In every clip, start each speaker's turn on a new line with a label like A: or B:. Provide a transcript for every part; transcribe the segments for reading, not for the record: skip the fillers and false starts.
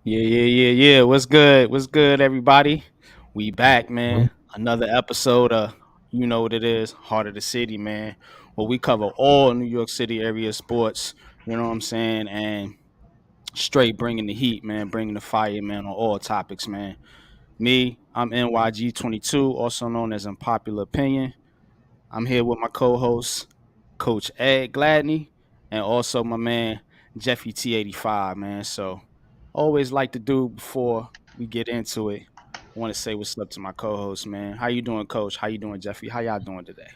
A: Yeah. What's good? What's good, everybody? We back, man. Another episode of you know what it is, Heart of the City, man. Where we cover all New York City area sports. You know what I'm saying? And straight bringing the heat, man. Bringing the fire, man, on all topics, man. Me, I'm NYG22, also known as Unpopular Opinion. I'm here with my co-host, Coach Ed Gladney, and also my man Jeffy T85, man. So always like to do before we get into it. I want to say what's up to my co-host, man. How you doing, Coach? How you doing, Jeffy? How y'all doing today?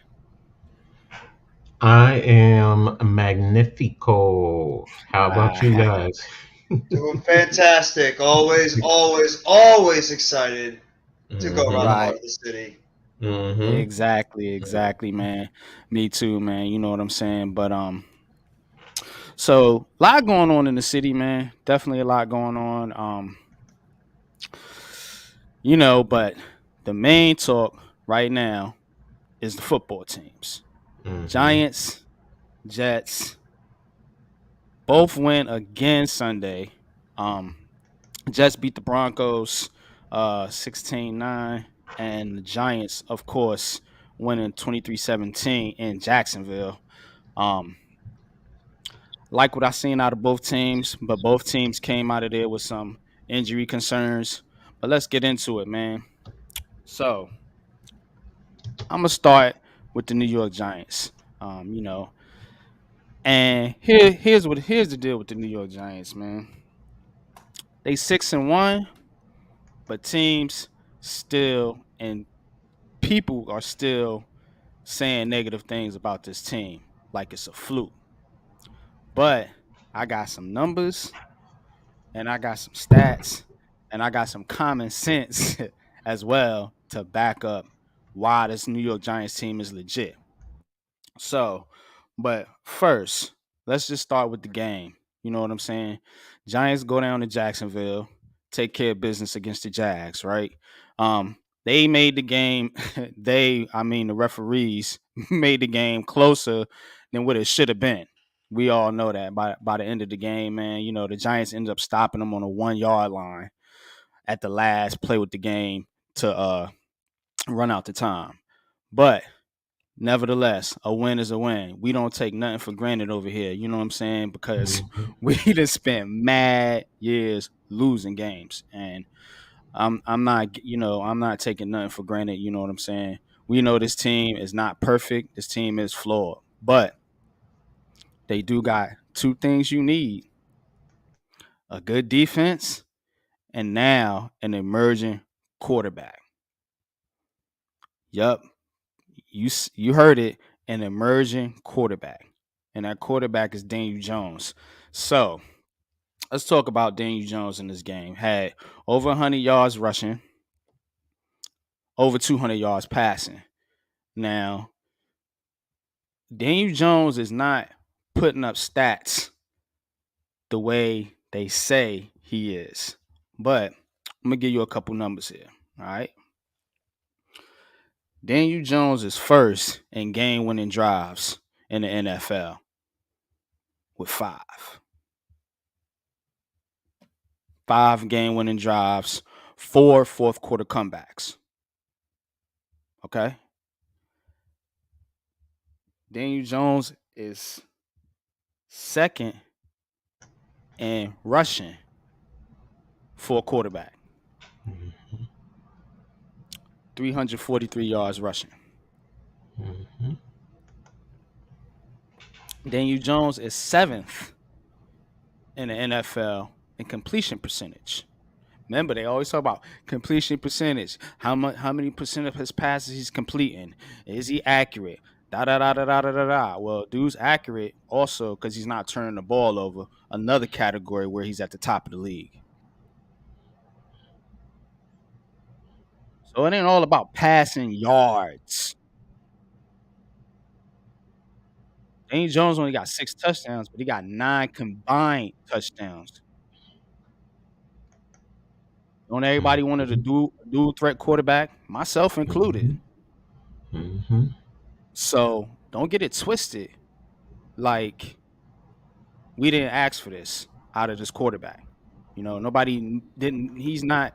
B: I am magnifico. How about you
A: Ah,
B: guys?
C: Doing fantastic. Always excited to go around the
B: Mm-hmm.
C: heart
A: right.
C: of the city.
B: Mm-hmm.
A: Exactly, man. Me too, man. You know what I'm saying? But so a lot going on in the city, man. Definitely a lot going on. But the main talk right now is the football teams.
B: Mm-hmm.
A: Giants, Jets, both win again Sunday. Um, Jets beat the Broncos 16-9, and the Giants, of course, winning 23-17 in Jacksonville. Um, like what I seen out of both teams, but both teams came out of there with some injury concerns. But let's get into it, man. So I'm gonna start with the New York Giants. Um, you know, and here's the deal with the New York Giants, man. They 6-1, but teams still and people are still saying negative things about this team, like it's a fluke. But I got some numbers and I got some stats and I got some common sense as well to back up why this New York Giants team is legit. So, but first, let's just start with the game. You know what I'm saying? Giants go down to Jacksonville, take care of business against the Jags, right? They made the game. The referees made the game closer than what it should have been. We all know that by the end of the game, man. You know the Giants ended up stopping them on a 1 yard line at the last play with the game to run out the time. But nevertheless, a win is a win. We don't take nothing for granted over here. You know what I'm saying? Because
B: Mm-hmm.
A: we just spent mad years losing games, and I'm not taking nothing for granted. You know what I'm saying? We know this team is not perfect. This team is flawed, but they do got two things you need: a good defense, and now an emerging quarterback. Yup, you heard it, an emerging quarterback, and that quarterback is Daniel Jones. So let's talk about Daniel Jones in this game. Had over 100 yards rushing, over 200 yards passing. Now Daniel Jones is not putting up stats the way they say he is, but I'm gonna give you a couple numbers here. All right, Daniel Jones is first in game-winning drives in the NFL with five game-winning drives, four fourth quarter comebacks. Okay, Daniel Jones is second in rushing for a quarterback.
B: Mm-hmm.
A: 343 yards rushing.
B: Mm-hmm.
A: Daniel Jones is 7th in the NFL in completion percentage. Remember, they always talk about completion percentage. How many percent of his passes he's completing? Is he accurate? Da da da da da da da da. Well, dude's accurate also because he's not turning the ball over. Another category where he's at the top of the league. So it ain't all about passing yards. Daniel Jones only got 6 touchdowns, but he got 9 combined touchdowns. Don't everybody wanted a dual threat quarterback, myself included.
B: Mm-hmm.
A: So don't get it twisted. Like we didn't ask for this out of this quarterback. Nobody didn't. He's not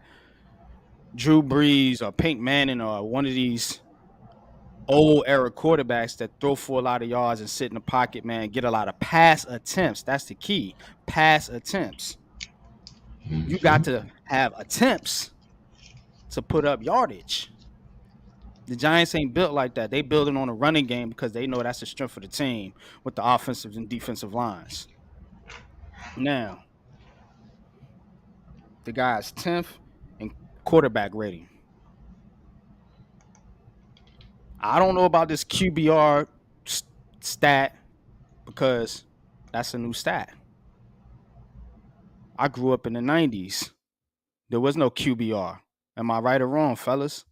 A: Drew Brees or Peyton Manning or one of these old era quarterbacks that throw for a lot of yards and sit in the pocket, man. Get a lot of pass attempts. That's the key. Pass attempts. You got to have attempts to put up yardage. The Giants ain't built like that. They building on a running game because they know that's the strength of the team with the offensive and defensive lines. Now, the guy's 10th in quarterback rating. I don't know about this QBR stat because that's a new stat. I grew up in the 90s. There was no QBR. Am I right or wrong, fellas?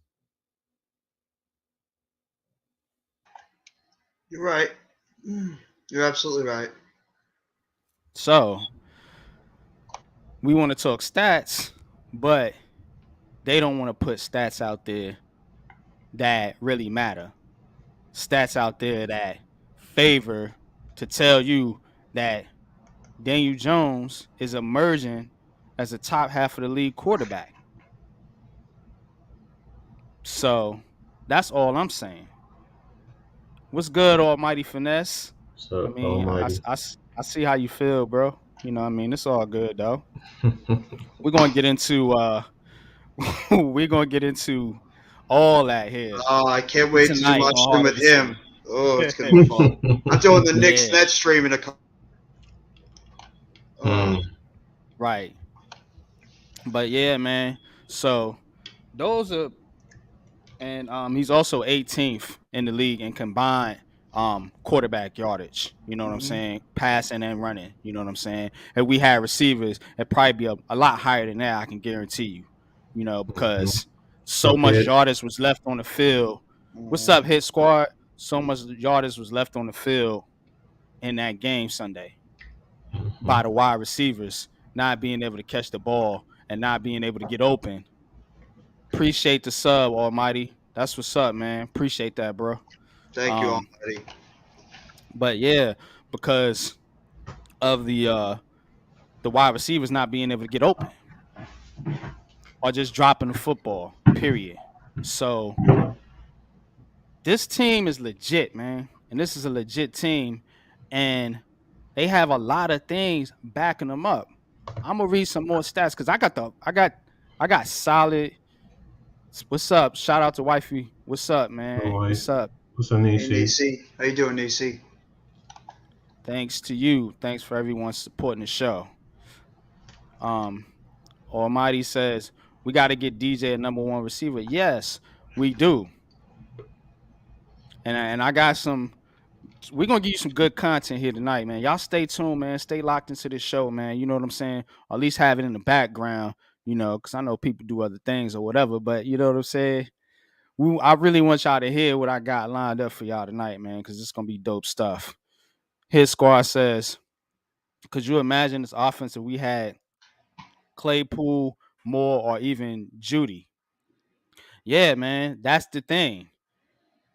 C: You're right. You're absolutely right.
A: So, we want to talk stats, but they don't want to put stats out there that really matter. Stats out there that favor to tell you that Daniel Jones is emerging as a top half of the league quarterback. So that's all I'm saying. What's good, Almighty Finesse? I
B: So
A: mean,
B: Almighty.
A: I see how you feel, bro. What I mean? It's all good though. We're gonna get into we're gonna get into all that here
C: Oh, I can't wait to do
A: tonight
C: my
A: on
C: stream
A: Hard of
C: with
A: the
C: him.
A: City.
C: Oh, it's gonna be fun. I'm doing the Knicks
A: Yeah,
C: net stream in a couple.
B: Hmm.
A: right. But yeah, man. So those are and he's also 18th in the league in combined quarterback yardage. You know what I'm saying? Passing and running. You know what I'm saying? And we had receivers, it'd probably be a lot higher than that. I can guarantee you. Because so
B: So
A: much
B: Ed.
A: yardage was left on the field. What's up, hit squad? So much yardage was left on the field in that game Sunday by the wide receivers not being able to catch the ball and not being able to get open. Appreciate the sub, Almighty. That's what's up, man. Appreciate that, bro.
C: Thank you,
A: Um,
C: Almighty.
A: but yeah, because of the wide receivers not being able to get open or just dropping the football, period. So this team is legit, man. And this is a legit team. And they have a lot of things backing them up. I'm gonna read some more stats because I got solid. What's up? Shout out to wifey. What's up, man?
B: Alright.
A: What's up?
B: What's up,
C: Hey,
B: Nishi?
C: Nisi. How you doing, Nisi?
A: Thanks to you. Thanks for everyone supporting the show. Um, Almighty says we got to get DJ a number one receiver. Yes, we do. And I got some. We're gonna give you some good content here tonight, man. Y'all stay tuned, man. Stay locked into this show, man. You know what I'm saying? Or at least have it in the background, because I know people do other things or whatever. But you know what I'm saying? I really want y'all to hear what I got lined up for y'all tonight, man, because it's gonna be dope stuff. His squad says, could you imagine this offense if we had Claypool, Moore, or even Judy? Yeah, man, that's the thing.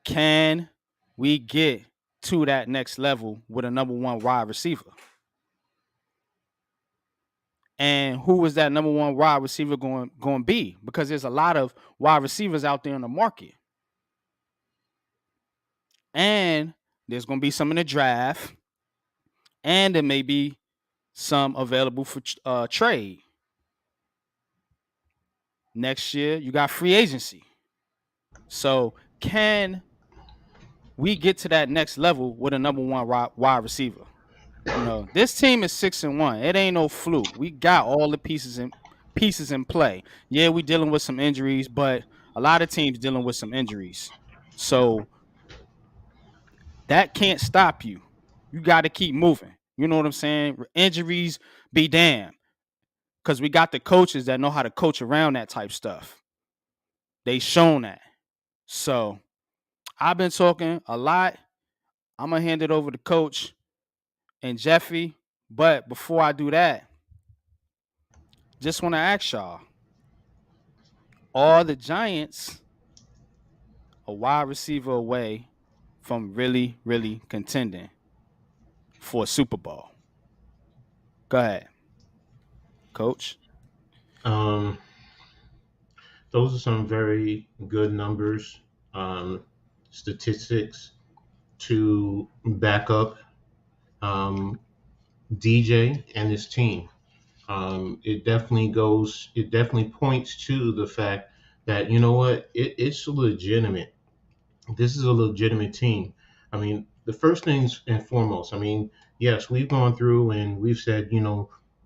A: Can we get to that next level with a number one wide receiver? And who is that number one wide receiver going to be? Because there's a lot of wide receivers out there in the market. And there's going to be some in the draft. And there may be some available for trade. Next year, you got free agency. So can we get to that next level with a number one wide receiver? This team is 6-1. It ain't no fluke. We got all the pieces in play. Yeah, we dealing with some injuries, but a lot of teams dealing with some injuries. So that can't stop you. You got to keep moving. You know what I'm saying? Injuries be damned, because we got the coaches that know how to coach around that type stuff. They shown that. So I've been talking a lot. I'm gonna hand it over to Coach and Jeffy. But before I do that, just want to ask y'all: are the Giants a wide receiver away from really, really contending for a Super Bowl? Go ahead, Coach.
B: Um, those are some very good numbers, um, statistics to back up DJ and his team. It definitely points to the fact that, you know what, it's legitimate. This is a legitimate team. I mean, the first things and foremost, I mean, yes, we've gone through and we've said,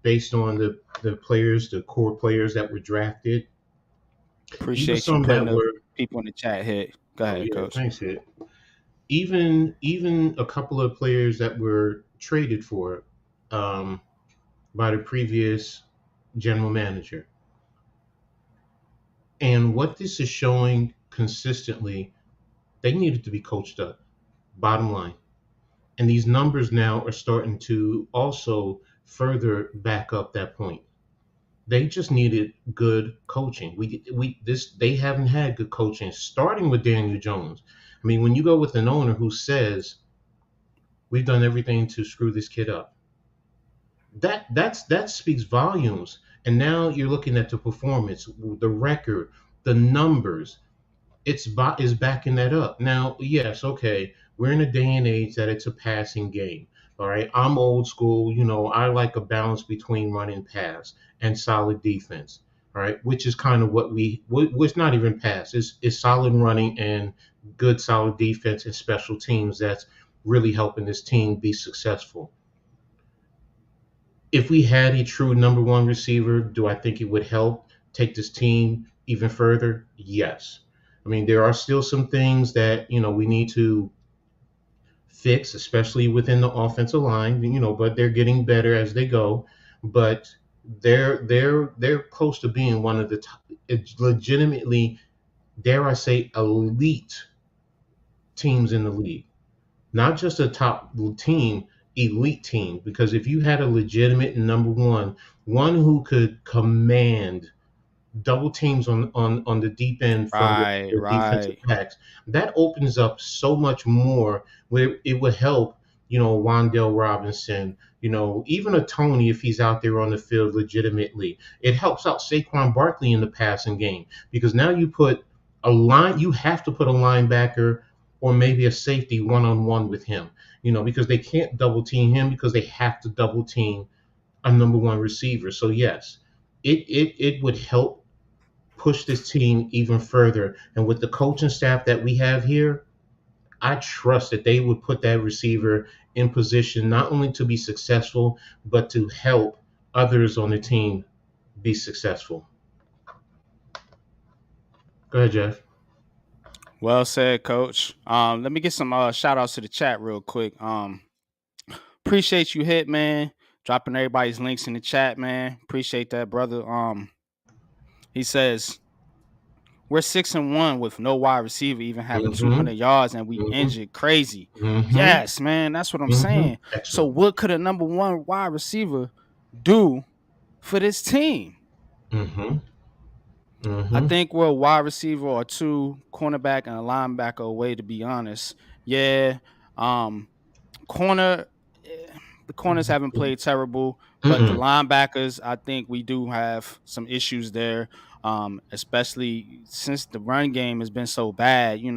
B: based on the players, the core players that were drafted, even
A: Appreciate you
B: some
A: putting
B: that
A: the
B: were,
A: people in the chat hit. Go
B: oh
A: ahead,
B: yeah,
A: Coach.
B: thanks, Hit. Even a couple of players that were traded for um, by the previous general manager. And what this is showing consistently, they needed to be coached up, bottom line. And these numbers now are starting to also further back up that point. They just needed good coaching. They haven't had good coaching, starting with Daniel Jones. I mean, when you go with an owner who says we've done everything to screw this kid up, that speaks volumes. And now you're looking at the performance, the record, the numbers. Is backing that up. Now, yes, okay, we're in a day and age that it's a passing game. All right, I'm old school. I like a balance between run and pass and solid defense. All right, which is kind of what's not even pass. Is solid running and good solid defense and special teams that's really helping this team be successful. If we had a true number one receiver, do I think it would help take this team even further? Yes. I mean, there are still some things that we need to fix, especially within the offensive line. But they're getting better as they go. But they're close to being one of the top, legitimately, dare I say, elite teams in the league. Not just a top team, elite team. Because if you had a legitimate number one who could command double teams on the deep end from
A: Right,
B: the defensive
A: right.
B: backs, that opens up so much more where it would help, Wandale Robinson, even a Tony if he's out there on the field legitimately. It helps out Saquon Barkley in the passing game because now you have to put a linebacker or maybe a safety one on one with him, because they can't double team him because they have to double team a number one receiver. So yes, it would help push this team even further. And with the coaching staff that we have here, I trust that they would put that receiver in position not only to be successful, but to help others on the team be successful. Go ahead, Jeff.
A: Well said, Coach. Let me get some shout outs to the chat real quick. Appreciate you, Hit Man, dropping everybody's links in the chat, man. Appreciate that, brother. He says we're 6-1 with no wide receiver even having
B: Mm-hmm.
A: 200 yards, and we
B: Mm-hmm.
A: injured crazy.
B: Mm-hmm.
A: Yes, man, that's what I'm
B: Mm-hmm.
A: saying. So,
B: Excellent.
A: what could a number one wide receiver do for this team?
B: Mm-hmm.
A: I
B: Mm-hmm.
A: think we're a wide receiver or two, cornerback and a linebacker away. To be honest, yeah. Um, corner, eh, the corners haven't played terrible, but the
B: Mm-mm.
A: linebackers, I think we do have some issues there. Especially since the run game has been so bad. You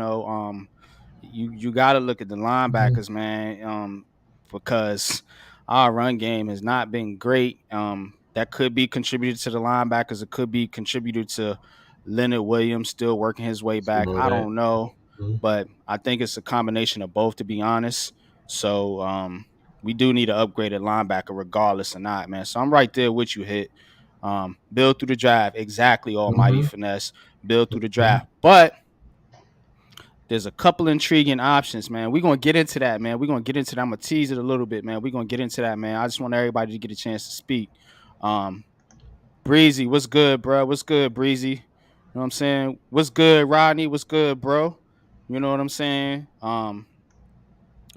A: got to look at the linebackers, man, because our run game has not been great. That could be contributed to the linebackers. It could be contributed to Leonard Williams still working his way
B: Some
A: back.
B: of
A: I
B: that.
A: don't know,
B: Mhm.
A: but I think it's a combination of both, to be honest. So we do need an upgraded linebacker, regardless or not, man. So I'm right there with you, Hit. Build through the draft, exactly, Almighty
B: Mhm.
A: Finesse. Build through the
B: Mhm.
A: draft, but there's a couple intriguing options, man. We're gonna get into that, man. We're gonna get into that. I'm gonna tease it a little bit, man. We're gonna get into that, man. I just want everybody to get a chance to speak. Um, Breezy, what's good, bro? What's good, Breezy? You know what I'm saying? What's good, Rodney? What's good, bro? You know what I'm saying?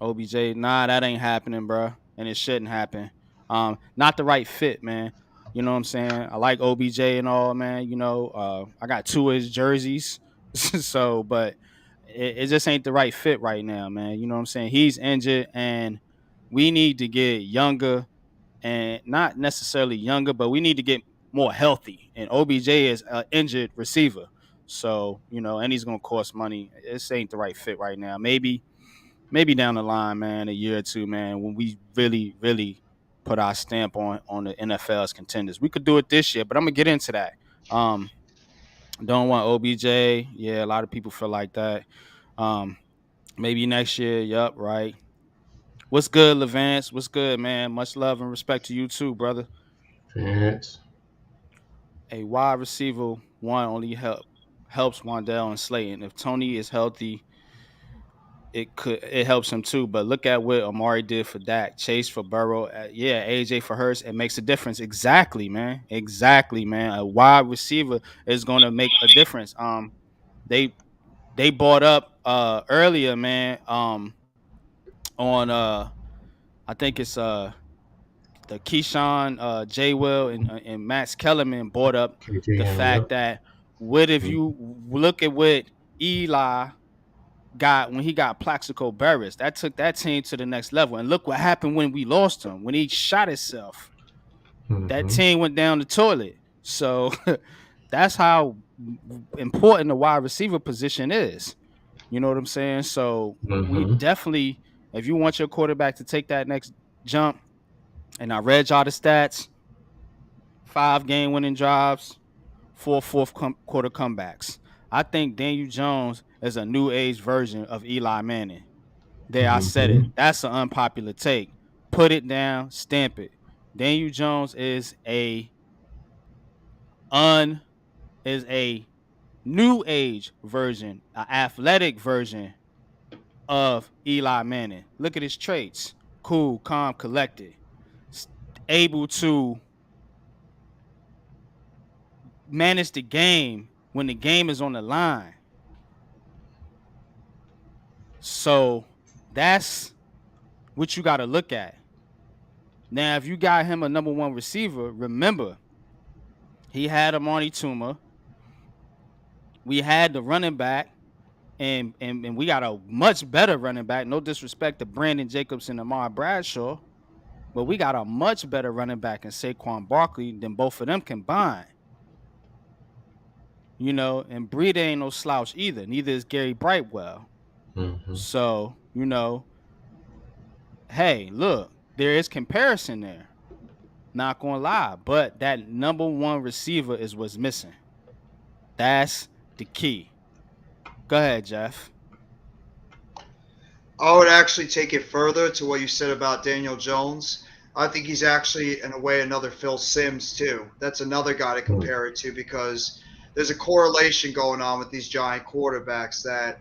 A: OBJ, nah, that ain't happening, bro, and it shouldn't happen. Not the right fit, man. You know what I'm saying? I like OBJ and all, man. I got two of his jerseys, so but it just ain't the right fit right now, man. You know what I'm saying? He's injured, and we need to get younger, and not necessarily younger, but we need to get more healthy. And OBJ is an injured receiver, so and he's gonna cost money. This ain't the right fit right now. Maybe down the line, man, a year or two, man, when we really, really put our stamp on the NFL's contenders. We could do it this year, but I'm gonna get into that. Um, don't want OBJ. Yeah, a lot of people feel like that. Um, maybe next year. Yup, right. What's good, Levance? What's good, man? Much love and respect to you too, brother.
B: Fence.
A: A wide receiver one only helps Wandell and Slayton. If Tony is healthy, it helps him too. But look at what Amari did for Dak, Chase for Burrow, yeah, AJ for Hurst. It makes a difference. Exactly, man. Exactly, man. A wide receiver is going to make a difference. They they bought up earlier, man. On I think it's the Keyshawn, J. Will, and Max Kellerman brought up
B: KJ
A: the
B: Hamler.
A: fact
B: Yep.
A: that what if
B: Mhm.
A: you look at what Eli got when he got Plaxico Burress? That took that team to the next level. And look what happened when we lost him. When he shot himself, that
B: Mhm.
A: team went down the toilet. So that's how important the wide receiver position is. You know what I'm saying? So we
B: Mhm.
A: definitely, if you want your quarterback to take that next jump, and I read y'all the stats, 5 game winning drives, four quarter comebacks. I think Daniel Jones is a new age version of Eli Manning. There, I said it.
B: Mhm.
A: That's an unpopular take. Put it down, stamp it. Daniel Jones un is a new age version, an athletic version of Eli Manning. Look at his traits: cool, calm, collected, able to manage the game when the game is on the line. So that's what you got to look at. Now, if you got him a number one receiver, remember he had Amani Tuma. We had the running back, and we got a much better running back. No disrespect to Brandon Jacobs and Amar Bradshaw, but we got a much better running back in Saquon Barkley than both of them combined. And Breida ain't no slouch either. Neither is Gary Brightwell.
B: Mhm.
A: So, hey, look, there is comparison there. Not gonna lie, but that number one receiver is what's missing. That's the key. Go ahead, Jeff.
C: I would actually take it further to what you said about Daniel Jones. I think he's actually, in a way, another Phil Simms, too. That's another guy to
B: Mhm.
C: compare it to because there's a correlation going on with these giant quarterbacks that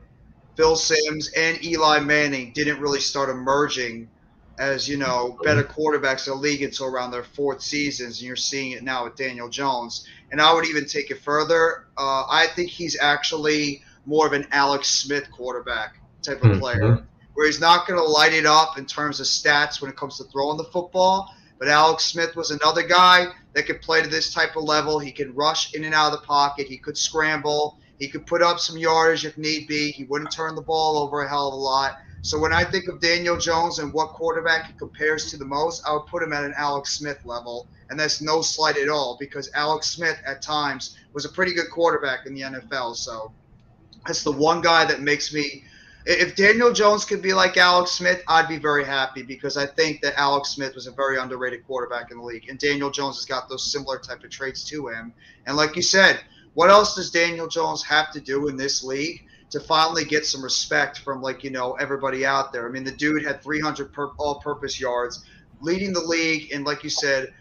C: Phil Simms and Eli Manning didn't really start emerging as better quarterbacks in the league until around their fourth seasons, and you're seeing it now with Daniel Jones. And I would even take it further. I think he's actually more of an Alex Smith quarterback type of player,
B: Mhm.
C: where he's not going to light it up in terms of stats when it comes to throwing the football. But Alex Smith was another guy that could play to this type of level. He could rush in and out of the pocket. He could scramble. He could put up some yardage if need be. He wouldn't turn the ball over a hell of a lot. So when I think of Daniel Jones and what quarterback he compares to the most, I would put him at an Alex Smith level. And that's no slight at all because Alex Smith at times was a pretty good quarterback in the NFL. So that's the one guy that makes me. If Daniel Jones could be like Alex Smith, I'd be very happy because I think that Alex Smith was a very underrated quarterback in the league, and Daniel Jones has got those similar type of traits to him. And like you said, What else does Daniel Jones have to do in this league to finally get some respect from everybody out there? I mean, the dude had 300 all-purpose yards, leading the league in, like you said,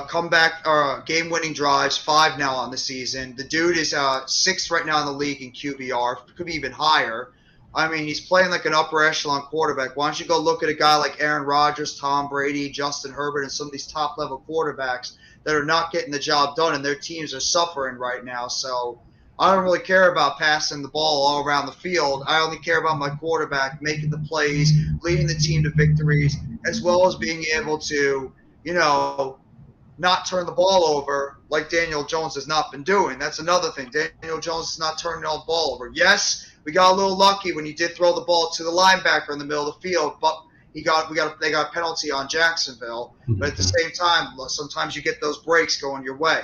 C: comeback or game-winning drives, 5 now on the season. The dude is sixth right now in the league in QBR, could be even higher. I mean, he's playing like an upper echelon quarterback. Why don't you go look at a guy like Aaron Rodgers, Tom Brady, Justin Herbert, and some of these top-level quarterbacks that are not getting the job done, and their teams are suffering right now. So I don't really care about passing the ball all around the field. I only care about my quarterback making the plays, leading the team to victories, as well as being able to, you know, not turn the ball over like Daniel Jones has not been doing. That's another thing. Daniel Jones is not turning the ball over. Yes, we got a little lucky when he did throw the ball to the linebacker in the middle of the field, but they got a penalty on Jacksonville. But at the same time, sometimes you get those breaks going your way.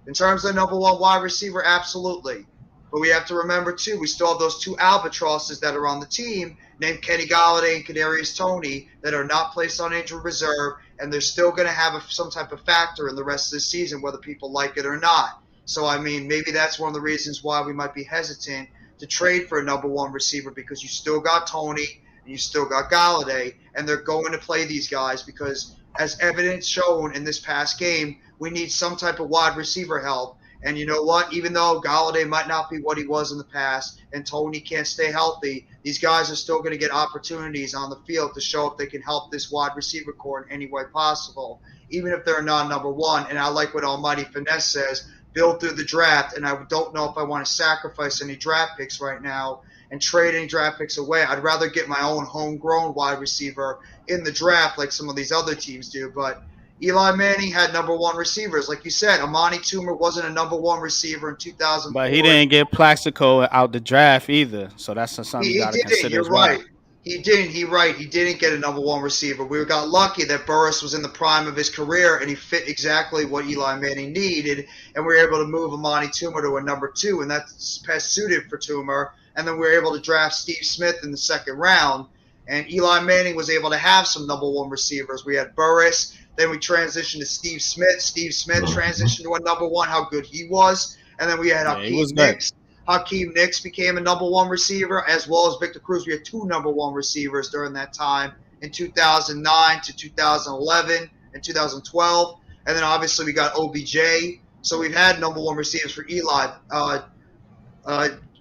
C: In terms of the number one wide receiver, absolutely. But we have to remember too, we still have those two albatrosses that are on the team named Kenny Galladay and Kadarius Toney that are not placed on injured reserve, and they're still going to have some type of factor in the rest of the season, whether people like it or not. So, I mean, maybe that's one of the reasons why we might be hesitant to trade for a number one receiver, because you still got Toney and you still got Galladay, and they're going to play these guys because, as evidence shown in this past game, we need some type of wide receiver help. And you know what? Even though Galladay might not be what he was in the past and Toney can't stay healthy, these guys are still going to get opportunities on the field to show if they can help this wide receiver core in any way possible, even if they're not number one. And I like what Almighty Finesse says, build through the draft. And I don't know if I want to sacrifice any draft picks right now and trade any draft picks away. I'd rather get my own homegrown wide receiver in the draft like some of these other teams do. But Eli Manning had number one receivers. Like you said, Amani Toomer wasn't a number one receiver in
A: But he
C: 2004.
A: didn't get Plaxico out the draft either, so that's something you
C: He
A: got to
C: didn't.
A: consider
C: You're
A: as well.
C: right. He didn't. He didn't get a number one receiver. We got lucky that Burris was in the prime of his career and he fit exactly what Eli Manning needed, and we were able to move Amani Toomer to a number two, and that's best suited for Toomer. And then we were able to draft Steve Smith in the second round, and Eli Manning was able to have some number one receivers. We had Burris. Then we transitioned to Steve Smith. Steve Smith
B: Mhm.
C: transitioned to a number one, how good he was. And then we had
A: Yeah, he was
C: Hakeem
A: good.
C: Nicks. Hakeem Nicks became a number one receiver, as well as Victor Cruz. We had two number one receivers during that time in 2009 to 2011 and 2012. And then obviously we got OBJ. So we've had number one receivers for Eli. Uh,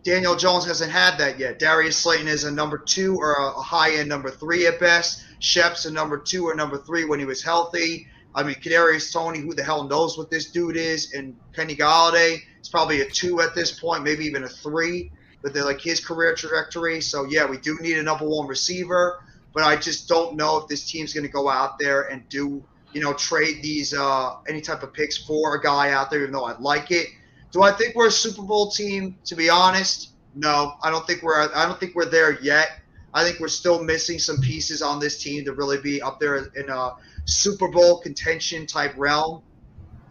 C: Daniel Jones hasn't had that yet. Darius Slayton is a number two or a high end number three at best. Shep's a number two or number three when he was healthy. I mean, Kadarius Toney, who the hell knows what this dude is, and Kenny Galladay is probably a two at this point, maybe even a three. But they're like his career trajectory. So yeah, we do need a number one receiver, but I just don't know if this team's going to go out there and do trade these any type of picks for a guy out there, even though I'd like it. Do I think we're a Super Bowl team? To be honest, no. I don't think we're there yet. I think we're still missing some pieces on this team to really be up there in a Super Bowl contention type realm.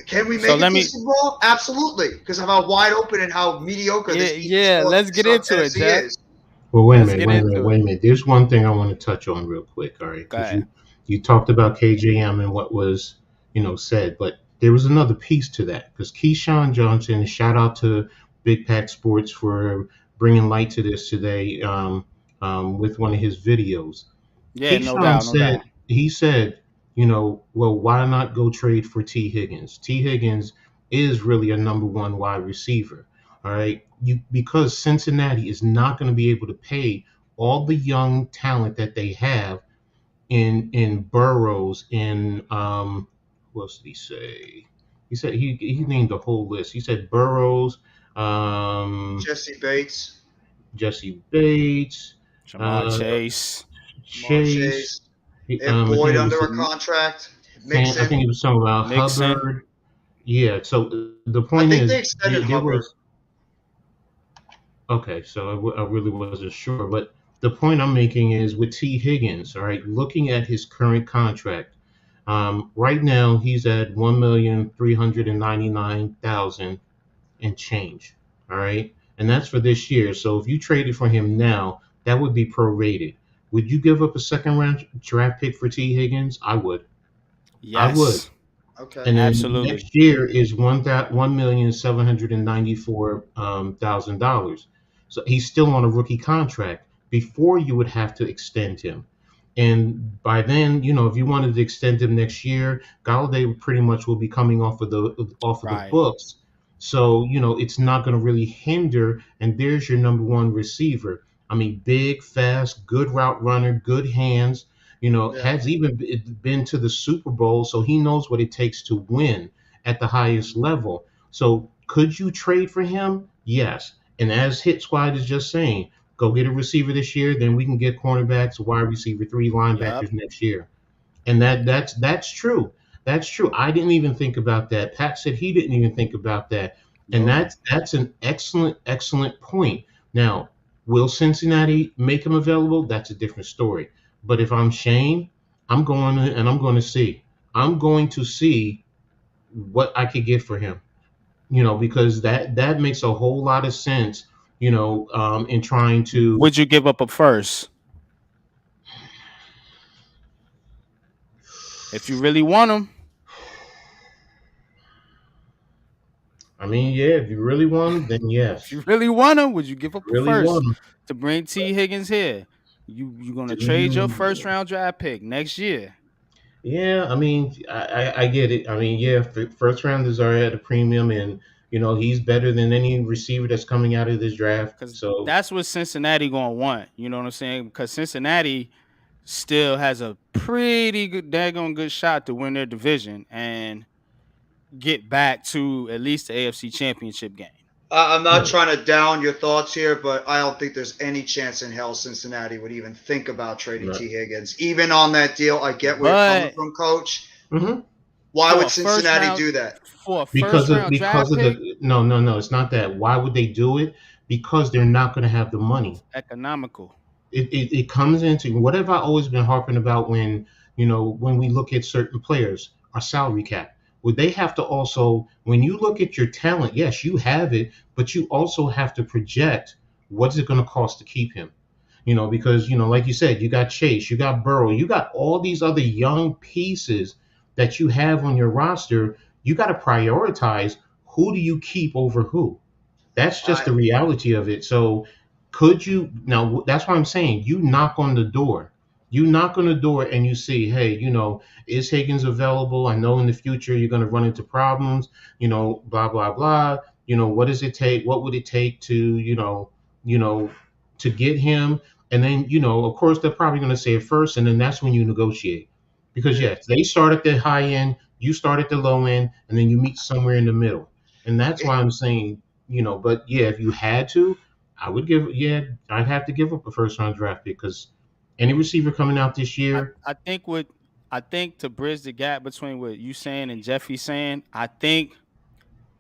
C: Can we
A: So
C: make it
A: let
C: to the
A: me,
C: Super Bowl? Absolutely, because of how wide open and how mediocre
A: yeah,
C: this East
A: yeah,
C: Coast
A: let's get into it,
C: Tennessee
A: Jet.
C: is.
B: Well,
A: Let's get into it.
B: wait a minute. There's one thing I want to touch on real quick, all right?
A: Go
B: Because
A: ahead.
B: you talked about KJM and what was said, but there was another piece to that. Because Keyshawn Johnson, shout out to Big Pack Sports for bringing light to this today with one of his videos.
A: Yeah, no
B: Keyshawn
A: doubt, no
B: said
A: doubt.
B: he said, well, why not go trade for T. Higgins? T. Higgins is really a number one wide receiver. All right. Because Cincinnati is not going to be able to pay all the young talent that they have in Burrows, in what else did he say? He said he named the whole list. He said Burrows, um,
C: Jesse Bates,
B: Jesse Bates,
A: Jamar
B: uh,
A: Chase.
C: Jamar
B: Chase.
C: Chase. They have
B: I think
C: Boyd
B: it was
C: under a contract.
B: I think
C: Mixon.
B: it was something about
A: Nixon.
B: Hubbard. Yeah. So the
C: I
B: point
C: think they
B: is,
C: extended
B: there
C: Hubbard.
B: was okay. So I really wasn't sure, but the point I'm making is with T. Higgins. All right, looking at his current contract, right now he's at 1,399,000 and change. All right, and that's for this year. So if you traded for him now, that would be prorated. Would you give up a second round draft pick for T. Higgins? I would. I would.
A: Yes.
C: Okay.
B: And then
A: Absolutely.
B: next year is $1,794,000. So he's still on a rookie contract before you would have to extend him. And by then, if you wanted to extend him next year, Galladay pretty much will be coming off of the
A: Right.
B: books. So it's not going to really hinder. And there's your number one receiver. I mean, big, fast, good route runner, good hands.
C: Yeah.
B: Has even been to the Super Bowl, so he knows what it takes to win at the highest level. So could you trade for him? Yes. And as Hit Squad is just saying, go get a receiver this year, then we can get cornerbacks, wide receiver, three
A: Yep.
B: linebackers next year. And that's true. That's true. I didn't even think about that. Pat said he didn't even think about that. And
A: Nope.
B: that's an excellent point. Now, will Cincinnati make him available? That's a different story. But if I'm Shane, I'm going to see. I'm going to see what I could get for him. Because that makes a whole lot of sense. In trying to.
A: Would you give up a first if you really want him?
B: I mean, yeah, if you really want him, then
A: If
B: yes.
A: you really want him, would you give
B: If
A: up
B: you
A: a
B: really want
A: first
B: him,
A: to bring T Higgins here? You gonna
B: do
A: trade your first
B: you?
A: round draft pick next year?
B: Yeah, I mean, I get it. I mean, yeah, first rounders are at a premium, and he's better than any receiver that's coming out of this draft.
A: Because
B: So
A: that's what Cincinnati gonna want. You know what I'm saying? Because Cincinnati still has a pretty good, daggone good shot to win their division and get back to at least the AFC Championship game.
C: I'm not
B: right,
C: trying to down your thoughts here, but I don't think there's any chance in hell Cincinnati would even think about trading
B: right.
C: T. Higgins. Even on that deal, I get where you're coming
A: But
C: from, coach.
B: hmm
C: Why
A: for
C: would
A: a first
C: Cincinnati
A: round,
C: do that?
A: for a
B: Because
A: first
B: of
A: round
B: because
A: draft
B: of
A: pick,
B: the no, no, no. It's not that. Why would they do it? Because they're not going to have the money.
A: it's economical.
B: It comes into what have I always been harping about when we look at certain players, our salary cap. Would they have to also, when you look at your talent, yes, you have it, but you also have to project what's it going to cost to keep him. Because like you said, you got Chase, you got Burrow, you got all these other young pieces that you have on your roster. You got to prioritize who do you keep over who. That's just
C: I
B: the reality of it. So, could you now? That's why I'm saying you knock on the door. You knock on the door and you see, hey, is Higgins available? I know in the future you're going to run into problems. Blah blah blah. What does it take? What would it take to, you know, to get him? And then, of course, they're probably going to say it first, and then that's when you negotiate. Because
C: yeah.
B: yes, they start at the high end, you start at the low end, and then you meet somewhere in the middle. And that's
C: It,
B: why I'm saying but yeah, if you had to, I'd have to give up a first round draft pick because any receiver coming out this
A: I,
B: year,
A: I think what I think to bridge the gap between what you saying and Jeffy saying, I think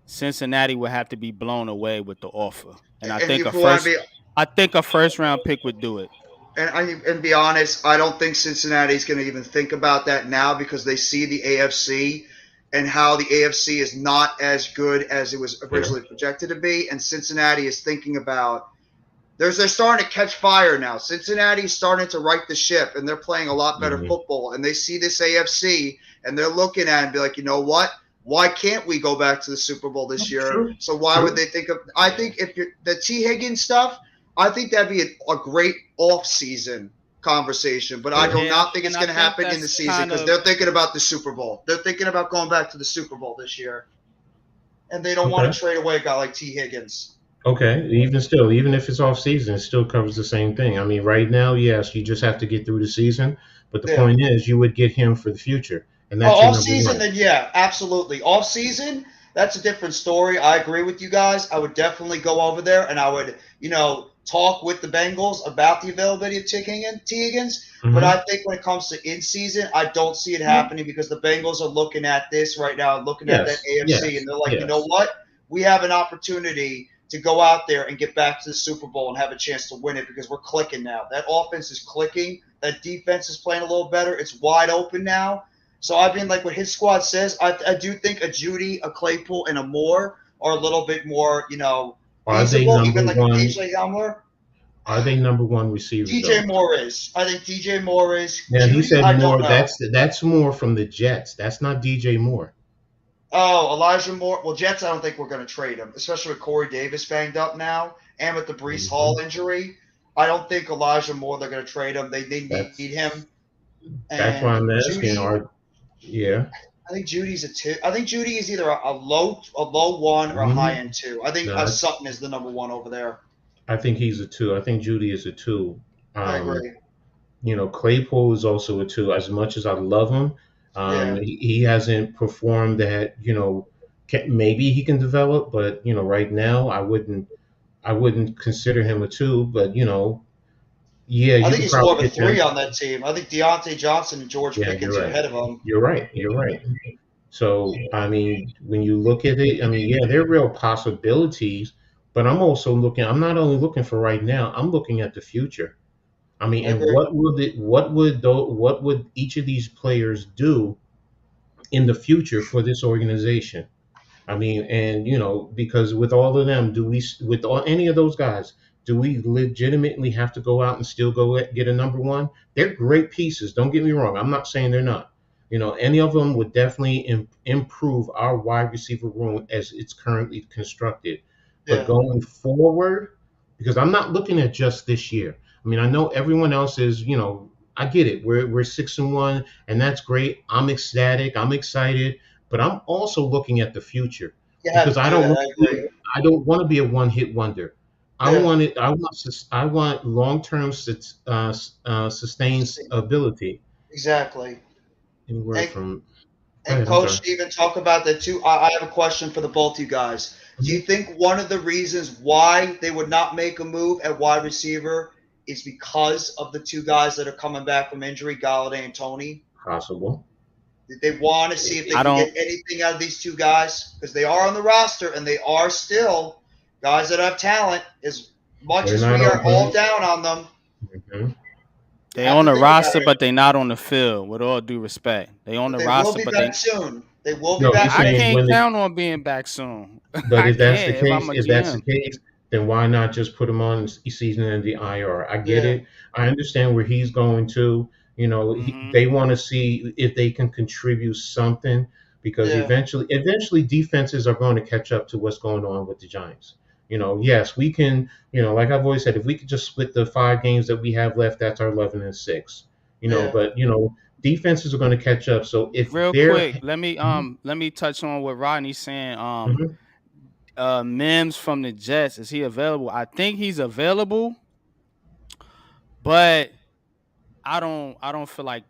A: Cincinnati would have to be blown away with the offer. And
C: and if you want to be
A: I think a first round pick would do it.
C: and be honest, I don't think Cincinnati's going to even think about that now because they see the AFC and how the AFC is not as good as it was
B: yeah,
C: originally projected to be, and Cincinnati is thinking about they're starting to catch fire now. Cincinnati's starting to right the ship, and they're playing a lot better
B: mhm,
C: football. And they see this AFC, and they're looking at it and be like, you know what? Why can't we go back to the Super Bowl this year?
B: true,
C: So why would
B: true,
C: they think of? I think if you're the T Higgins stuff, I think that'd be a great off-season conversation. But I
B: yeah,
C: do
A: Yeah,
C: not think
A: and
C: it's
A: I
C: going to
A: think
C: happen in the
A: that's
C: season
A: kind
C: because
A: of
C: they're thinking about the Super Bowl. They're thinking about going back to the Super Bowl this year, and they don't want
B: okay,
C: to trade away a guy like T Higgins.
B: okay. Even still, even if it's off season, it still covers the same thing. I mean, right now, yes, you just have to get through the season, but the
C: Yeah.
B: point is, you would get him for the future, and
C: Oh,
B: that's your
C: off
B: number
C: season,
B: one.
C: then yeah, absolutely. Off season, that's a different story. I agree with you guys. I would definitely go over there and I would, talk with the Bengals about the availability of T. Higgins. But
B: hmm
C: I think when it comes to in season, I don't see it happening because the Bengals are looking at this right now, looking at that
B: Yes,
C: AFC,
B: yes,
C: and they're like, you know
B: yes.
C: what? We have an opportunity to go out there and get back to the Super Bowl and have a chance to win it because we're clicking now. That offense is clicking. That defense is playing a little better. It's wide open now. So I mean, like what his squad says, I do think a Judy, a Claypool, and a Moore are a little bit more,
B: Are they
C: feasible.
B: number
C: Even like a
B: one?
C: KJ Hamler.
B: Are they number one receivers
C: DJ
B: though?
C: Moore is. I think DJ Moore is.
B: Now he
C: Judy,
B: said
C: I don't
B: more.
C: know.
B: That's more from the Jets. That's not DJ Moore.
C: Oh, Elijah Moore. Well, Jets, I don't think we're going to trade him, especially with Corey Davis banged up now and with the Brees
B: Hmm.
C: Hall injury. I don't think Elijah Moore, they're going to trade him. They need
B: That's
C: him.
B: that's
C: And
B: why I'm asking.
C: Judy,
B: Yeah.
C: I think Judy's a two. I think Judy is either a low one or a high
B: Hmm.
C: end two. I think
B: No,
C: Sutton is the number one over there.
B: I think he's a two. I think Judy is a two.
C: I
B: Um,
C: agree.
B: Claypool is also a two. As much as I love him,
C: Yeah.
B: he hasn't performed that. Maybe he can develop, but right now I wouldn't consider him a two. But yeah,
C: I
B: you
C: think
B: could
C: he's more
B: probably
C: of a
B: get
C: three
B: them.
C: on that team. I think Deontay Johnson and George
B: Yeah, you're
C: Pickens are
B: right.
C: ahead of him.
B: You're right. You're right. So I mean, when you look at it, I mean, yeah, there are real possibilities. But I'm also looking. I'm not only looking for right now. I'm looking at the future. I mean,
C: I
B: and
C: agree.
B: what would each of these players do in the future for this organization? I mean, and because with all of them, with any of those guys, do we legitimately have to go out and still get a number one? They're great pieces. Don't get me wrong. I'm not saying they're not. Any of them would definitely improve our wide receiver room as it's currently constructed. But
C: Yeah.
B: going forward, because I'm not looking at just this year. I mean, I know everyone else is. I get it. We're 6-1, and that's great. I'm ecstatic. I'm excited, but I'm also looking at the future
C: You
B: because
C: have to
B: I
C: do
B: don't
C: that.
B: want
C: I
B: to
C: agree.
B: I don't want to be a one hit wonder. I
C: Yeah.
B: want it. I want long term sustained ability.
C: Exactly.
B: Anywhere
C: And
B: from. Go
C: And
B: ahead. I'm
C: Coach
B: sorry.
C: Steven, talk about that too. I have a question for the both you guys. Do you
B: Mhm.
C: think one of the reasons why they would not make a move at wide receiver is because of the two guys that are coming back from injury, Galladay and Tony?
B: Possible.
C: Did they want to see if they
A: I
C: can
A: don't.
C: get anything out of these two guys? Because they are on the roster and they are still guys that have talent. As much
B: They're
C: as
B: not
C: we are all
B: on.
C: down on them,
B: Mhm.
C: you
A: They
C: have
A: on
C: to
A: the
C: think about
A: roster,
C: it.
A: but they not on the field. With all due respect, they on
C: But
A: the
C: they will
A: roster,
C: be
A: but
C: back
A: they.
C: soon. They will be
B: No,
C: back
B: he's
A: I
B: saying
C: soon.
A: can't
B: when
A: count on being back soon.
B: But
A: I
B: if that's the
A: can't if
B: case,
A: I'm a
B: if that's the
A: GM.
B: case, then why not just put him on season in the IR? I get
C: Yeah,
B: it. I understand where he's going to.
A: Hmm.
B: They want to see if they can contribute something because
C: yeah.
B: eventually defenses are going to catch up to what's going on with the Giants. Yes, we can. Like I've always said, if we could just split the 5 games that we have left, that's our 11-6.
C: Yeah.
B: But defenses are going to catch up. So if
A: Real
B: they're.
A: quick,
B: Mhm,
A: let me touch on what Rodney's saying.
B: mhm,
A: Mims from the Jets, is he available? I think he's available, but I don't feel like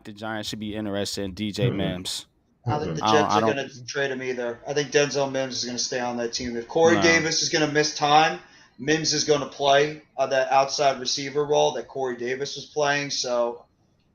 A: the Giants should be interested in DJ
B: mhm,
A: Mims.
C: I don't think the
B: mhm,
C: Jets
A: I
C: are
A: don't.
C: going to trade him either. I think Denzel Mims is going to stay on that team. If Corey
A: No.
C: Davis is going to miss time, Mims is going to play that outside receiver role that Corey Davis was playing. So,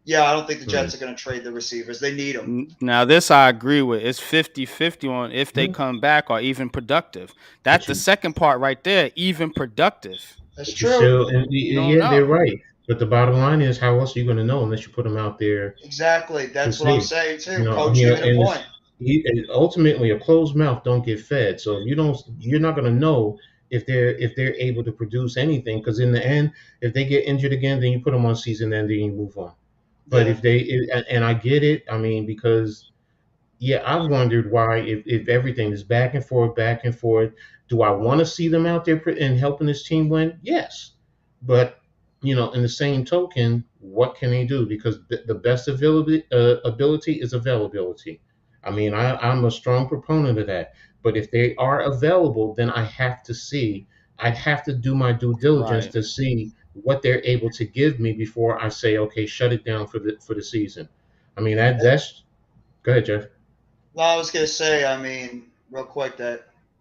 C: yeah, I don't think the Jets
B: mhm,
C: are going to trade the receivers. They need them.
A: Now this I agree with. It's 50-50 on if they
B: mhm.
A: come back or even productive. That's
B: But
A: the
B: you
A: second part right there, even productive.
C: That's
B: But you
C: true.
B: still, and
A: You don't
B: yeah, they're
A: know.
B: right. But the bottom line is, how else are you going to know unless you put them out there
C: Exactly.
B: to
C: That's what I'm
B: see?
C: saying, too. Coach gave it a
B: And
C: point.
B: and ultimately a closed mouth don't get fed. So if you don't, you're not going to know if they're able to produce anything. Because in the end, if they get injured again, then you put them on season ending and you move on. But
C: Yeah.
B: and I get it. I mean, because yeah, I've wondered why, if everything is back and forth, do I want to see them out there and helping this team win? Yes. But, in the same token, what can they do? Because the best ability is availability. I mean, I'm a strong proponent of that. But if they are available, then I'd have to do my due diligence
A: Right.
B: to see what they're able to give me before I say, okay, shut it down for the season. I mean, that's. Go ahead, Jeff.
C: Well, I was gonna say, I mean, real quick,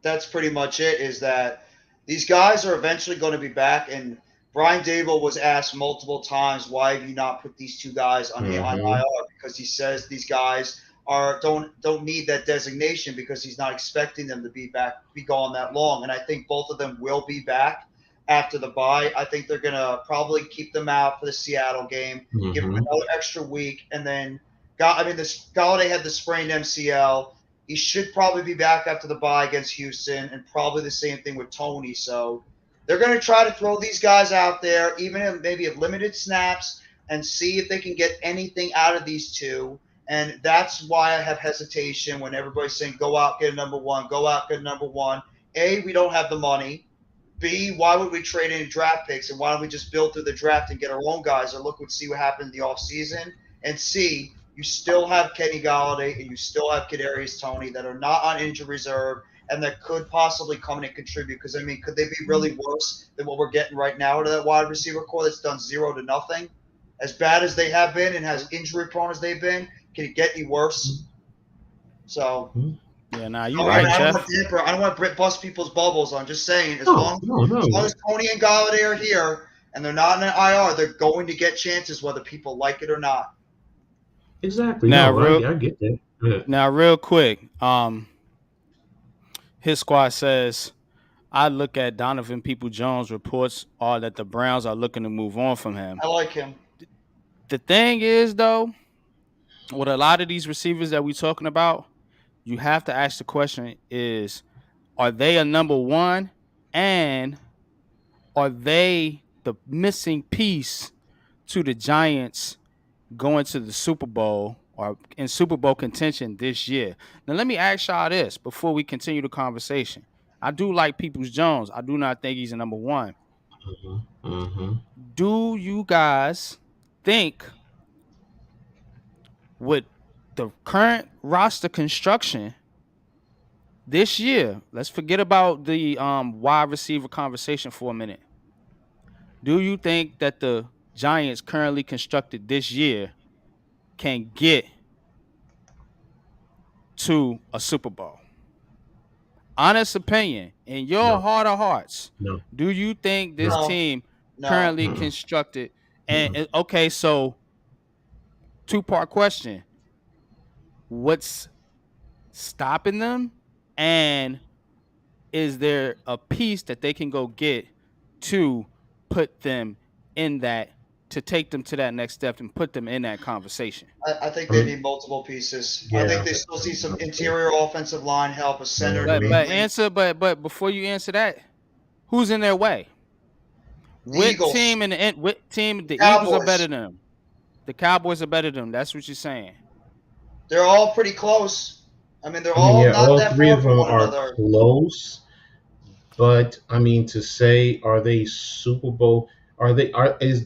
C: that's pretty much it. Is that these guys are eventually going to be back, and Brian Dable was asked multiple times, "Why have you not put these two guys on
B: Hmm.
C: IR?" Because he says these guys don't need that designation because he's not expecting them to be gone that long. And I think both of them will be back after the bye. I think they're gonna probably keep them out for the Seattle game, give them
B: Hmm.
C: another extra week, and then I mean, this Galladay had the sprained MCL. He should probably be back after the bye against Houston, and probably the same thing with Tony. So they're going to try to throw these guys out there, even if maybe at limited snaps, and see if they can get anything out of these two. And that's why I have hesitation when everybody's saying go out, get a number one, go out, get a number one. A, we don't have the money. B, why would we trade any draft picks? And why don't we just build through the draft and get our own guys or look and see what happened in the offseason? And C, you still have Kenny Galladay and you still have Kadarius Toney that are not on injury reserve and that could possibly come in and contribute. Because, I mean, could they be really worse than what we're getting right now to that wide receiver core that's done 0 to nothing? As bad as they have been and as injury prone as they've been, can it get any worse? So,
A: Yeah, nah, you
C: I
A: right,
C: don't
A: Jeff.
C: I don't want to bust people's bubbles. I'm just saying,
B: No, no,
C: as long
B: no.
C: as Tony and Galladay are here and they're not in an IR, they're going to get chances whether people like it or not.
B: Exactly.
A: Now,
B: No,
A: real
B: I get that. Yeah.
A: now, real quick. His squad says I look at Donovan People Jones reports are that the Browns are looking to move on from him.
C: I like him.
A: The thing is, though, with a lot of these receivers that we're talking about, you have to ask the question: Is are they a number one, and are they the missing piece to the Giants going to the Super Bowl or in Super Bowl contention this year? Now, let me ask y'all this before we continue the conversation. I do like Peoples Jones. I do not think he's a number one.
B: Mm-hmm.
A: Do you guys think with the current roster construction this year, let's forget about the wide receiver conversation for a minute. Do you think that the Giants currently constructed this year can get to a Super Bowl? Honest opinion, in your
B: No,
A: heart of hearts,
B: no,
A: do you think this
B: no.
C: No,
A: team
C: no.
A: currently
B: Mm-mm,
A: constructed?
B: mm-mm.
A: Okay, so two-part question: what's stopping them, and is there a piece that they can go get to put them in that to take them to that next step and put them in that conversation?
C: I think
B: I
C: they
B: mean,
C: need multiple pieces. I think
B: yeah.
C: they still see some
B: I would say.
C: interior offensive line help, a center
A: But
B: Mm-hmm.
C: mainly.
A: answer, but before you answer that, who's in their way?
C: The
A: What
C: Eagles,
A: team in the what team? The Eagles are better
C: Cowboys,
A: than them. The Cowboys are better than them. That's what you're saying.
C: they're all pretty close. I mean, they're
B: I mean,
C: all
B: yeah,
C: not
B: all
C: that
B: three
C: far
B: of
C: from
B: them
C: one
B: are
C: another.
B: close. But I mean, to say are they Super Bowl? Are they are is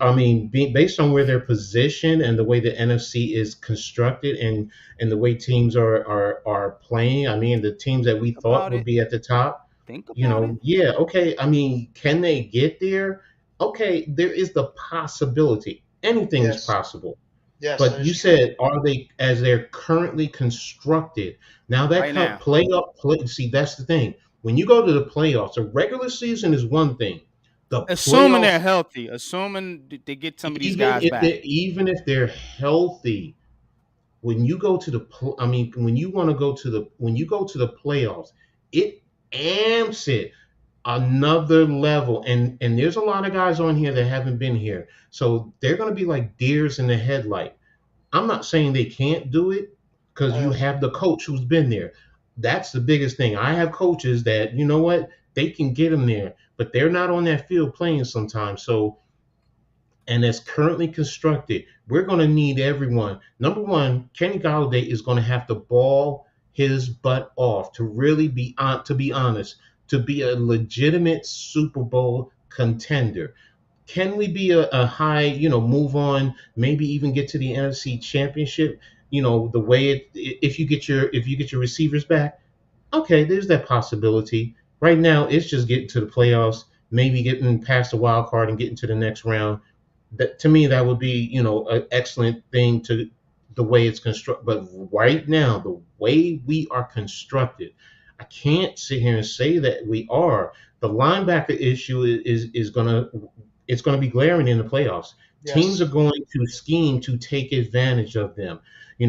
B: I mean, based on where they're positioned and the way the NFC is constructed and the way teams are playing. I mean, the teams that we
A: Think
B: thought
A: about
B: would
A: it.
B: be at the top.
A: Think about it.
B: Yeah, okay. I mean, can they get there? Okay, there is the possibility. Anything is
C: Yes,
B: possible.
C: yes, that
B: But
C: is
B: you
C: true.
B: said, are they as they're currently constructed? Now that
A: Right now,
B: playoff play, see, that's the thing. When you go to the playoffs, the regular season is one thing. The
A: assuming they're
B: playoffs,
A: healthy, assuming they get some of these guys back.
B: even if they're healthy, when you go to I mean, when you want to go to when you go to the playoffs, it amps it another level. And there's a lot of guys on here that haven't been here, so they're going to be like deers in the headlight. I'm not saying they can't do it because you
C: Uh,
B: have the coach who's been there. That's the biggest thing. I have coaches that, you know what, they can get them there, but they're not on that field playing sometimes. So, and as currently constructed, we're going to need everyone. Number one, Kenny Galladay is going to have to ball his butt off to really be on, to be honest, to be a legitimate Super Bowl contender. Can we be a high, move on, maybe even get to the NFC Championship? The way if you get your receivers back, okay, there's that possibility. Right now, it's just getting to the playoffs, maybe getting past the wild card and getting to the next round. That to me, that would be an excellent thing to the way it's constructed. But right now, the way we are constructed, I can't sit here and say that we are. The linebacker issue is gonna it's going to be glaring in the playoffs. Teams are
C: yes,
B: going to scheme to take advantage of them.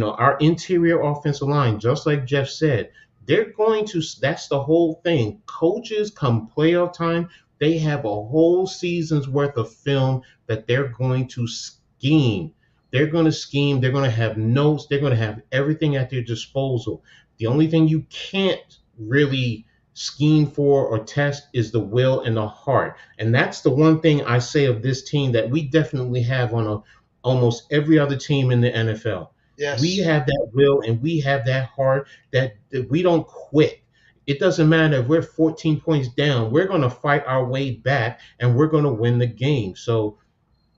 B: Our interior offensive line, just like Jeff said, they're going to, that's the whole thing. Coaches come playoff time, they have a whole season's worth of film that they're going to scheme. They're going to scheme, they're going to have notes, they're going to have everything at their disposal. The only thing you can't really scheme for or test is the will and the heart. And that's the one thing I say of this team that we definitely have on almost every other team in the NFL. We
C: Yes.
B: have that will and we have that heart that we don't quit. It doesn't matter if we're 14 points down. We're going to fight our way back and we're going to win the game. So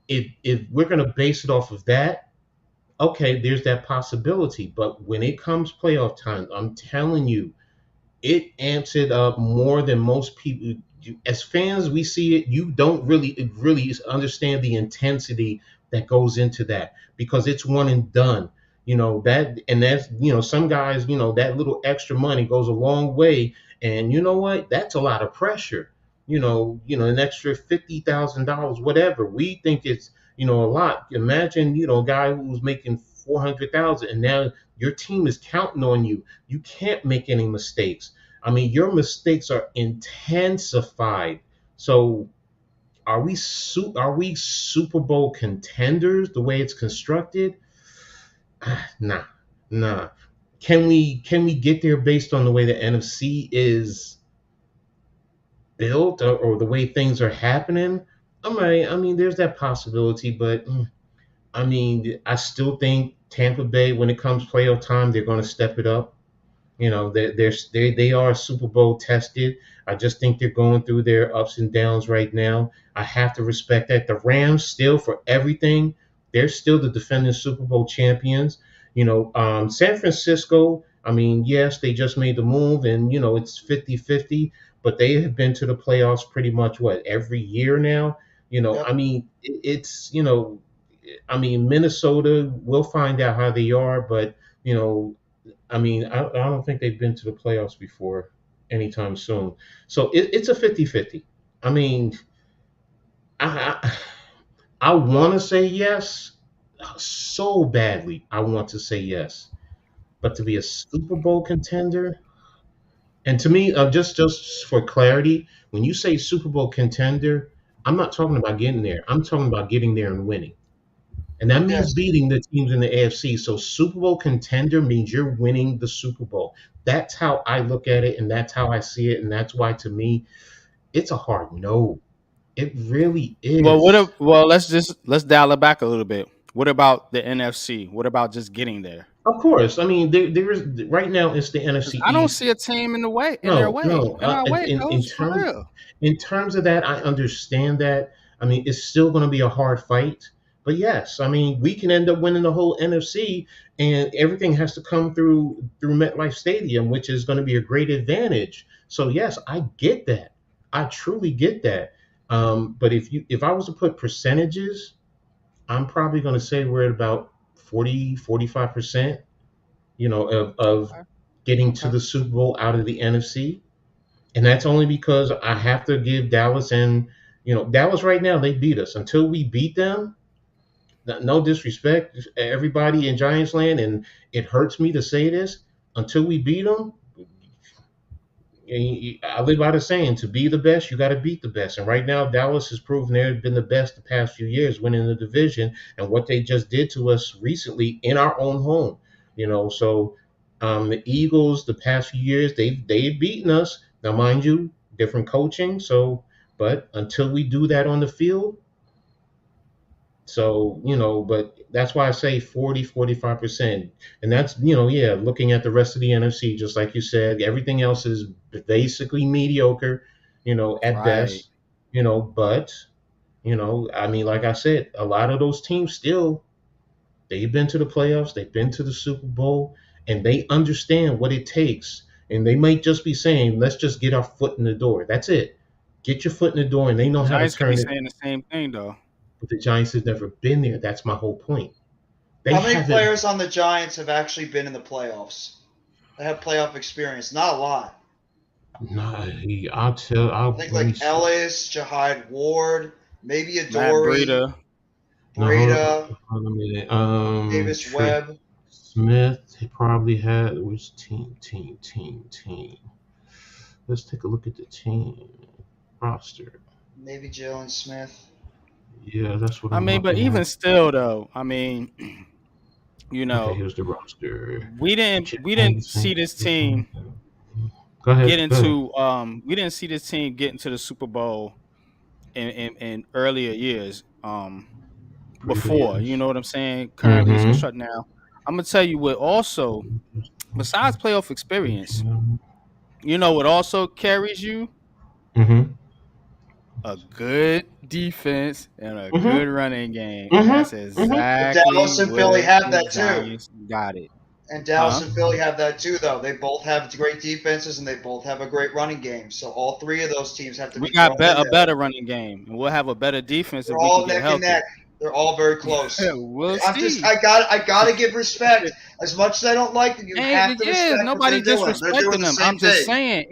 B: if we're going to base it off of that, okay, there's that possibility. But when it comes playoff time, I'm telling you, it amps it up more than most people. As fans, we see it. You don't really understand the intensity that goes into that because it's one and done. That, and that's some guys. That little extra money goes a long way, and you know what? That's a lot of pressure. An extra $50,000, whatever. We think it's a lot. Imagine a guy who's making 400,000, and now your team is counting on you. You can't make any mistakes. I mean, your mistakes are intensified. So, are we Super Bowl contenders the way it's constructed? Nah, nah. Can we get there based on the way the NFC is built, or the way things are happening? I mean, there's that possibility, but I mean, I still think Tampa Bay, when it comes playoff time, they're going to step it up. They are Super Bowl tested. I just think they're going through their ups and downs right now. I have to respect that. The Rams still, for everything, they're still the defending Super Bowl champions. San Francisco, I mean, yes, they just made the move, and it's 50-50, but they have been to the playoffs pretty much what, every year now. I
C: Yep.
B: mean, it's I mean, Minnesota, we'll find out how they are, but you know, I mean, I don't think they've been to the playoffs before anytime soon. So it's a 50-50. I mean, I, I, I want to say yes so badly. I want to say yes. But to be a Super Bowl contender, and to me, just for clarity, when you say Super Bowl contender, I'm not talking about getting there. I'm talking about getting there and winning. And that means
C: Yes.
B: beating the teams in the AFC. So Super Bowl contender means you're winning the Super Bowl. That's how I look at it, and that's how I see it, and that's why to me it's a hard no. It really
A: Well,
B: is.
A: let's dial it back a little bit. What about the NFC? What about just getting there?
B: Of course, I mean there is right now it's the
A: 'Cause
B: NFC
A: I don't
B: East.
A: see a team in their
B: No,
A: way,
B: no.
A: in our way,
B: In
A: coach, for
B: terms
A: real.
B: of that, I understand that. I mean, it's still going to be a hard fight. But yes, I mean, we can end up winning the whole NFC, and everything has to come through MetLife Stadium, which is going to be a great advantage. So yes, I get that. I truly get that. But if I was to put percentages, I'm probably going to say we're at about 40-45%. Of
A: Okay,
B: getting to
A: okay.
B: the Super Bowl out of the NFC, and that's only because I have to give Dallas, and Dallas right now they beat us. Until we beat them, no disrespect, everybody in Giants land, and it hurts me to say this, until we beat them, I live by the saying: to be the best, you got to beat the best. And right now, Dallas has proven they've been the best the past few years, winning the division, and what they just did to us recently in our own home. So the Eagles, the past few years, they've beaten us. Now, mind you, different coaching. So, but until we do that on the field, so, but that's why I say 40-45%. And that's, yeah, looking at the rest of the NFC, just like you said, everything else is basically mediocre, at
A: Right.
B: best, but, I mean, like I said, a lot of those teams still, they've been to the playoffs, they've been to the Super Bowl, and they understand what it takes. And they might just be saying, let's just get our foot in the door. That's it. Get your foot in the door, and they know
A: The
B: how to
A: Giants could be
B: turn it.
A: saying the same thing though.
B: But the Giants have never been there. That's my whole point. They
C: How many
B: haven't.
C: players on the Giants have actually been in the playoffs? They have playoff experience. Not a lot.
B: Nah, I'll tell.
C: I think
B: Let me
C: like
B: see.
C: Ellis, Jahide Ward, maybe
A: Matt
C: Adoree',
A: Breida.
B: No,
C: Breda,
B: hold on a minute.
C: Davis Webb,
B: Smith. He probably had. Which team? Let's take a look at the team roster.
C: maybe Jalen Smith.
B: Yeah, that's what
A: I
B: I'm
A: mean, but
B: looking at.
A: even still though, I mean, you
B: Okay,
A: know,
B: here's the roster.
A: we didn't see this team
B: Go
A: get
B: ahead. Go ahead.
A: into we didn't see this team get into the Super Bowl in earlier years. Before, you
B: Previous.
A: know what I'm saying? Currently it's
B: Mm-hmm.
A: constructed now. I'm gonna tell you what. Also, besides playoff experience, you know what also carries you
B: Mm-hmm.
A: a good defense and a good
B: Mm-hmm.
A: running game, and that's
B: Mm-hmm. Mm-hmm.
C: But
A: exactly
C: Dallas and Philly
A: what
C: have
A: the
C: that too.
A: Giants got it.
C: And Dallas
A: Huh?
C: and Philly have that too, though. They both have great defenses and they both have a great running game. So all three of those teams have to
A: We
C: be
A: got
C: thrown in
A: a
C: there.
A: better running game, and we'll have a better defense
C: They're
A: if we can
C: all
A: get
C: neck and neck.
A: healthy.
C: They're all very close.
A: We'll
C: I'm just
A: see.
C: I gotta give respect. As much as I don't like them, you
A: Ain't
C: have to
A: yes,
C: respect what
A: nobody
C: they're doing. They're doing
A: disrespecting
C: the
A: them.
C: same
A: I'm just
C: thing.
A: saying,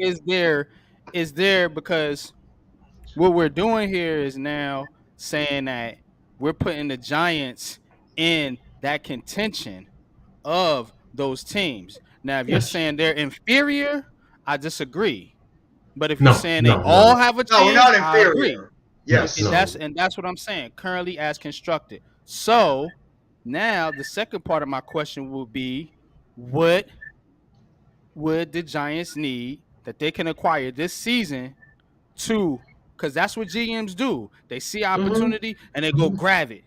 A: is there because what we're doing here is now saying that we're putting the Giants in that contention of those teams. Now, if you're
B: Yes.
A: saying they're inferior, I disagree. But if you're
B: No.
A: saying they
B: No. No.
A: all
B: No.
A: have a
C: No, we're
A: chance,
C: not
A: I agree.
C: inferior.
B: No.
C: Yes.
A: And
B: No.
A: that's what I'm saying. Currently as constructed. So now the second part of my question will be, what would the Giants need that they can acquire this season to? Because that's what GMs do. They see opportunity and they go
B: Mm-hmm.
A: grab it.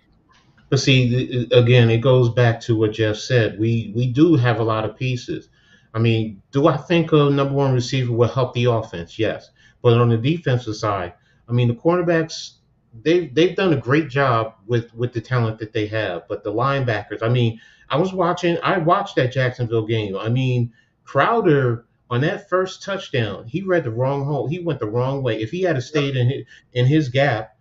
B: But see, again, it goes back to what Jeff said. We do have a lot of pieces. I mean, do I think a number one receiver will help the offense? Yes. But on the defensive side, I mean, the cornerbacks they've done a great job with the talent that they have. But the linebackers, I mean, I watched that Jacksonville game. I mean, Crowder on that first touchdown, he read the wrong hole. He went the wrong way. If he had
C: Yep.
B: stayed in his gap,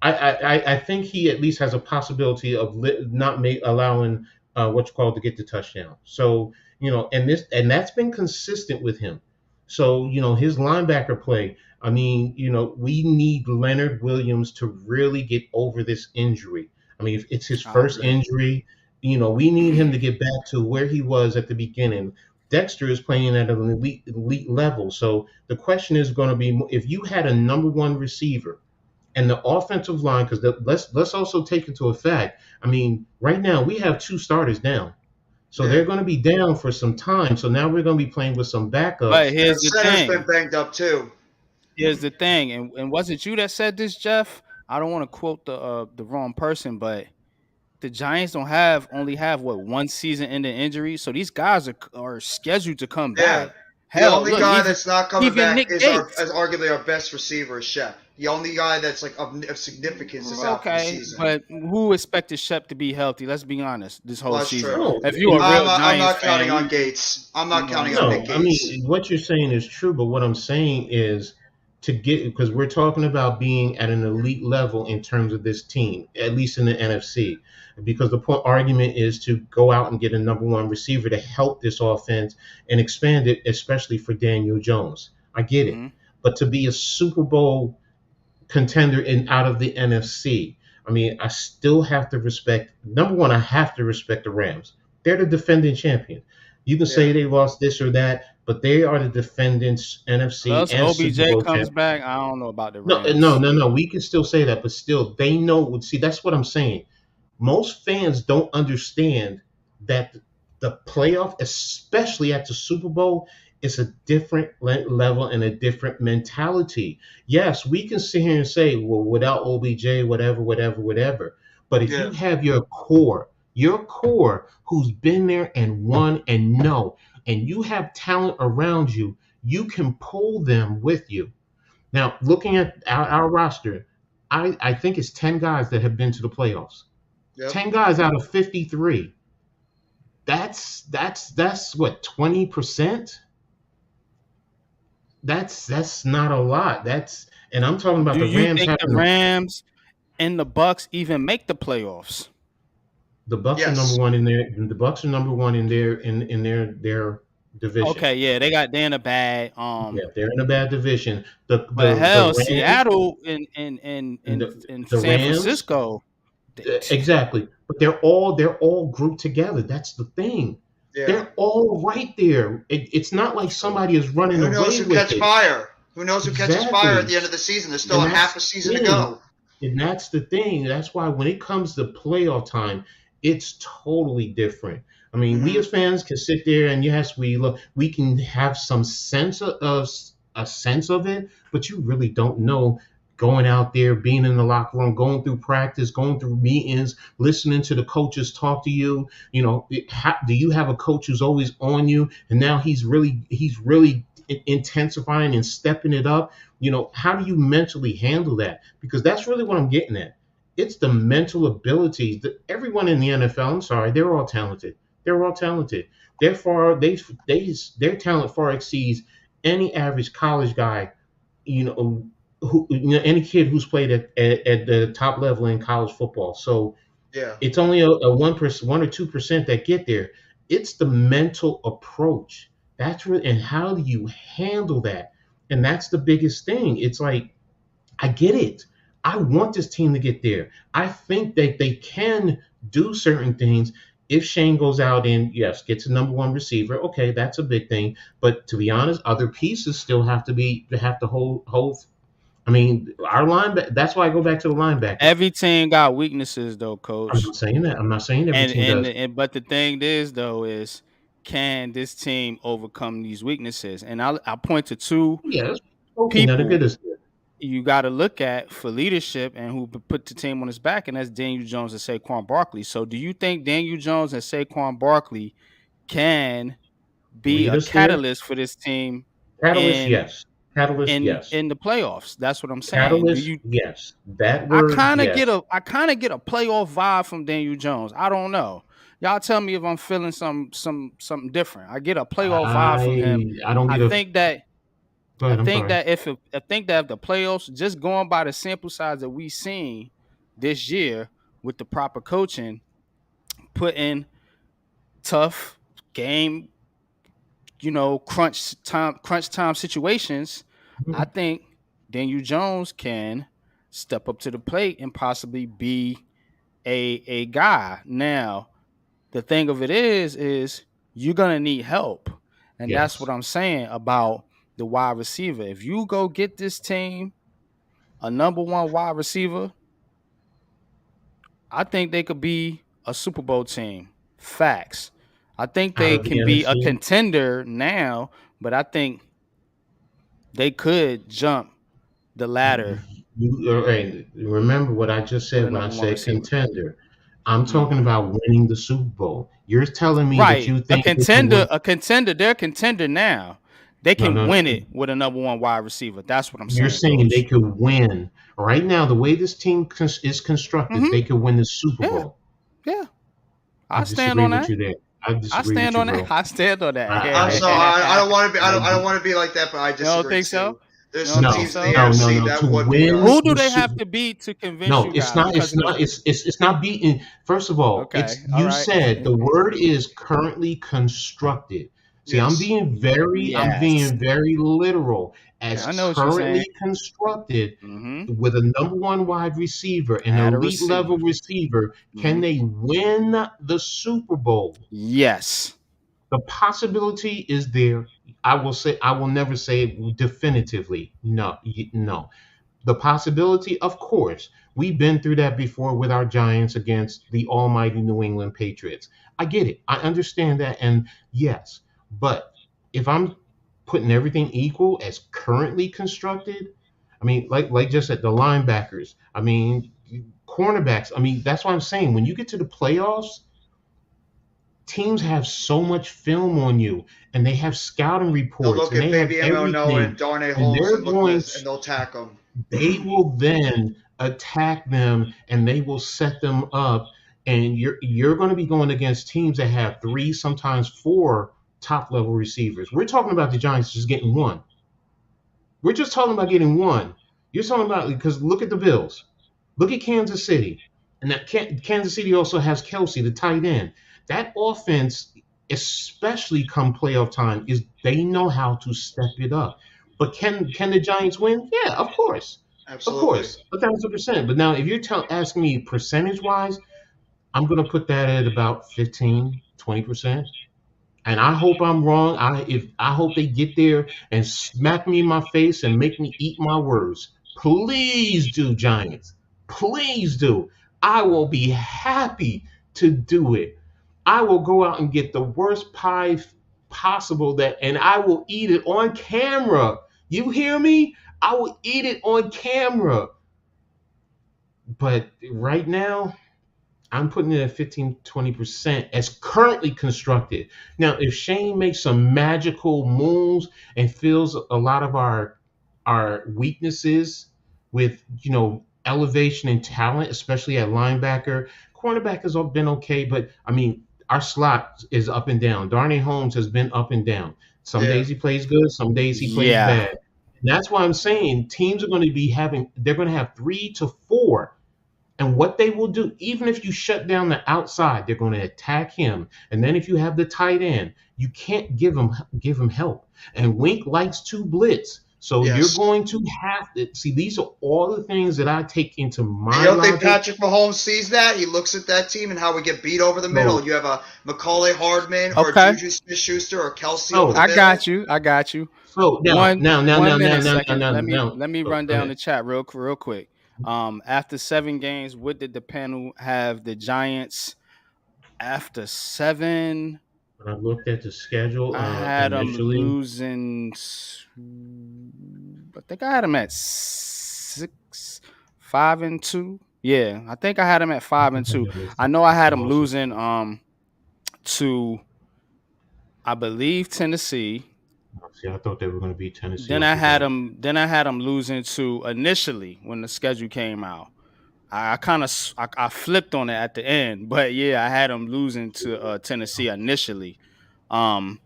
B: I think he at least has a possibility of not allowing what you call to get the touchdown. So and that's been consistent with him. So his linebacker play. I mean, we need Leonard Williams to really get over this injury. I mean, if it's his
A: I
B: first
A: agree.
B: injury, we need him to get back to where he was at the beginning. Dexter is playing at an elite level. So the question is going to be, if you had a number one receiver and the offensive line, because let's also take into effect. I mean, right now we have two starters down, so
C: Yeah.
B: they're going to be down for some time. So now we're going to be playing with some
A: But
B: backups.
C: And our
A: here's the
C: center's been
A: thing.
C: banged up too.
A: Here's the thing. And was it you that said this, Jeff? I don't want to quote the wrong person, but the Giants don't have only have what one season ending injury, so these guys are scheduled to come
C: Yeah.
A: back.
C: The
A: Hell,
C: only
A: look,
C: guy that's not coming
A: even
C: back
A: Nick
C: is
A: Gates.
C: arguably our best receiver is Shep. The only guy that's like of significance is out for the
A: Okay,
C: season.
A: but who expected Shep to be healthy? Let's be honest. This whole
C: Well, that's
A: season,
C: true.
B: No,
A: if you a real
C: I'm
A: Giants
C: not counting
A: fan,
C: on Gates. I'm
A: you
C: not
A: know what I'm
C: counting on Nick
B: no. I
A: saying.
C: Gates.
B: mean, what you're saying is true, but what I'm saying is to get, because we're talking about being at an elite level in terms of this team, at least in the NFC. Because the point argument is to go out and get a number one receiver to help this offense and expand it, especially for Daniel Jones. I get it,
A: Hmm.
B: but to be a Super Bowl contender in out of the NFC. I mean, I still have to respect. Number one, I have to respect the Rams. They're the defending champion. You can
C: Yeah.
B: say they lost this or that, but they are the defendants NFC
A: Unless
B: and Super
A: OBJ
B: Bowl
A: comes
B: champ.
A: back, I don't know about the
B: No, no,
A: Rams.
B: no, no. We can still say that, but still, they know. See, that's what I'm saying. Most fans don't understand that the playoff, especially at the Super Bowl, is a different level and a different mentality. Yes, we can sit here and say, well, without OBJ, whatever, whatever, whatever. But if
C: Yeah.
B: you have your core who's been there and won and know, and you have talent around you, you can pull them with you. Now, looking at our roster, I think it's 10 guys that have been to the playoffs.
C: Yep.
B: 10 guys out of 53. That's what, 20%? That's not a lot. And I'm talking about
A: Do
B: the
A: you
B: Rams
A: think the
B: having
A: Rams and the Bucks even make the playoffs?
B: the Bucks are number
C: Yes.
B: one in their the Bucks are number one in their division.
A: Okay, yeah, they in a bad.
B: Yeah, they're in a bad division.
A: But
B: The
A: hell,
B: Rams
A: Seattle
B: and
A: in
B: the
A: San
B: Rams
A: Francisco,
B: exactly. But they're all grouped together. That's the thing.
C: Yeah.
B: They're all right there. It's not like somebody is running
C: Who knows
B: away
C: who
B: with
C: catch
B: it.
C: fire? Who knows who catches fire at
B: Exactly.
C: the end of the season? There's still
B: And
C: a
B: that's
C: half a
B: the
C: season to
B: thing.
C: go.
B: And that's the thing. That's why when it comes to playoff time, it's totally different. I mean, we
C: Hmm.
B: as fans can sit there and yes, we can have some sense of a sense of it, but you really don't know going out there, being in the locker room, going through practice, going through meetings, listening to the coaches talk to you. Do you have a coach who's always on you, and now he's really intensifying and stepping it up? How do you mentally handle that? Because that's really what I'm getting at. It's the mental abilities that everyone in the NFL. I'm sorry, they're all talented. They're all talented. Their talent far exceeds any average college guy, you know, any kid who's played at the top level in college football. So
C: Yeah.
B: it's only a 1%, 1 or 2% that get there. It's the mental approach. That's really, and how do you handle that? And that's the biggest thing. It's like, I get it. I want this team to get there. I think that they can do certain things if Shane goes out and, yes, gets a number one receiver. Okay, that's a big thing. But to be honest, other pieces still have to hold. I mean, our linebacker. That's why I go back to the linebackers.
A: Every team got weaknesses though,
B: I'm
A: coach.
B: not saying that. I'm not saying every
A: And
B: team
A: and
B: does.
A: and but the thing is though is, can this team overcome these weaknesses? And I point to two
B: Yes. Okay, now the good
A: people
B: is there.
A: you got to look at for leadership and who put the team on his back, and that's Daniel Jones and Saquon Barkley. So, do you think Daniel Jones and Saquon Barkley can be
B: Lead
A: a
B: us there.
A: catalyst for this team
B: Catalyst,
A: in
B: yes. Catalyst,
A: in
B: yes.
A: in the playoffs? That's what I'm saying. Do
B: Catalyst,
A: you?
B: yes. That word, yes.
A: I kind of get a playoff vibe from Daniel Jones. I don't know. Y'all tell me if I'm feeling something different. I get a playoff vibe from him.
B: I don't
A: I
B: get a.
A: think that
B: Go ahead. I'm sorry.
A: I think that if the playoffs, just going by the sample size that we seen this year with the proper coaching, put in tough game, crunch time situations, I
B: Mhm.
A: think Daniel Jones can step up to the plate and possibly be a guy. Now, the thing of it is you're gonna need help. And that's
B: Yes.
A: what I'm saying about the wide receiver. If you go get this team a number one wide receiver, I think they could be a Super Bowl team. Facts. I think
B: Out
A: they
B: of the
A: can be a
B: NFC,
A: contender now, but I think they could jump the ladder
B: hey, remember what I just
A: with a
B: said when I
A: number one
B: said
A: receiver.
B: contender. I'm talking
A: Hmm.
B: about winning the Super Bowl. You're telling me that
A: Right.
B: you think they can win?
A: They're a contender now. They
B: No,
A: can
B: no.
A: win it with a number one wide receiver. That's what I'm
B: You're
A: saying,
B: saying they
A: coach.
B: could win right now. The way this team is constructed,
A: Hmm.
B: they could win the Super
A: Yeah,
B: Bowl.
A: yeah.
B: I
A: I stand
B: disagree
A: on
B: with
A: that.
B: you there. I
A: I
B: disagree with
A: stand
B: you,
A: on that.
B: bro.
A: I stand on that.
C: I'm
B: I,
C: sorry. I don't want to be.
B: I,
C: I don't want to be like that, but I
A: You don't
C: disagree
A: think so?
C: too. There's
A: You don't
C: some
A: think
B: no,
C: teams in the
A: so?
B: no, no,
C: AFC
B: no.
C: that
B: To
C: would beat
B: win
A: Who
C: us.
A: do
B: the
A: they have
B: Super,
A: to beat to convince
B: no,
A: you
B: it's
A: guys?
B: not.
A: Because
B: It's not. It's not beating. First of all,
A: okay, all
B: you
A: right.
B: said the word is currently constructed. See,
C: Yes.
B: I'm
A: Yes.
B: being very literal. As
A: I know what you're saying.
B: currently constructed,
A: Hmm.
B: with a number one wide receiver, an
A: Add a
B: elite level
A: receiver.
B: receiver, can
A: Hmm.
B: they win the Super Bowl?
A: Yes.
B: The possibility is there. I will never say it definitively. No, no. The possibility, of course, we've been through that before with our Giants against the almighty New England Patriots. I get it. I understand that. And yes, but if I'm putting everything equal as currently constructed, I mean, like just at the linebackers, I mean, cornerbacks, I mean, that's what I'm saying. When you get to the playoffs, teams have so much film on you and they have scouting
C: They'll
B: reports
C: look
B: and
C: at
B: they have
C: Baby Mo
B: everything
C: and Darnay
B: and
C: Holmes and look at this, and they'll attack them.
B: they will then attack them and they will set them up, and you're going to be going against teams that have three, sometimes four top level receivers. We're talking about the Giants just getting one. We're just talking about getting one. You're talking about, because look at the Bills, look at Kansas City, and that Kansas City also has Kelsey, the tight end. That offense, especially come playoff time, is they know how to step it up. But can the Giants win? Yeah, of
C: Absolutely.
B: course, 1,000%. But now, if you're asking me percentage wise, I'm gonna put that at about 15, 20%. And I hope I'm wrong. I hope they get there and smack me in my face and make me eat my words. Please do, Giants. Please do. I will be happy to do it. I will go out and get the worst pie possible, and I will eat it on camera. You hear me? I will eat it on camera. But right now, I'm putting it at 15, 20% as currently constructed. Now, if Shane makes some magical moves and fills a lot of our weaknesses with, elevation and talent, especially at linebacker, cornerback has been okay, but I mean, our slot is up and down. Darnay Holmes has been up and down. Some
C: Yeah.
B: days he plays good, some days he plays
A: Yeah.
B: bad. And that's why I'm saying teams are going to be they're going to have 3 to 4, and what they will do, even if you shut down the outside, they're going to attack him. And then if you have the tight end, you can't give him help. And Wink likes to blitz. So you're
C: Yes.
B: going to have to see, these are all the things that I take into
C: And you
B: my
C: don't think
B: logic.
C: Patrick Mahomes sees that? He looks at that team and how we get beat over the middle.
B: So
C: You have a Macaulay Hardman or
A: Okay.
C: Juju Smith-Schuster or Kelsey over the
B: so
A: I
C: middle.
A: got you. I got you.
B: so now
A: One
B: now now
A: one
B: now now
A: minute,
B: now now
A: second.
B: now
A: Let me
B: now.
A: let me
B: Oh,
A: run
B: go
A: down the
B: ahead.
A: chat real quick. After 7 games, what did the panel have the Giants after 7?
B: When I looked at the schedule
A: I had them
B: initially,
A: losing. I think I had them at 5-2. Yeah, I think I had them at
B: I
A: five and
B: think I
A: two.
B: had this
A: I know I had them
B: also.
A: losing to, I believe, Tennessee.
B: See, I thought they were going to beat Tennessee
A: Then I
B: also
A: had
B: bad.
A: them. Then I had them losing to initially when the schedule came out. I kind of I flipped on it at the end, but yeah, I had them losing to Tennessee initially, um,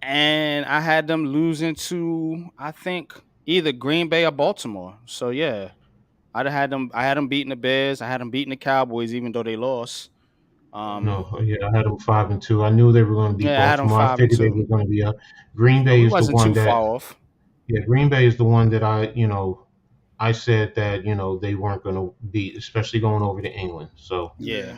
A: and I had them losing to, I think, either Green Bay or Baltimore. So yeah, I had them. I had them beating the Bears. I had them beating the Cowboys, even though they lost. Um,
B: No, yeah, I had them 5-2. I knew they were going to beat
A: yeah, I had them
B: Baltimore. I
A: five and
B: figured they
A: two.
B: were going to be up. Green
A: So
B: Bay
A: we
B: is the
A: wasn't
B: one
A: too
B: that,
A: far off.
B: yeah, Green Bay is the one that I said that they weren't going to beat, especially going over to England. So
A: Yeah,
C: Yeah.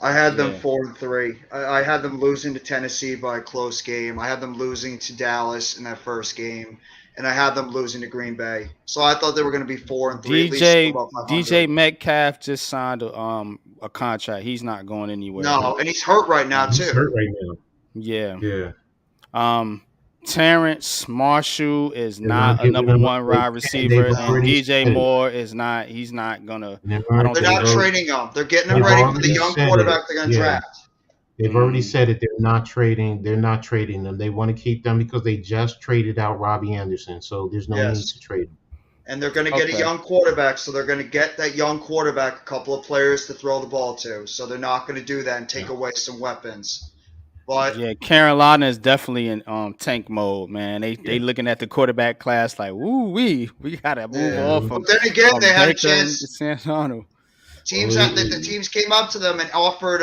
C: I had them
A: yeah.
C: 4-3. I had them losing to Tennessee by a close game. I had them losing to Dallas in that first game, and I had them losing to Green Bay. So I thought they were going to be 4-3, at least
A: DJ
C: above
A: DJ
C: 500.
A: Metcalf just signed a contract. He's not going anywhere.
C: No, and he's hurt right now
B: he's
C: too.
B: hurt right now.
A: Yeah.
B: Yeah,
A: Um, Terrence Marshall is
B: they're not
A: not a
B: giving
A: number
B: him.
A: one wide
B: They've
A: receiver, and
C: No,
B: already
A: DJ
B: said it.
A: Moore is not. He's not gonna.
B: They've
A: I don't
C: they're
A: think
B: they've
C: not
A: he's.
B: already,
C: trading him. They're getting him
B: they've
C: ready for the
B: already
C: young
B: said it.
C: quarterback they're going to
B: Yeah,
C: draft.
B: they've already
A: Mm,
B: said it. They're not trading. They're not trading them. They want to keep them because they just traded out Robbie Anderson. So there's no need to
C: Yes.
B: trade him.
C: And they're going to get a
A: okay.
C: young quarterback, so they're going to get that young quarterback a couple of players to throw the ball to. So they're not going to do that and take
B: Yeah.
C: away some weapons. But
A: Yeah, Carolina is definitely in tank mode, man. They
B: Yeah.
A: looking at the quarterback class like, woo we gotta move
C: yeah.
A: off
B: Mhm.
C: But then again, they
A: from
C: had a
A: Baker and
C: chance.
A: Santano.
C: Teams the teams came up to them and offered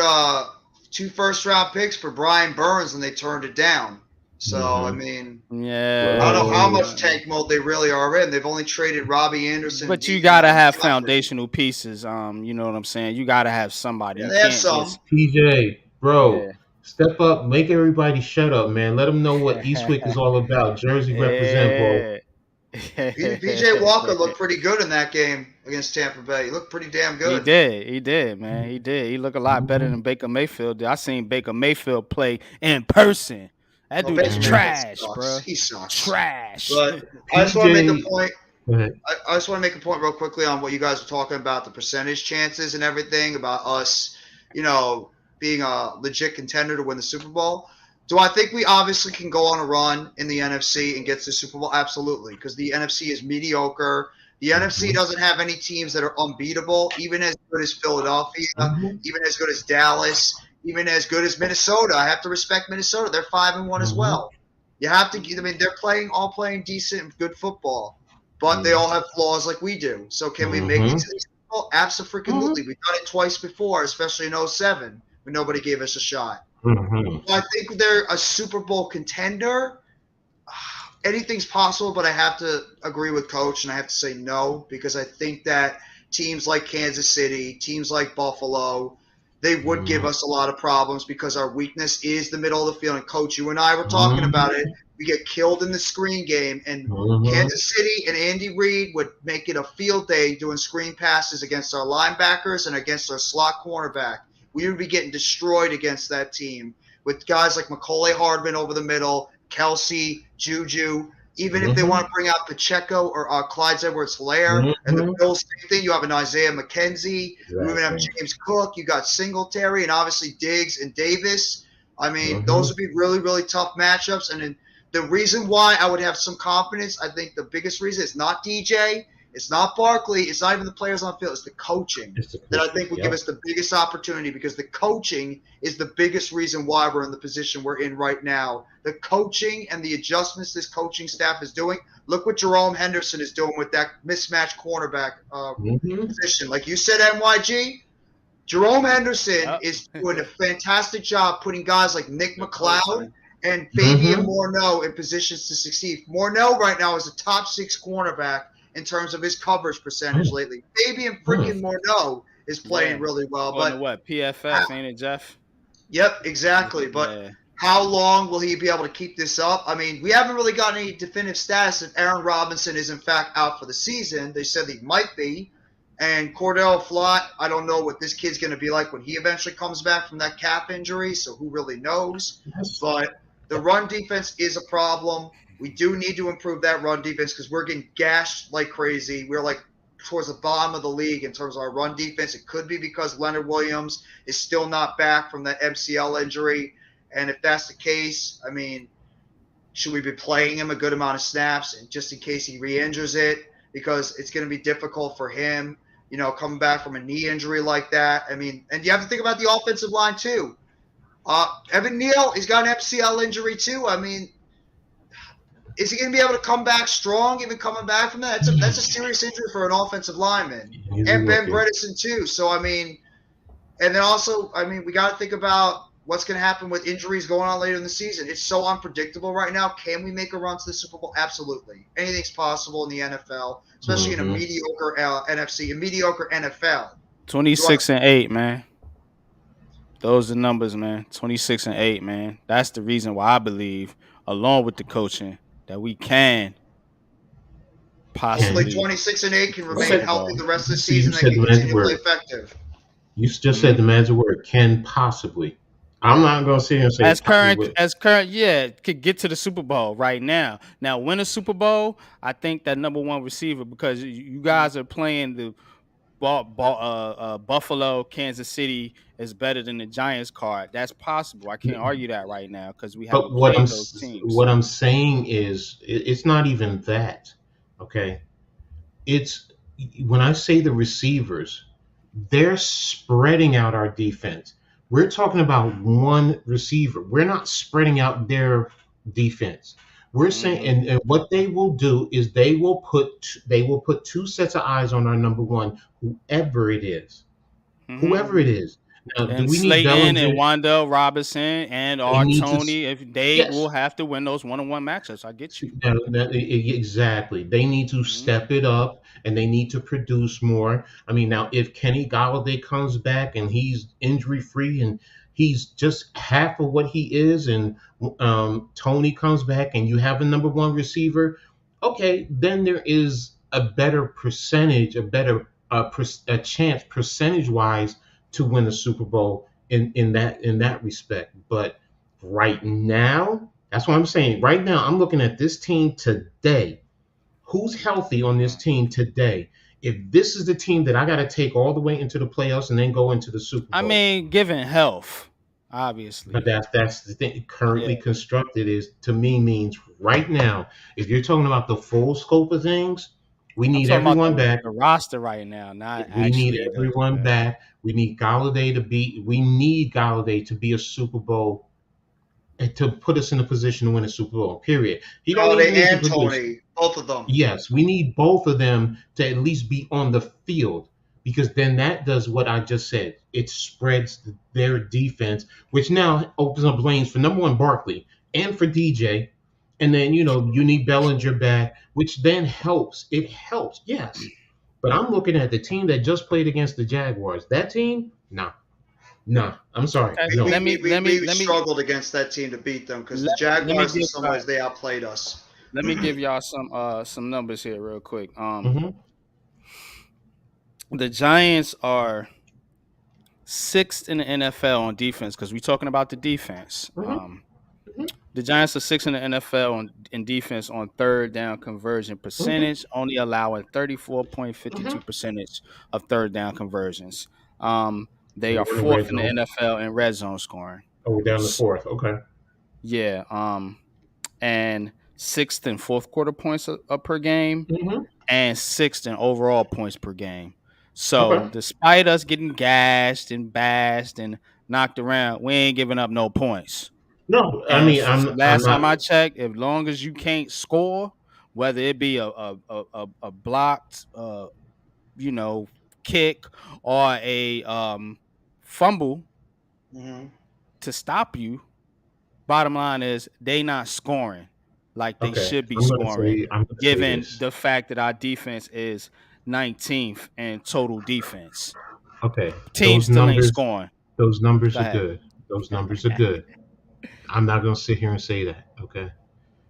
C: 2 first-round picks for Brian Burns, and they turned it down. So I
B: Mhm.
C: mean, I don't know how
B: Well,
C: much
A: Yeah.
C: tank mode they really are in. They've only traded Robbie Anderson and
A: But you
C: DJ
A: gotta have
C: Montgomery.
A: foundational pieces. You know what I'm saying? You gotta have somebody.
C: Yeah,
A: You
C: they have
A: can't
C: some.
A: just
B: PJ,
A: yeah.
B: bro, step up, make everybody shut up, man. Let them know what Eastwick is all about. Jersey represent, bro.
A: Yeah.
C: BJ Walker looked pretty good in that game against Tampa Bay. He looked pretty damn
A: He
C: good.
A: did. He did, man. He did. He looked a lot better
B: Mhm.
A: than Baker Mayfield did. I seen Baker Mayfield play in person. That
C: Well,
A: dude is
C: Baker
B: Mhm.
C: Mayfield
A: trash,
C: sucks.
A: bro.
C: He sucks.
A: Trash.
C: But I just want to make a
B: PJ,
C: point.
B: go ahead.
C: I just want to make a point real quickly on what you guys were talking about, the percentage chances and everything about us, being a legit contender to win the Super Bowl. Do I think we obviously can go on a run in the NFC and get to the Super Bowl? Absolutely, because the NFC is mediocre. The NFC
B: Mhm.
C: doesn't have any teams that are unbeatable, even as good as Philadelphia,
B: Mhm.
C: even as good as Dallas, even as good as Minnesota. I have to respect Minnesota. They're 5-1 as
B: Mhm.
C: well. You have to. I mean, they're playing decent and good football, but they all have flaws like we do. So can we make it
B: Mhm.
C: to the Super Bowl? Absolutely. We've done it twice before, especially in '07 when nobody gave us a shot.
B: Mhm.
C: So I think they're a Super Bowl contender. Anything's possible, but I have to agree with Coach, and I have to say no because I think that teams like Kansas City, teams like Buffalo, they would give
B: Mhm.
C: us a lot of problems because our weakness is the middle of the field. And Coach, you and I were talking about it.
B: Mhm.
C: We get killed in the screen game, and
B: Mhm.
C: Kansas City and Andy Reid would make it a field day doing screen passes against our linebackers and against our slot cornerback. We would be getting destroyed against that team with guys like Macaulay Hardman over the middle, Kelsey, Juju. Even if they
B: Mm-hmm.
C: want to bring out Pacheco or Clyde Edwards-Helaire, and the
B: Mm-hmm.
C: Bills, same thing. You have an Isaiah McKenzie. You even have
B: Exactly.
C: James Cook. You got Singletary, and obviously Diggs and Davis. I mean, those
B: Mm-hmm.
C: would be really, really tough matchups. And then the reason why I would have some confidence, I think the biggest reason is not DJ, it's not Barkley, it's not even the players on the field, it's the coaching
B: It's the
C: that I
B: coaching.
C: think would give
B: Yep.
C: us the biggest opportunity, because the coaching is the biggest reason why we're in the position we're in right now. The coaching and the adjustments this coaching staff is doing. Look what Jerome Henderson is doing with that mismatched cornerback
B: Mm-hmm.
C: position. Like you said, NYG, Jerome Henderson
A: Yep.
C: is doing a fantastic job putting guys like Nick
A: Good
C: McLeod
A: coaching.
C: and Fabian
B: Mm-hmm.
C: Morneau in positions to succeed. Morneau right now is a top 6 cornerback in terms of his coverage percentage lately. Fabian freaking Morneau is playing
A: Yeah.
C: really well,
A: According to
C: but
A: what? PFF, ain't it, Jeff?
C: yep, exactly. But
A: Yeah.
C: how long will he be able to keep this up? I mean, we haven't really got any definitive status if Aaron Robinson is in fact out for the season. They said he might be. And Cordell Flott, I don't know what this kid's going to be like when he eventually comes back from that calf injury, so who really knows?
B: That's,
C: But the run defense is a problem. We do need to improve that run defense because we're getting gashed like crazy. We're like towards the bottom of the league in terms of our run defense. It could be because Leonard Williams is still not back from that MCL injury. And if that's the case, I mean, should we be playing him a good amount of snaps and just in case he re-injures it? Because it's going to be difficult for him, coming back from a knee injury like that. I mean, and you have to think about the offensive line too. Evan Neal, he's got an MCL injury too. I mean, is he going to be able to come back strong, even coming back from that? That's a serious injury for an offensive lineman.
B: he's a
C: And Ben
B: rookie.
C: Bredesen too. So, I mean, and then also, I mean, we got to think about what's going to happen with injuries going on later in the season. It's so unpredictable right now. Can we make a run to the Super Bowl? Absolutely. Anything's possible in the NFL, especially in a
B: Mm-hmm.
C: mediocre NFC, a mediocre NFL. Do I,
A: 26-8, man. Those are numbers, man. 26-8, man. That's the reason why I believe, along with the coaching, that we can
C: hopefully
B: Can.
A: possibly
C: 26-8
A: get
C: can
A: to the
B: You
C: remain
A: Super
B: said,
C: healthy
A: Bowl.
C: the rest of the
B: see, you
C: season and
B: said
C: can
B: the magic
C: continue to play
B: word.
C: effective.
B: You just said
A: Mhm.
B: the magic word. Can possibly. I'm not going to sit here and say
A: As
B: probably
A: current,
B: would.
A: as current, yeah, could get to the Super Bowl right now. Now, win a Super Bowl, I think that number one receiver, because you guys are playing the Buffalo, Kansas City is better than the Giants card. That's possible. I can't argue that right now because we
B: But
A: haven't played those teams.
B: what I'm saying is it's not even that. Okay, it's when I say the receivers, they're spreading out our defense. We're talking about one receiver. We're not spreading out their defense. We're saying,
A: Hmm.
B: and what they will do is they will put two sets of eyes on our number one, whoever it is,
A: Hmm.
B: whoever it is. Now, do
A: And
B: we need
A: Slayton
B: Bellinger?
A: and Wandell Robinson and
B: They
A: our
B: need to.
A: Tony, if they will
B: Yes,
A: have to win those one-on-one matchups. I get you.
B: exactly. They need to
A: Hmm.
B: step it up and they need to produce more. I mean, now if Kenny Galladay comes back and he's injury free and he's just half of what he is, and Tony comes back and you have a number one receiver, okay, then there is a better percentage, a better a chance percentage wise to win the Super Bowl in that respect. But right now, that's what I'm saying. Right now, I'm looking at this team today. Who's healthy on this team today? If this is the team that I got to take all the way into the playoffs and then go into the Super
A: I
B: Bowl,
A: mean, given health,
B: but
A: obviously.
B: that's the thing.
A: Yeah.
B: Currently constructed is to me means right now. If you're talking about the full scope of things, we
A: I'm
B: need
A: talking about
B: everyone back.
A: the roster right now, not
B: We need
A: actually
B: everyone
A: the
B: back. We need Galladay to be. We need Galladay to be a Super Bowl and to put us in a position to win a Super Bowl. Period. He don't
C: Galladay
B: even need to
C: and
B: produce.
C: Tony, both of them.
B: Yes, we need both of them to at least be on the field because then that does what I just said. It spreads their defense, which now opens up lanes for number one Barkley and for DJ. And then, you need Bellinger back, which then helps. It helps, yes. But I'm looking at the team that just played against the Jaguars. That team, nah, nah. I'm sorry,
A: Okay.
C: We,
B: no.
C: we, we, we, we struggled against that team to beat them because the
A: let me
C: Jaguars, in
A: give
C: some ways, they outplayed us.
A: y'all some numbers here real quick.
B: Hmm.
A: The Giants are sixth in the NFL on defense because we're talking about the defense.
B: Hmm.
A: The Giants are sixth in the NFL in defense on third down conversion
B: Mhm.
A: percentage, only allowing
B: Mhm.
A: 34.52 percentage of third down conversions. Um, they
B: We're
A: are
B: in the red
A: fourth in the
B: zone.
A: NFL in red zone scoring.
B: Oh, we're down to
A: S-
B: fourth. Okay.
A: Yeah. And sixth in fourth quarter points per game,
B: Mhm.
A: and sixth in overall points per game. So
B: Okay.
A: despite us getting gashed and bashed and knocked around, we ain't giving up no points.
B: No, I
A: And
B: mean I'm
A: last time
B: not.
A: I checked, as long as you can't score, whether it be a blocked you know kick or a fumble
C: Hmm.
A: to stop you, bottom line is they not scoring like they
B: Okay.
A: should be scoring,
B: I'm gonna say
A: given
B: this.
A: the fact that our defense is 19th in total defense.
B: Okay.
A: Team still ain't scoring.
B: Those numbers
A: Go
B: are
A: ahead.
B: good. Those numbers are good. I'm not gonna sit here and say that. Okay.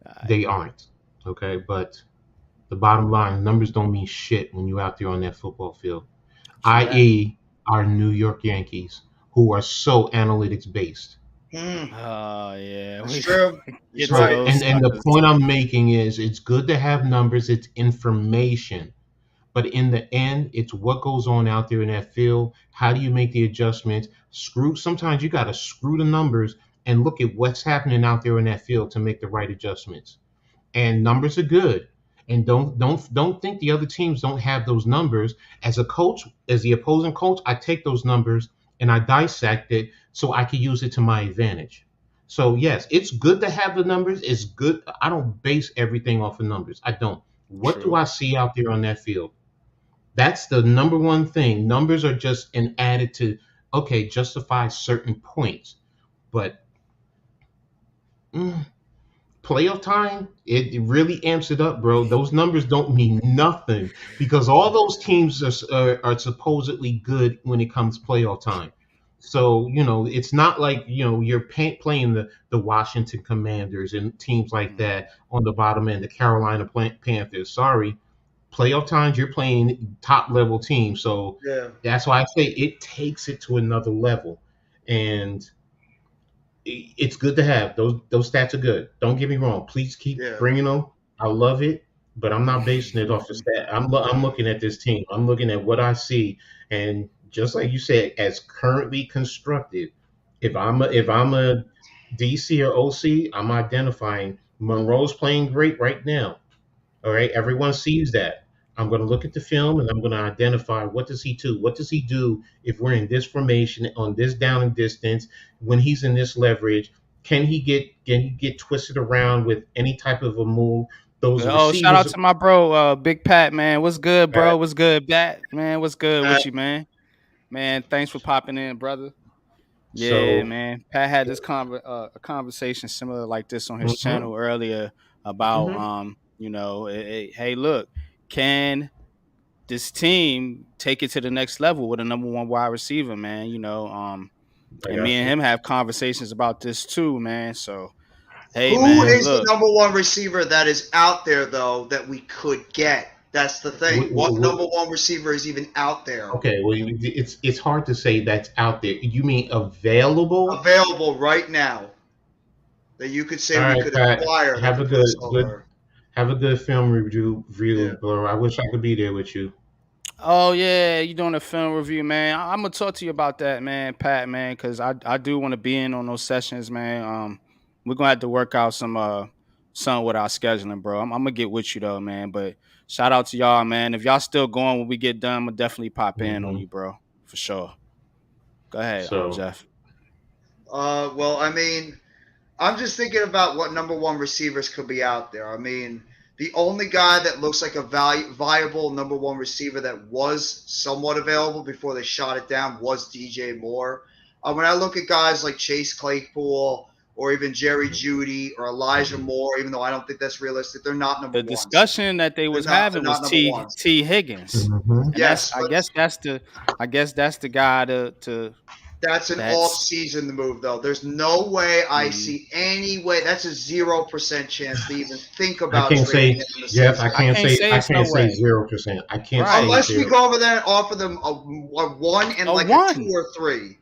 A: All right.
B: They aren't. Okay. But the bottom line, numbers don't mean shit when you're out there on that football field.
A: True that.
B: I.e., our New York Yankees, who are so analytics based.
C: Hmm.
A: Oh yeah,
C: That's
A: we
C: true. He's
A: get to
B: So,
C: right.
A: those
B: and the
A: suckers.
B: point I'm making is it's good to have numbers, it's information. But in the end, it's what goes on out there in that field. How do you make the adjustments? Sometimes you got to screw the numbers and look at what's happening out there in that field to make the right adjustments. And numbers are good. And don't think the other teams don't have those numbers. As a coach, as the opposing coach, I take those numbers and I dissect it so I can use it to my advantage. So yes, it's good to have the numbers. It's good. I don't base everything off of numbers. I don't. What do
A: True.
B: I see out there on that field? That's the number one thing. Numbers are just an added to, okay, justify certain points. But mm, playoff time, it really amps it up, bro. Those numbers don't mean nothing because all those teams are supposedly good when it comes playoff time. So, it's not like, you're playing the Washington Commanders and teams like
A: Mhm.
B: that on the bottom end, the Carolina Panthers. Sorry, playoff times, you're playing top level teams. So
C: Yeah.
B: that's why I say it takes it to another level. And it's good to have those stats are good. Don't get me wrong. Please keep
C: Yeah.
B: bringing them. I love it, but I'm not basing it off the stat. I'm looking at this team. I'm looking at what I see, and just like you said, as currently constructed, if I'm a DC or OC, I'm identifying Monroe's playing great right now. All right, everyone sees that. I'm going to look at the film and I'm going to identify what does he do? What does he do if we're in this formation on this down and distance when he's in this leverage? Can he get twisted around with any type of a move? Those
A: Oh, shout out
B: receivers.
A: to my bro, Big Pat, man. What's good,
B: Uh,
A: bro? What's good, Pat? Man, what's good
C: Uh,
A: with you, man? Man, thanks for popping in, brother. Yeah,
B: so,
A: man. Pat had this a conversation similar like this on his
B: mhm,
A: channel earlier about
B: mhm,
A: hey, look, can this team take it to the next level with a number one wide receiver, man?
B: I
A: And me
B: got
A: and
B: you.
A: him have conversations about this too, man. So, hey,
C: who
A: man,
C: is the
A: look,
C: number one receiver that is out there though that we could get? That's the thing. What number one receiver is even out there
B: Okay, well, it's hard to say that's out there. You mean available?
C: available right now that you could say
B: All
C: we
B: right,
C: could
B: Pat.
C: acquire that
B: Have a
C: could put us
B: good
C: over?
B: Have a good film
C: Yeah.
B: review, bro. I wish I could be there with you.
A: oh yeah, you doing a film review, man. I'm gonna talk to you about that, man, Pat, man, because I do want to be in on those sessions, man. We're gonna have to work out some with our scheduling, bro. I'm gonna get with you though, man. But shout out to y'all, man. If y'all still going when we get done, I'm gonna definitely pop in on
B: Hmm.
A: you, bro, for sure. Go ahead,
B: So,
A: Jeff.
C: Well, I mean, I'm just thinking about what number one receivers could be out there. I mean, the only guy that looks like a viable number one receiver that was somewhat available before they shot it down was DJ Moore. When I look at guys like Chase Claypool or even Jerry Judy or Elijah
B: mhm.
C: Moore, even though I don't think that's realistic, they're not number
A: The
C: ones.
A: discussion that they
C: They're
A: was
C: not. They're
A: having was
C: not number
A: T
C: ones.
A: T Higgins,
B: Mhm.
A: and that's
C: Yes, but
A: I guess that's the guy to
C: that's an
A: that's.
C: off-season move, though. There's no way I
A: Mhm.
C: see any way. That's a 0% chance to even think
B: I
C: about
B: can't
C: trading
B: say,
C: him in the
B: Jeff.
C: season.
A: I can't say
B: I
A: it's no
B: can't say
A: way.
B: 0%. I can't say
A: Right.
C: Unless we
B: zero.
C: go over there and offer them a one and
A: A
C: like a two
A: one.
C: or three.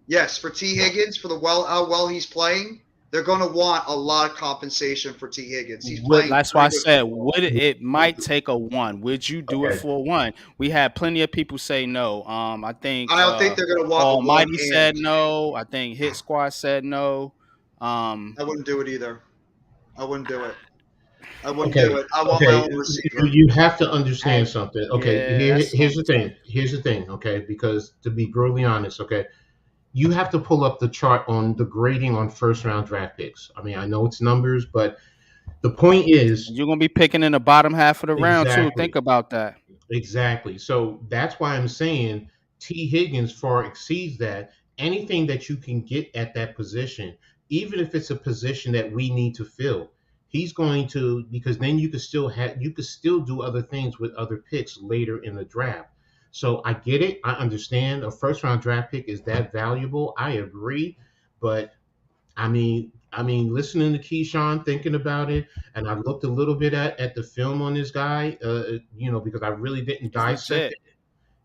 C: Yes, for T Higgins for the well how well he's playing. they're going to want a lot of compensation for T. Higgins. He's
A: Would
C: playing
A: That's why
C: very
A: I
C: good
A: said
C: football.
A: would it might take a one. Would you do it
B: Okay.
A: for one? We had plenty of people say no. I think
C: I don't think they're going to want a one
A: Almighty
C: and
A: said no. I think Hit Squad said no. Um,
C: I wouldn't do it either. I wouldn't do it. I wouldn't
B: Okay.
C: do it. I want my
B: Okay.
C: own
B: You,
C: receiver.
B: you have to understand
A: I
B: something. Okay.
A: yeah, that's
B: Here's
A: gonna
B: the
A: be
B: thing.
A: tough.
B: Here's the thing. Okay. Because to be brutally honest, okay, you have to pull up the chart on the grading on first round draft picks. I mean, I know it's numbers, but the point is
A: You're gonna be picking in the bottom half of the round too. Think
B: exactly.
A: about that.
B: Exactly. So that's why I'm saying T. Higgins far exceeds that. Anything that you can get at that position, even if it's a position that we need to fill, he's going to, because then you could still do other things with other picks later in the draft. So I get it. I understand a first round draft pick is that valuable. I agree. But listening to Keyshawn, thinking about it, and I looked a little bit at the film on this guy, because I really didn't
A: He's
B: dissect
A: legit.
B: it.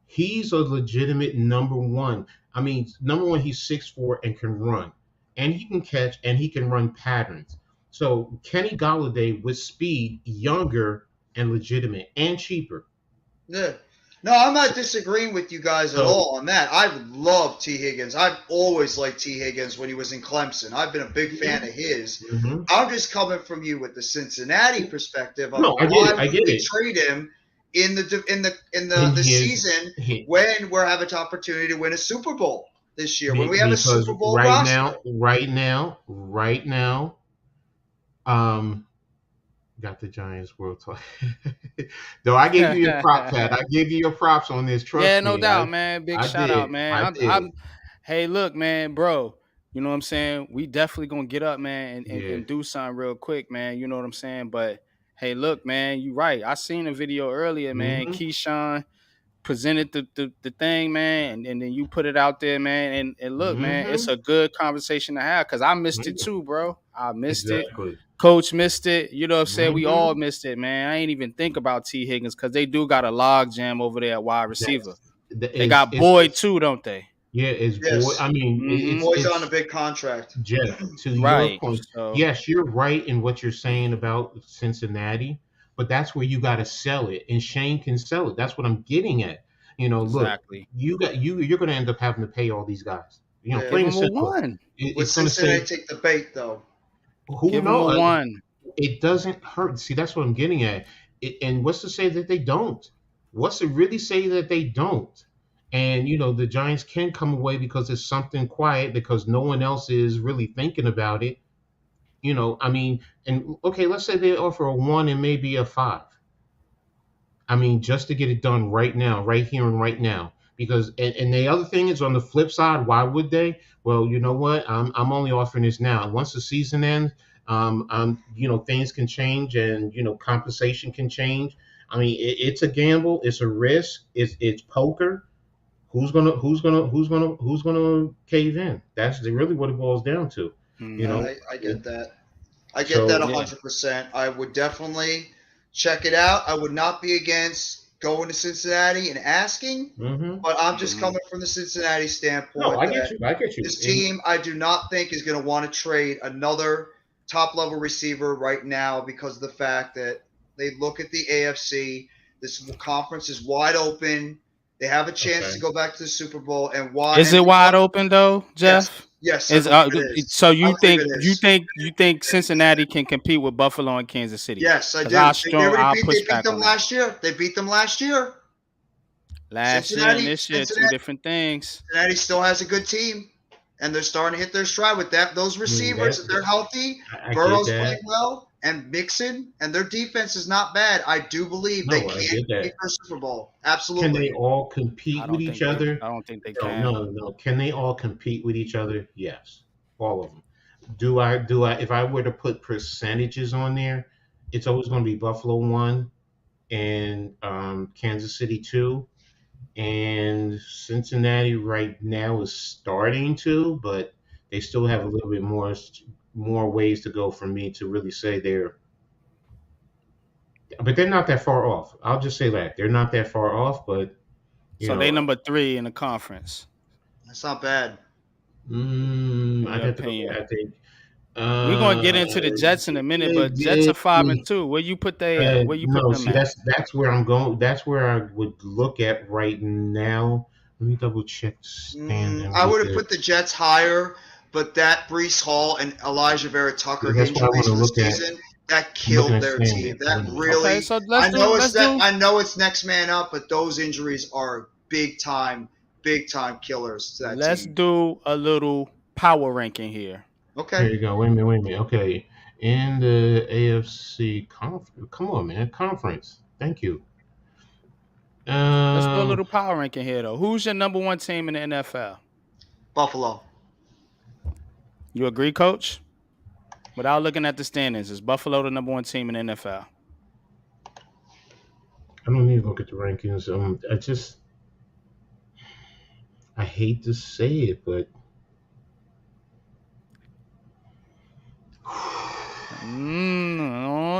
B: He's a legitimate number one. I mean, number one, he's 6'4" and can run, and he can catch, and he can run patterns. So Kenny Galladay with speed, younger and legitimate and cheaper.
C: Yeah. No, I'm not disagreeing with you guys at
B: So,
C: all on that. I love T. Higgins. I've always liked T. Higgins when he was in Clemson. I've been a big fan of his.
B: mhm.
C: I'm just coming from you with the Cincinnati perspective of
B: No, I get
C: why
B: it. I
C: would
B: get
C: we
B: it.
C: trade him in
B: In
C: the
B: his,
C: season
B: his
C: when we're having an opportunity to win a Super Bowl this year, when we have a
B: because
C: Super Bowl roster.
B: right now, um, got the Giants World Tour. Though I gave you your props, Pat. I gave you your props on this.
A: Yeah,
B: Trust
A: no
B: me,
A: doubt, man. Big
B: I
A: shout out,
B: did.
A: man.
B: I
A: I'm
B: did.
A: hey, look, man, bro. You know what I'm saying? We definitely gonna get up, man,
B: Yeah.
A: and do something real quick, man. You know what I'm saying? But hey, look, man, you right. I seen a video earlier, man.
B: Mm-hmm.
A: Keyshawn presented the thing, man, and then you put it out there, man. And look, man, it's
B: Mm-hmm.
A: a good conversation to have because I missed it
B: Yeah,
A: too, bro. I missed it.
B: exactly.
A: Coach missed it. You know what I'm saying? We all
B: Mm-hmm.
A: missed it, man. I ain't even think about T. Higgins because they do got a log jam over there at wide receiver.
B: That's the
A: They got Boyd
B: it's
A: too, don't they?
B: yeah, it's boy.
C: Yes.
B: I mean,
A: Mm-hmm.
C: Boy's on a
B: it's
C: big contract.
B: Jeff, to your
A: Right.
B: point,
A: So
B: yes, you're right in what you're saying about Cincinnati, but that's where you got to sell it, and Shane can sell it. That's what I'm getting at. Look,
A: exactly.
B: you're going to end up having to pay all these guys.
C: Yeah.
A: Give
B: Plain and
A: him a
B: simple.
A: one.
C: Would
B: It's going to
C: Cincinnati
B: say,
C: take the bait though?
B: who
A: Give him a
B: knows?
A: one.
B: It doesn't hurt. See, that's what I'm getting at. And what's to say that they don't? What's to really say that they don't? And the Giants can come away because it's something quiet because no one else is really thinking about it. And okay, let's say they offer a one and maybe a five. I mean, just to get it done right now, right here and right now. Because and the other thing is on the flip side, why would they? Well, you know what? I'm only offering this now. Once the season ends, things can change and compensation can change. I mean, it's a gamble, it's a risk, it's poker. Who's gonna cave in? That's really what it boils down to. You
A: Mm-hmm.
B: know.
C: I get that. I get that
B: So.
A: Yeah.
C: 100%. I would definitely check it out. I would not be against going to Cincinnati and asking,
B: Hmm.
C: but I'm just
A: Mm-hmm.
C: coming from the Cincinnati
B: No,
C: standpoint
B: I get
C: that
B: you. I get you.
C: this
B: And
C: team, I do not think is going to want to trade another top level receiver right now because of the fact that they look at the AFC. This conference is wide open. They have a chance to
B: okay.
C: go back to the Super Bowl and why
A: Is
C: and
A: it wide open though,
C: yes,
A: Jeff?
C: yes, I
A: Is
C: believe it is.
A: so
C: I
A: you
C: believe
A: think
C: it
A: you
C: is.
A: think you think Cincinnati can compete with Buffalo and Kansas City?
C: Yes, I
A: Because
C: do.
A: I'll push
C: They beat
A: back
C: them
A: on that.
C: last year. They beat them last year.
A: Last year and
C: Cincinnati,
A: this year, two
C: Cincinnati,
A: different things.
C: Cincinnati still has a good team, and they're starting to hit their stride with that. Those
B: I mean
C: receivers,
B: that,
C: if they're healthy,
B: I get
C: Burrow's playing
B: that.
C: well, and Mixon, and their defense is not bad. I do believe they
B: No, I
C: can
B: get
C: compete
B: that.
C: for a Super Bowl.
B: Can they
C: Absolutely.
B: all compete with each other?
A: I don't think they
B: No,
A: can.
B: no, no. Can they all compete with each other? Yes, all of them. Do I? If I were to put percentages on there, it's always going to be Buffalo one and Kansas City two, and Cincinnati right now is starting to, but they still have a little bit more ways to go for me to really say they're. But they're not that far off. I'll just say that they're not that far off, but you
A: So they
B: know,
A: number 3 in the conference,
C: That's not bad.
B: mm,
A: in
B: I'd
A: your
B: have to go.
A: opinion.
B: I think.
A: We're gonna get into the Jets in a minute, but Jets are
B: it,
A: 5-2. Where you put they at? Where you put
B: no,
A: them
B: see,
A: at?
B: that's where I'm going. That's where I would look at right now. Let me double check the standing
C: I
B: with
C: would have
B: the.
C: put the Jets higher, but that Brees Hall and Elijah Vera Tucker
B: That's what I want
C: injuries
B: to
C: for the
B: look at.
C: season that
B: I'm looking
C: killed
B: at
C: their
B: standing.
C: team. That
A: Okay,
C: really,
A: so let's do
C: I know it's next man up, but those injuries are big time killers to that
A: let's
C: team.
A: do a little power ranking here.
C: Okay.
B: Here you go. Wait a minute. Wait a minute. Okay, in the AFC conference. Come on, man. Conference. Thank you.
A: Let's do a
B: Um,
A: little power ranking here though. Who's your number one team in the NFL?
C: Buffalo.
A: You agree, Coach? Without looking at the standings, is Buffalo the number one team in the NFL?
B: I don't need to look at the rankings. I hate to say it, but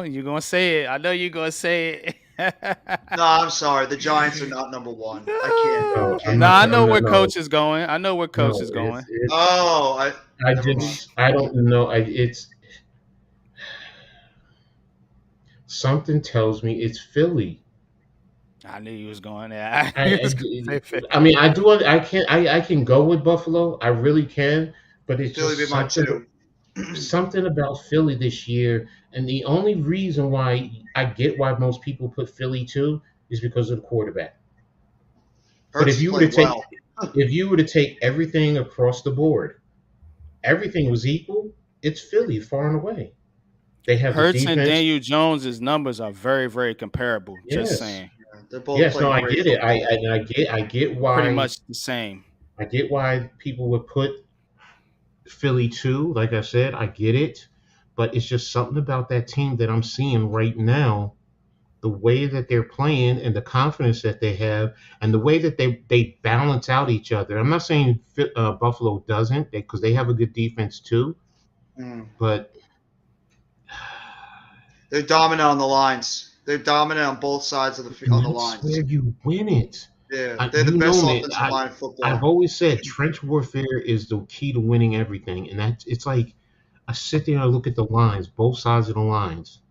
A: You're gonna say it. I know you're gonna say it.
C: No, I'm sorry. The Giants are not number one. I can't.
B: no,
C: I
B: I'm
C: can't
A: Nah,
B: not.
C: do
A: I
C: that.
A: know
B: No,
A: where
B: no,
A: Coach is going. I know where Coach
B: no.
A: is going.
C: Oh,
B: I
C: never mind.
B: just, I don't know. It's something tells me it's Philly.
A: I knew you was going there. I
B: I,
A: knew you
B: I,
A: was gonna say
B: I mean, I do. I can go with Buffalo. I really can. But it's
C: Philly be
B: just
C: my
B: something.
C: two.
B: Something about Philly this year, and the only reason why I get why most people put Philly too is because of the quarterback. But
C: Hurts is playing well.
B: if you were to take everything across the board, everything was equal, it's Philly far and away. They have the
A: Hurts and
B: defense.
A: Daniel Jones's numbers are very, very comparable. Just
B: Yes,
A: saying,
C: They're both
B: yes. No,
C: playing
B: I
C: great
B: get it.
C: football.
B: I get
A: pretty
B: why
A: much the same.
B: people would put Philly too. Like I said, I get it, but it's just something about that team that I'm seeing right now, the way that they're playing and the confidence that they have and the way that they balance out each other. I'm not saying Buffalo doesn't, because they have a good defense too,
C: Mm.
B: but
C: They're dominant on the lines. They're dominant on both sides of on the
B: that's where
C: lines.
B: you win it.
C: Yeah, they're the
B: You
C: best
B: know me.
C: offensive line in
B: I've
C: football.
B: always said trench warfare is the key to winning everything, and that's it's like I sit there and I look at the lines, both sides of the lines.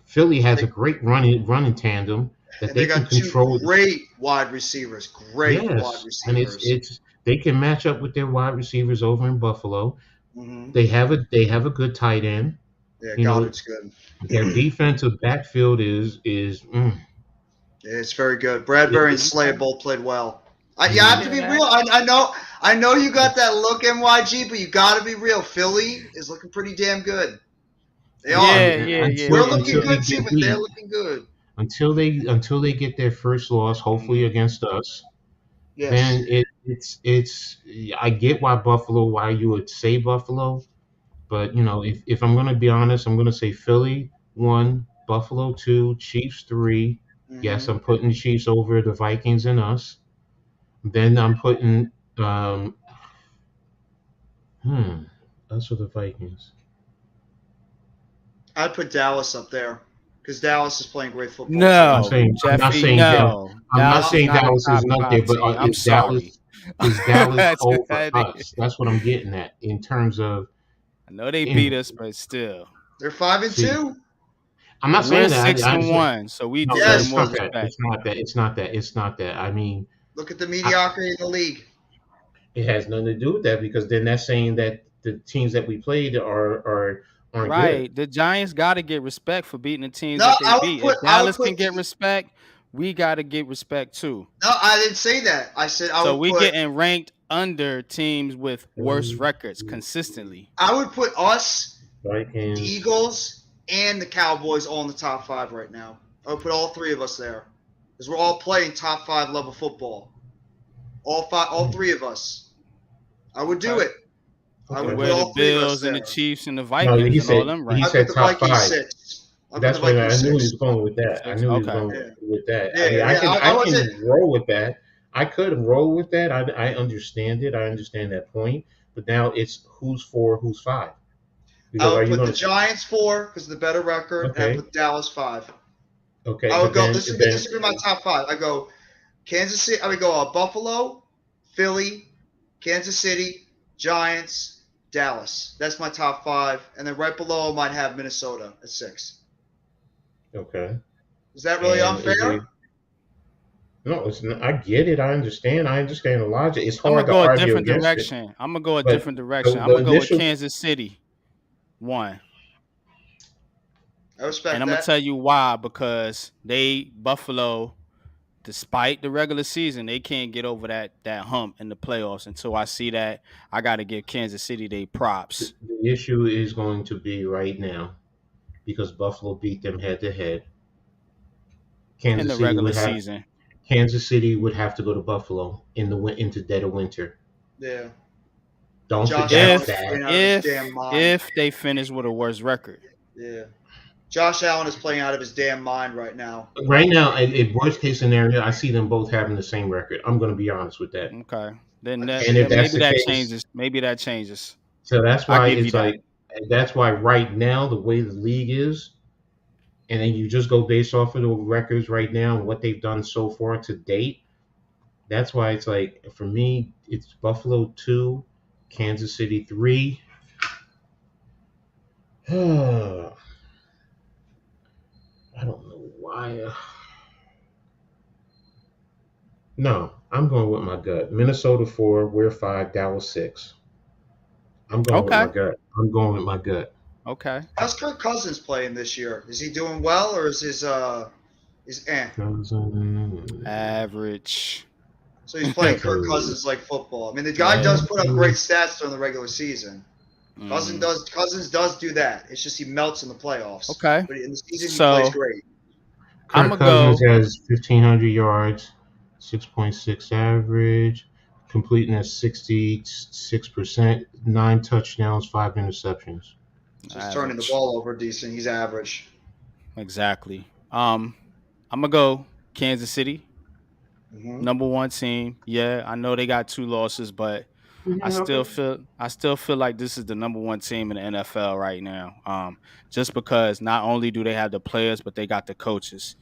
B: Philly has
C: They,
B: a great running tandem that
C: and they
B: they can
C: got two
B: control.
C: great wide receivers. Great wide
B: Yes, and
C: receivers.
B: it's they can match up with their wide receivers over in Buffalo.
C: Hmm.
B: They have a good tight end.
C: Yeah,
B: You know,
C: Goddard's good.
B: their defensive backfield
C: Yeah, it's very good. Bradbury and Slay
A: Okay.
C: both played well. You
B: yeah.
C: have to be real. I know you got that look, MYG, but you got to be real. Philly is looking pretty damn good. They are. We're looking
B: Until they
C: good too,
B: get
C: but they're
B: beat,
C: looking good.
B: until they get their first loss, hopefully against us,
C: Yes.
B: then it's I get why you would say Buffalo, but if I'm gonna be honest, I'm gonna say Philly one, Buffalo two, Chiefs three. Yes,
C: Hmm.
B: I'm putting the Chiefs over the Vikings and us. Then I'm putting hmm us or the Vikings.
C: I'd put Dallas up there because Dallas is playing great football too.
A: No,
B: I'm not
A: Jeffy,
B: saying that.
A: no.
B: I'm not
A: Dallas is
B: saying
A: not a
B: Dallas
A: top
B: isn't up there,
A: five
B: but
A: team. I'm
B: is
A: sorry.
B: Dallas over
A: I
B: us? That's what I'm getting at in terms of.
A: know they beat
B: In,
A: us, but still.
C: They're 5 and
B: see,
C: 2.
B: I'm not
A: And we're
B: saying that.
A: six
B: I
A: and
B: just
A: one, so we
B: no,
A: deserve
C: Yes.
B: it's
A: more
B: not that.
A: respect.
B: It's not that. It's not that. It's not that. I mean,
C: Look at the
B: I,
C: mediocrity in the league.
B: it has nothing to do with that because then that's saying that the teams that we played aren't good.
A: Right. The Giants got to get respect for beating the teams
C: No,
A: that they beat. If
C: I would
A: Dallas
C: put
A: can get respect, we got to get respect too.
C: no, I didn't say that. I said
A: So we getting ranked under teams with worse records consistently.
C: I would put us, the
B: Vikings.
C: Eagles, and the Cowboys all in the top 5 right now. I would put all 3 of us there because we're all playing top 5 level football. All 3 of us. I would do
A: Okay.
C: it. I
B: Okay.
C: would
A: Where
C: put
A: the
C: all 3 of us
A: Bills and
C: there.
A: the Chiefs and the
B: No,
A: Vikings and all them
B: he
C: I
A: ranked.
B: said
C: put the
B: top
C: Vikings
B: five.
C: 6. I put
B: That's
C: the
B: what
C: Vikings
B: I knew he
C: 6.
B: was going with that. I
A: Six?
B: knew he was
A: Okay.
B: going
C: Yeah.
B: with that. I mean,
C: Yeah, yeah.
B: I
C: I wasn't.
B: can roll with that. I could roll with that. I understand it. I understand that point. But now it's who's four, who's five.
C: I
B: Because are
C: would
B: you
C: put
B: going
C: the
B: to?
C: Giants 4 because of the better record, and I
B: Okay,
C: put Dallas 5.
B: okay.
C: I would
B: But
C: go.
B: then
C: This would be my top 5. I go Kansas City. I would go Buffalo, Philly, Kansas City, Giants, Dallas. That's my top five, and then right below might have Minnesota at six.
B: Okay.
C: Is that really
B: And is
C: unfair?
B: it? No, it's not, I get it. I understand. I understand the logic. It's
A: I'm gonna
B: hard to
A: go a
B: argue
A: different
B: against it.
A: direction. I'm gonna go a
B: But
A: different direction. I'm
B: the
A: gonna go with
B: initial
A: Kansas City one,
C: I
A: and
C: respect
A: I'm gonna
C: that.
A: tell you why. Because they Buffalo, despite the regular season, they can't get over that hump in the playoffs. Until I see that, I got to give Kansas City they props
B: the issue is going to be right now because Buffalo beat them head to head.
A: in the
B: Kansas City
A: regular
B: would have
A: season.
B: Kansas City would have to go to Buffalo in the into dead of winter.
C: Yeah. And
B: Don't
C: Josh Allen
B: forget
C: is
A: If
B: that.
C: playing out of his damn
A: if
C: mind.
A: if they finish with a worse record,
C: Yeah. Josh Allen is playing out of his damn mind right now.
B: Right now, in worst case scenario, I see them both having the same record. I'm going to be honest with that.
A: okay, then
C: I can
A: that
B: And
C: see
B: if
A: then
C: that.
B: that's
A: maybe
B: the
A: that
B: case,
A: changes. Maybe that changes.
B: so that's
A: I
B: why
A: give you
B: it's
A: that.
B: like that's why right now the way the league is, and then you just go based off of the records right now and what they've done so far to date. That's why it's like for me, it's Buffalo 2, Kansas City 3. I don't know why. No, I'm going with my gut. Minnesota 4, we're 5, Dallas 6. I'm going with my
A: Okay,
B: gut. I'm going with my gut.
A: okay.
C: How's Kirk Cousins playing this year? Is he doing well or is his
B: Cousins.
A: Average.
C: So he's playing Kirk
B: So,
C: Cousins like football. I mean, the guy
A: Yeah.
C: does put up great stats during the regular season.
A: Hmm.
C: Cousins does do that. It's just he melts in the playoffs,
A: Okay.
C: but in the season he plays
A: So
C: great.
A: I'm
B: Kirk
A: gonna
B: Cousins
A: go.
B: has 1,500 yards, 6.6 average, completing at 66%, 9 touchdowns, 5 interceptions.
C: So he's turning the
A: Average.
C: ball over decent. He's average.
A: Exactly. I'm gonna go Kansas City,
C: Hmm.
A: number one team. Yeah, I know they got two losses, but
B: Yeah, okay.
A: I still feel like this is the number one team in the NFL right now. Just because not only do they have the players, but they got the coaches.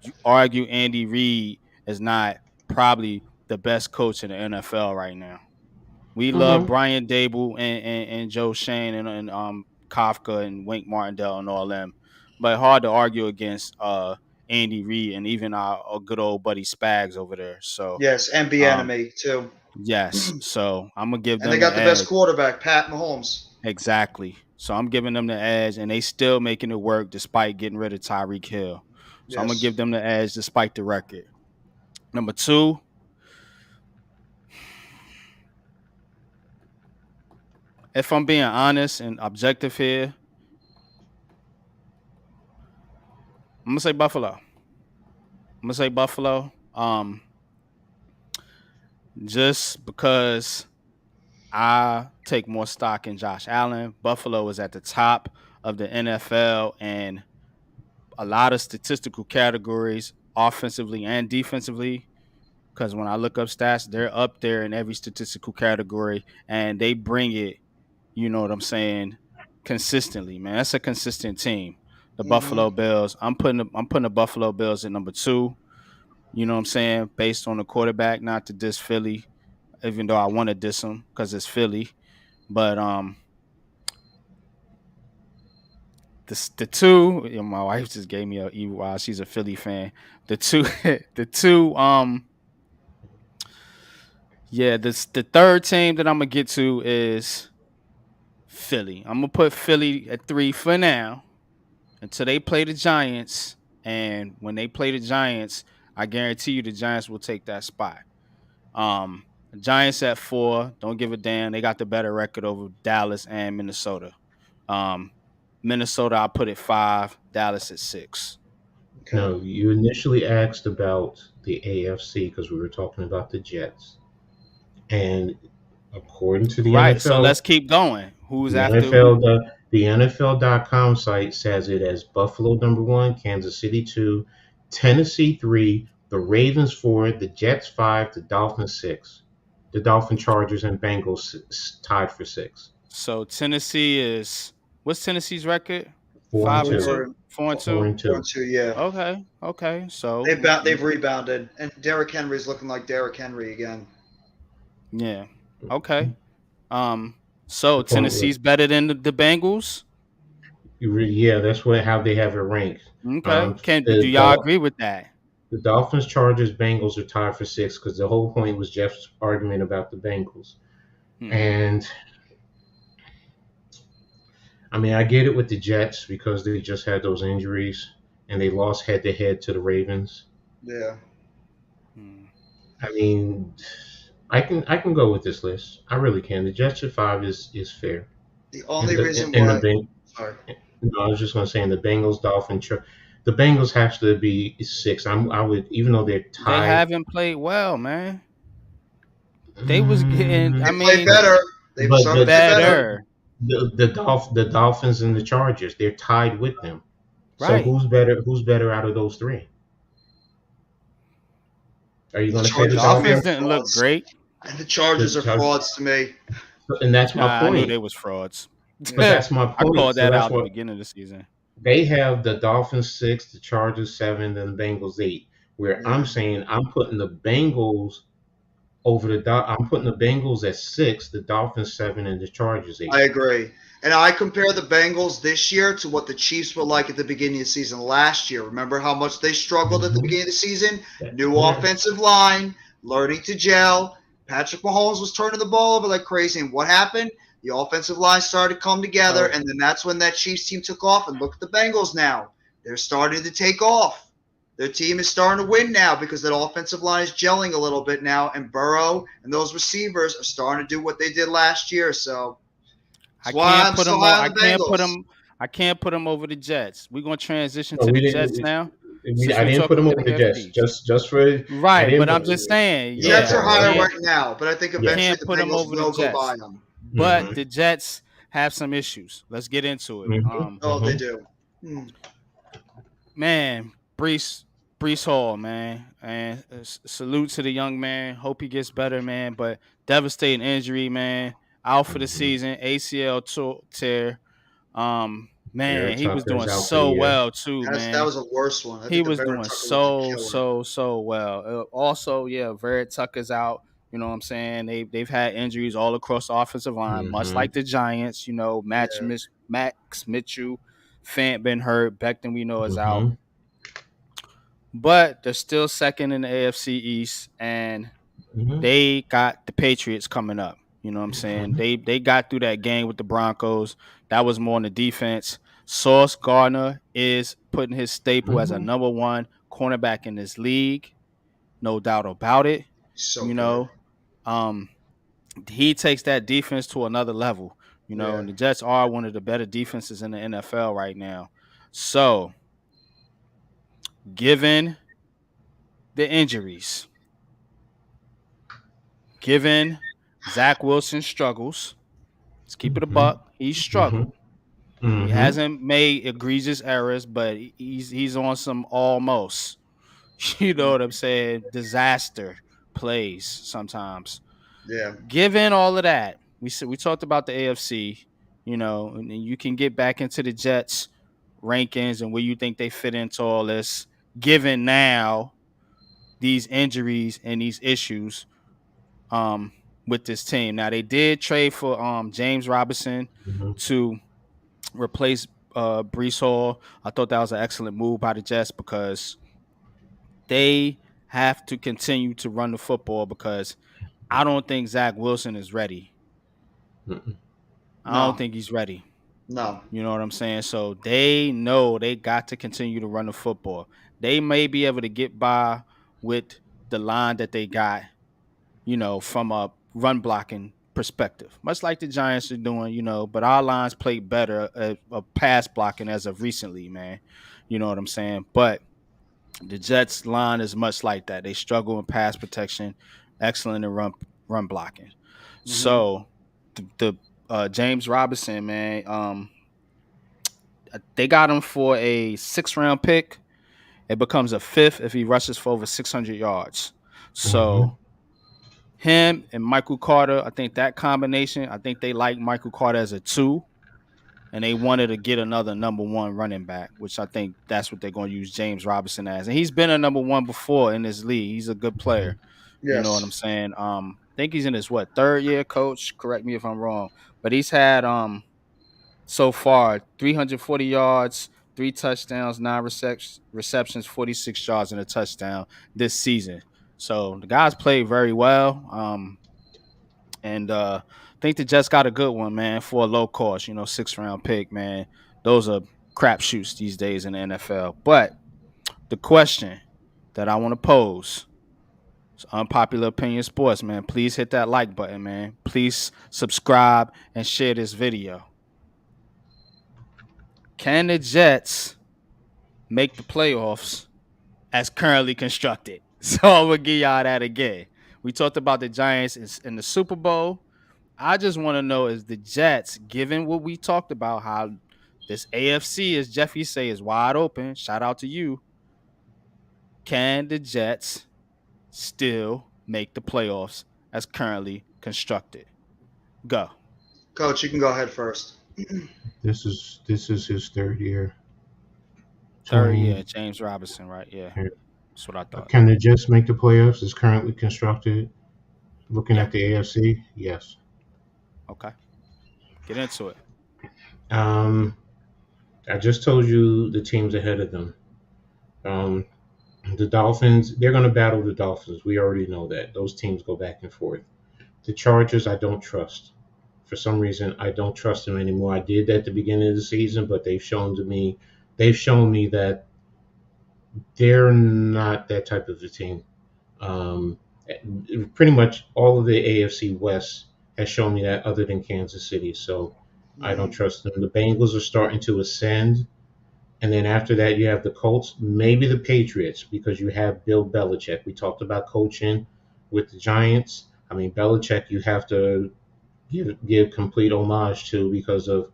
A: You argue Andy Reid is not probably the best coach in the NFL right now. We love
B: Mm-hmm.
A: Brian Dable and Joe Shane and Kafka and Wink Martindale and all them, but hard to argue against Andy Reid and even our good old buddy Spags over there. So
C: Yes, and be
A: um,
C: enemy too.
A: yes,
C: And
A: so I'm gonna give
C: they
A: them the
C: got the best
A: edge.
C: quarterback, Pat Mahomes.
A: Exactly. So I'm giving them the edge, and they still making it work despite getting rid of Tyreek Hill. So I'm gonna give
C: Yes.
A: them the edge despite the record. Number two, if I'm being honest and objective here, I'm gonna say Buffalo. I'm gonna say Buffalo. Just because I take more stock in Josh Allen. Buffalo is at the top of the NFL and a lot of statistical categories, offensively and defensively. Because when I look up stats, they're up there in every statistical category, and they bring it. You know what I'm saying? Consistently, man. That's a consistent team. The
C: Hmm.
A: Buffalo Bills. I'm putting the Buffalo Bills at number two. You know what I'm saying? Based on the quarterback, not to diss Philly, even though I want to diss them because it's Philly. But the two, you know, my wife just gave me a evil eye. She's a Philly fan. The two, the two, yeah. The third team that I'm gonna get to is Philly. I'm gonna put Philly at three for now until they play the Giants. And when they play the Giants, I guarantee you the Giants will take that spot. Um, Giants at four. Don't give a damn. They got the better record over Dallas and Minnesota. Um, Minnesota, I put at five. Dallas at six.
C: Okay.
B: No, you initially asked about the AFC because we were talking about the Jets. And according to the
A: Right. So
B: NFL,
A: let's keep going. Who's
B: the
A: after who?
B: NFL, the NFL.com site says it as Buffalo number one, Kansas City two, Tennessee three, the Ravens four, the Jets five, the Dolphins six. The Dolphin Chargers and Bengals tied for six.
A: So Tennessee is what's Tennessee's record?
B: Four and
A: Five and
B: two.
C: Four
A: two,
C: and
A: 4-2.
B: 4 and 2.
C: 2. Yeah.
A: Okay. Okay. So
C: They've rebounded, and Derrick Henry's looking like Derrick Henry again.
A: yeah. Okay. Um. So
B: The point was,
A: Tennessee's better than the Bengals.
B: yeah, that's what how they have it ranked.
A: Okay, can do
B: The
A: y'all agree with that?
B: Dolphins, Chargers, Bengals are tied for six because the whole point was Jeff's argument about the Bengals.
A: Hmm.
B: And I mean, I get it with the Jets because they just had those injuries and they lost head to head to the Ravens.
C: Yeah.
A: Hmm.
B: I mean, I can go with this list. I really can. The Jets at five is fair.
C: The
B: And
C: only
B: the
C: reason
B: and the
C: why,
B: Beng
C: sorry,
B: no, I was just gonna say, and the Bengals, Dolphins, the Bengals have to be six. I would, even though they're
A: They
B: tied.
A: haven't played well, man. They was getting. I
C: they play
B: But
A: mean,
C: better. They've
B: but
C: started to play better.
A: better.
B: the Dolphins and the Chargers, they're tied with them. So
A: Right.
B: who's better? Who's better out of those three? Are you
C: The
B: going to say the
C: Chargers to me
A: Dolphins
C: are
B: Dolphins?
A: didn't look
C: frauds.
A: great.
C: And the Chargers
B: The
C: are
B: Chargers,
C: frauds to me.
B: and that's my
A: I knew
B: point.
A: they was frauds.
B: But
C: Yeah.
B: that's my
A: I
B: point.
A: called
B: So
A: that
B: that's
A: out at the
B: what
A: beginning of the season.
B: they have: the Dolphins six, the Chargers seven, and the Bengals eight. Where
C: Yeah.
B: I'm saying I'm putting the Bengals over I'm putting the Bengals at six, the Dolphins seven, and the Chargers
C: I
B: eight.
C: agree. And I compare the Bengals this year to what the Chiefs were like at the beginning of the season last year. Remember how much they struggled at the
B: Mm-hmm.
C: beginning of the season? New
B: Yeah.
C: offensive line, learning to gel. Patrick Mahomes was turning the ball over like crazy. And what happened? The offensive line started to come together,
A: So
C: and then that's when that Chiefs team took off. And look at the Bengals now. They're starting to take off. Their team is starting to win now because that offensive line is gelling a little bit now, and Burrow and those receivers are starting to do what they did last year. So
A: I
C: that's why
A: can't
C: I'm
A: put
C: so
A: them
C: high
A: on.
C: on
A: I
C: the
A: can't put
C: Bengals.
A: them. I can't put them over the Jets. We're gonna transition
B: No,
A: to
B: we
A: the
B: didn't.
A: Jets now, since
B: I
A: we
B: didn't put
A: talking
B: them
A: to
B: over
A: the
B: the Jets.
A: AFC.
B: Just for I
A: Right,
B: didn't.
A: but I'm just saying,
C: Jets are
A: yeah,
C: higher
B: Okay.
C: right now, but I think
A: you
B: Yeah.
C: eventually
A: can't
C: the
A: put them
C: Bengals
A: over the
C: will go by
A: Jets.
C: them.
A: But
B: Mm-hmm.
A: the Jets have some issues. Let's get into it.
B: Mm-hmm.
C: Oh, they
B: Mm-hmm.
C: do. Hmm.
A: Man, Brees Hall, man, and salute to the young man. Hope he gets better, man. But devastating injury, man. Out for the
B: Mm-hmm.
A: season, ACL tear.
B: Eric
A: Man, he was
B: Tucker is
A: doing
B: out for the
A: so
B: year.
A: well too,
C: That
A: man.
C: was a worse one. I
A: He
C: think the
A: was
C: Barrett
A: doing
C: Tucker one could
A: so
C: kill him.
A: so well. Also, yeah, Verrett Tucker's out. You know what I'm saying? They've had injuries all across the offensive line, much
B: Mm-hmm.
A: like the Giants. You know,
C: Yeah.
A: Max Mitchell, Fant been hurt. Becton we know is out,
B: Mm-hmm.
A: but they're still second in the AFC East, and
B: Mm-hmm.
A: they got the Patriots coming up. You know what I'm saying?
B: Mm-hmm.
A: They got through that game with the Broncos. That was more on the defense. Sauce Gardner is putting his staple as a
B: Mm-hmm.
A: number one cornerback in this league, no doubt about it.
C: He's so
A: You
C: good.
A: know, um, he takes that defense to another level. You know,
C: Yeah.
A: and the Jets are one of the better defenses in the NFL right now. So, given the injuries, given Zach Wilson's struggles, let's keep it a
B: Mm-hmm.
A: buck. He's
B: Mm-hmm.
A: struggled. He
B: Mm-hmm.
A: hasn't made egregious errors, but he's on some almost. You know what I'm saying? Disaster plays sometimes.
C: Yeah.
A: Given all of that, we talked about the AFC, you know, and then you can get back into the Jets rankings and where you think they fit into all this. Given now these injuries and these issues um with this team. Now they did trade for James Robinson
B: Mm-hmm.
A: to replace Brees Hall. I thought that was an excellent move by the Jets because they have to continue to run the football because I don't think Zach Wilson is ready.
B: Mm-hmm.
A: I don't
C: No.
A: think he's ready.
C: No.
A: You know what I'm saying? So they know they got to continue to run the football. They may be able to get by with the line that they got, you know, from a run blocking perspective, much like the Giants are doing, you know, but our lines played better of pass blocking as of recently, man. You know what I'm saying? But the Jets line is much like that. They struggle in pass protection, excellent in run blocking.
C: Hmm.
A: So the James Robinson, man, they got him for a 6th round pick. It becomes a fifth if he rushes for over 600 yards.
B: Mm-hmm.
A: So him and Michael Carter, I think that combination, I think they like Michael Carter as a two, and they wanted to get another number one running back, which I think that's what they're going to use James Robinson as. And he's been a number one before in this league. He's a good player. You know what I'm
C: Yes.
A: saying? I think he's in his what, third year, coach. Correct me if I'm wrong. But he's had so far 340 yards, three touchdowns, nine receptions, 46 yards and a touchdown this season. So the guys played very well. And I think they just got a good one, man, for a low cost, 6th round pick, man. Those are crapshoots these days in the NFL. But the question that I want to pose, it's unpopular opinion sports, man. Please hit that like button, man. Please subscribe and share this video. Can the Jets make the playoffs as currently constructed? So I'm gonna give y'all that again. We talked about the Giants in the Super Bowl. I just want to know, is the Jets, given what we talked about, how this AFC, as Jeffy say, is wide open. Shout out to you. Can the Jets still make the playoffs as currently constructed? Go.
C: Coach, you can go ahead first.
B: This is his third year.
A: Third year,
B: Tony,
A: James Robinson, right? Yeah, that's what I thought.
B: can the Jets make the playoffs as currently constructed? Looking
A: Yeah.
B: at the AFC, yes.
A: Okay. Get into it.
B: Um, I just told you the teams ahead of them. Um, the Dolphins, they're going to battle the Dolphins. We already know that. Those teams go back and forth. The Chargers, I don't trust. For some reason, I don't trust them anymore. I did at the beginning of the season, but they've shown me that they're not that type of a team. Um, Pretty much all of the AFC West has shown me that, other than Kansas City. So I don't
C: Mhm.
B: trust them. The Bengals are starting to ascend. And then after that, you have the Colts, maybe the Patriots, because you have Bill Belichick. We talked about coaching with the Giants. I mean, Belichick, you have to give complete homage to, because of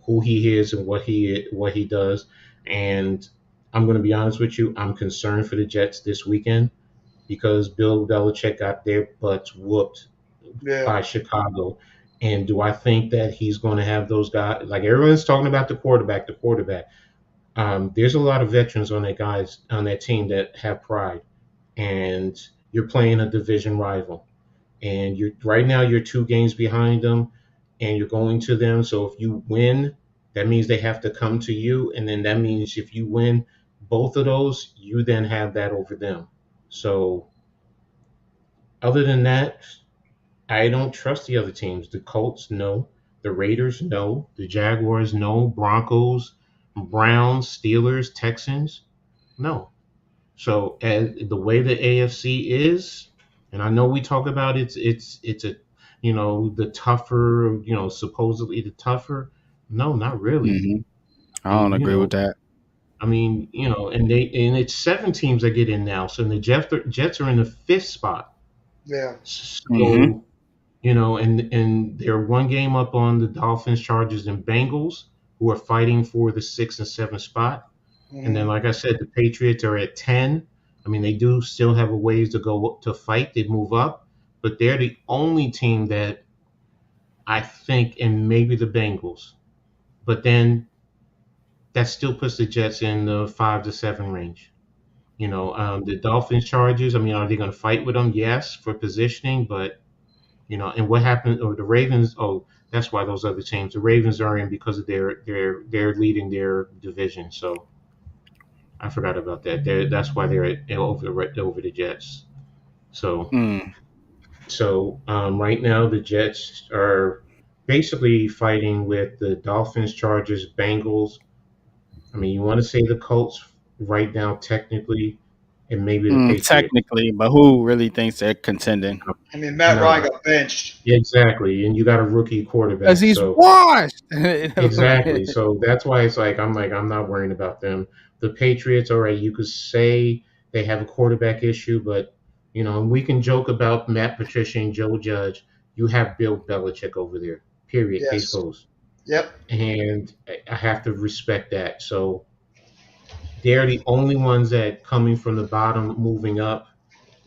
B: who he is and what he does. And I'm going to be honest with you, I'm concerned for the Jets this weekend, because Bill Belichick got their butts whooped
C: Yeah.
B: by Chicago. And do I think that he's going to have those guys? Like, everyone's talking about the quarterback. There's a lot of veterans on that team that have pride, and you're playing a division rival, and you're right now you're 2 games behind them, and you're going to them. So if you win, that means they have to come to you, and then that means if you win both of those, you then have that over them. So other than that, I don't trust the other teams. The Colts, no. The Raiders, no. The Jaguars, no. Broncos, Browns, Steelers, Texans, no. So as the way the AFC is, and I know we talk about it's a, the tougher, supposedly the tougher. No, not really.
A: Hmm. I
B: I mean,
A: don't agree with that.
B: and it's 7 teams that get in now. So the Jets are in the fifth spot.
C: Yeah.
A: Hmm.
B: So, and they're 1 game up on the Dolphins, Chargers, and Bengals, who are fighting for the sixth and seventh spot. And then,
C: Hmm.
B: like I said, the Patriots are at 10. I mean, they do still have a ways to go to fight. They move up, but they're the only team that I think, and maybe the Bengals, but then that still puts the Jets in the 5 to 7 range. The Dolphins, Chargers. I mean, are they going to fight with them? Yes, for positioning, but and what happened? Or the Ravens? Oh, that's why those other teams. The Ravens are in because of they're leading their division. So I forgot about that. That's why they're over the Jets. So
A: Mm.
B: right now the Jets are basically fighting with the Dolphins, Chargers, Bengals. I mean, you want to say the Colts right now technically, and maybe the Patriots.
A: Technically, but who really thinks they're contending?
C: I mean, Matt
B: No,
C: Ryan got benched.
B: yeah, exactly, and you got a rookie
A: Because
B: quarterback,
A: he's
B: so
A: washed.
B: exactly. So that's why I'm not worrying about them. The Patriots, all right, you could say they have a quarterback issue, but we can joke about Matt Patricia and Joe Judge. You have Bill Belichick over there. Period. Case
C: Yes.
B: closed.
C: Yep.
B: And I have to respect that. So they're the only ones that coming from the bottom moving up,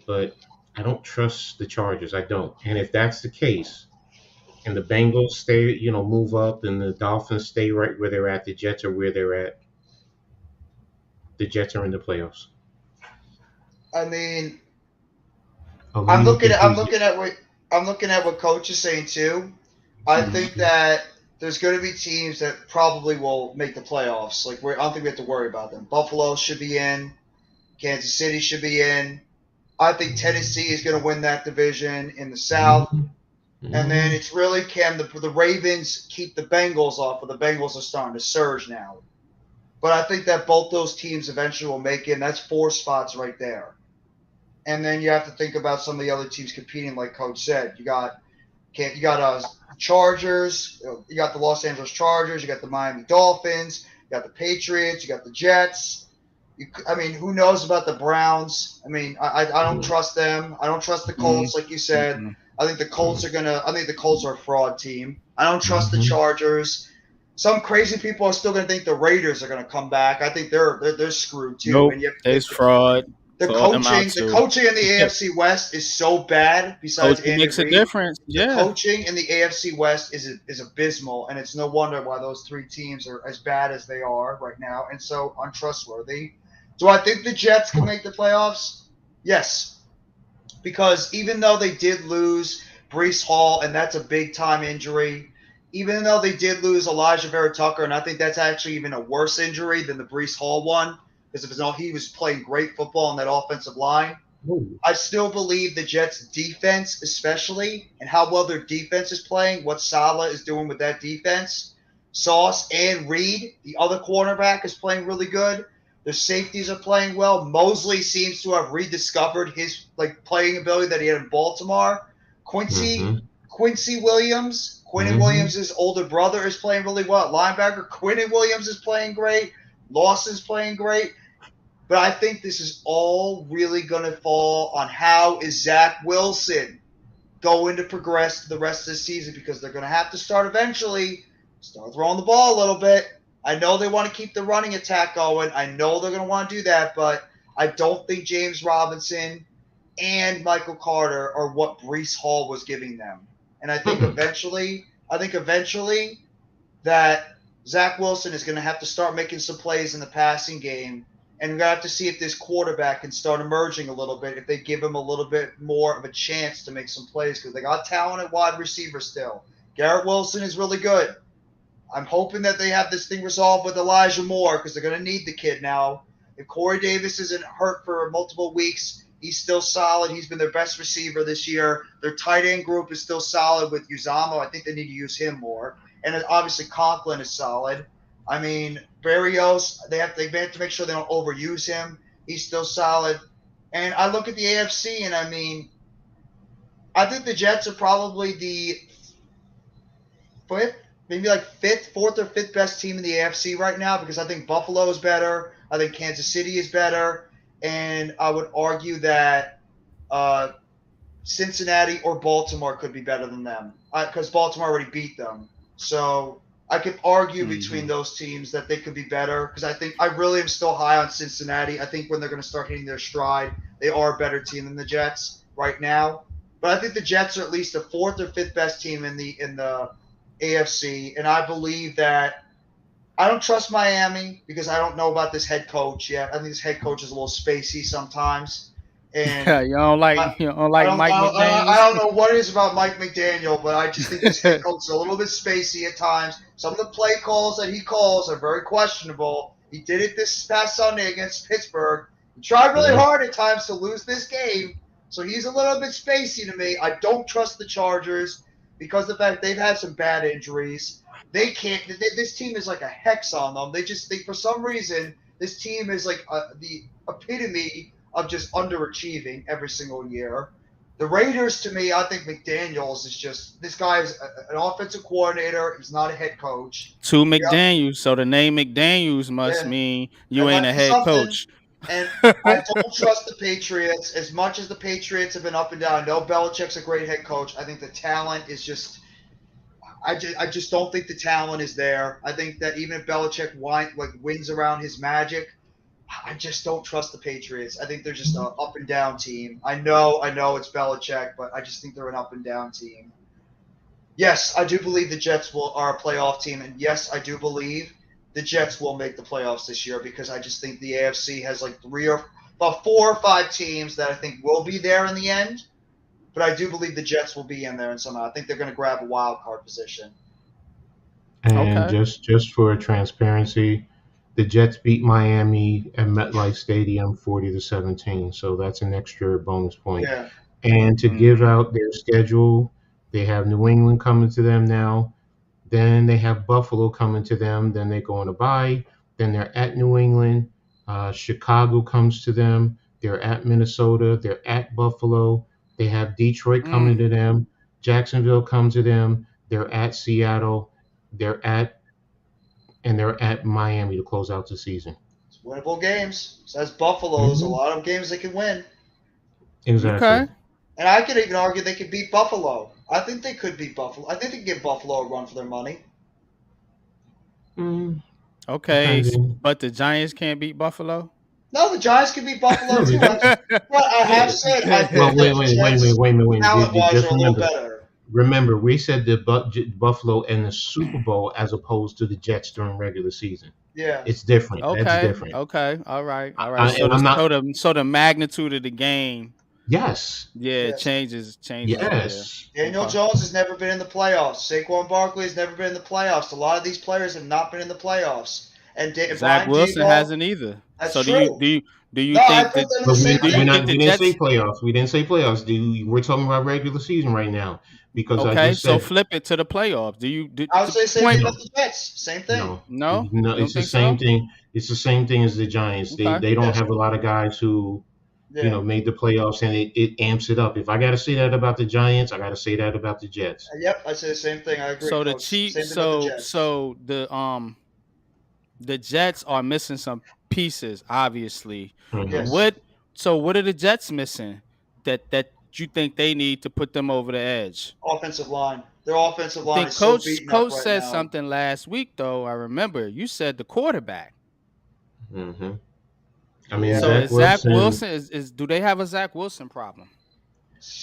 B: but I don't trust the Chargers. I don't. And if that's the case, and the Bengals stay, move up, and the Dolphins stay right where they're at, the Jets are where they're at. The Jets are in the playoffs.
C: I mean,
B: Who
C: I'm
B: do you
C: looking
B: think
C: at I'm
B: who's?
C: looking at what I'm looking at what coach is saying too. I think
B: Mhm.
C: that there's going to be teams that probably will make the playoffs. Like I don't think we have to worry about them. Buffalo should be in. Kansas City should be in. I think Tennessee is going to win that division in the South.
B: Mhm.
C: And then
B: Mhm.
C: it's really can the Ravens keep the Bengals off, but the Bengals are starting to surge now. But I think that both those teams eventually will make it. And that's 4 spots right there. And then you have to think about some of the other teams competing, like Coach said. You got Chargers, you got the Los Angeles Chargers, you got the Miami Dolphins, you got the Patriots, you got the Jets. I mean, who knows about the Browns? I mean, I don't trust them. I don't trust the
A: Mm,
C: Colts, like you said.
A: mm-mm.
C: I think the Colts are gonna. I think the Colts are a fraud team. I don't trust the
B: Mhm.
C: Chargers. Some crazy people are still gonna think the Raiders are gonna come back. I think they're screwed too.
A: Nope.
C: And you
A: There's fraud.
C: the
A: Fraud them out
C: coaching, the
A: too.
C: coaching in the AFC West is so bad. Besides
A: Coaching
C: Andy
A: makes a
C: Reid,
A: difference.
C: the
A: Yeah.
C: coaching in the AFC West is abysmal, and it's no wonder why those 3 teams are as bad as they are right now and so untrustworthy. Do I think the Jets can make the playoffs? Yes, because even though they did lose Brees Hall, and that's a big time injury, even though they did lose Elijah Vera Tucker, and I think that's actually even a worse injury than the Brees Hall one, because he was playing great football on that offensive line.
B: Ooh.
C: I still believe the Jets' defense, especially, and how well their defense is playing, what Salah is doing with that defense. Sauce and Reed, the other cornerback, is playing really good. Their safeties are playing well. Mosley seems to have rediscovered his playing ability that he had in Baltimore. Quincy
B: Mhm.
C: Quincy Williams, Quinnen
B: Mhm.
C: Williams' older brother, is playing really well. Linebacker Quinnen Williams is playing great. Lawson's playing great. But I think this is all really going to fall on how is Zach Wilson going to progress the rest of the season, because they're going to have to start eventually, start throwing the ball a little bit. I know they want to keep the running attack going. I know they're going to want to do that, but I don't think James Robinson and Michael Carter are what Brees Hall was giving them. And
B: Mm-mm.
C: I think eventually that Zach Wilson is going to have to start making some plays in the passing game. And we're going to have to see if this quarterback can start emerging a little bit, if they give him a little bit more of a chance to make some plays, because they got talent at wide receiver still. Garrett Wilson is really good. I'm hoping that they have this thing resolved with Elijah Moore, because they're going to need the kid now. If Corey Davis isn't hurt for multiple weeks, he's still solid. He's been their best receiver this year. Their tight end group is still solid with Uzama. I think they need to use him more. And obviously Conklin is solid. I mean, Barrios, they have to make sure they don't overuse him. He's still solid. And I look at the AFC, and I mean, I think the Jets are probably the fifth, maybe like fifth, fourth or fifth best team in the AFC right now, because I think Buffalo is better. I think Kansas City is better. And I would argue that uh, Cincinnati or Baltimore could be better than them, because Baltimore already beat them. So I could argue between
A: Hmm.
C: those teams that they could be better, because I really am still high on Cincinnati. I think when they're going to start hitting their stride, they are a better team than the Jets right now. But I think the Jets are at least the fourth or fifth best team in the AFC, and I believe that I don't trust Miami, because I don't know about this head coach yet. I think this head coach is a little spacey sometimes, and
A: Yeah,
C: I,
A: you don't
C: I
A: like
C: don't,
A: Mike
C: I don't,
A: McDaniel's.
C: I don't know what it is about Mike McDaniel, but I just think this head coach is a little bit spacey at times. Some of the play calls that he calls are very questionable. He did it this past Sunday against Pittsburgh. He tried really
B: Mhm.
C: hard at times to lose this game, so he's a little bit spacey to me. I don't trust the Chargers, because of the fact they've had some bad injuries. They can't. This team is like a hex on them. They just think for some reason this team is like the epitome of just underachieving every single year. The Raiders, to me, I think McDaniels is just this guy is an offensive coordinator. He's not a head coach.
A: Two
C: Yeah,
A: McDaniels, so the name McDaniels must
C: yeah,
A: mean
C: that
A: you ain't
C: might
A: a
C: be
A: head
C: something.
A: coach.
C: And I don't trust the Patriots as much as the Patriots have been up and down. I know Belichick's a great head coach. I think the talent is just. I just don't think the talent is there. I think that even if Belichick wins around his magic, I just don't trust the Patriots. I think they're just an up and down team. I know it's Belichick, but I just think they're an up and down team. Yes, I do believe the Jets are a playoff team, and yes, I do believe the Jets will make the playoffs this year, because I just think the AFC has like about 4 or 5 teams that I think will be there in the end. but I do believe the Jets will be in there and somehow. I think they're going to grab a wild card position.
B: And
A: Okay.
B: just for transparency, the Jets beat Miami at MetLife Stadium 40-17. So that's an extra bonus point.
C: Yeah.
B: And to give
A: Hmm.
B: out their schedule, they have New England coming to them now. Then they have Buffalo coming to them. Then they go on a bye. Then they're at New England. Chicago comes to them. They're at Minnesota. They're at Buffalo. They have Detroit coming
A: Mm.
B: to them. Jacksonville comes to them. They're at Seattle. They're at they're at Miami to close out the season.
C: It's winnable games. Says Buffalo's a
B: Hmm.
C: lot of games they can win.
B: Exactly.
A: Okay.
C: And I could even argue they could beat Buffalo. I think they could beat Buffalo. I think they can give Buffalo a run for their money.
B: Mm,
A: Okay.
B: depending.
A: But the Giants can't beat Buffalo.
C: No, the Giants could beat Buffalo
B: No,
C: too. But I have said I
B: well,
C: think that the Jets,
B: wait a minute, wait a minute.
C: talent-wise,
B: Just
C: are a little
B: remember,
C: better.
B: remember, we said the Buffalo and the Super Bowl as opposed to the Jets during regular season.
C: Yeah.
B: It's different. That's
A: Okay.
B: different.
A: Okay. All right. All right. So
B: And
A: the
B: I'm not.
A: magnitude of the game,
B: Yes,
A: yeah,
C: Yes.
A: changes. Yeah.
B: yes.
C: Daniel
A: Okay.
C: Jones has never been in the playoffs. Saquon Barkley has never been in the playoffs. A lot of these players have not been in the playoffs. And
A: Zach
C: Brian
A: Wilson
C: Debo,
A: hasn't either.
C: that's
A: So
C: true.
A: do you
C: No, I
A: think
C: put
A: that
C: them in the
B: But
C: same
A: do you think
C: thing.
A: the
B: we didn't say
A: Jets?
B: playoffs. We didn't say playoffs. We're talking about regular season right now because I
A: Okay,
B: just
A: so
B: said
A: flip it to the playoffs. Do you do,
C: I would
A: to
C: say same thing
A: point?
C: about
B: no,
C: the Jets. Same thing.
B: no,
A: No,
B: no.
A: you don't
B: It's the
A: think
B: same
A: so?
B: thing. It's the same thing as the Giants.
A: Okay.
B: They don't
C: Yes.
B: have a lot of guys who
C: Yeah.
B: made the playoffs, and it amps it up. If I got to say that about the Giants, I got to say that about the Jets.
C: Yep, I say the same thing. I agree,
A: So the
C: Coach.
A: Chiefs,
C: Same thing about the Jets.
A: the Jets are missing some pieces, obviously.
B: Hmm.
C: Yes.
A: What are the Jets missing that you think they need to put them over the edge?
C: Offensive line. Their offensive
A: I
C: line
A: think
C: is so beaten up
A: Coach
C: right
A: said
C: now.
A: something last week though. I remember you said the quarterback.
B: Hmm. I mean,
C: Yeah.
A: So
B: Zach
A: is Zach
B: Wilson.
A: Wilson is do they have a Zach Wilson problem?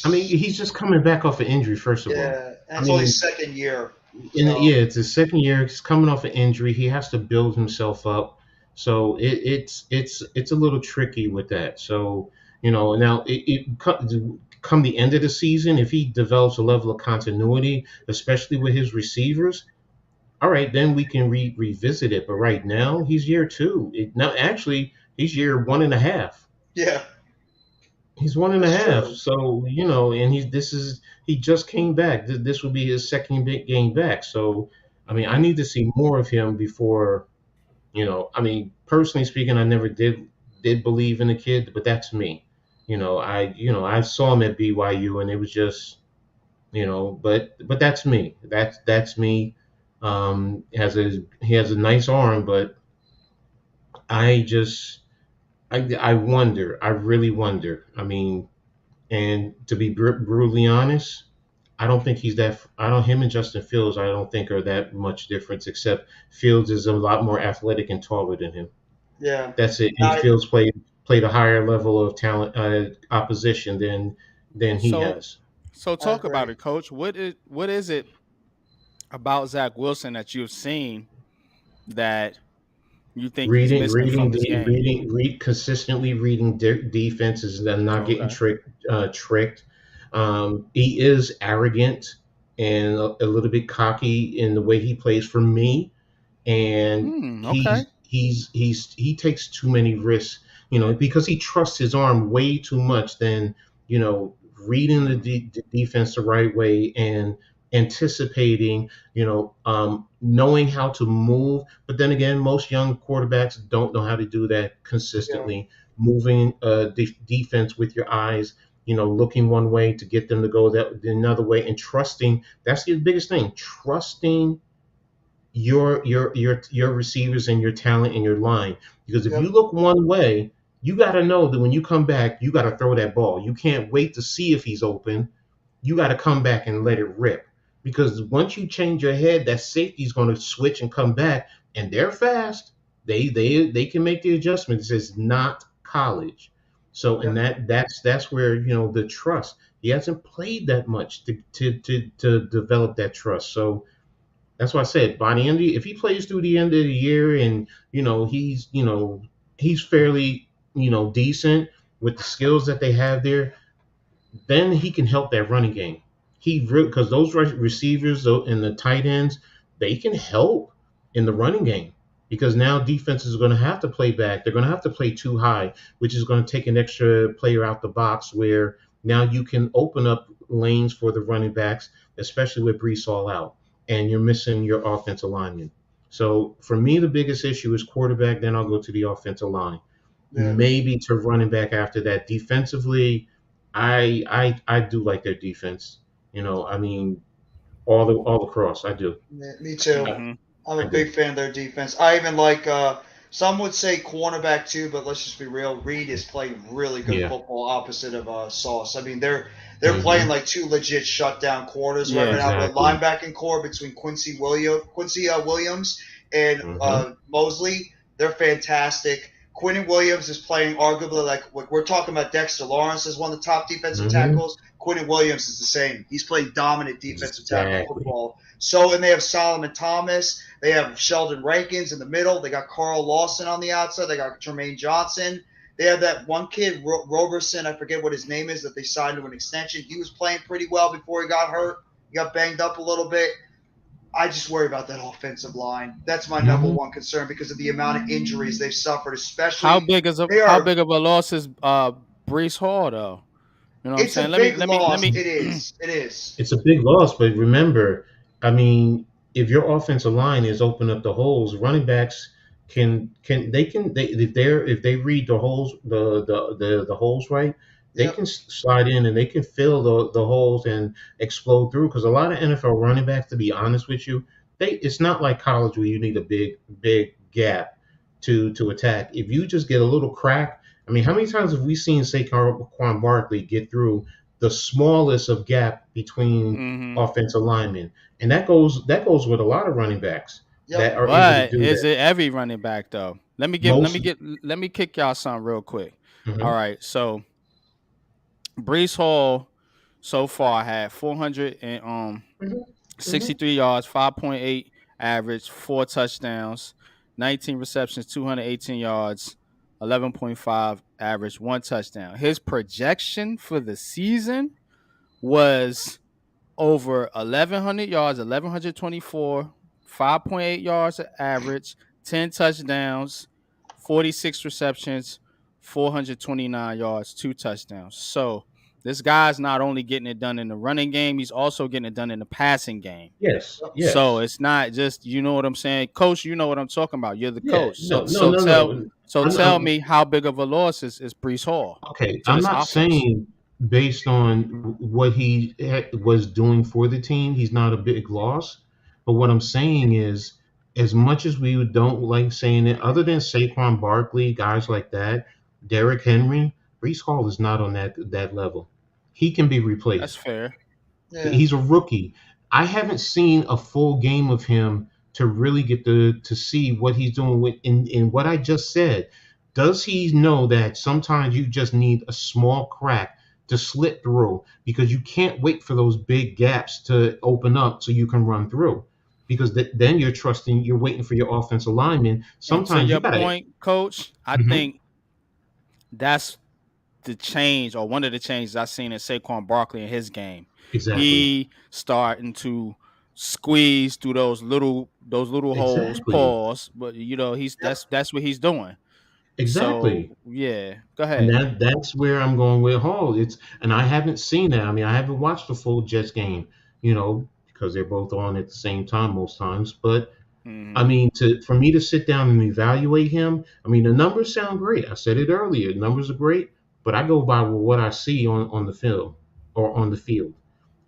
B: I mean, he's just coming back off an injury. First of all,
C: Yeah. And
B: I
C: it's only
B: mean,
C: second year.
B: yeah,
C: So
B: it's his second year. He's coming off an injury. He has to build himself up. So it's a little tricky with that. So now come the end of the season, if he develops a level of continuity, especially with his receivers, all right, then we can revisit it. But right now, he's year two. Now, actually, he's year one and a half.
C: yeah,
B: He's one and a
C: that's
B: half.
C: true.
B: So and he just came back. This will be his second big game back. So I mean, I
A: Hmm.
B: need to see more of him before. I mean, personally speaking, I never did believe in the kid, but that's me. I saw him at BYU, and it was just but that's me. That's me. He has a nice arm, but I just I wonder. I really wonder. I mean, and to be brutally honest, I don't think he's that. I don't him and Justin Fields. I don't think are that much difference. Except Fields is a lot more athletic and taller than him.
C: Yeah.
B: That's it. And
C: I
B: Fields played a higher level of talent opposition than he
A: So
B: has.
C: I
A: talk about
C: agree.
A: it, Coach. What is it about Zach Wilson that you've seen that you think he's missing from his game?
B: Consistently reading defenses and not getting
A: Okay.
B: tricked. He is arrogant and a little bit cocky in the way he plays for me, and
A: Hmm. Okay.
B: he takes too many risks, because he trusts his arm way too much than reading
A: Hmm.
B: the defense the right way and anticipating, knowing how to move. But then again, most young quarterbacks don't know how to do that
C: Yeah.
B: consistently. Moving defense with your eyes, looking one way to get them to go another way, and trusting. That's the biggest thing. Trusting your receivers and your talent and your line. Because if you
C: Yep.
B: look one way, you got to know that when you come back, you got to throw that ball. You can't wait to see if he's open. You got to come back and let it rip. Because once you change your head, that safety's going to switch and come back, and they're fast. They can make the adjustments. It's not college. So and
C: Yep.
B: that's where the trust. He hasn't played that much to develop that trust. So that's why I said by the end, if he plays through the end of the year, and he's fairly decent with the skills that they have there, then he can help that running game. He because those receivers and the tight ends, they can help in the running game because now defenses are going to have to play back. They're going to have to play too high, which is going to take an extra player out the box. Where now you can open up lanes for the running backs, especially with Brees Hall out, and you're missing your offensive lineman. So for me, the biggest issue is quarterback. Then I'll go to the offensive line,
C: Yeah.
B: maybe to running back after that. Defensively, I do like their defense. I mean, all across, I do.
C: Yeah, me too.
B: I,
A: Mm-hmm.
C: I'm a
B: I do.
C: big fan of their defense. I even like some would say cornerback too, but let's just be real. Reed is playing really good
B: Yeah.
C: football opposite of Sauce. I mean, they're playing
B: Hmm.
C: like two legit shutdown quarters right
A: Yeah.
C: now. The
B: Exactly.
C: linebacking core between Quincy Williams and
B: Hmm.
C: Mosley, they're fantastic. Quinn Williams is playing arguably like we're talking about Dexter Lawrence as one of the top defensive
B: Hmm.
C: tackles. Quinn Williams is the same. He's playing dominant defensive tackle
B: Exactly.
C: football. So, and they have Solomon Thomas. They have Sheldon Rankins in the middle. They got Carl Lawson on the outside. They got Jermaine Johnson. They have that one kid, Roberson. I forget what his name is, that they signed to an extension. He was playing pretty well before he got hurt. He got banged up a little bit. I just worry about that offensive line. That's my number
B: Hmm.
C: one concern because of the amount of injuries they've suffered,
A: How
C: especially
A: big is a
C: they
A: how
C: are.
A: big of a loss is Brees Hall though? You know what I'm
C: It's a
A: saying?
C: big
A: Let
C: loss.
A: me
C: It is. It is.
B: It's a big loss, but remember, I mean, if your offensive line is open up the holes, running backs can if they read the holes the holes right, they
C: Yep.
B: can slide in and they can fill the holes and explode through. Because a lot of NFL running backs, to be honest with you, it's not like college where you need a big gap to attack. If you just get a little crack, I mean, how many times have we seen Saquon Barkley get through the smallest of gap between
A: hmm
B: offensive linemen? And that goes with a lot of running backs
C: Yep.
B: that are able to
A: But
B: do
A: is
B: that.
A: it every running back though?
B: Most.
A: Let me kick y'all something real quick. All
B: Mhm.
A: right, so Brees Hall so far had 400 and
B: Mhm. Mhm.
A: 63 yards, 5.8 average, four touchdowns, 19 receptions, 218 yards, 11.5 average, one touchdown. His projection for the season was over 1,100 yards, 1,124, 5.8 yards average, 10 touchdowns, 46 receptions, 429 yards, two touchdowns. So this guy's not only getting it done in the running game, he's also getting it done in the passing game.
B: Yes.
C: Yep.
A: So
B: Yes.
A: it's not just, you know what I'm saying, coach. You know what I'm talking about. You're the
B: Yeah.
A: coach.
B: No. No. No. No.
A: So tell
B: I'm
A: me how big of a loss is Brees Hall
B: Okay,
A: to
B: I'm
A: this
B: not
A: offense.
B: saying based on what he was doing for the team, he's not a big loss. But what I'm saying is, as much as we don't like saying it, other than Saquon Barkley, guys like that, Derrick Henry, Brees Hall is not on that level. He can be
A: That's
B: replaced.
A: fair.
C: Yeah.
B: He's a rookie. I haven't seen a full game of him to really get to see what he's doing with in what I just said. Does he know that sometimes you just need a small crack to slip through because you can't wait for those big gaps to open up so you can run through? Because then you're waiting for your offensive lineman.
A: And to
B: Sometimes you
A: your
B: gotta.
A: point, coach, I
B: Mhm.
A: think that's the change or one of the changes I've seen in Saquon Barkley in his game.
B: Exactly.
A: He starting to squeeze through those little holes,
B: Exactly.
A: pause. But you know,
C: Yep.
A: that's what he's doing. So
B: Exactly.
A: yeah, go
B: And
A: ahead.
B: that's where I'm going with Hall. And I haven't seen that. I mean, I haven't watched the full Jets game, because they're both on at the same time most times. But I
A: Hmm.
B: mean, to for me to sit down and evaluate him, I mean, the numbers sound great. I said it earlier, the numbers are great, but I go by what I see on the field or on the field,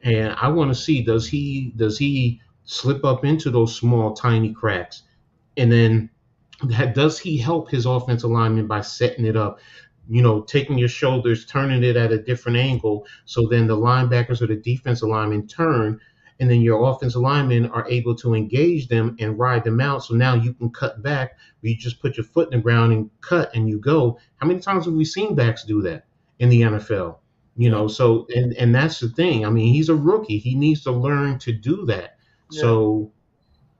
B: and I want to see does he slip up into those small tiny cracks, and then does he help his offensive lineman by setting it up, taking your shoulders, turning it at a different angle, so then the linebackers or the defensive linemen turn, and then your offensive linemen are able to engage them and ride them out. So now you can cut back, where you just put your foot in the ground and cut and you go. How many times have we seen backs do that in the NFL?
A: Yep.
B: So and that's the thing. I mean, he's a rookie. He needs to learn to do that.
C: Yeah.
B: So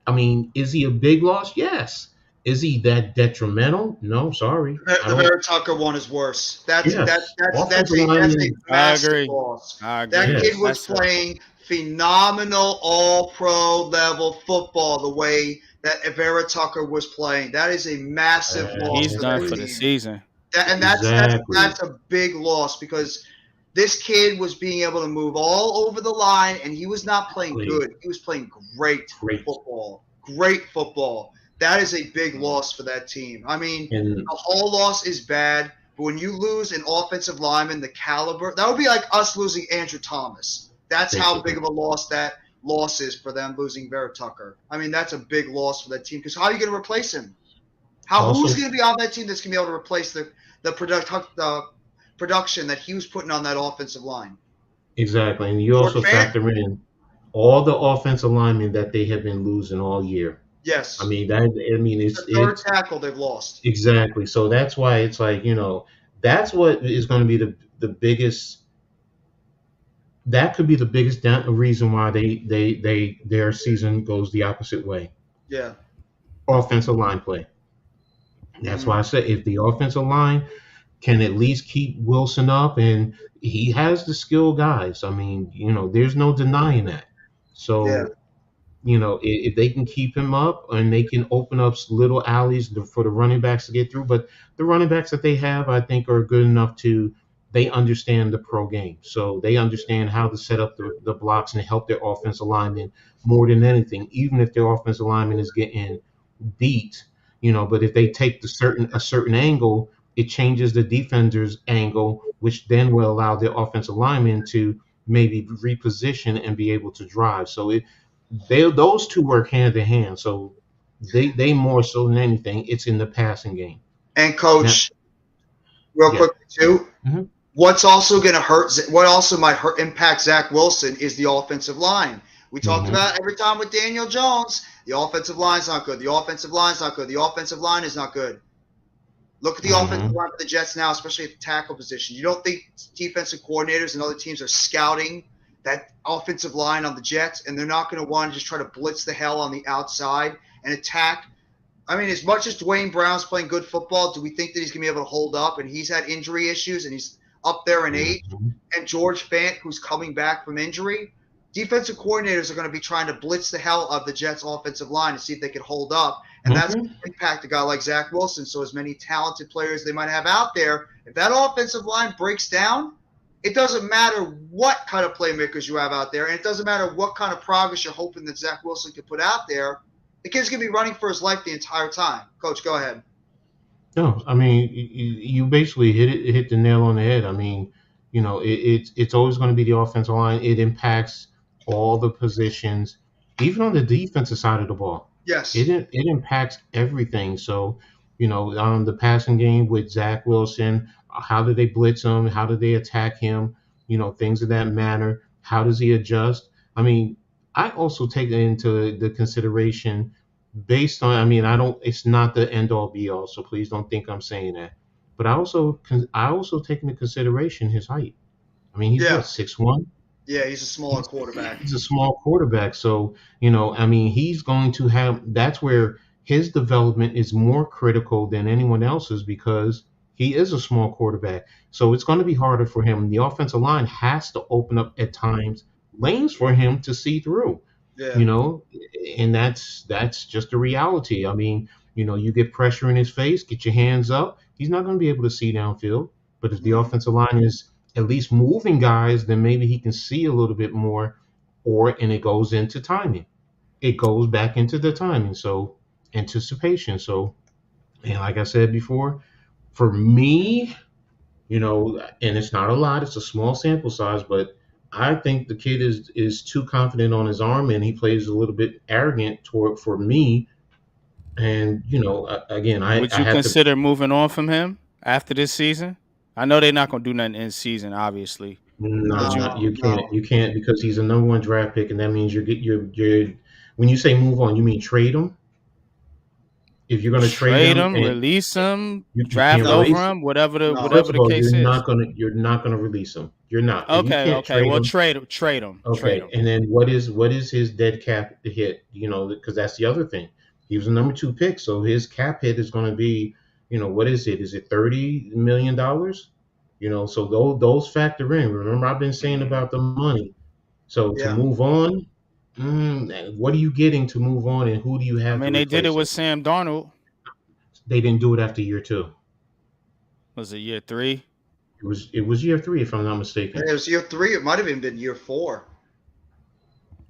B: I mean, is he a big loss? Yes. Is he that detrimental? No, sorry. I
C: The
B: don't.
C: Vera Tucker one is worse.
B: Yes,
C: That's
B: offensive
C: a
B: lineman.
A: I
C: massive
A: agree.
C: loss.
A: I
C: That
A: agree.
C: kid
B: Yes,
C: was
A: That's a
C: playing phenomenal All Pro level football. The way that Vera Tucker was playing, that is a massive loss
A: he's
C: for
A: done
C: that
A: for the
B: exactly,
C: team.
A: season.
C: And
B: exactly.
C: that's a big loss because this kid was being able to move all over the line, and he was not playing
B: Exactly.
C: good. He was playing great
B: Great.
C: football. Great football. That is a big loss for that team. I mean,
B: And
C: a whole loss is bad, but when you lose an offensive lineman, the caliber, that would be like us losing Andrew Thomas. That's how big
B: basically,
C: of a loss that loss is for them losing Vera Tucker. I mean, that's a big loss for that team because how are you going to replace him? Who's
B: also
C: going to be on that team that's going to be able to replace the production that he was putting on that offensive line?
B: exactly, and you
C: George
B: also
C: Fant?
B: factor in all the offensive linemen that they have been losing all year. I
C: Yes.
B: mean that. I mean
C: The third
B: it's
C: tackle they've lost.
B: exactly. So that's why it's like that's what is going to be the biggest. That could be the biggest reason why their season goes the opposite way.
C: Yeah.
B: Offensive line play. That's
C: Hmm.
B: why I said if the offensive line can at least keep Wilson up, and he has the skill guys. I mean, there's no denying that.
C: Yeah.
B: So, if they can keep him up and they can open up little alleys for the running backs to get through, but the running backs that they have, I think, are good enough they understand the pro game. So they understand how to set up the blocks and help their offensive linemen more than anything, even if their offensive lineman is getting beat, but if they take a certain angle, it changes the defender's angle, which then will allow their offensive lineman to maybe reposition and be able to drive. So those two work hand in hand. So they more so than anything, it's in the passing game.
C: And
B: Now,
C: coach, real
B: yeah.
C: quickly too,
B: Hmm.
C: what's also going to hurt, what also might hurt, impact Zach Wilson is the offensive line. We talked
B: Hmm.
C: about every time with Daniel Jones, the offensive line's not good. The offensive line's not good. The offensive line is not good. Look at the offensive
B: Hmm.
C: line for the Jets now, especially at the tackle position. You don't think defensive coordinators and other teams are scouting that offensive line on the Jets, and they're not going to want to just try to blitz the hell on the outside and attack. I mean, as much as Dwayne Brown's playing good football, do we think that he's going to be able to hold up? And he's had injury issues, and he's up there in age.
B: Hmm.
C: And George Fant, who's coming back from injury, defensive coordinators are going to be trying to blitz the hell of the Jets' offensive line to see if they can hold up. And that's going
B: Hmm.
C: to impact a guy like Zach Wilson. So, as many talented players they might have out there, if that offensive line breaks down, it doesn't matter what kind of playmakers you have out there, and it doesn't matter what kind of progress you're hoping that Zach Wilson can put out there. The kid's going to be running for his life the entire time. Coach, go ahead.
B: No, I mean you basically hit the nail on the head. I mean, it's always going to be the offensive line. It impacts all the positions, even on the defensive side of the ball.
C: Yes.
B: It impacts everything. So, the passing game with Zach Wilson, how do they blitz him? How do they attack him? Things of that matter. How does he adjust? I mean, I also take into the consideration based on, I mean, I don't, it's not the end all be all, so please don't think I'm saying that, but I also take into consideration his height. I mean, he's
C: Yeah.
B: what, 6'1"?
C: Yeah, he's a smaller quarterback.
B: He's a small quarterback, so I mean, he's going to have, that's where his development is more critical than anyone else's, because he is a small quarterback. So it's going to be harder for him. The offensive line has to open up at times lanes for him to see through,
C: Yeah.
B: you know, and that's just the reality. I mean, you get pressure in his face, get your hands up, he's not going to be able to see downfield. But if the
C: Mhm.
B: offensive line is at least moving guys, then maybe he can see a little bit more, and it goes into timing. It goes back into the timing. So anticipation. So, and like I said before, for me, and it's not a lot, it's a small sample size, but I think the kid is too confident on his arm, and he plays a little bit arrogant toward for me. And again,
A: Would
B: I
A: you
B: have to.
A: consider moving on from him after this season? I know they're not gonna do nothing in season, obviously. Would
B: Nah,
A: you
C: No, no.
B: you can't, because he's a number one draft pick, and that means you're when you say move on, you mean trade him. If you're going to trade
A: trade
B: him,
A: him,
B: and
A: release him,
B: you can't
A: draft
C: No.
A: over
B: release.
A: him, whatever the
C: No.
A: whatever
B: First
A: the
B: of all,
A: case is?
B: you're not gonna release him. You're not. If you
A: Okay,
B: can't
A: okay.
B: trade
A: Well,
B: him,
A: trade him, trade
B: okay.
A: him.
B: And then what is his dead cap hit? Because that's the other thing. He was a number two pick, so his cap hit is going to be, what is it? Is it $30 million? So those factor in. Remember, I've been saying
A: Mhm.
B: about the money. So to
C: Yeah.
B: move on, what are you getting to move on, and who do you
A: I
B: have to
A: mean, they did it
B: replace him?
A: with Sam Darnold.
B: They didn't do it after year two.
A: Was it year 3?
B: It was year three, if I'm not mistaken.
C: It was year 3. It might have even been year 4.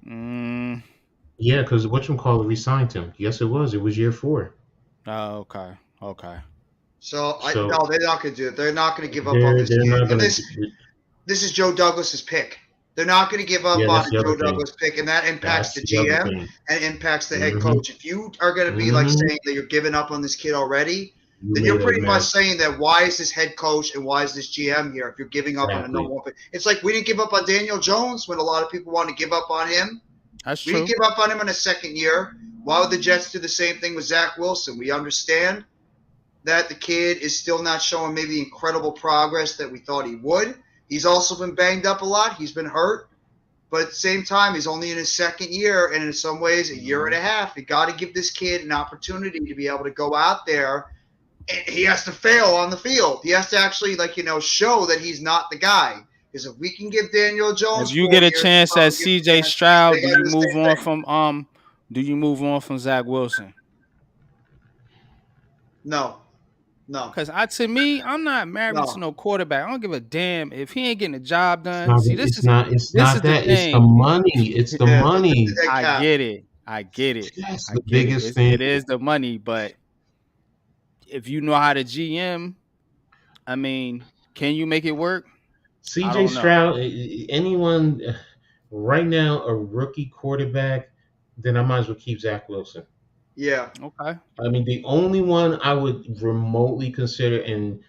A: Mm.
B: Yeah, because whatchamacallit re-signed him. Yes, it was. It was year four.
A: Oh, okay. Okay.
C: So
B: So
C: no, they're not going to do it. They're not going to give up on
B: they're
C: this
B: they're
C: kid.
B: not
C: And
B: gonna.
C: this is Joe Douglas's pick. They're not going to give up
B: Yeah,
C: on
B: that's
C: a
B: the other
C: Joe
B: thing.
C: Douglas pick, and that impacts
B: That's
C: the
B: the other
C: GM
B: thing.
C: and impacts the head
B: Hmm.
C: coach. If you are going to be like
B: Hmm.
C: saying that you're giving up on this kid already,
B: You
C: then
B: made
C: you're
B: a
C: pretty much
B: mess.
C: saying that why is this head coach and why is this GM here if you're giving up on a number
B: Exactly.
C: one pick? It's like we didn't give up on Daniel Jones when a lot of people want to give up on him.
A: That's
C: We didn't
A: true.
C: give up on him in a second year. Why would the Jets do the same thing with Zach Wilson? We understand that the kid is still not showing maybe incredible progress that we thought he would. He's also been banged up a lot. He's been hurt. But at the same time, he's only in his second year, and in some ways, a year and a half. You got to give this kid an opportunity to be able to go out there, and he has to fail on the field. He has to actually, show that he's not the guy. Because if we can give Daniel
A: If
C: Jones
A: you
C: 4
A: get a
C: years, we
A: chance at
C: probably give him a
A: CJ
C: chance. They
A: Stroud,
C: got to do the same thing.
A: do you move on from Zach Wilson?
C: No, no,
A: Cause to me, I'm not married to
C: no.
A: no quarterback. I don't give a damn if he ain't getting the job
B: It's
A: done.
B: not.
A: See,
B: It's not. It's
A: this
B: not
A: is the
B: that. It's the
A: thing.
B: money. It's the
C: Yeah, the
B: money.
C: dead
A: I
C: cap.
A: get it. I get it.
B: That's
A: I
B: the
A: get it.
B: biggest thing.
A: It is the money, but if you know how to GM, I mean, can you make it work? I
B: CJ
A: don't know.
B: Stroud. Anyone right now, a rookie quarterback, then I might as well keep Zach Wilson.
C: Yeah,
A: Okay.
B: I mean, the only one I would remotely consider, and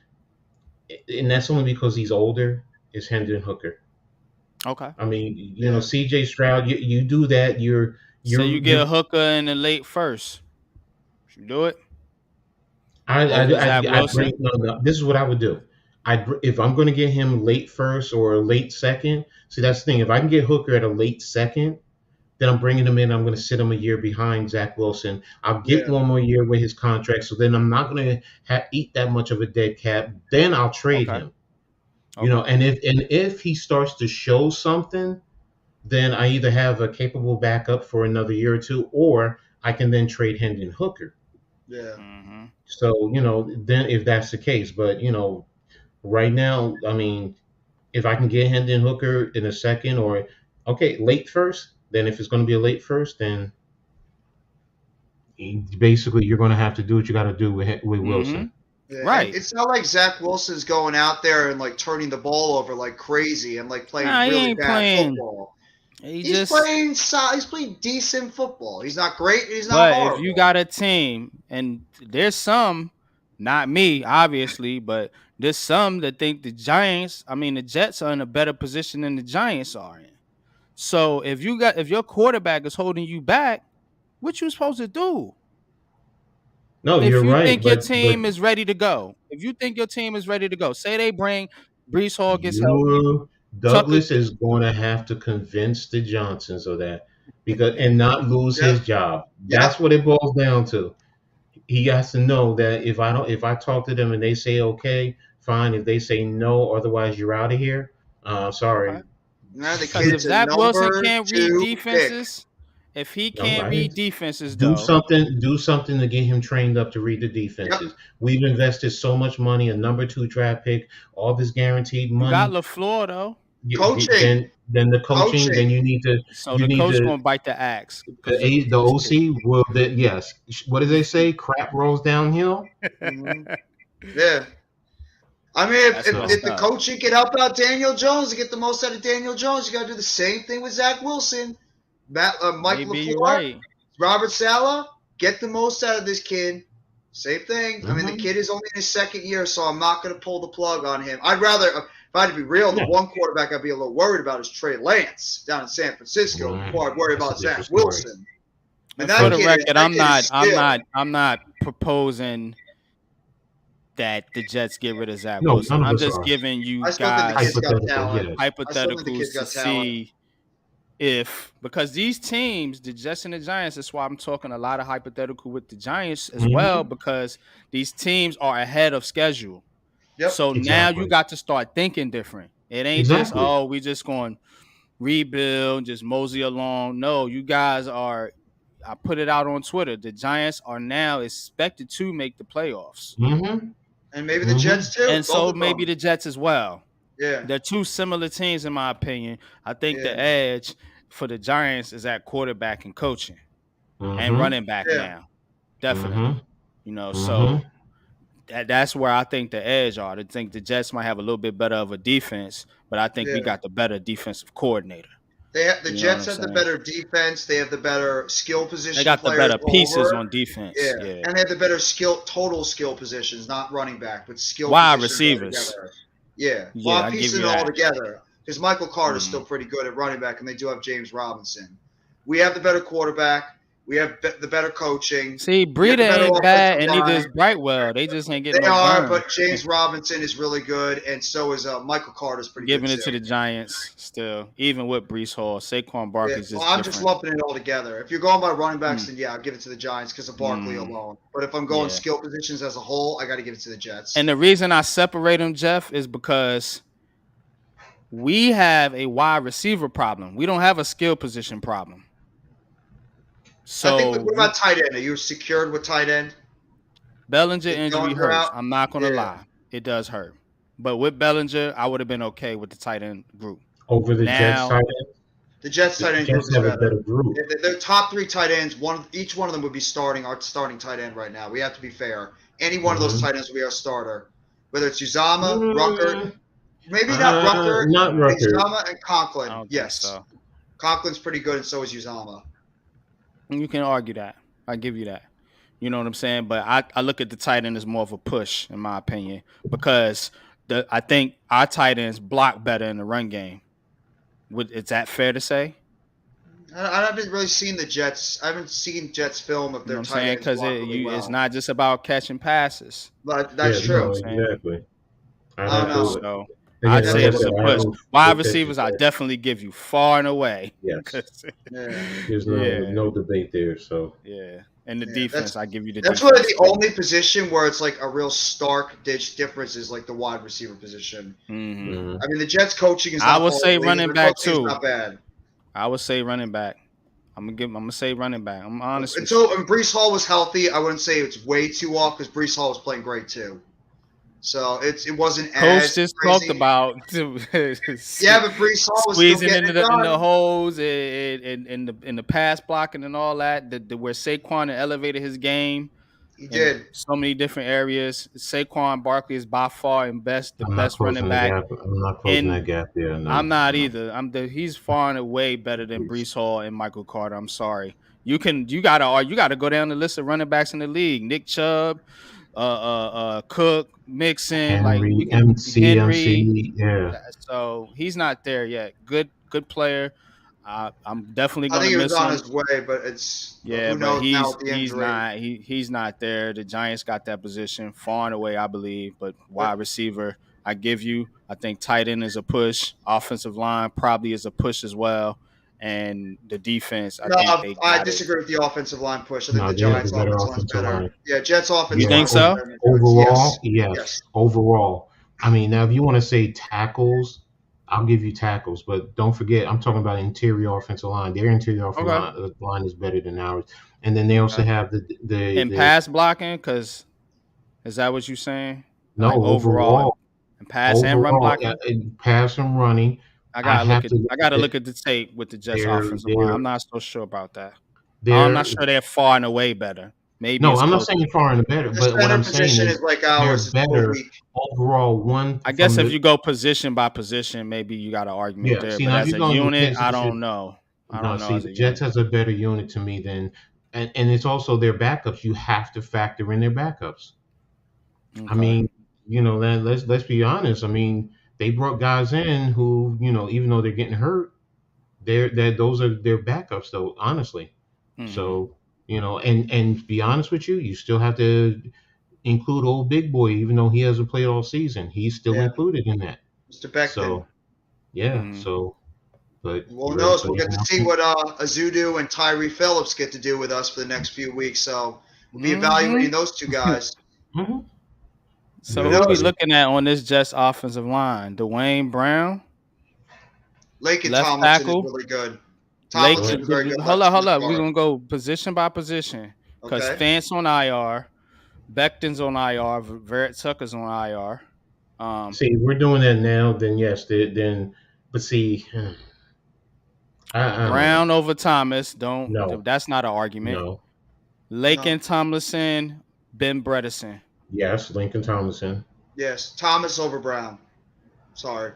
B: that's only because he's older, is Hendon Hooker.
A: Okay.
B: I mean,
C: yeah.
B: CJ Stroud, you do that,
A: Say you
B: you're
A: get a
B: you're.
A: hooker in the late first. You do it
B: I
A: over
B: I
A: Zach
B: I bring
A: Wilson.
B: no, no. This is what I would do. If I'm going to get him late first or late second. See, that's the thing. If I can get Hooker at a late second, then I'm bringing him in. I'm going to sit him a year behind Zach Wilson. I'll get
C: Yeah.
B: one more year with his contract, so then I'm not going to eat that much of a dead cap. Then I'll trade
A: Okay.
B: him.
A: Okay.
B: And if he starts to show something, then I either have a capable backup for another year or two, or I can then trade Hendon Hooker.
C: Yeah.
A: Mm-hmm.
B: So then if that's the case, but right now, I mean, if I can get Hendon Hooker in a second, or okay, late first, then if it's going to be a late first, then basically you're going to have to do what you got to do with
A: Mm-hmm.
B: Wilson.
C: Yeah, and
A: Right.
C: it's not like Zach Wilson's going out there and turning the ball over like crazy and playing
A: Nah, he
C: really
A: ain't
C: bad
A: playing.
C: football.
A: He
C: He's
A: just.
C: playing he's playing decent football. He's not great. He's not
A: But if you
C: horrible.
A: got a team, and there's some, not me, obviously, but there's some that think the Jets are in a better position than the Giants are in. So if your quarterback is holding you back, what you supposed to do?
B: No,
A: If
B: you're
A: you
B: right,
A: think your
B: but
A: team is ready to go, if you think your team is ready to go, say they bring Brees Hall gets healthy,
B: you
A: Tucker
B: Douglas is going to have to convince the Johnsons of that, because and not lose
C: Yep.
B: his job.
C: Yep.
B: That's what it boils down to. He has to know that if I talk to them and they say okay, fine. If they say no, otherwise you're out of here. Sorry.
A: okay.
C: Now the
A: Because if
C: kid's a
A: Zach Wilson
C: number
A: can't read
C: 2 pick.
A: defenses, if he
B: No,
A: can't
B: I
A: read defenses
B: do
A: though,
B: something. Do something to get him trained up to read the
C: Yep.
B: defenses. We've invested so much money, a number two draft pick, all this guaranteed
A: you got
B: money.
A: LaFleur though.
C: Coaching.
B: Then the coaching. Then
C: Coaching.
A: So
B: you
A: the
B: need
A: coach
B: to
A: gonna bite the axe. Cause
B: the OC will that yes. What do they say? Crap rolls downhill.
C: Hmm. Yeah. I mean, if,
A: that's
C: if,
B: So
C: if
A: messed
C: the
A: up.
C: coaching can help out Daniel Jones to get the most out of Daniel Jones, you got to do the same thing with Zach Wilson. Mike
A: Maybe you're
C: LaFleur,
A: right.
C: Robert Saleh, get the most out of this kid. Same thing. I mean, the
B: mhm.
C: kid is only in his second year, so I'm not going to pull the plug on him. I'd rather, if I had to be real, the
B: Yeah.
C: one quarterback I'd be a little worried about is Trey Lance down in San Francisco before I'd worry
B: That's a
C: about
B: different
C: Zach
B: story.
C: Wilson. And
A: And for the record,
C: that kid is still.
A: I'm not proposing that the Jets get rid of Zach
B: No,
A: Wilson.
B: none of
A: I'm
B: us
A: just
B: are.
A: giving you
C: I still think the
A: guys
C: kid's got
B: Hypothetical,
C: talent.
B: yes.
C: I still think the kid's
A: hypotheticals to
C: got talent.
A: see because these teams, the Jets and the Giants, that's why I'm talking a lot of hypothetical with the Giants as well,
B: Hmm.
A: because these teams are ahead of schedule.
C: Yep.
A: So now you
B: Exactly.
A: got to start thinking different. It ain't just,
B: Exactly.
A: oh, we just going to rebuild, just mosey along. No, you guys are. I put it out on Twitter. The Giants are now expected to make the playoffs,
B: Hmm.
C: And maybe the
B: Hmm.
C: Jets too.
A: and
C: Both
A: so
C: of
A: maybe
C: them.
A: the Jets as well.
C: Yeah.
A: They're two similar teams in my opinion. I think the
C: Yeah.
A: edge for the Giants is at quarterback and coaching and
B: Hmm.
A: running back
C: Yeah.
A: now,
B: Hmm.
A: definitely.
B: Hmm.
A: So that's where I think the edge are. I think the Jets might have a little bit better of a defense, but I think we
C: Yeah.
A: got the better defensive coordinator.
C: The
A: You know what
C: Jets
A: I'm
C: have the
A: saying?
C: better defense. They have the better skill
A: They
C: position
A: got the
C: players
A: better pieces
C: over.
A: on defense.
C: Yeah.
A: Yeah.
C: And they have the better total skill positions, not running back, but skill
A: Wide
C: positions
A: receivers.
C: altogether. Yeah. Well,
A: Yeah,
C: I'm
A: I give
C: piecing
A: you
C: it all
A: that.
C: together because Michael Carter's
A: Hmm.
C: still pretty good at running back, and they do have James Robinson. We have the better quarterback. We have the better coaching.
A: See,
C: We have
A: Breida
C: the better
A: ain't
C: offensive
A: bad, and neither is
C: line.
A: Brightwell. They just ain't getting
C: They
A: no
C: are,
A: burn.
C: but James Robinson is really good, and so is Michael Carter's pretty good
A: Giving it
C: too.
A: to the Giants still, even with Brees Hall. Saquon
C: Yeah,
A: Barkley's
C: well,
A: just
C: I'm just
A: different.
C: lumping it all together. If you're going by running backs,
A: Mm,
C: then yeah, I'll give it to the Giants because of Barkley
A: mm,
C: alone. But if I'm going
A: yeah.
C: skill positions as a whole, I got to give it to the
A: And
C: Jets.
A: the reason I separate them, Jeff, is because we have a wide receiver problem. We don't have a skill position problem.
C: I think.
A: So
C: What about tight end? Are you secured with tight end?
A: Bellinger
C: Is
A: injury
C: Bellinger
A: hurts.
C: out?
A: I'm not gonna
C: Yeah,
A: lie. It does hurt. But with Bellinger, I would have been okay with the tight end group.
B: Over the Jets
A: Now,
B: side end,
C: the Jets
B: the
C: tight end group
B: Jets
C: is
B: have a
C: better.
B: better group.
C: Their top three tight ends, each one of them would be starting our starting tight end right now. We have to be fair. Any one of those
B: Hmm.
C: tight ends would be our starter. Whether it's Uzama, Rucker, maybe not Rucker,
B: Not
C: but
B: Rucker.
C: Uzama and
A: I
C: Conklin.
A: don't think
C: Yes,
A: so.
C: Conklin's pretty good, and so is Uzama.
A: You can argue that. I give you that. You know what I'm saying? But I look at the tight end as more of a push, in my opinion, because I think our tight ends block better in the run game. Is that fair to say?
C: I haven't really seen the Jets. I haven't seen Jets film of
A: You know
C: their
A: what I'm
C: tight
A: saying?
C: ends
A: Because
C: block really
A: it's
C: well.
A: not just about catching passes.
C: But
B: Yeah,
C: that's
A: You know what
C: true.
A: I'm
B: no,
A: saying?
B: exactly. I'd
C: I don't
B: have
A: Yeah.
C: know.
B: to
A: So I'd
B: again,
C: Yeah,
B: like
A: say
B: I
A: it is
B: said,
A: a
B: I have
A: push.
B: no
A: Wide
B: patience
A: receivers, I
B: for it.
A: definitely give you far and away.
B: Yes,
A: 'Cause-
C: yeah,
B: there's
A: yeah,
B: no debate there. So
A: yeah. And the
C: yeah.
A: defense, I give you the
C: That's really
A: defense
C: the
A: too.
C: only position where it's like a real stark difference is like the wide receiver position.
A: Hmm.
B: mhm.
C: I mean, the Jets coaching is
A: I
C: not
A: would say
C: horrible either.
A: running
C: Their
A: back
C: coaching is
A: too.
C: not bad.
A: I would say running back. I'm gonna say running back. I'm honest with
C: Until
A: you.
C: when Brees Hall was healthy, I wouldn't say it's way too off because Brees Hall was playing great too. So it wasn't
A: Coach
C: as
A: just talked
C: crazy.
A: about
C: Yeah, but Brees Hall was still
A: squeezing
C: getting
A: into
C: it
A: the
C: done.
A: holes and in the pass blocking and all that. Where Saquon had elevated his game
C: He
A: in
C: did.
A: so many different areas. Saquon Barkley is by far and the
B: I'm not
A: best running
B: closing the
A: back.
B: gap. I'm not closing
A: And
B: that gap there.
A: I'm
B: No,
A: not
B: no,
A: either. He's far and away better than
B: please.
A: Brees Hall and Michael Carter. I'm sorry. You gotta go down the list of running backs in the league. Nick Chubb, Cook, Mixon, like we
B: Henry,
A: can Henry.
B: MC, yeah.
A: So he's not there yet. Good player. I'm definitely
C: I
A: gonna
C: think he was
A: miss
C: on
A: him.
C: his way, but it's
A: Yeah,
C: who
A: but
C: knows now
A: he's
C: with the
A: he's
C: injury.
A: not he's not there. The Giants got that position far and away, I believe. But
C: But
A: wide receiver, I give you. I think tight end is a push. Offensive line probably is a push as well. And the defense, I
C: no,
A: think they
C: I
A: got it.
C: disagree with the offensive line push. I think
B: No,
C: the
B: they have the
C: Giants'
B: better
C: offensive line's
B: offensive
C: better.
B: line.
C: Yeah, Jets'
A: You
C: offensive
B: Yeah,
A: think
C: line's way
A: so?
C: better than the Giants.
B: overall,
C: Yes,
B: yes.
C: yes.
B: Overall, I mean, now if you want to say tackles, I'll give you tackles, but don't forget, I'm talking about interior offensive line. Their interior offensive
A: Okay.
B: line is better than ours, and then they also
A: Okay.
B: have the
A: And pass blocking, because is that what you're saying?
B: no
A: Like overall
B: overall
A: and pass and run blocking?
B: pass and running. I have to
A: I
B: look
A: gotta
B: at
A: look at the tape with the Jets
B: their
A: offensive line.
B: their
A: I'm not so sure about that. I'm not
B: their
A: sure they're far and away better. Maybe
B: No,
A: it's
B: I'm not
A: close.
B: saying far and better,
C: The
B: but what
C: center
B: I'm saying
C: position is
B: is
C: like
B: they're
C: ours. It's a little
B: better
C: weak.
B: overall. One
A: I guess
B: from
A: if
B: the
A: you go position by position, maybe you got an argument
B: yeah.
A: there.
B: See
A: But
B: now, if
A: as
B: you're
A: a
B: going to
A: unit, I
B: position,
A: don't know. I
B: no.
A: don't know
B: See,
A: as
B: the
A: a
B: Jets
A: unit.
B: has a better unit to me than, and it's also their backups. You have to factor in their backups. I
A: Okay.
B: mean, let's be honest. I mean, they brought guys in who even though they're getting hurt, those are their backups though. Honestly,
A: Hmm.
B: so and to be honest with you, you still have to include old big boy, even though he hasn't played all season. He's still
C: Yeah,
B: included in that.
C: Mr. Becton.
B: So yeah,
A: Hmm.
B: so But
C: Well,
B: you ready
C: knows
B: for
C: we'll
B: the
C: get to see
B: announcement?
C: what Azudu and Tyree Phillips get to do with us for the next few weeks. So we'll be
A: Mm-hmm.
C: evaluating those two guys.
B: Hmm. You
A: So
C: Who
B: ready
A: who
B: for
A: we
C: knows?
B: the?
A: looking at on this Jets offensive line? Dwayne Brown,
C: Lakin
A: left
C: Tomlinson is
A: tackle.
C: really good.
A: Lake,
C: Tomlinson's a very good
A: hold
C: left
A: up, hold
C: left
A: up. We're
C: guard.
A: gonna go position by position because
C: Okay.
A: Fance on IR, Becton's on IR, Verrett Tucker's on IR.
B: See, if we're doing that now, then yes, then. But see, I don't know.
A: Brown over Thomas. Don't.
B: No,
A: That's not an argument.
B: no.
A: Lake
C: No.
A: and Tomlinson, Ben Bredesen.
B: Yes, Lincoln Thomason.
C: Yes. Thomas over Brown. Sorry.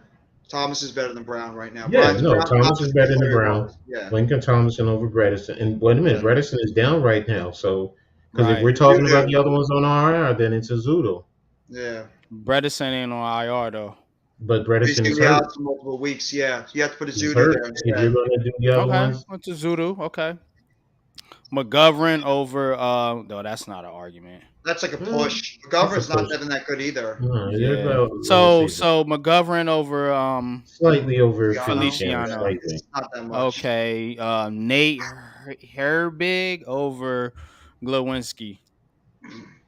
C: Thomas is better than Brown right now.
B: Yeah,
C: Brown's
B: no,
C: Brown's
B: Thomas
C: not
B: is
C: the
B: better
C: same
B: than
C: player he
B: Brown.
C: was. Yeah.
B: Lincoln Thomason over Bredesen. And wait a minute,
C: Yeah.
B: Bredesen is down right now. So, because if we're
A: Right.
B: talking about
C: Azudu.
B: the other ones on RR, then it's a Zoodle.
C: Yeah.
A: Bredesen ain't on IR though.
B: But
C: But he's
B: Bredesen
C: gonna
B: is
C: be
B: hurt.
C: out for multiple weeks. Yeah. You have to put
B: He's
C: Azudu
B: hurt.
C: there
B: If you're
C: instead.
B: going to do the other
A: Okay.
B: ones,
A: Went to Zudu. Okay. McGovern over. No, that's not an argument.
C: That's like a
B: eh,
C: push.
B: it's a
C: McGovern's not
B: push.
C: even that good either.
B: No,
A: Yeah.
B: let me
A: So
B: see this.
A: so McGovern over
B: Slightly over
C: Feliciano.
B: Feliciano,
C: Yeah.
A: Feliciano.
B: slightly.
C: It's not that much.
A: Okay. Nate Herbig over Glowinski.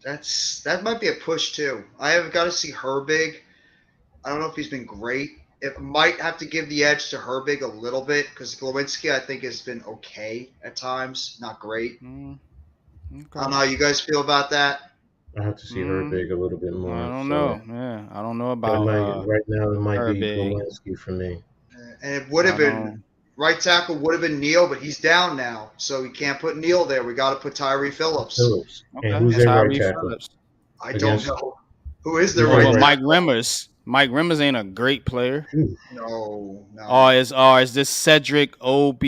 C: That might be a push too. I have got to see Herbig. I don't know if he's been great. It might have to give the edge to Herbig a little bit because Glowinski I think has been okay at times, not great.
A: Mm,
C: I don't
A: okay.
C: know how you guys feel about that.
B: I have to see her
A: Mm,
B: big a little bit
A: I
B: more.
A: don't
B: So
A: know. Yeah, I don't know
B: that
A: about
B: might right now it might be
A: Herbig.
B: Glowinski for me.
C: And it would have
A: I
C: been
A: don't.
C: right tackle would have been Neal, but he's down now, so we can't put Neal there. We got to put Tyree Phillips.
B: Phillips. And
A: Okay.
B: who's
C: And
B: their right
A: Tyree
B: tackle
A: Phillips.
C: I don't
B: against
C: know who is their
B: who's
A: Oh
B: their
C: right
A: well,
B: right?
A: Mike
C: tackle.
A: Rimmers. Mike Rimmers ain't a great player.
C: No, no.
A: Or is this Cedric Ob?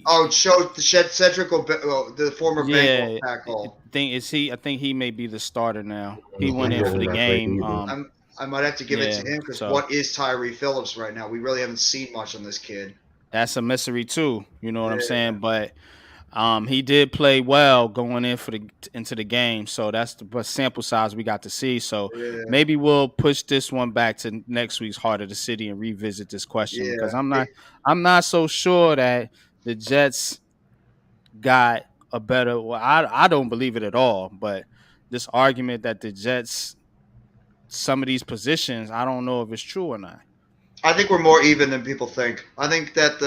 C: Oh, show the Cedric, the former Bengal
A: Yeah,
C: tackle.
A: I think he may be the starter now. He
B: He
A: went in for
B: better
A: the
B: not play
A: game.
B: either.
C: I might have to give it
A: Yeah.
C: to him because
A: So
C: what is Tyree Phillips right now? We really haven't seen much on this kid.
A: that's a mystery too. You know what I'm
C: Yeah,
A: saying? But he did play well going into the game. So that's the sample size we got to see. So
C: yeah,
A: maybe we'll push this one back to next week's Heart of the City and revisit this question because
C: yeah.
A: I'm not so sure that the Jets got a better. Well, I don't believe it at all. But this argument that the Jets, some of these positions, I don't know if it's true or not.
C: I think we're more even than people think. I think that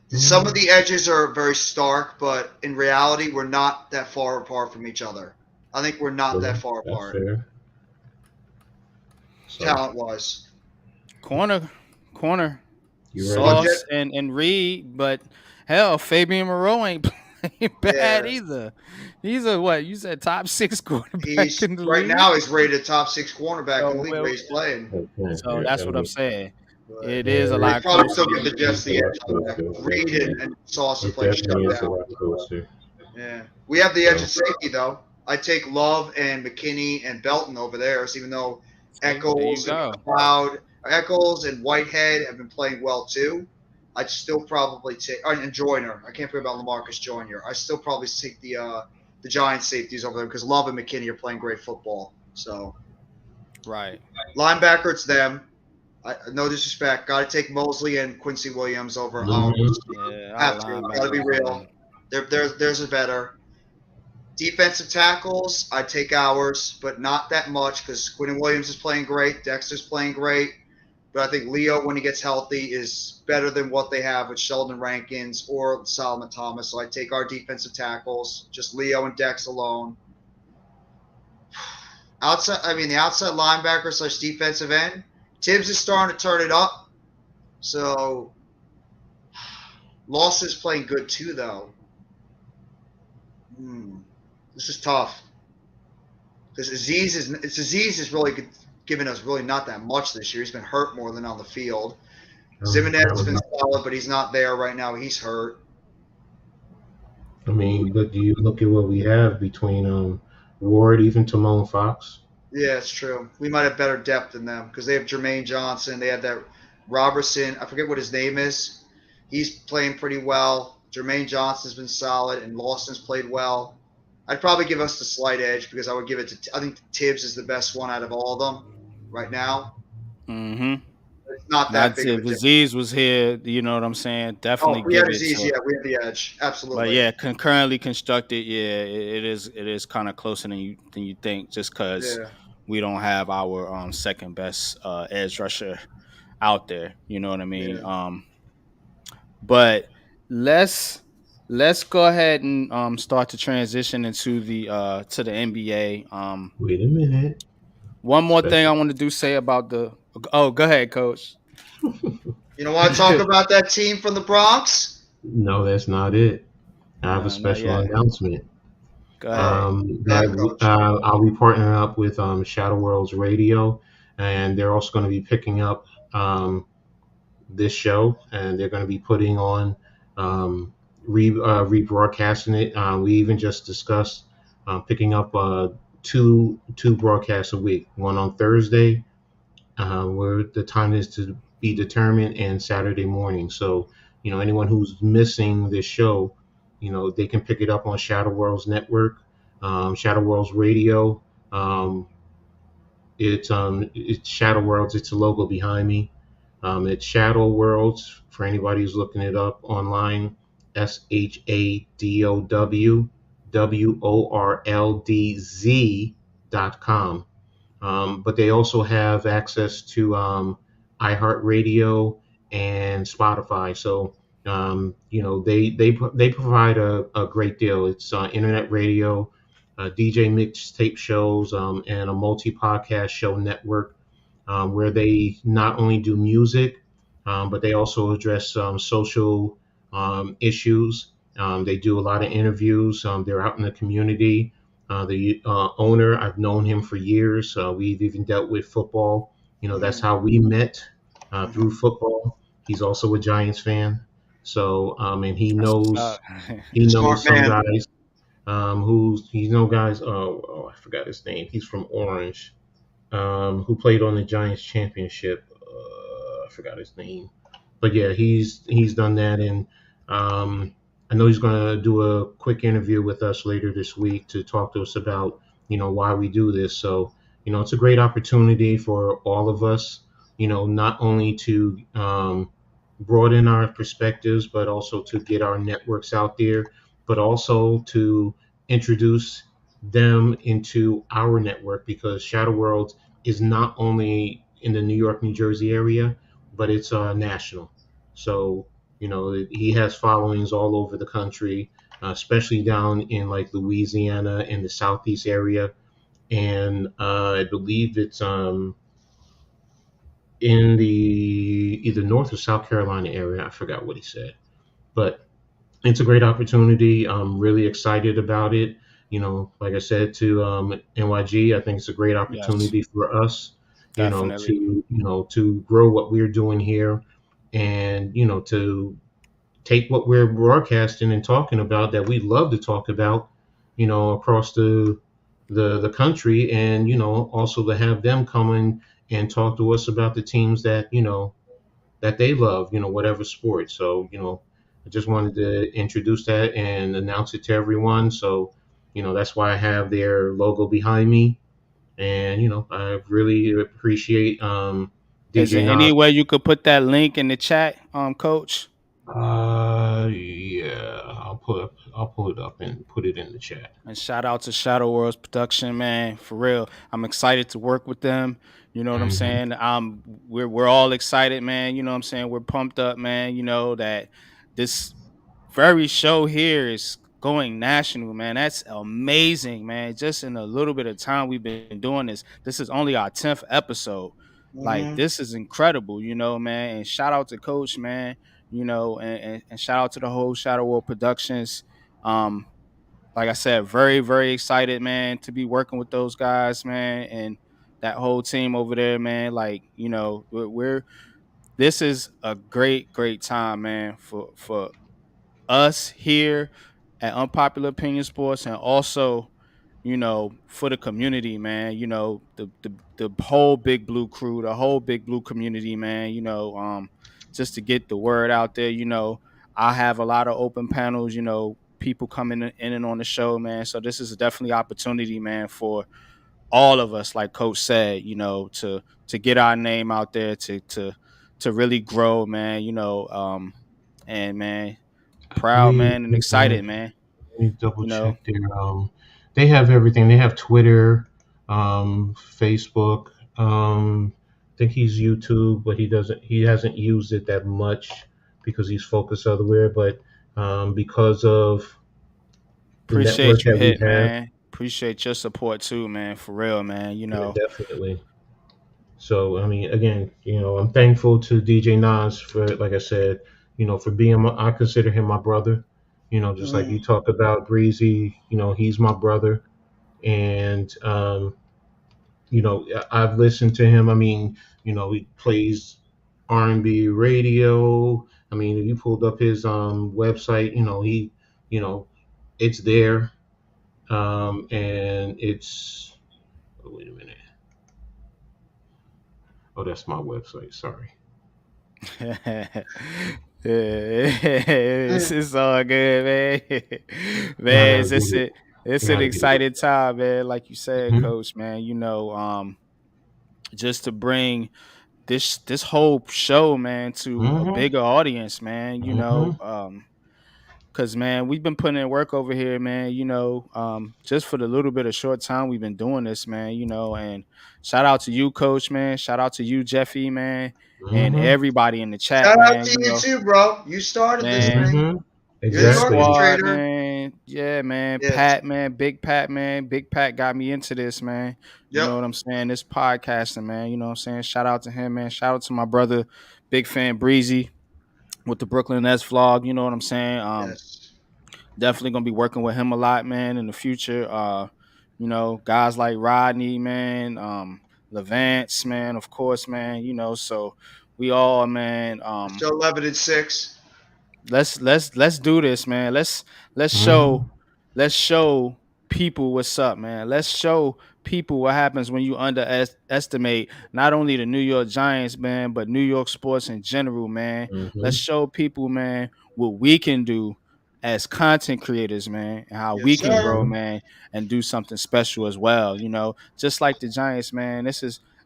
C: some of
B: Mm,
C: the edges are very stark, but in reality, we're not that far apart from each other. I think we're not that
B: true.
C: far
B: That's
C: apart,
B: fair. So
C: talent wise.
A: Corner,
B: you
C: Well,
B: ready?
C: Jet,
A: Sauce and Reed, but hell, Fabian Moreau ain't playing bad
C: yeah,
A: either. He's a what you said top 6 quarterback
C: he's
A: in the
C: right
A: league.
C: now he's rated top 6 cornerback in the
A: So
C: league where he's playing.
B: Okay.
A: so
B: Yeah,
A: that's
B: I
A: what I'm
B: mean,
A: saying.
C: But
A: It is a
B: yeah,
C: they
A: lot
C: probably
A: closer
C: still
A: than
C: give the
A: you
C: Jets
B: it's a
A: think.
C: the
B: lot
C: edge on that.
B: closer.
C: Reed
B: Definitely,
C: and Sauce are
B: it
C: playing
B: definitely is a
C: shutdown.
B: lot closer.
C: Yeah, we have the edge
B: So
C: of safety though. I take Love and McKinney and Belton over theirs, even though
A: See, there you
C: Eccles and
A: go.
C: Eccles and Whitehead have been playing well too. I'd still probably take and Joyner. I can't forget about Lamarcus Joyner. I still probably take the Giants safeties over them because Love and McKinney are playing great football. So
A: Right.
C: linebacker, it's them. No disrespect. Got to take Mosley and Quincy Williams over
B: mhm.
C: Owens.
A: Yeah, our
C: Have to. Got to be
A: linebackers,
C: real.
A: man.
C: There's a better. Defensive tackles, I take ours, but not that much because Quinn Williams is playing great. Dexter's playing great. But I think Leo, when he gets healthy, is better than what they have with Sheldon Rankins or Solomon Thomas. So I take our defensive tackles, just Leo and Dex alone. The outside linebacker slash defensive end. Tibbs is starting to turn it up. So Lawson's playing good too, though. This is tough because Aziz is really giving us really not that much this year. He's been hurt more than on the field. Zimonet's has been solid, but he's not there right now. He's hurt.
B: I mean, but do you look at what we have between Ward, even Timon Fox?
C: Yeah, it's true. We might have better depth than them because they have Jermaine Johnson. They have that Robertson. I forget what his name is. He's playing pretty well. Jermaine Johnson's been solid, and Lawson's played well. I'd probably give us the slight edge because I would give it to. I think Tibbs is the best one out of all of them right now.
A: Mm-hmm.
C: not that
A: Not
C: big of a
A: if
C: difference.
A: Aziz was here, you know what I'm saying?
C: Oh,
A: Definitely
C: if we had
A: give it
C: Aziz,
A: to.
C: yeah, we have the edge.
A: But
C: Absolutely.
A: yeah, concurrently constructed, yeah, it is kind of closer than you think, just because
C: Yeah.
A: we don't have our second best edge rusher out there. You know what I mean?
C: Yeah.
A: But let's let's go ahead and start to transition into the to the NBA.
B: Wait a minute.
A: One more thing I
B: Special.
A: want to do say about the. Oh, go ahead, coach.
C: You don't want to talk about that team from the Bronx?
B: No, that's not it. I have a
A: No, not
B: special
A: yet.
B: announcement.
A: Go ahead.
C: That coach.
B: I'll be partnering up with Shadow Worlds Radio, and they're also going to be picking up this show, and they're going to be putting on rebroadcasting it. We even just discussed picking up two broadcasts a week, one on Thursday, where the time is to be determined, and Saturday morning. So, anyone who's missing this show, they can pick it up on Shadow Worlds Network, Shadow Worlds Radio. Um, it's Shadow Worlds. It's a logo behind me. It's Shadow Worlds for anybody who's looking it up online. SHADOWWORLDZ.com. But they also have access to iHeartRadio and Spotify. So they provide a great deal. It's internet radio, DJ mixtape shows, and a multi podcast show network where they not only do music, but they also address social issues. They do a lot of interviews. They're out in the community. The owner, I've known him for years. We've even dealt with football. That's
C: Hmm.
B: how we met through
C: Hmm.
B: football. He's also a Giants fan. So, and
A: That's what's up.
B: he
C: Smart
B: knows some
C: man.
B: guys who's he know guys. Oh, I forgot his name. He's from Orange, who played on the Giants championship. I forgot his name, but yeah, he's done that, and I know he's going to do a quick interview with us later this week to talk to us about why we do this. So it's a great opportunity for all of us. Not only to broaden our perspectives, but also to get our networks out there, but also to introduce them into our network because Shadow World is not only in the New York, New Jersey area, but it's national. So, he has followings all over the country, especially down in like Louisiana and the Southeast area. And I believe it's in the either North or South Carolina area. I forgot what he said. But it's a great opportunity. I'm really excited about it. Like I said to NYG, I think it's a great
A: Yes,
B: opportunity for us,
A: definitely.
B: to grow what we're doing here, and to take what we're broadcasting and talking about that we love to talk about, across the country, and also to have them come in and talk to us about the teams that that they love, whatever sport. So, I just wanted to introduce that and announce it to everyone. So, that's why I have their logo behind me. And, I really appreciate
A: Is there
B: DJ
A: any
B: Nas.
A: way you could put that link in the chat, coach?
B: Yeah, I'll pull it up and put it in the chat.
A: And shout out to Shadow Worlds Production, man. For real, I'm excited to work with them. You know what I'm
B: Hmm.
A: saying? We're all excited, man. You know what I'm saying? We're pumped up, man. You know that this very show here is going national, man. That's amazing, man. Just in a little bit of time we've been doing this. This is only our 10th episode. Like
C: Hmm.
A: this is incredible, you know, man. And shout out to Coach, man. You know, and shout out to the whole Shadow World Productions. Um, like I said, very, very excited, man, to be working with those guys, man, and that whole team over there, man. Like, you know, we're this is a great, great time, man, for us here at Unpopular Opinion Sports, and also, you know, for the community, man. You know, the whole Big Blue crew, the whole Big Blue community, man. You know, just to get the word out there. You know, I have a lot of open panels. You know, people coming in and on the show, man. So this is definitely opportunity, man, for all of us, like Coach said. You know, to get our name out there, to really grow, man. And man, proud,
B: We,
A: man, and excited, man.
B: let me double
A: You know,
B: check their they have everything. They have Twitter, Facebook. I think he's YouTube, but he hasn't used it that much because he's focused elsewhere. But because of the network
A: appreciate you
B: that we
A: hit,
B: have,
A: man. Appreciate your support too, man. For real, man.
B: yeah, definitely. So I mean, again, I'm thankful to DJ Nas for, like I said, for being I consider him my brother. Just like
C: Mm.
B: you talked about Breezy, he's my brother, and I've listened to him. I mean, he plays R&B radio. I mean, if you pulled up his website, you know, it's there, and it's. Oh, wait a minute. Oh, that's my website. Sorry.
C: Mm.
A: It's all good, man.
B: I
A: Man,
B: gotta get it.
A: it's
B: I
A: an
B: gotta get it.
A: exciting time, man. Like you said,
B: Hmm.
A: Coach, man. Just to bring this whole show, man, to a
B: Hmm.
A: bigger audience, man.
B: Hmm.
A: Cause man, we've been putting in work over here, man. Just for the little bit of short time we've been doing this, man. And shout out to you, Coach, man. Shout out to you, Jeffy, man, and
B: Hmm.
A: everybody in the chat,
C: Shout out
A: man.
C: to you too, bro. You started this
A: Man,
C: thing.
B: Hmm.
C: You're the
A: this
B: Exactly.
A: squad,
C: orchestrator.
A: man. Yeah, man.
C: Yes.
A: Pat, man. Big Pat got me into this, man. You
C: Yep.
A: know what I'm saying? This podcasting, man. You know what I'm saying? Shout out to him, man. Shout out to my brother, big fan Breezy with the Brooklyn S vlog. You know what I'm saying?
C: Yes.
A: Definitely gonna be working with him a lot, man, in the future. Guys like Rodney, man, Levance, man, of course, man. So we all, man.
C: Still 11 and 6.
A: Let's do this, man. Let's show
B: Hmm.
A: let's show people what's up, man. Let's show people what happens when you underestimate not only the New York Giants, man, but New York sports in general, man. Let's
B: Hmm.
A: show people, man, what we can do as content creators, man, and how
C: Yes,
A: we can
C: sir.
A: grow,
B: Hmm.
A: man, and do something special as well. Just like the Giants, man.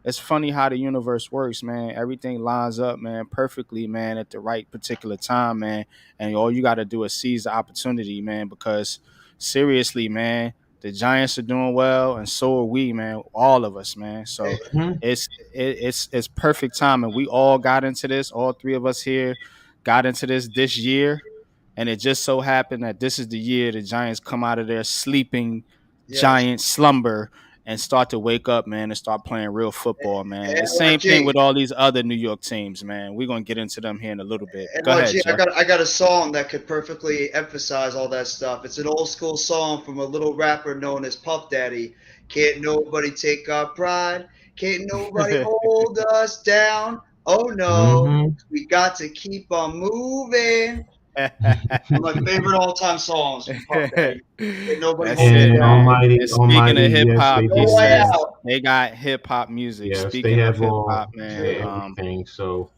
A: It's funny how the universe works, man. Everything lines up, man, perfectly, man, at the right particular time, man. And all you got to do is seize the opportunity, man. Because seriously, man, the Giants are doing well, and so are we, man. All of us, man. So
B: Hmm.
A: it's perfect timing. We all got into this. All three of us here got into this year, and it just so happened that this is the year the Giants come out of their sleeping
C: Yes.
A: giant slumber and start to wake up, man, and start playing real football, man.
C: And
A: The same thing
C: RG.
A: with all these other New York teams, man. We're gonna get into them here in a little bit.
C: And
A: Go ahead,
C: RG, I
A: Jeff.
C: got I got a song that could perfectly emphasize all that stuff. It's an old school song from a little rapper known as Puff Daddy. Can't nobody take our pride. Can't nobody hold us down. Oh no,
B: Hmm.
C: we got to keep on moving. One of my favorite all time songs from Puff Daddy. Can't nobody
A: That's
C: hold me
A: it,
B: And
C: down.
A: man.
B: Almighty,
A: And speaking of
B: Almighty,
A: hip
B: yes,
A: hop,
B: they
C: No
A: he
B: do
C: way
A: says
B: have.
C: out.
A: they got hip hop music.
B: Yes, they
A: Speaking of
B: have
A: hip hop,
B: all
A: man,
B: everything. So,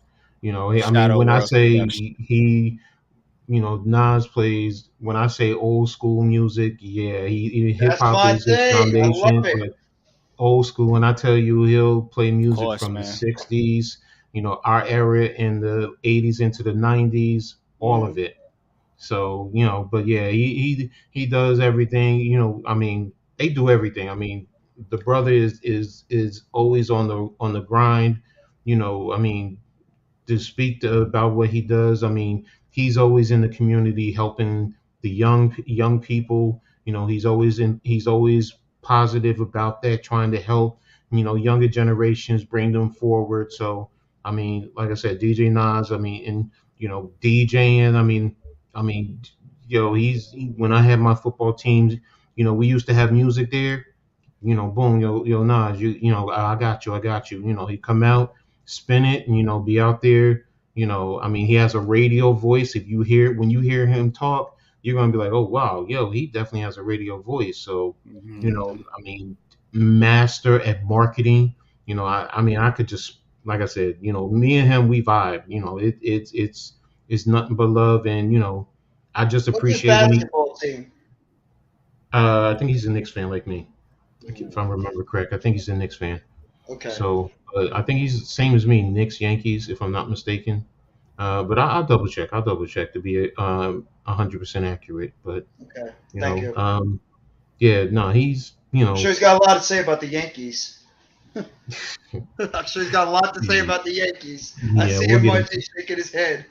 B: I mean,
A: Shadow
B: when I
A: World
B: say
A: production.
B: Nas plays, when I say old school music, yeah, hip
C: That's
B: hop
C: my
B: is his
C: thing. I love
B: foundation,
C: it.
B: but old school, when I tell you he'll play
A: Of
B: music
A: course,
B: from the
A: man.
B: 60s, our era in the 80s into the 90s, all of
C: Mm.
B: it. So, but yeah, he does everything. I mean, they do everything. I mean, the brother is always on the grind. I mean, to speak about what he does. I mean, he's always in the community helping the young people. He's always positive about that, trying to help younger generations, bring them forward. So I mean, like I said, DJ Nas. I mean, and DJing. I mean, when I had my football teams, we used to have music there. Boom, yo, Nas, I got you. He come out, spin it, and be out there. I mean, he has a radio voice. When you hear him talk, you're gonna be like, oh wow, yo, he definitely has a radio voice. So,
A: Hmm.
B: I mean, master at marketing. I mean, I could just, like I said, me and him, we vibe. It's nothing but love, and I just
C: What's his
B: appreciate when he.
C: basketball team?
B: I think he's a Knicks fan like me, if I
C: Mm.
B: remember correct. I think he's a Knicks fan.
C: Okay.
B: So I think he's the same as me, Knicks, Yankees, if I'm not mistaken. But I'll double check. I'll double check to be 100% accurate. But
C: Okay.
B: you
C: Thank
B: know,
C: you.
B: yeah, no, he's
C: I'm sure he's got a lot to say about the Yankees. I'm sure he's got a lot to say
B: yeah,
C: about the Yankees. I
B: yeah,
C: see
B: we'll
C: him
B: get
C: right
B: into.
C: there shaking his head.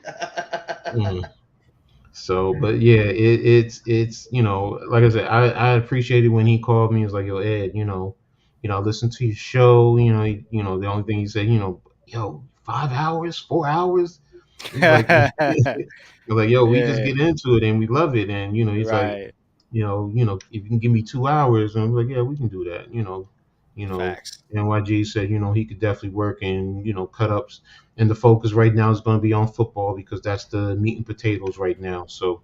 B: Mm. So, but yeah, it's like I said, I appreciated when he called me. He was like, "Yo, Ed, I listened to your show. The only thing he said, yo, 5 hours, 4 hours." He's like, he's like, "Yo, we just
A: Yeah,
B: get into it and we love it." And he's like,
A: right.
B: if you can give me 2 hours, and I'm like, "Yeah, we can do that." You know.
A: Facts.
B: NYG said, he could definitely work and cut ups, and the focus right now is going to be on football because that's the meat and potatoes right now. So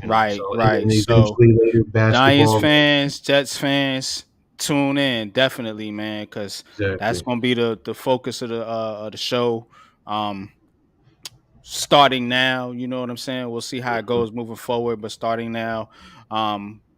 A: Right,
B: so and
A: right.
B: then
A: So
B: eventually later
A: Giants
B: basketball.
A: fans, Jets fans, tune in definitely, man, because that's
B: Exactly.
A: gonna be the focus of the show. Um, Starting now, you know what I'm saying? We'll see how it
B: Mhm.
A: goes moving forward, but starting now,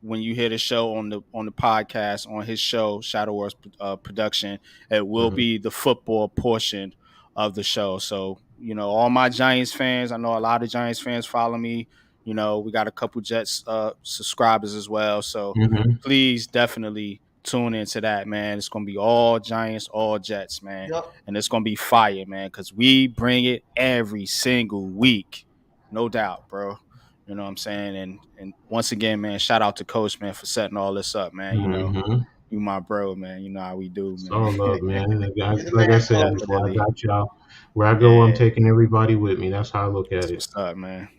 A: when you hear the show on the podcast on his show Shadow Wars production, it will
B: Mhm.
A: be the football portion of the show. So, all my Giants fans, I know a lot of Giants fans follow me. We got a couple Jets subscribers as well. So,
B: Mhm.
A: please definitely tune into that, man. It's gonna be all Giants, all Jets, man,
C: Yep.
A: and it's gonna be fire, man, because we bring it every single week, no doubt, bro. You know what I'm saying? And once again, man, shout out to Coach, man, for setting all this up, man.
B: Mhm.
A: You my bro, man. You know how we do,
B: It's
A: man.
B: all love, man.
C: You're the
B: Like I
C: man,
B: said
C: coach.
B: before, I
A: Definitely,
B: got y'all. Where I go, I'm
A: yeah.
B: taking everybody with me. That's how I look at
A: That's
B: it.
A: what's up, man.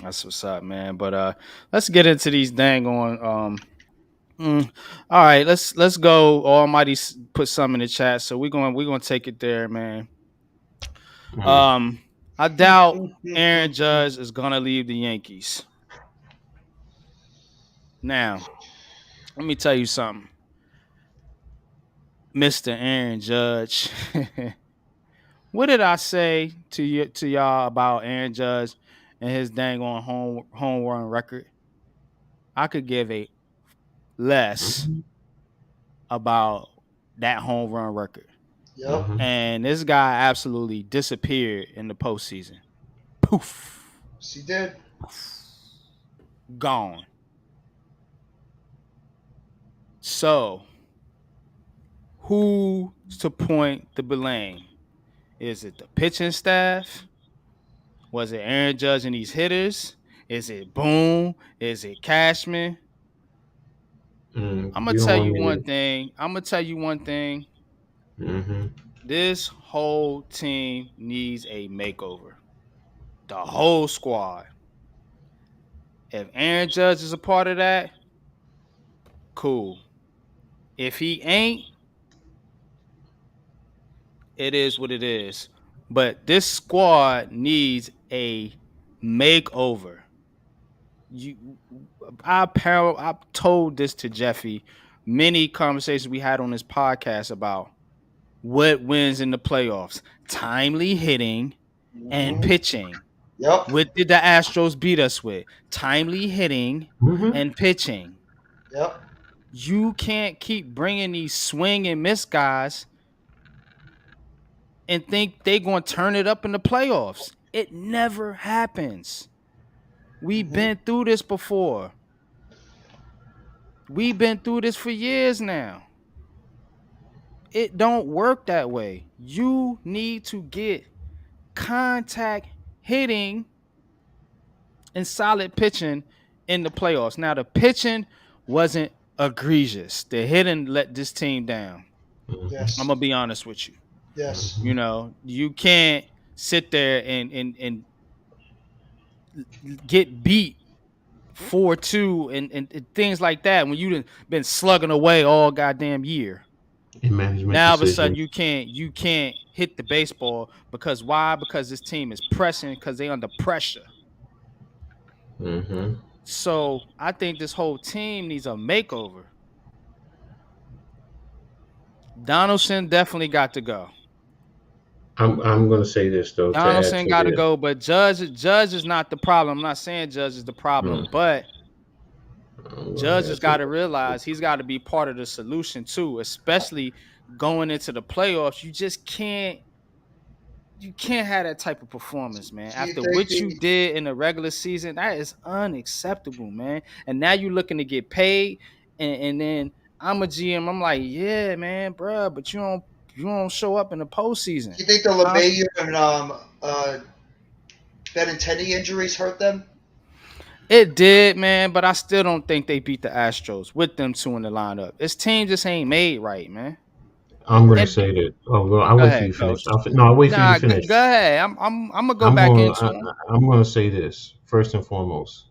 A: That's what's up, man. But let's get into these dang on all right, let's go. Almighty put some in the chat, so we're gonna take it there, man.
B: Mm.
A: Um, I doubt Aaron Judge is gonna leave the Yankees. Now, let me tell you something, Mister Aaron Judge. What did I say to y'all about Aaron Judge and his dang on home run record? I could give a less
B: Mhm.
A: about that home run record,
C: Yep.
B: Mhm.
A: and this guy absolutely disappeared in the postseason. Poof,
C: Yes, he did.
A: gone. So, who's to point the blame? Is it the pitching staff? Was it Aaron Judge and these hitters? Is it Boone? Is it Cashman? I'm gonna
B: You don't
A: tell
B: want
A: you
B: me
A: one
B: to.
A: thing. I'm gonna tell you one thing.
B: Mhm.
A: This whole team needs a makeover. The whole squad. If Aaron Judge is a part of that, cool. If he ain't, it is what it is. But this squad needs a makeover. You, I've told this to Jeffy. Many conversations we had on this podcast about what wins in the playoffs: timely hitting and
C: Hmm.
A: pitching.
C: Yep.
A: What did the Astros beat us with? Timely hitting
B: Mhm.
A: and pitching.
C: Yep.
A: You can't keep bringing these swing and miss guys and think they going to turn it up in the playoffs. It never happens. We've
C: Hmm.
A: been through this before. We've been through this for years now. It don't work that way. You need to get contact hitting and solid pitching in the playoffs. Now the pitching wasn't egregious. The hitting let this team down.
B: Mhm.
A: I'm
C: Yes.
A: gonna be honest with you.
C: Yes.
B: Mhm.
A: You can't sit there and get beat 4-2 and things like that when you've been slugging away all goddamn year.
B: In management
A: Now all of a sudden
B: decisions.
A: you can't hit the baseball because why? Because this team is pressing because they under pressure.
B: Mhm.
A: So I think this whole team needs a makeover. Donaldson definitely got to go.
B: I'm gonna say this though to add
A: Donaldson
B: to
A: got to
B: this.
A: go, but Judge is not the problem. I'm not saying Judge is the problem,
B: Mm.
A: but
B: I'm gonna
A: Judge has
B: add to
A: got to
B: this.
A: realize he's got to be part of the solution too, especially going into the playoffs, you can't have that type of performance, man.
C: Do you
A: After
C: think
A: what you
C: the
A: did in the regular season, that is unacceptable, man. And now you looking to get paid, and then I'm a GM. I'm like, yeah, man, bruh, but you don't show up in the postseason.
C: do you think the
A: Huh?
C: LeMahieu and Benintendi injuries hurt them?
A: It did, man, but I still don't think they beat the Astros with them two in the lineup. This team just ain't made right, man.
B: I'm going to
A: And
B: say that. Oh, well, I'll
A: go
B: wait for
A: ahead,
B: you to finish.
A: coach.
B: No, I'll wait for you to
A: Nah,
B: finish.
A: go ahead. I'm gonna go
B: I'm
A: back
B: going.
A: into them.
B: I'm going to say this first and foremost.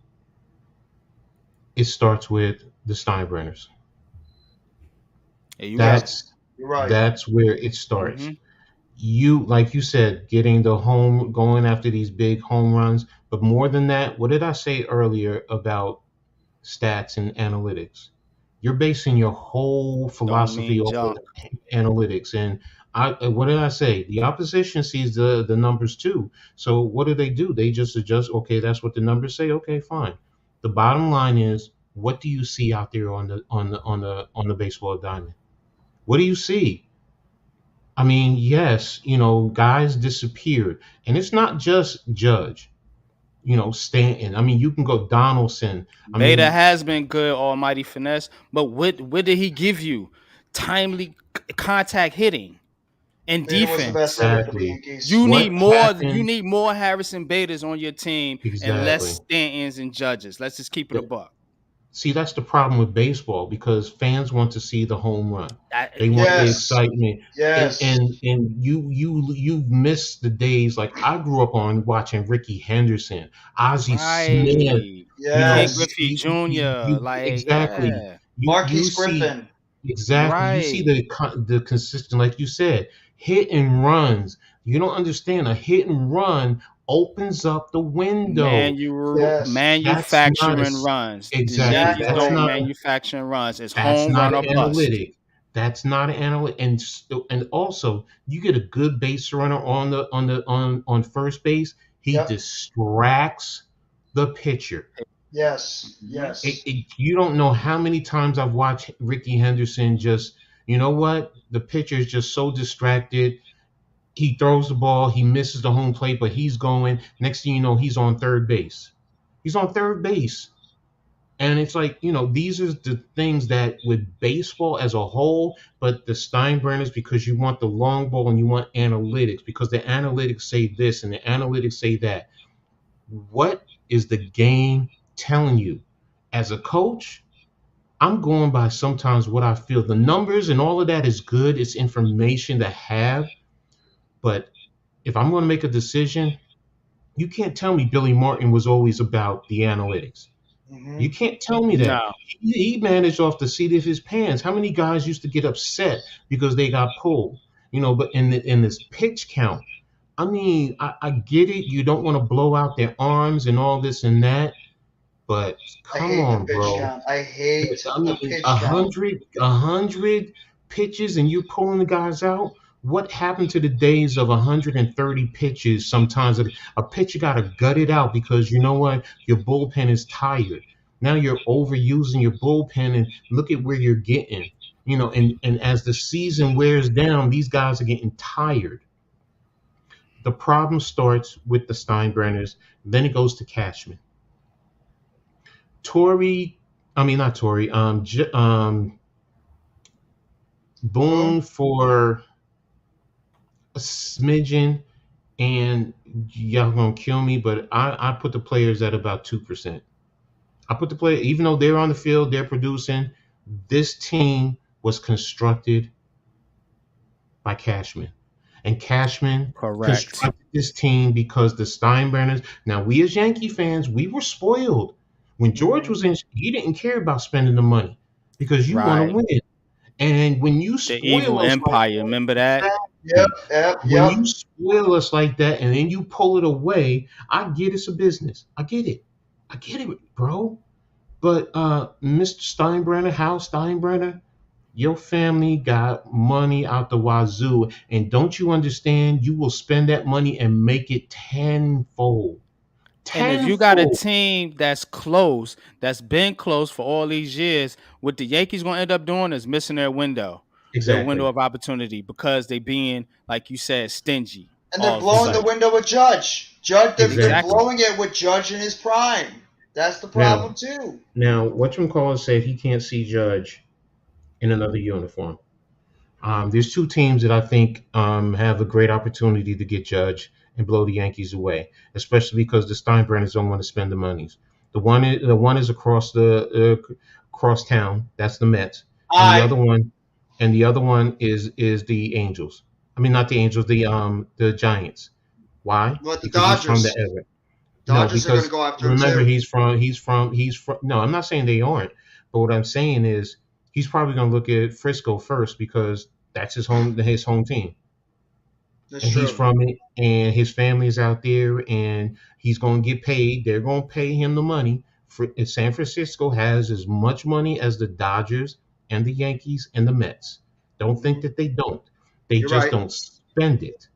B: It starts with the Steinbrenners.
A: Yeah, you right.
C: Yes,
B: That's
C: you're right.
B: that's where it starts.
A: Mm-hmm.
B: You, like you said, getting the home, going after these big home runs, but more than that, what did I say earlier about stats and analytics? You're basing your whole
A: Don't
B: philosophy
A: mean
B: off of
A: junk.
B: analytics. And what did I say? The opposition sees the numbers too. So what do? They just adjust. Okay, that's what the numbers say. Okay, fine. The bottom line is, what do you see out there on the baseball diamond? What do you see? I mean, yes, guys disappeared, and it's not just Judge. Stanton. I mean, you can go Donaldson. I
A: Beta
B: mean,
A: has been good, almighty finesse, but what did he give you? Timely contact hitting and
C: Beta was the best
A: defense.
C: hitter for the
B: exactly.
C: Yankees.
A: You
B: What
A: need more. You
B: happened?
A: need more Harrison Betas on your team and less
B: Exactly.
A: Stantons and Judges. Let's just keep it a buck.
B: See, that's the problem with baseball because fans want to see the home run. They want the
C: Yes,
B: excitement. And
C: yes.
B: and and you've missed the days like I grew up on watching Ricky Henderson, Ozzie Smith.
A: Right. Ken
C: Yes.
A: Griffey Jr. Like,
B: Exactly.
A: yeah.
B: You
C: Marquise
B: see
C: Griffin.
B: exactly. You see
A: Right.
B: the consistent, like you said, hit and runs. You don't understand. A hit and run opens up the window. So
C: Yes.
B: that's not
A: Manufacturing
B: a
A: runs. The
B: exactly.
A: Yankees
B: That's
A: don't
C: Exactly.
B: not
A: manufacture runs. It's
B: that's
A: home
B: not
A: run
B: an
A: or bust.
B: analytic. That's not an analytic. And also, you get a good base runner on first base. He
C: Yep.
B: distracts the pitcher.
C: Yes.
A: Mhm.
C: Yes.
B: You don't know how many times I've watched Ricky Henderson just, you know what? The pitcher is just so distracted. He throws the ball, he misses the home plate, but he's going. Next thing you know, he's on third base. He's on third base. And it's like, these are the things that with baseball as a whole, but the Steinbrenners, because you want the long ball and you want analytics, because the analytics say this and the analytics say that. What is the game telling you? As a coach, I'm going by sometimes what I feel. The numbers and all of that is good. It's information to have. But if I'm going to make a decision, you can't tell me Billy Martin was always about the analytics.
C: Hmm.
B: You can't tell me that.
A: No.
B: He managed off the seat of his pants. How many guys used to get upset because they got pulled? But in this pitch count, I mean, I get it. You don't want to blow out their arms and all this and that, but
C: I
B: come
C: hate the
B: on,
C: pitch
B: bro.
C: count. I hate
B: I
C: the
B: mean,
C: pitch count.
B: a hundred pitches, and you're pulling the guys out. What happened to the days of 130 pitches? Sometimes a pitcher got to gut it out because you know what, your bullpen is tired. Now you're overusing your bullpen, and look at where you're getting. And as the season wears down, these guys are getting tired. The problem starts with the Steinbrenners, then it goes to Cashman. Tory, I mean not Tory,
C: Boom.
B: Boone for a smidgen, and y'all gonna kill me, but I put the players at about 2%. I put the player, even though they're on the field, they're producing. This team was constructed by Cashman, and Cashman
A: Correct.
B: constructed this team because the Steinbrenners. Now we as Yankee fans, we were spoiled. When George
C: Hmm.
B: was in, he didn't care about spending the money because you want to
A: Right.
B: win. And when you
A: The
B: spoil
A: evil
B: us like
A: empire. Remember that?
C: Yep.
B: exactly,
C: Yep.
B: when
C: Yep.
B: you spoil us like that and then you pull it away, I get it's a business. I get it. I get it, bro. But Mr. Steinbrenner, Hal Steinbrenner, your family got money out the wazoo. And don't you understand? You will spend that money and make it tenfold.
A: And if you got a
B: Tenfold.
A: team that's close, that's been close for all these years, what the Yankees gonna end up doing is missing their window. the window
B: Exactly.
A: of opportunity because they being, like you said, stingy
C: And they're
A: all the
C: blowing the
A: time.
B: Exactly.
C: window with Judge. Judge, they're
B: Exactly.
A: Exactly.
C: blowing it with Judge in his prime. That's the
B: Now,
C: problem too.
B: now, whatchamacallit said he can't see Judge in another uniform. There's two teams that I think have a great opportunity to get Judge and blow the Yankees away, especially because the Steinbrenners don't want to spend the monies. The one is across the across town. That's the Mets, and the
C: I
B: other one, is the Angels. I mean, not the Angels, the Giants. Why?
C: But the
B: Because he's from the
C: Dodgers.
B: Everett. No,
C: Dodgers are going to
B: because
C: go after him
B: remember
C: too.
B: he's from. No, I'm not saying they aren't, but what I'm saying is he's probably going to look at Frisco first because that's his home team,
C: That's
B: and he's
C: true.
B: from it, and his family's out there, and he's going to get paid. They're going to pay him the money. San Francisco has as much money as the Dodgers and the Yankees and the Mets. Don't think
C: Hmm.
B: that they don't. They
C: You're
B: just
C: right.
B: don't spend it.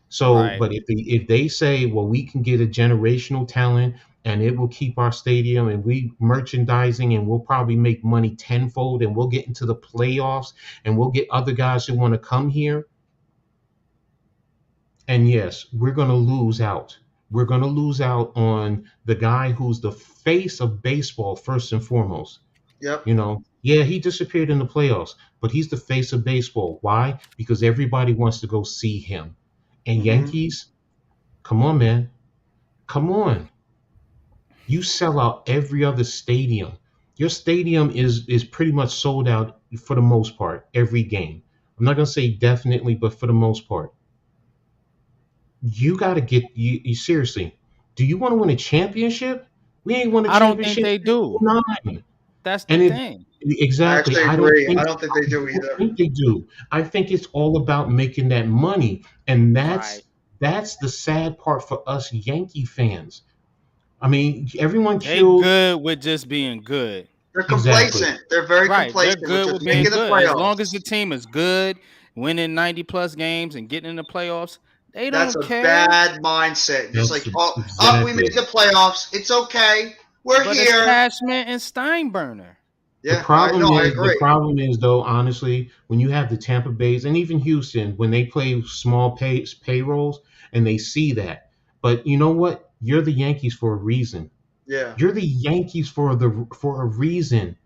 B: So,
A: Right.
B: but if they say, well, we can get a generational talent and it will keep our stadium and we merchandising and we'll probably make money tenfold and we'll get into the playoffs and we'll get other guys who want to come here. And yes, we're going to lose out. We're going to lose out on the guy who's the face of baseball first and foremost.
C: Yep.
B: Yeah, he disappeared in the playoffs, but he's the face of baseball. Why? Because everybody wants to go see him. And
C: Hmm.
B: Yankees, come on, man. Come on. You sell out every other stadium. Your stadium is pretty much sold out for the most part every game. I'm not gonna say definitely, but for the most part, you got to get you seriously. Do you want to win a championship? We ain't won a
A: I don't think
B: championship
A: they
B: since
A: do.
B: '09.
A: That's the
B: And it
A: thing.
C: I
B: exactly.
C: actually
B: I don't
C: agree. I
B: think
C: don't think they do
B: I don't
C: either.
B: think they do. I think it's all about making that money, and
A: Right.
B: that's the sad part for us Yankee fans. I mean, everyone
A: They
B: killed
A: good with just being good.
C: They're
B: exactly.
C: complacent. They're very
A: Right. They're
C: complacent with
A: good
C: just
A: with being
C: making the
A: good. As long as the
C: playoffs.
A: team is good, winning 90 plus games and getting in the playoffs, they
C: That's
A: don't
C: a
A: care.
C: bad mindset. Just
B: That's
C: like, oh, we made
B: exactly.
C: the playoffs. It's okay. We're
A: But it's
C: here.
A: Cashman and Steinbrenner.
B: The
C: Yeah, I
B: problem
C: know. I
B: is the
C: agree.
B: problem is though, honestly, when you have the Tampa Bays and even Houston, when they play small payrolls and they see that. But you know what? You're the Yankees for a reason.
C: Yeah.
B: You're the Yankees for a reason.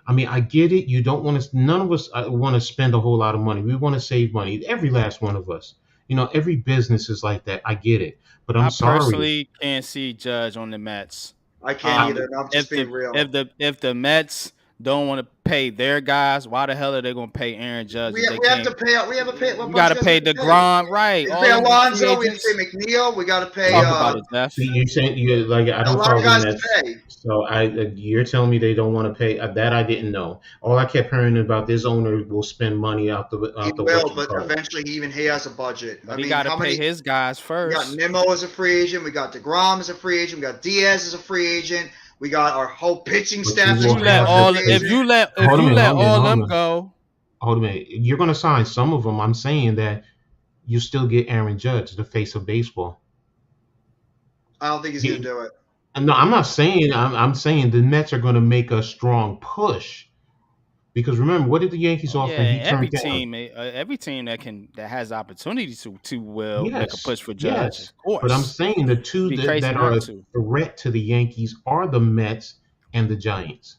B: I mean, I get it. You don't want to. None of us want to spend a whole lot of money. We want to save money. Every last one of us. Every business is like that. I get it. But I'm
A: I
B: sorry.
A: personally can't see Judge on the Mets.
C: I can't
A: Um,
C: either. And I'm just
A: if the
C: being real.
A: if the if the Mets don't want to pay their guys, why the hell are they gonna pay Aaron Judge if they
C: We have to
A: can't?
C: pay. We have to pay. A
A: You
C: bunch
A: got
C: of
A: to
C: guys we
A: pay
C: have to
A: the
C: pay.
A: Grom, right?
C: We have to
A: All
C: pay
A: them free
C: Alonzo. We have to
A: agents.
C: pay McNeil. We got to pay.
A: Talk
B: Yeah.
A: about it, Jeff.
B: See, you're saying you like I
C: A
B: don't
C: lot of
B: follow the
C: guys to
B: Mets,
C: pay.
B: so you're telling me they don't want to pay that I didn't know. All I kept hearing about this owner will spend money
C: He
B: out the what
C: will,
B: you
C: but
B: call it.
C: eventually he has a budget. I
A: But he
C: mean,
A: got to
C: how
A: pay
C: many?
A: his guys
C: We got
A: first.
C: Nimmo as a free agent. We got DeGrom as a free agent. We got Diaz as a free agent. We got our whole pitching
B: But you
C: staff
A: If
C: is
A: you
B: will
C: pretty
A: let
B: have
C: much a
B: to
A: all,
C: free
A: if
B: pay.
C: agent.
A: you let, if
B: Hold a
A: you
B: minute,
A: let
B: hold a minute,
A: all
B: hold a
A: them
B: minute,
A: go,
B: hold a minute. You're gonna sign some of them. I'm saying that you still get Aaron Judge, the face of baseball.
C: I don't think he's going to
B: He,
C: do it.
B: no, I'm not saying. I'm saying the Mets are gonna make a strong push because remember what did the Yankees
A: oh yeah,
B: offer and he turned
A: every
B: down?
A: team, every team that has opportunity to will make a
B: Yes,
A: push for Judge,
B: yes.
A: of
B: But I'm
A: course.
B: saying the two
A: Be
B: that,
A: crazy
B: that are
A: not
B: a
A: to.
B: threat to the Yankees are the Mets and the Giants.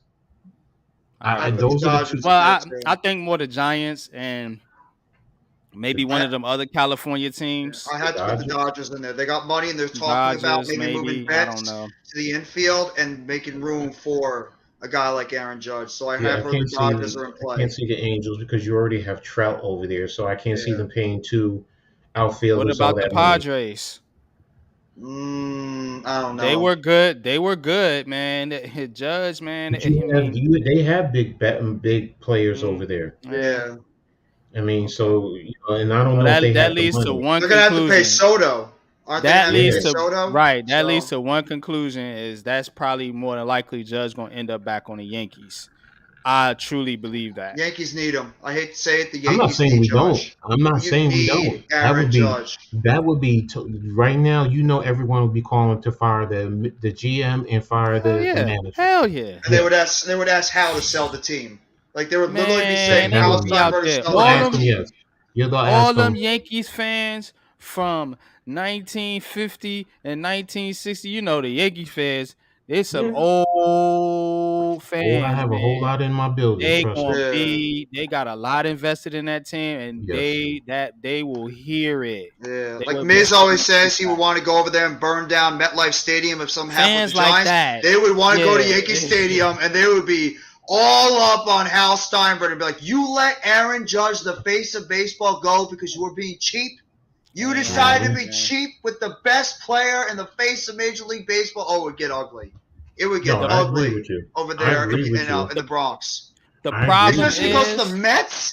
A: I
C: I put
A: agree.
C: the
B: Those are the two.
C: Dodgers
A: Well,
C: in there
A: I
C: too.
A: think more the Giants and maybe one
C: I,
A: of them other California
C: yeah,
A: teams,
C: I
B: The
C: had to put the
B: Dodgers.
C: Dodgers in there. They got money and they're talking about
A: Dodgers,
C: maybe moving
A: maybe. I don't
C: Betts
A: know.
C: to the infield and making room for a guy like Aaron Judge. So I
B: Yeah,
C: have heard the Dodgers are in
B: I can't
C: play.
B: see the Angels because you already have Trout over there, so I can't see
C: Yeah.
B: them paying two
A: What
B: outfielders all
A: about the
B: that money.
A: Padres?
C: I don't
A: They
C: know.
A: were good. They were good, man. Judge, man.
B: But
A: I mean,
B: they have big players
A: mm,
B: over there.
A: eh,
C: Yeah.
B: I mean,
A: okay.
B: so and I don't
A: Well,
B: know if
A: that
B: they
A: that
B: have the
A: leads to
B: money.
A: one
C: They're gonna have to pay
A: conclusion.
C: Soto. Aren't they gonna
A: That
C: have to
A: leads
C: pay
B: Yeah,
A: to
C: Soto?
A: right. That leads
C: So
A: to one conclusion is that's probably more than likely Judge gonna end up back on the Yankees. I truly believe that.
C: Yankees need him. I hate to say it, the
B: I'm not
C: Yankees
B: saying
C: need
B: we don't.
C: Judge.
B: I'm not
C: You
B: saying we don't.
C: need Aaron Judge.
B: That would be right now. Everyone would be calling to fire the GM and fire
A: Hell
B: the
A: yeah.
B: manager.
A: Hell yeah.
C: And they
B: Yeah,
C: would ask Hal to sell the team. Like they would literally be
B: They
A: Man,
C: saying
A: they
B: have
A: would
B: him.
A: be
C: Palestine
A: out
C: versus
A: there.
B: You'll ask
C: Celebrate.
B: them, yes. You'll
A: All
B: ask
A: them
B: them.
A: Yankees fans from 1950 and 1960. You know the Yankee fans. They some
B: Yeah.
A: old
B: Oh, I
A: fans,
B: have a whole
A: man.
B: lot in my building.
A: They
B: Trust
A: gonna
B: me.
C: Yeah.
A: be. They got a lot invested in that team, and
B: Yes.
A: they will hear it.
C: Yeah,
A: They
C: like
A: will be
C: Miz always
A: 100%
C: says, he would
A: back.
C: want to go over there and burn down MetLife Stadium if something happened with
A: Fans
C: the
A: like
C: Giants.
A: that.
C: They would want to go to
A: Yeah.
C: Yankee Stadium and they would be all up on Hal Steinbrenner and be like, "You let Aaron Judge, the face of baseball, go because you were being cheap. You
A: Ain't
C: decided to
A: happening,
C: be
A: man.
C: cheap with the best player in the face of Major League Baseball." Oh, it would get ugly. It would get
B: No, I agree
C: ugly
B: with you.
C: over
B: I
C: there
B: agree with you.
C: in the Bronx.
A: The
B: I agree
A: problem
B: with
C: Especially if he
B: you.
C: goes to the
A: is
C: Mets.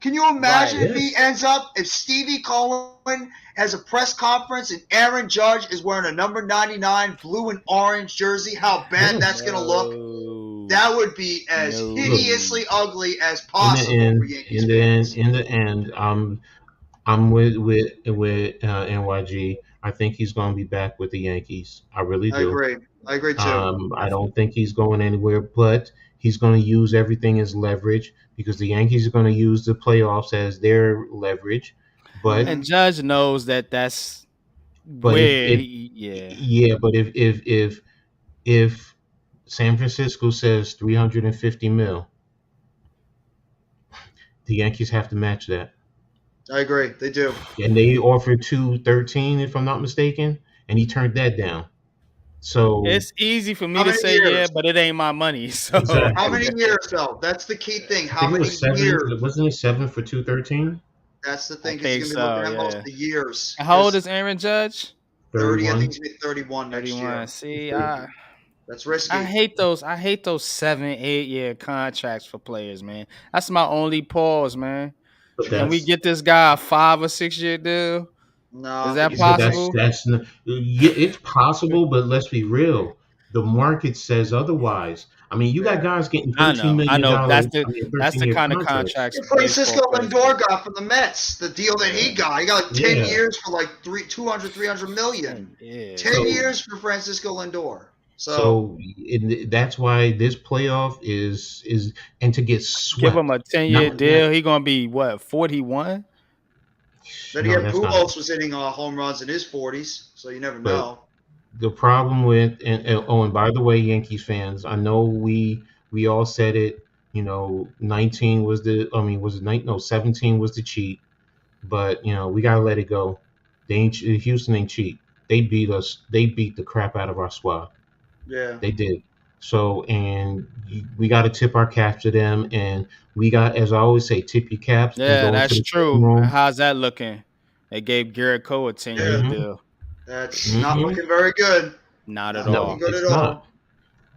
C: Can you imagine
A: right.
C: if he
B: Yes.
C: ends up, if Stevie Cohen has a press conference and Aaron Judge is wearing a number 99 blue and orange jersey, how bad that's
B: Yes.
C: going to look?
A: No,
C: That would be as
B: Look,
A: no.
C: hideously ugly as
B: in the
C: possible for
B: end,
C: Yankees fans.
B: I'm with NYG. I think he's going to be back with the Yankees. I really
C: I
B: do.
C: agree. I agree too.
B: I don't think he's going anywhere, but he's going to use everything as leverage because the Yankees are going to use the playoffs as their leverage. But
A: And
C: Hmm.
A: Judge knows that that's
B: but
A: where he, yeah.
B: but if San Francisco says 350 mil, the Yankees have to match that.
C: I agree. They do.
B: And they offered 213, if I'm not mistaken, and he turned that down. So
A: It's easy for me
C: How
A: to
C: many
A: say yeah,
C: years?
A: but it ain't my money. So
C: How
B: exactly,
C: many years, though? That's the key thing.
B: I
C: How
B: think it
C: many
B: was seven.
C: years?
B: Wasn't it seven for 213?
C: That's the
A: I
C: thing, because he's
A: think
C: going to be looking
A: so,
C: at most
A: yeah.
C: of the years.
A: And how old
C: Because
A: is Aaron Judge?
C: 30, I think
B: 31.
C: he's going to be 31 next
A: 31.
C: year.
A: See,
C: That's
A: I
C: risky.
A: hate those. I hate those 7, 8 year contracts for players, man. That's my only pause, man.
B: But
A: Can we
B: that's
A: get this guy a 5 or 6 year deal?
C: No, I
A: Is
C: don't think
A: that
C: he's going to
B: that's
C: take.
A: possible?
B: that's n- yeah, it's possible, but let's be real. The market says otherwise. I mean, you got
C: Yeah.
B: guys getting
A: I
B: 13
A: know. I
B: million
A: know.
B: dollars. I mean,
A: That's
B: 13
A: the
B: year
A: kind of
B: contracts.
A: contracts
C: And
A: baseball
C: Francisco
A: players
C: Lindor
A: get.
C: got from the Mets, the deal that he
A: Yeah.
C: got. He got like 10
B: Yeah.
C: years for like 200, 300 million.
A: And yeah.
C: 10
B: So
C: years for Francisco Lindor. So,
B: so that's why this playoff is and to get
A: Give him
B: swept.
A: a 10 year
B: Not that
A: deal. He gonna be what, 41?
C: then
B: no,
C: again,
B: that's not.
C: Pujols was hitting home runs in his 40s, so you never
B: But
C: know.
B: the problem with and by the way, Yankees fans, I know we all said it. 19 was was it night? No, 17 was the cheat. But we gotta let it go. Houston ain't cheap. They beat us. They beat the crap out of our squad.
C: Yeah.
B: They did. So and we got to tip our caps to them. And we got, as I always say, tip your caps and
A: Yeah,
B: go into
A: that's
B: the film
A: true. And
B: room.
A: how's that looking? They gave Garrett Cole a 10 year
C: Yeah.
B: hmm
A: deal.
C: That's not
B: hmm
C: looking very good.
A: Not at
C: Not looking
B: No,
A: all.
C: good at
B: it's not.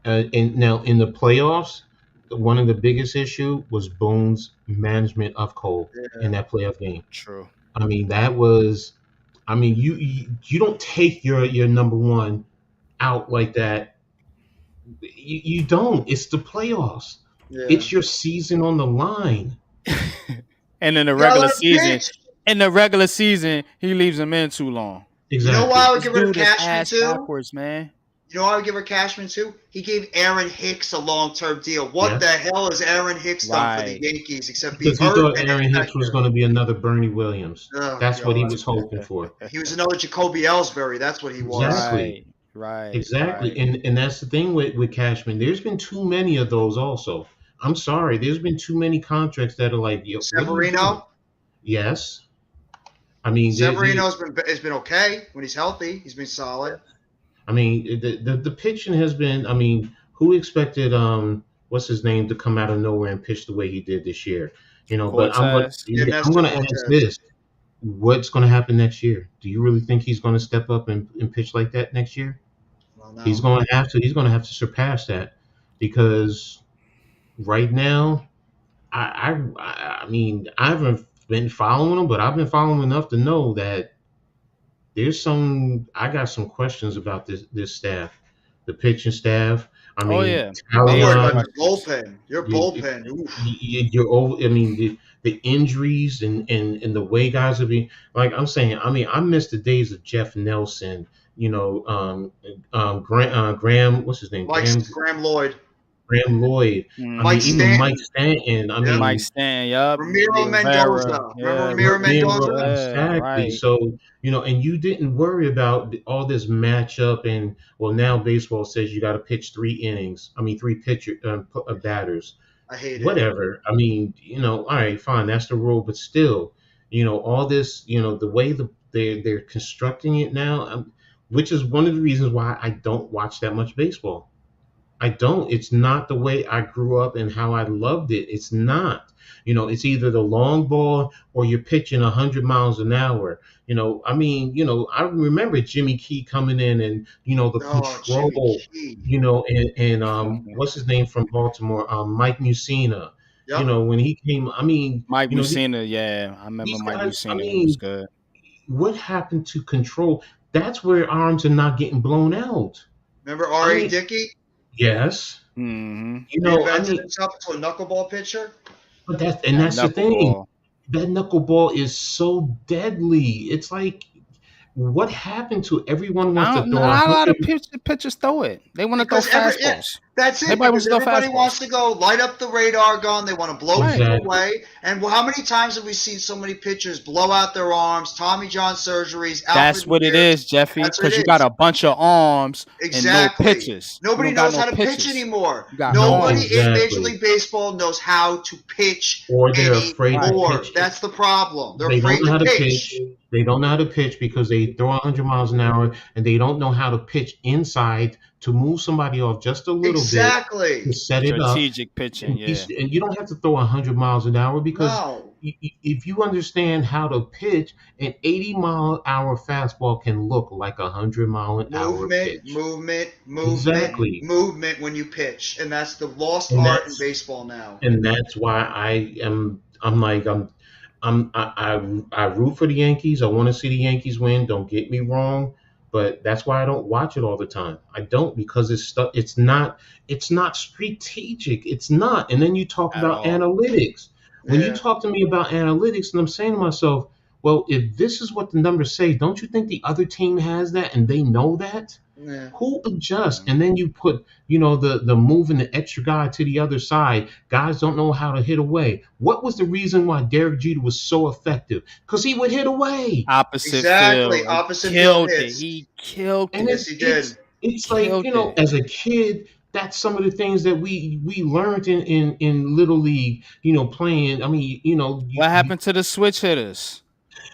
C: all.
B: And now in the playoffs, one of the biggest issue was Boone's management of Cole in
C: Yeah.
B: that playoff game.
A: True.
B: I mean, that was. I mean, you don't take your number one out like that. You don't. It's the playoffs.
C: Yeah.
B: It's your season on the line.
A: And in the
C: You gotta
A: regular
C: let him
A: season,
C: pitch.
A: he leaves him in too long.
C: You know why I
B: Exactly.
C: would
A: This
C: get rid of
A: dude is
C: Cashman
A: ass
C: too?
A: backwards, man.
C: You know why I would give her Cashman too? He gave Aaron Hicks a long-term deal. What the
B: Yes.
C: hell has Aaron Hicks done for the
A: Right.
C: Yankees except be
B: Because he
C: hurt
B: thought
C: and
B: Aaron Hicks was
C: ineffective?
B: going to be another Bernie Williams.
C: Oh
B: That's what he
C: God,
B: was hoping for.
C: he was another Jacoby Ellsbury. That's what he was.
B: Exactly.
A: Right. Right.
B: Exactly.
A: Right.
B: And that's the thing with Cashman. There's been too many of those also. I'm sorry. There's been too many contracts that are like, yo, what are you doing?
C: Severino.
B: Yes. I mean,
C: Severino's been okay when he's healthy. He's been solid.
B: I mean, the pitching has been. I mean, who expected what's his name to come out of nowhere and pitch the way he did this year? But
A: Cortez.
C: Yeah,
B: I'm
C: Nestor
B: going to ask
C: Cortez.
B: this: what's going to happen next year? Do you really think he's going to step up and pitch like that next year?
C: Well,
B: He's
C: no.
B: going to have to. He's going to have to surpass that because right now, I mean, I haven't been following him, but I've been following enough to know that I got some questions about this staff, the pitching staff. I
A: Oh
B: mean,
A: yeah.
C: I'm
A: Major
C: worried
B: Talion,
C: about your
A: questions.
C: bullpen. Your
B: you,
C: bullpen. Oof.
B: you're over. I mean, the injuries and the way guys are being, like I'm saying. I mean, I miss the days of Jeff Nelson. Graham, what's his name?
C: Like Graham Lloyd.
B: Graham Lloyd. I
C: Mike
B: mean,
A: Mm-hmm.
B: even Mike
C: Stanton.
B: Stanton. I
C: Yep.
A: Mike
B: mean,
A: Stan, yup.
C: Ramiro
A: Rivera,
C: Mendoza. Remember
A: yeah,
C: Ramiro Mendoza?
A: yeah,
B: Exactly.
A: right.
B: So, and you didn't worry about all this matchup. And well, now baseball says you got to pitch 3 innings. I mean, batters.
C: I hate it.
B: Whatever. I mean, all right, fine, that's the rule. But still, all this, the way they're constructing it now, which is one of the reasons why I don't watch that much baseball. I don't. It's not the way I grew up and how I loved it. It's not. It's either the long ball or you're pitching 100 miles an hour. I mean, I remember Jimmy Key coming in and, the
C: Oh, Jimmy
B: control,
C: Key.
B: and what's his name from Baltimore? Mike Mussina.
C: Yep.
B: When he came, I mean,
A: Mike Mussina, yeah, I remember
B: these
A: Mike
B: guys, I
A: Mussina. He was
B: mean,
A: good.
B: what happened to control? That's where arms are not getting blown out.
C: Remember
B: I
C: R.A.
B: mean,
C: Dickey?
B: yes.
A: Mm-hmm.
B: I
C: Reinvented
B: mean,
C: himself into a knuckleball pitcher?
B: but
A: That
B: that's the thing.
A: knuckleball.
B: That knuckleball is so deadly. It's like, what happened to everyone wants
A: I
B: to
A: don't,
B: throw a
A: not a lot
B: hundred?
A: of pitchers throw it. They want to throw
C: Because
A: fastballs.
C: that's it.
A: Everybody wants
C: Because
A: to throw
C: everybody
A: fastballs.
C: wants to go light up the radar gun. They want to blow
A: Right.
C: people
B: Exactly.
C: away. And how many times have we seen so many pitchers blow out their arms, Tommy John surgeries,
A: That's
C: Alfred
A: what it
C: Years?
A: is, Jeffy.
C: That's what
A: Because
C: it
A: you got
C: is.
A: a bunch of arms and no
C: Exactly.
A: pitches. You
C: Nobody
A: don't got
C: knows
A: no
C: how to pitch
A: pitches.
C: anymore.
A: You got
B: No,
C: Nobody
A: arms.
C: in Major
B: exactly.
C: League Baseball knows how to pitch
B: Or they're afraid to
A: Right.
C: anymore.
B: pitch.
C: That's the problem. They're
B: They don't
C: afraid
B: know
C: to
B: how to
C: pitch.
B: pitch. They don't know how to pitch because they throw 100 miles an hour, and they don't know how to pitch inside to move somebody off just a little bit to
C: Exactly.
B: set it up.
A: Strategic pitching, yeah.
B: And you don't have to throw 100 miles an hour because
C: No.
B: if you understand how to pitch, an 80-mile-an-hour fastball can look like a 100-mile-an-hour
C: Movement,
B: pitch.
C: movement,
B: Exactly.
C: movement when you pitch. And that's the lost
B: And
C: art in
B: that's
C: baseball now.
B: and that's why I'm like I root for the Yankees. I want to see the Yankees win. Don't get me wrong, but that's why I don't watch it all the time. I don't because it's stuff. It's not strategic. It's not. And then you talk
A: At
B: about
A: all.
B: analytics. When you
C: Yeah.
B: talk to me about analytics, and I'm saying to myself, well, if this is what the numbers say, don't you think the other team has that and they know that?
C: Yeah.
B: Who adjusts? And then you put, the moving the extra guy to the other side. Guys don't know how to hit away. What was the reason why Derek Jeter was so effective? Because he would hit away.
A: Opposite
C: Exactly.
A: field.
C: Opposite
A: He
C: field
A: killed it.
C: hits.
A: He killed
B: And
A: it.
C: Yes, he did.
B: it's like,
A: Killed it.
B: as a kid, that's some of the things that we learned in little league, playing. I mean,
A: What happened to the switch hitters?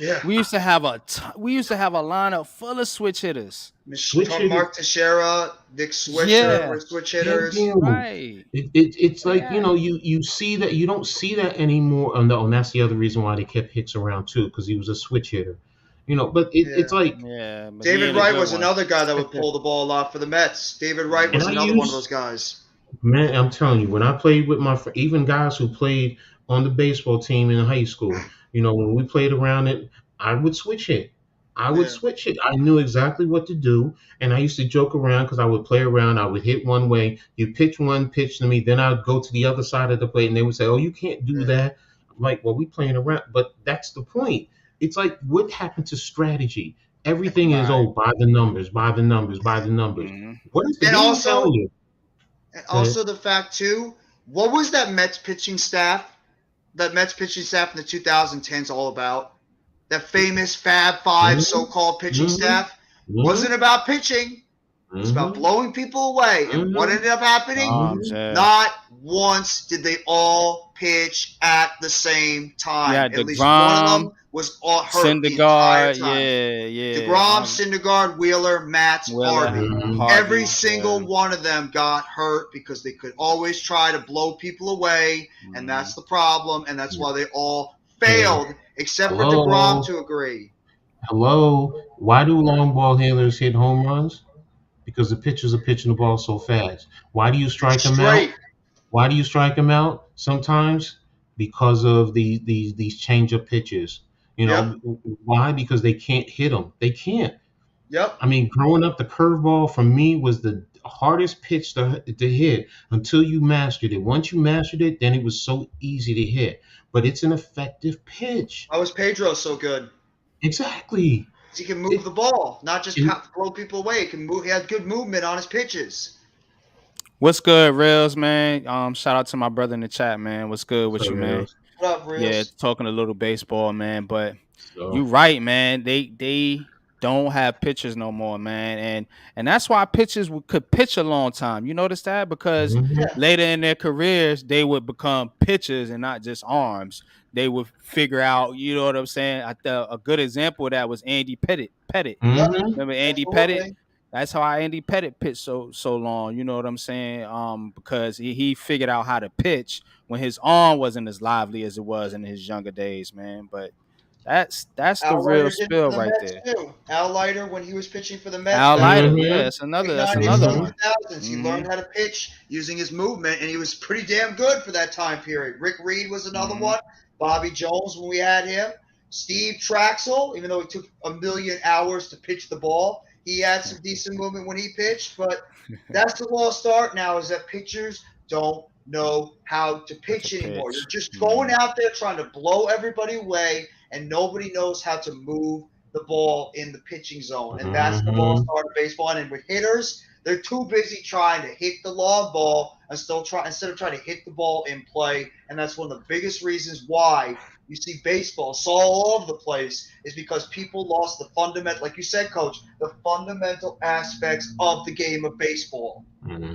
C: Yeah.
A: We used to have a lineup full of switch hitters.
B: Switch hitters.
C: Mark Teixeira, Nick Swisher
A: Yeah.
C: were switch
B: Thank
C: hitters.
B: you.
A: Right.
B: It's like,
A: Yeah.
B: you see that you don't see that anymore. Oh, no, and that's the other reason why they kept Hicks around too, because he was a switch hitter. But it's like,
A: Yeah. But he
C: David
A: ain't a
C: Wright
A: good
C: was
A: one.
C: another guy that would pull the ball a lot for the Mets. David Wright was
B: And
C: another one of those guys.
B: man, I'm telling you, when I played with even guys who played on the baseball team in high school, when we played around it, I would switch it.
C: Yeah.
B: Switch it. I knew exactly what to do, and I used to joke around because I would play around. I would hit one way, you pitch one pitch to me, then I'd go to the other side of the plate, and they would say, "Oh, you can't do
C: Yeah.
B: that." I'm like, well, we playing around, but that's the point. It's like, what happened to strategy? Everything is,
A: Right.
B: by the numbers, by the numbers, by the numbers.
A: Mhm.
B: What is the
C: And
B: game
C: also-
B: telling you?
C: And also the fact too, what was that Mets pitching staff in the 2010s all about? That famous Fab 5
B: Mhm.
C: so-called pitching
B: Mhm.
C: staff
B: Mhm.
C: wasn't about pitching. It was about
B: Mhm.
C: blowing people away. And what
B: Mhm.
C: ended up happening?
A: Bombs, yeah.
C: Not once did they all pitch at the same time.
A: You had
C: At least one of
A: DeGrom,
C: them was all hurt the entire
A: Syndergaard,
C: time.
A: yeah.
C: DeGrom, Syndergaard, Wheeler, Matz,
A: Wheeler,
C: Harvey.
B: Mhm.
C: Every
A: Harvey,
C: single
A: yeah.
C: one of them got hurt because they could always try to blow people away, and that's the problem, and that's why they all failed, except for
B: Hello?
C: DeGrom to agree.
B: Hello? Why do long ball handlers hit home runs? Because the pitchers are pitching the ball so fast. Why do you strike them out?
C: Straight.
B: Why do you strike them out? Sometimes because of these change up pitches. Why? Because they can't hit them. They can't.
C: Yep.
B: I mean, growing up, the curveball for me was the hardest pitch to hit until you mastered it. Once you mastered it, then it was so easy to hit. But it's an effective pitch.
C: Why was Pedro so good?
B: Exactly.
C: He can move the ball, not just
B: It-
C: blow people away. He can move. He had good movement on his pitches.
A: What's good, Rails, man? Shout out to my brother in the chat, man. What's good with
B: So
A: you, man?
B: reals.
C: What up,
A: Yeah,
C: Reels?
A: talking a little baseball, man. But
B: So
A: you right, man. They don't have pitchers no more, man, and that's why pitchers could pitch a long time. You notice that because
B: hmm
C: Yeah.
A: later in their careers they would become pitchers and not just arms. They would figure out, you know what I'm saying. A good example of that was Andy Pettit.
C: Yep.
B: hmm
A: Remember Andy Pettit?
C: Absolutely.
A: That's how Andy Pettit pitched so long. You know what I'm saying? Because he figured out how to pitch when his arm wasn't as lively as it was in his younger days, man. But that's the
C: Al
A: real
C: Leiter did it for
A: spill
C: the
A: right
C: Mets
A: there.
C: too. Al Leiter, when he was pitching for the Mets
A: Al
C: back in
A: Leiter,
C: the
A: yeah,
B: hmm
A: that's
C: late
A: another that's
C: 90s,
A: another
C: early
B: hmm
A: one.
C: 2000s, he
A: Hmm.
C: learned how to pitch using his movement, and he was pretty damn good for that time period. Rick Reed was another
A: Hmm.
C: one. Bobby Jones, when we had him. Steve Traxel, even though it took a million hours to pitch the ball, he had some decent movement when he pitched. But that's the lost art now, is that pitchers don't know how to
A: That's a
C: pitch anymore. You're
A: pitch.
C: just going
A: Hmm.
C: out there trying to blow everybody away, and nobody knows how to move the ball in the pitching zone. And that's the lost
B: hmm
C: art of baseball. And with hitters, they're too busy trying to hit the long ball and instead of trying to hit the ball in play. And that's one of the biggest reasons why you see baseball so all over the place, is because people lost the fundamental, like you said, Coach, the fundamental aspects of the game of baseball.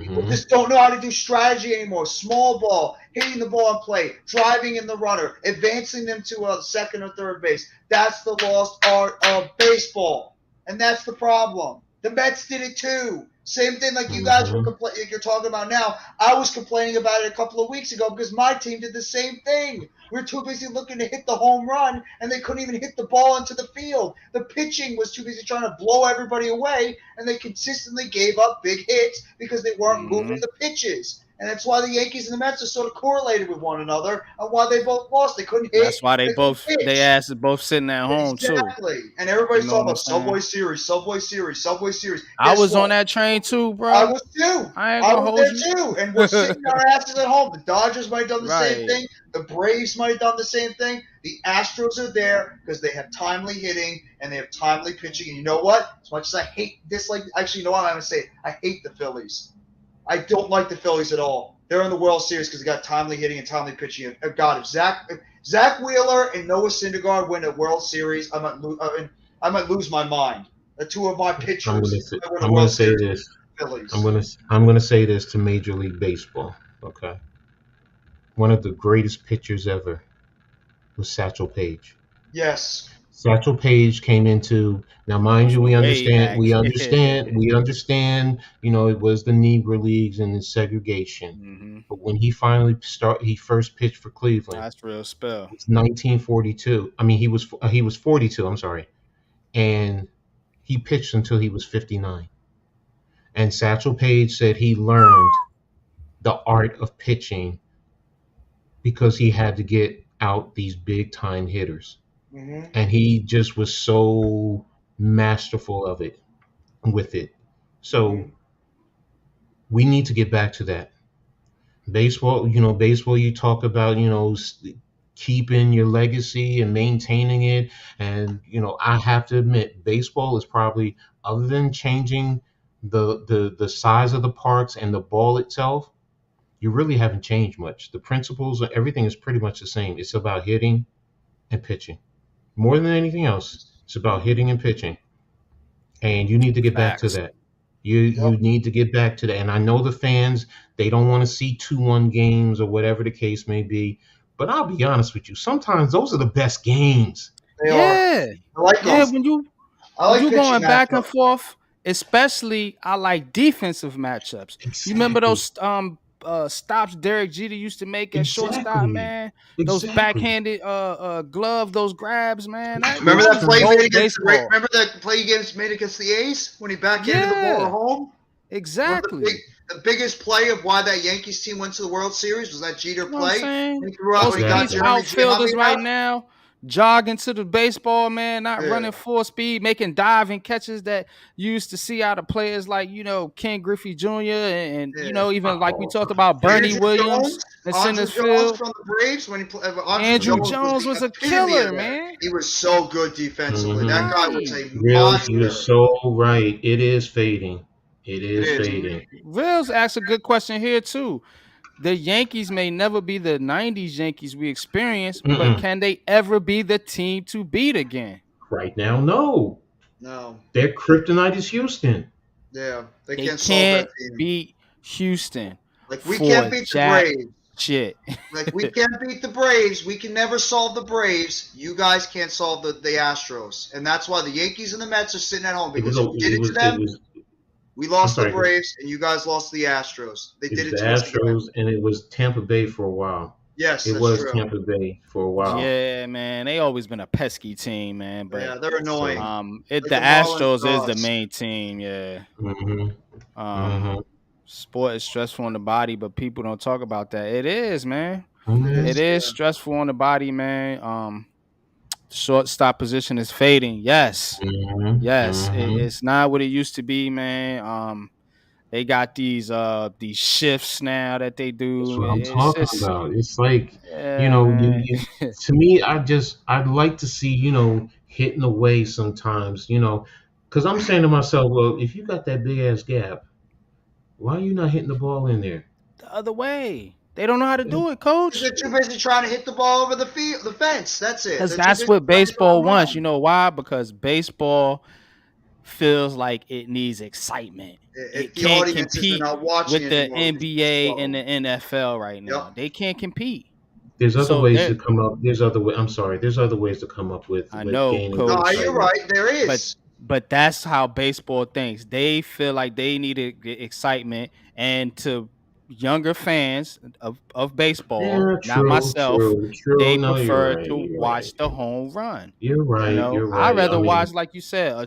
C: People
B: hmm
C: just don't know how to do strategy anymore. Small ball, hitting the ball in play, driving in the runner, advancing them to a second or third base. That's the lost art of baseball. And that's the problem. The Mets did it too. Same thing like you guys were
B: hmm
C: complaining, like you're talking about now. I was complaining about it a couple of weeks ago because my team did the same thing. We were too busy looking to hit the home run, and they couldn't even hit the ball into the field. The pitching was too busy trying to blow everybody away, and they consistently gave up big hits because they weren't moving
A: Hmm.
C: the pitches. And that's why the Yankees and the Mets are sort of correlated with one another, and why they both lost. They couldn't hit,
A: That's why
C: they couldn't
A: they
C: pitch.
A: asses both sitting at home too.
C: Exactly. And
A: You
C: everybody's
A: know
C: talking
A: what I'm
C: about
A: saying?
C: Subway Series, Subway Series, Subway Series.
A: I
C: Guess
A: was on
C: what?
A: that train too,
C: I
A: bro.
C: was too.
A: I ain't
C: I
A: gonna
C: was
A: hold
C: there
A: you.
C: too. And we're sitting our asses at home. The Dodgers might have done the same
A: Right.
C: thing. The Braves might have done the same thing. The Astros are there because they have timely hitting and they have timely pitching. And you know what? As much as I dislike, actually, you know what I'm going to say? I hate the Phillies. I don't like the Phillies at all. They're in the World Series because they got timely hitting and timely pitching. God, if Zach Wheeler and Noah Syndergaard win a World Series, I might lose my mind. The two of my
B: I'm gonna
C: pitchers
B: say
C: might win a
B: I'm gonna
C: World
B: say
C: Series
B: this.
C: with the Phillies.
B: I'm gonna say this to Major League Baseball. Okay, one of the greatest pitchers ever was Satchel Paige.
C: Yes.
B: Satchel Paige came into, now, mind
A: Goes
B: you,
A: way back.
B: we understand. You know, it was the Negro Leagues and the segregation,
A: Hmm.
B: but when he first pitched for Cleveland.
A: That's real spell.
B: It's 1942. I mean, he was 42. I'm sorry, and he pitched until he was 59. And Satchel Paige said he learned the art of pitching because he had to get out these big time hitters,
C: Mm-hmm.
B: and he just was so masterful of it with it. So
C: Mm-hmm.
B: we need to get back to that. Baseball, you talk about, keeping your legacy and maintaining it. And, I have to admit, baseball is probably, other than changing the size of the parks and the ball itself, you really haven't changed much. The principles, everything is pretty much the same. It's about hitting and pitching. More than anything else, it's about hitting and pitching. And you need to get back to
A: Facts.
B: that. You
C: Yep.
B: you need to get back to that. And I know the fans, they don't want to see 2-1 games or whatever the case may be. But I'll be honest with you, sometimes those are the best games.
C: They are.
A: Yeah.
C: I like
A: Yeah.
C: them.
A: When
C: I like
A: you
C: pitching
A: going back and
C: matchups.
A: forth, especially I like defensive matchups. You remember
B: Exactly.
A: those stops Derek Jeter used to make at shortstop,
B: Exactly.
A: man? Those
B: Exactly.
A: backhanded glove, those grabs, man.
B: The
A: That
C: Remember
A: was
C: that
A: some
C: play he
B: twists.
C: made
A: dope
C: against the
A: baseball.
C: Remember that play he made against the A's when he backhanded the ball
A: Yeah,
C: at home? One of
A: exactly.
C: the biggest play of why that Yankees team went to the World Series was that Jeter
A: You know what I'm
C: play
A: saying?
C: when he threw out
A: Those
C: when he got
A: peace
B: Exactly.
C: Jeremy
A: outfielders
C: Giambi
A: right
C: out.
A: now jogging to the baseball, man, not
C: Yeah,
A: running full speed, making diving catches that you used to see out of players like, Ken Griffey Jr. and
C: yeah.
A: even like we
B: Oh,
A: talked about Bernie
C: Andrew
A: Williams
C: Jones,
A: in center
C: Andrew Jones
A: field.
C: from the Braves when Andrew
A: Andrew
C: Jones was
A: Jones
C: the
A: was a
C: epitome of
A: killer,
C: that.
A: man.
C: He was so good defensively.
B: hmm
C: That guy was
A: Right.
C: a
B: Reels, you're
C: monster.
B: so right. It is fading. It
C: It
B: is
C: is.
B: fading.
A: Reels asked a good question here too. The Yankees may never be the 90s Yankees we experienced, but
B: Mm-mm.
A: can they ever be the team to beat again?
B: Right now, no.
C: No.
B: Their kryptonite is Houston.
C: Yeah. They
A: They
C: can't solve that
A: can't
C: team.
A: beat Houston
C: Like we
A: for
C: can't beat the
A: jack
C: Braves.
A: shit.
C: Like we can't beat the Braves. We can never solve the Braves. You guys can't solve the Astros, and that's why the Yankees and the Mets are sitting at home
B: It was.
C: because who did
B: It
C: it to
B: was. It
C: them?
B: was.
C: We
B: I'm
C: lost the
B: sorry.
C: Braves, and you guys lost the Astros. They
B: It
C: did
B: was
C: it
B: the
C: to us again.
B: Astros, and it was Tampa Bay for a while.
C: Yes,
B: It
C: that's
B: was
C: true.
B: Tampa Bay for a while.
A: Yeah, man. They always been a pesky team, man. But
C: Yeah, they're
B: So.
C: annoying.
A: the
C: Like the Marlins
A: Astros
C: for
A: is the
C: us.
A: main team, yeah.
B: Hmm.
A: Um
B: Hmm.
A: Sport is stressful on the body, but people don't talk about that. It is, man.
C: It
B: Hmm.
A: It
C: is.
A: is
C: Yeah.
A: stressful on the body, man. Shortstop position is fading. Yes.
B: Hmm.
A: Yes.
B: Hmm.
A: It's not what it used to be, man. They got these shifts now that they
B: That's
A: do.
B: what I'm
A: It's
B: talking
A: just
B: about. It's like,
A: yeah, man.
B: to me, I'd like to see, hitting away sometimes, because I'm saying to myself, well, if you got that big ass gap, why are you not hitting the ball in there?
A: The other way. They don't know how to
B: Yeah.
A: do it,
C: Because
A: coach.
C: they're too busy trying to hit the ball over the field, the fence. That's it.
A: Because
C: They're too
A: that's
C: busy
A: what
C: trying to hit the
A: baseball
C: home
A: wants. You
C: run.
A: know why? Because baseball feels like it needs excitement.
C: If
A: It
C: the
A: can't
C: audiences are
A: compete
C: not watching
A: with the
C: anymore because it's too
A: NBA and
C: slow.
A: the NFL right now.
C: Yep.
A: They can't compete.
B: There's other
A: So
B: ways
A: they're
B: to come up. There's other way. I'm sorry. There's other ways to come up with
A: I know,
B: gaining
C: No,
A: coach,
C: you're
B: excitement.
C: right. There
A: but
C: is.
A: that's how baseball thinks. They feel like they need to get excitement, and to younger fans of baseball,
B: Yeah,
A: not
B: true,
A: myself,
B: true, true.
A: they
B: No, you're
A: prefer
B: right.
A: to
B: You're right.
A: watch the home run.
B: You're
A: You
B: right.
A: know,
B: You're
A: I'd
B: right. I
A: rather
B: mean,
A: watch, like you said, a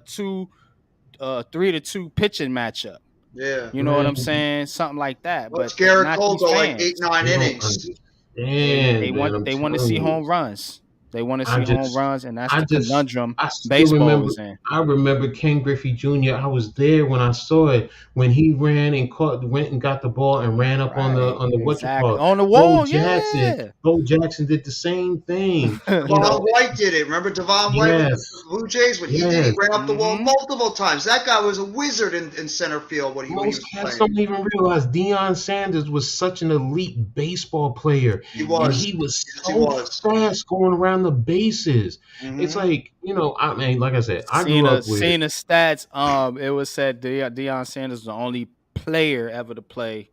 A: 3-2 pitching matchup.
C: Yeah.
A: You know what I'm
B: man,
A: saying? Something like that.
C: What's
A: But
C: Garrett
A: not
C: Cole
A: these
C: go like eight,
A: fans.
C: nine
B: you don't
C: innings?
A: They
B: understand, man.
A: want
B: I'm
A: they want to
B: telling
A: see
B: you.
A: home runs. They want to
B: I
A: see home
B: just,
A: runs, and that's
B: I
A: the
B: just,
A: conundrum
B: I still
A: baseball
B: remember.
A: is in.
B: I remember Ken Griffey Jr. I was there when I saw it when he ran and went and got the ball and ran up on the
A: Right.
B: what you call
A: Exactly.
B: it.
A: On the
B: Bo
A: wall,
B: Jackson.
A: yeah.
B: Bo Jackson did the same thing. You
C: Devon
B: know.
C: White did it. Remember Devon White with the
B: Yes.
C: Blue Jays? When he did, he
B: Yes.
C: ran up the wall
A: hmm
C: multiple times. That guy was a wizard in center field when he
B: Most
C: was
B: cats
C: playing.
B: don't even realize Deion Sanders was such an elite baseball player,
C: He
B: and
A: hmm
C: was.
B: he was
C: Yes, he
B: so
C: was.
B: fast going around the bases. It's
C: Hmm.
B: like, I mean, like I said, I
A: Seen
B: grew
A: the
B: up with.
A: seen the stats. It was said Deion Sanders was the only player ever to play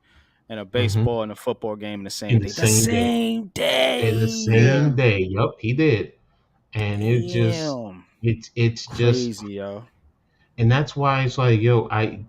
A: in a
B: Mhm.
A: baseball and a football game in the same
B: In the
A: day. The
B: same day.
A: same
B: In the
A: day.
B: same
C: Yeah.
B: day. Yup, he did. And
A: Damn.
B: it's just,
A: Crazy, yo.
B: and that's why it's like,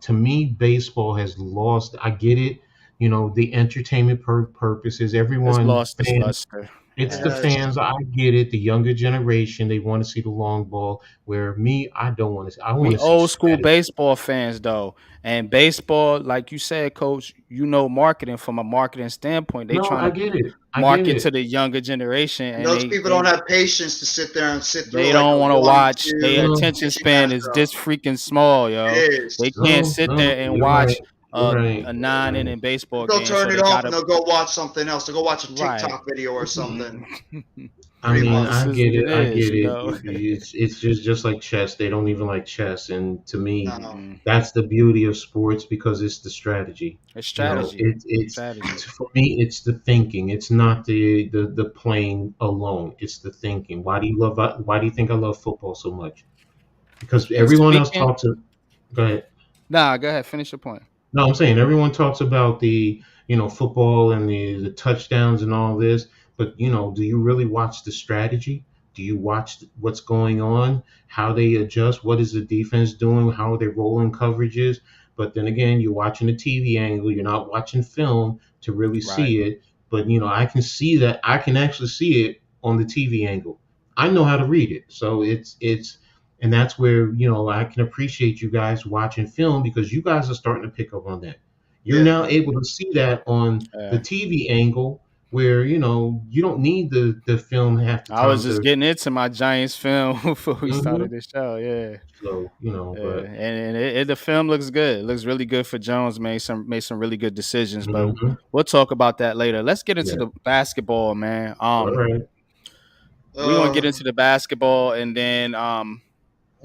B: to me, baseball has lost. I get it, the entertainment purposes.
A: It's
B: Everyone,
A: lost its
B: fans,
A: luster.
B: it's
C: It
B: the
A: Has.
C: has.
B: fans. I get it. The younger generation, they want to see the long ball. Where me, I don't want to. I want
A: We
B: to see
A: old school
B: strategy.
A: baseball fans though. And baseball, like you said, coach, marketing from a marketing standpoint. They
B: No,
A: trying
B: I
A: to
B: get it. I get
A: market
B: it.
A: to the younger generation,
C: And
A: and
C: those
A: they
C: people don't
A: they
C: have patience to sit there and sit through
A: they
C: like
A: don't
C: a
A: want to
C: one,
A: watch. Their
C: two
B: No,
A: attention
C: pitching
A: span is
C: matchup.
A: this freaking small, yo.
C: It is.
A: They can't
B: no,
A: sit
B: no.
A: there and
B: You're right.
A: watch
B: You're
A: a,
B: right.
A: a
B: You're
A: nine
B: right.
A: inning baseball
C: They'll
A: game, so
C: turn it
A: they
C: off and
A: gotta
C: they'll go watch something else. They'll go watch a
A: right.
C: TikTok video or something.
B: I
C: Pretty
B: mean,
A: This
B: I
C: much.
A: is
B: get
A: what
B: it.
A: it
B: I
A: is,
B: get
A: you
B: it.
A: know.
B: It's just like chess. They don't even like chess, and to me,
C: No.
A: Mm-mm.
B: that's the beauty of sports because it's the strategy.
A: It's
C: Yeah.
A: strategy.
B: It's
A: Strategy.
B: for me. It's the thinking. It's not the playing alone. It's the thinking. Why do you think I love football so much? Because
A: And
B: everyone else
A: speaking,
B: talks. Go ahead.
A: nah, go ahead, finish your point.
B: No, I'm saying everyone talks about the football and the touchdowns and all this, but do you really watch the strategy? Do you watch what's going on, how they adjust, what is the defense doing, how are they rolling coverages? But then again, you're watching the TV angle, you're not watching film to really
A: Right.
B: see it. But I can see that I can actually see it on the TV angle. I know how to read it, so it's and that's where, I can appreciate you guys watching film because you guys are starting to pick up on that. You're
C: Yeah.
B: now able to see that on the
A: Yeah.
B: TV angle where, you don't need the film half the
A: I was
B: time
A: just
B: to.
A: getting into my Giants film before we
B: Hmm.
A: started the show. Yeah.
B: So,
A: Yeah,
B: but.
A: and the film looks good. It looks really good for Jones. Made some really good decisions, but
B: Hmm.
A: we'll talk about that later. Let's get into
B: Yeah.
A: the basketball, man.
B: All right.
A: We're gonna get
C: Uh,
A: into the basketball, and then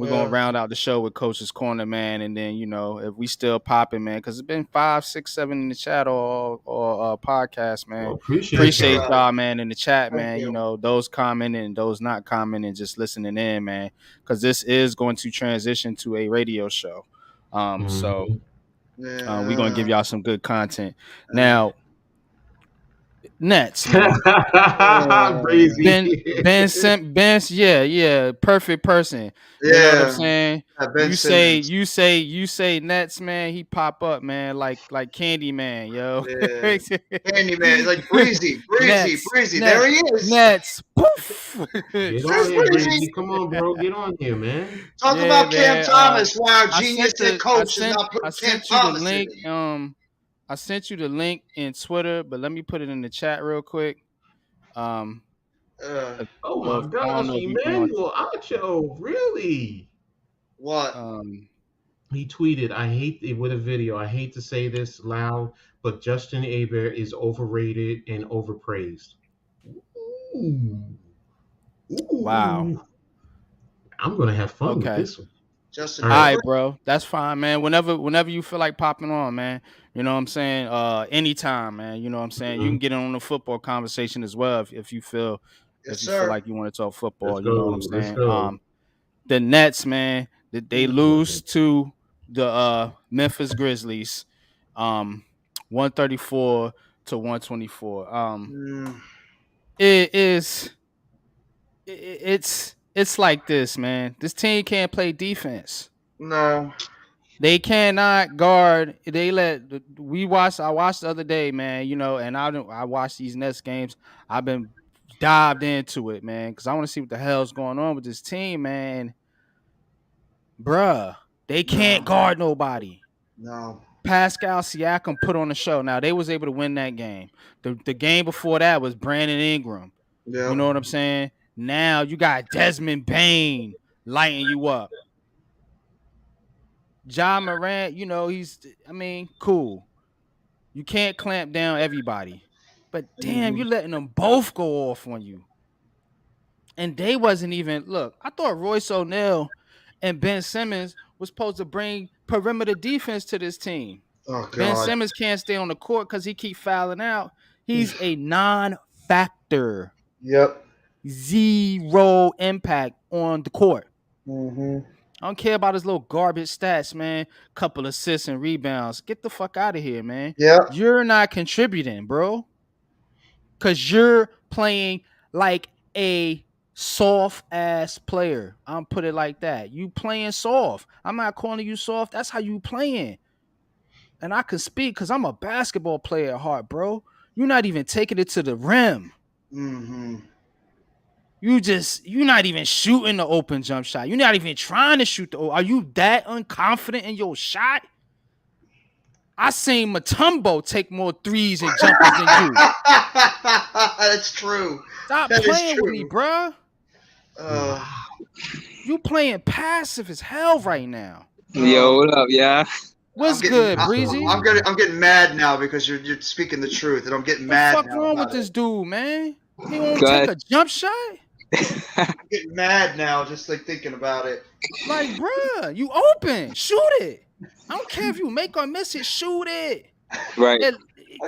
A: We're gonna round out the show with Coach's Corner, man, and then if we still popping, man, because it's been 5, 6, 7 in the chat or podcast, man.
B: Well, appreciate
A: Appreciate
B: y'all.
A: y'all, man, in the chat,
C: Thank
A: man.
C: you.
A: Those commenting and those not commenting, just listening in, man, because this is going to transition to a radio show. So we're gonna give y'all some good content now. Nets, man.
B: Breezy.
A: Ben, yeah, perfect person. You know what I'm saying?
C: Ben Simmons.
A: You say Nets, man. He pop up, man, like Candyman, yo.
C: Yeah. Candyman, like Breezy.
A: Nets,
C: There he is.
A: Nets. Poof.
B: Get on here, Breezy. Come on, bro. Get on here, man.
C: Talk about Cam Thomas. Wow, genius head coach is not putting Cam Thomas
A: link.
C: in.
A: I sent you the link in Twitter, but let me put it in the chat real quick.
B: Oh my gosh, Emmanuel Acho, really?
C: What?
B: He tweeted, I hate it with a video. I hate to say this loud, but Justin Hebert is overrated and overpraised. Ooh.
A: Wow.
B: I'm gonna have fun with this one.
C: Justin,
A: all right, bro. That's fine, man. Whenever you feel like popping on, man. You know what I'm saying? Anytime, man. You know what I'm saying? You can get in on the football conversation as well if you feel feel like you want to talk football. You know what I'm saying? The Nets, man, they lose to the Memphis Grizzlies, 134 to 124. It's like this, man. This team can't play defense.
C: No.
A: They cannot guard. I watched the other day, man, and I watched these Nets games. I've been dived into it, man, because I want to see what the hell's going on with this team, man. Bruh, they can't guard nobody.
C: No.
A: Pascal Siakam put on the show. Now, they was able to win that game. The game before that was Brandon Ingram.
C: Yep.
A: You know what I'm saying? Now you got Desmond Bane lighting you up. Ja Morant, cool. You can't clamp down everybody. But damn, you letting them both go off on you. And they wasn't even, look, I thought Royce O'Neal and Ben Simmons was supposed to bring perimeter defense to this team.
C: Oh, God.
A: Ben Simmons can't stay on the court because he keep fouling out. He's a non-factor.
C: Yep.
A: Zero impact on the court.
C: Mm-hmm.
A: I don't care about his little garbage stats, man. Couple assists and rebounds. Get the fuck out of here, man.
C: Yeah.
A: You're not contributing, bro. Because you're playing like a soft-ass player. I'm put it like that. You playing soft. I'm not calling you soft. That's how you playing. And I can speak because I'm a basketball player at heart, bro. You're not even taking it to the rim.
C: Mm-hmm.
A: You're not even shooting the open jump shot. You're not even trying to shoot are you that unconfident in your shot? I seen Mutombo take more threes and jumpers than you.
C: That's true.
A: Stop playing with me, bro. You playing passive as hell right now.
D: Yo, what up, yeah?
A: What's good, Breezy?
C: I'm getting mad now because you're speaking the truth, and I'm getting mad.
A: What the fuck wrong with this dude, man? He won't take a jump shot.
C: I'm getting mad now, just like thinking about it.
A: Like, bruh, you open, shoot it. I don't care if you make or miss it, shoot it.
D: Right.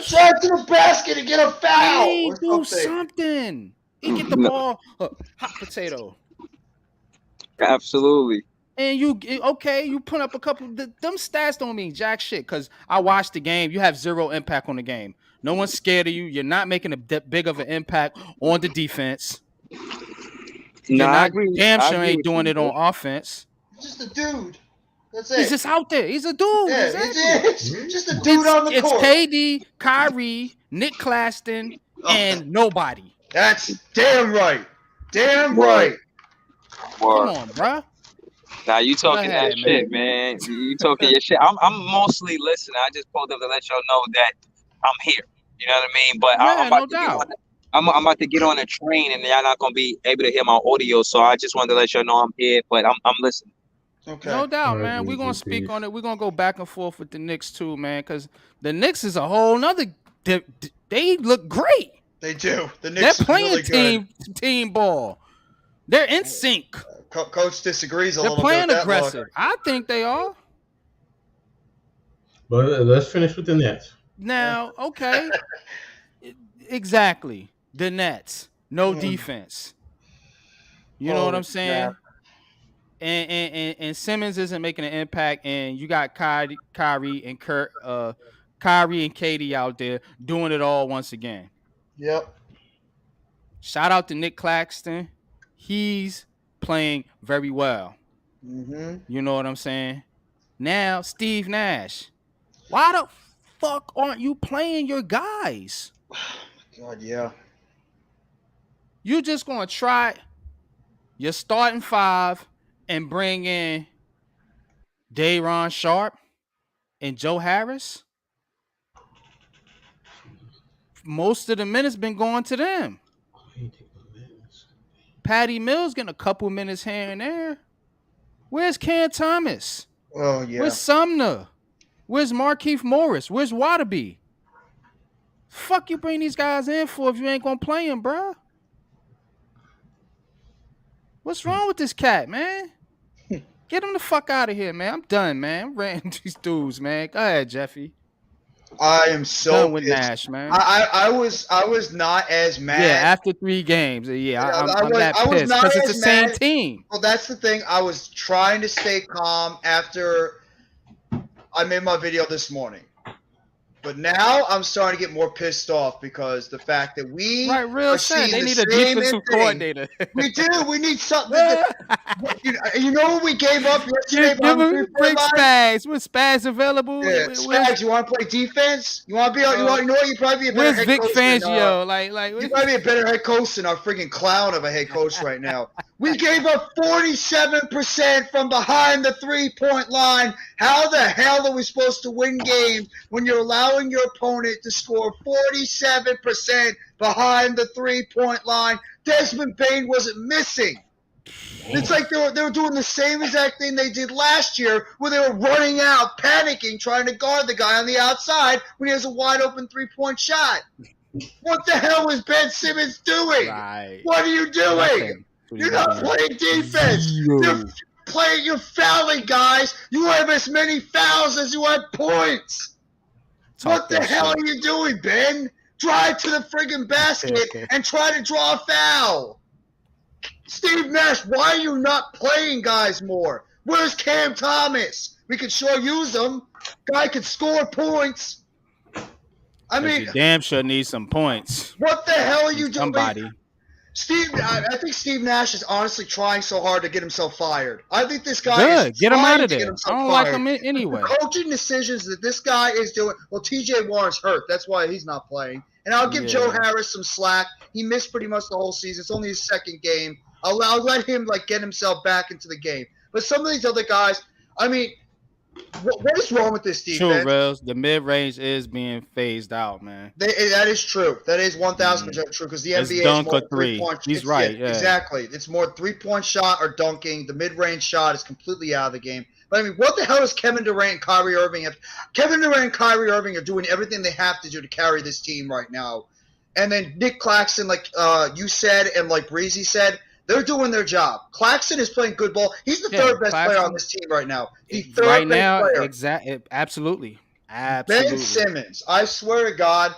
C: Try to the basket and get a foul.
A: Hey, do something. He get the ball, hot potato.
D: Absolutely.
A: And you put up a couple. Them stats don't mean jack shit because I watched the game. You have zero impact on the game. No one's scared of you. You're not making a big of an impact on the defense. Damn sure ain't doing it on offense.
C: He's just a dude. That's it.
A: He's just out there. He's a dude.
C: Yeah, it's just a dude on the court.
A: It's KD, Kyrie, Nick Claxton, and nobody.
C: That's damn right. Damn right.
A: Come on, bro.
D: Nah, you talking that shit, man. You talking your shit. I'm mostly listening. I just pulled up to let y'all know that I'm here. You know what I mean? But I'm about to get on a train, and y'all not gonna be able to hear my audio. So I just wanted to let y'all know I'm here. But I'm listening.
C: Okay.
A: No doubt, man. We're gonna speak on it. We're gonna go back and forth with the Knicks too, man. Because the Knicks is a whole nother. They look great.
C: They do. The Knicks
A: They're playing
C: really
A: team ball. They're in sync.
C: Coach disagrees a
A: They're
C: little
A: playing
C: bit with
A: aggressive.
C: That look.
A: I think they are.
B: But let's finish with the Nets.
A: Now, okay. Exactly. The Nets. No defense. You know what I'm saying? And Simmons isn't making an impact, and you got Kyrie and Kyrie and Katie out there doing it all once again.
C: Yep.
A: Shout out to Nick Claxton. He's playing very well.
C: Mm-hmm.
A: You know what I'm saying? Now, Steve Nash. Why the fuck aren't you playing your guys?
C: God, yeah.
A: You just gonna try your starting five and bring in Day'Ron Sharp and Joe Harris? Most of the minutes been going to them. Patty Mills getting a couple minutes here and there. Where's Cam Thomas?
C: Oh, yeah.
A: Where's Sumner? Where's Markieff Morris? Where's Waterby? Fuck you bring these guys in for if you ain't gonna play them, bro? What's wrong with this cat, man? Get him the fuck out of here, man. I'm done, man. I'm ranting these dudes, man. Go ahead, Jeffy.
C: I am so
A: done with
C: pissed.
A: Nash, man.
C: I was not as mad.
A: Yeah, after 3 games. Yeah, I'm that pissed because it's the same team.
C: Well, that's the thing. I was trying to stay calm after I made my video this morning. But now I'm starting to get more pissed off because the fact that we
A: real sad. They need a defensive coordinator.
C: We do. We need something. You know what we gave up yesterday?
A: Bring Spags. Was Spags available?
C: Yeah, Spags, you want to play defense? You want to be? You know what? You probably be a better
A: where's
C: head
A: Vic
C: coach
A: Fangio?
C: You might be a better head coach than our freaking clown of a head coach right now. We gave up 47% from behind the 3-point line. How the hell are we supposed to win games when you're allowing your opponent to score 47% behind the 3-point line? Desmond Bane wasn't missing. It's like they were doing the same exact thing they did last year where they were running out, panicking, trying to guard the guy on the outside when he has a wide open 3-point shot. What the hell is Ben Simmons doing?
A: Right.
C: What are you doing? You're not playing defense. You're fouling, guys. You have as many fouls as you have points. What the hell are you doing, Ben? Drive to the friggin' basket and try to draw a foul. Steve Nash, why are you not playing guys more? Where's Cam Thomas? We could sure use him. Guy could score points. I mean,
A: you damn sure need some points.
C: What the hell are you doing?
A: Somebody.
C: I think Steve Nash is honestly trying so hard to get himself fired. I think this guy is
A: get him out of there.
C: I
A: don't like him anyway.
C: The coaching decisions that this guy is doing. Well, TJ Warren's hurt. That's why he's not playing. And I'll give Joe Harris some slack. He missed pretty much the whole season. It's only his second game. I'll let him get himself back into the game. But some of these other guys, I mean, what is wrong with this defense?
A: True, Rails. The mid-range is being phased out, man.
C: That is true. That is 1,000% true because the NBA
A: dunk
C: is more
A: or three.
C: three-point.
A: He's right. Yeah.
C: Exactly. It's more three-point shot or dunking. The mid-range shot is completely out of the game. But, I mean, what the hell does Kevin Durant and Kyrie Irving have? Kevin Durant and Kyrie Irving are doing everything they have to do to carry this team right now. And then Nick Claxton, like you said and like Breezy said, they're doing their job. Claxton is playing good ball. He's the third best player on this team right now. The third
A: right
C: best
A: now,
C: player.
A: exactly. Absolutely.
C: Ben Simmons, I swear to God,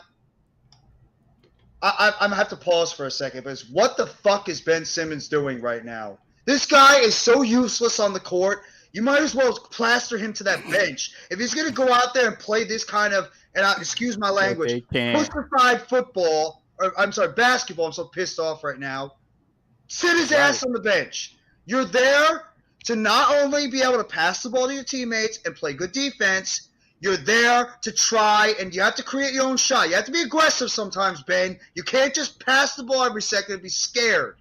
C: I'm going to have to pause for a second, but what the fuck is Ben Simmons doing right now? This guy is so useless on the court. You might as well plaster him to that bench. If he's going to go out there and play this kind of, and excuse my language, pussified football, or I'm sorry, basketball, I'm so pissed off right now. Sit his ass on the bench. You're there to not only be able to pass the ball to your teammates and play good defense, you're there to try, and you have to create your own shot. You have to be aggressive sometimes, Ben. You can't just pass the ball every second and be scared.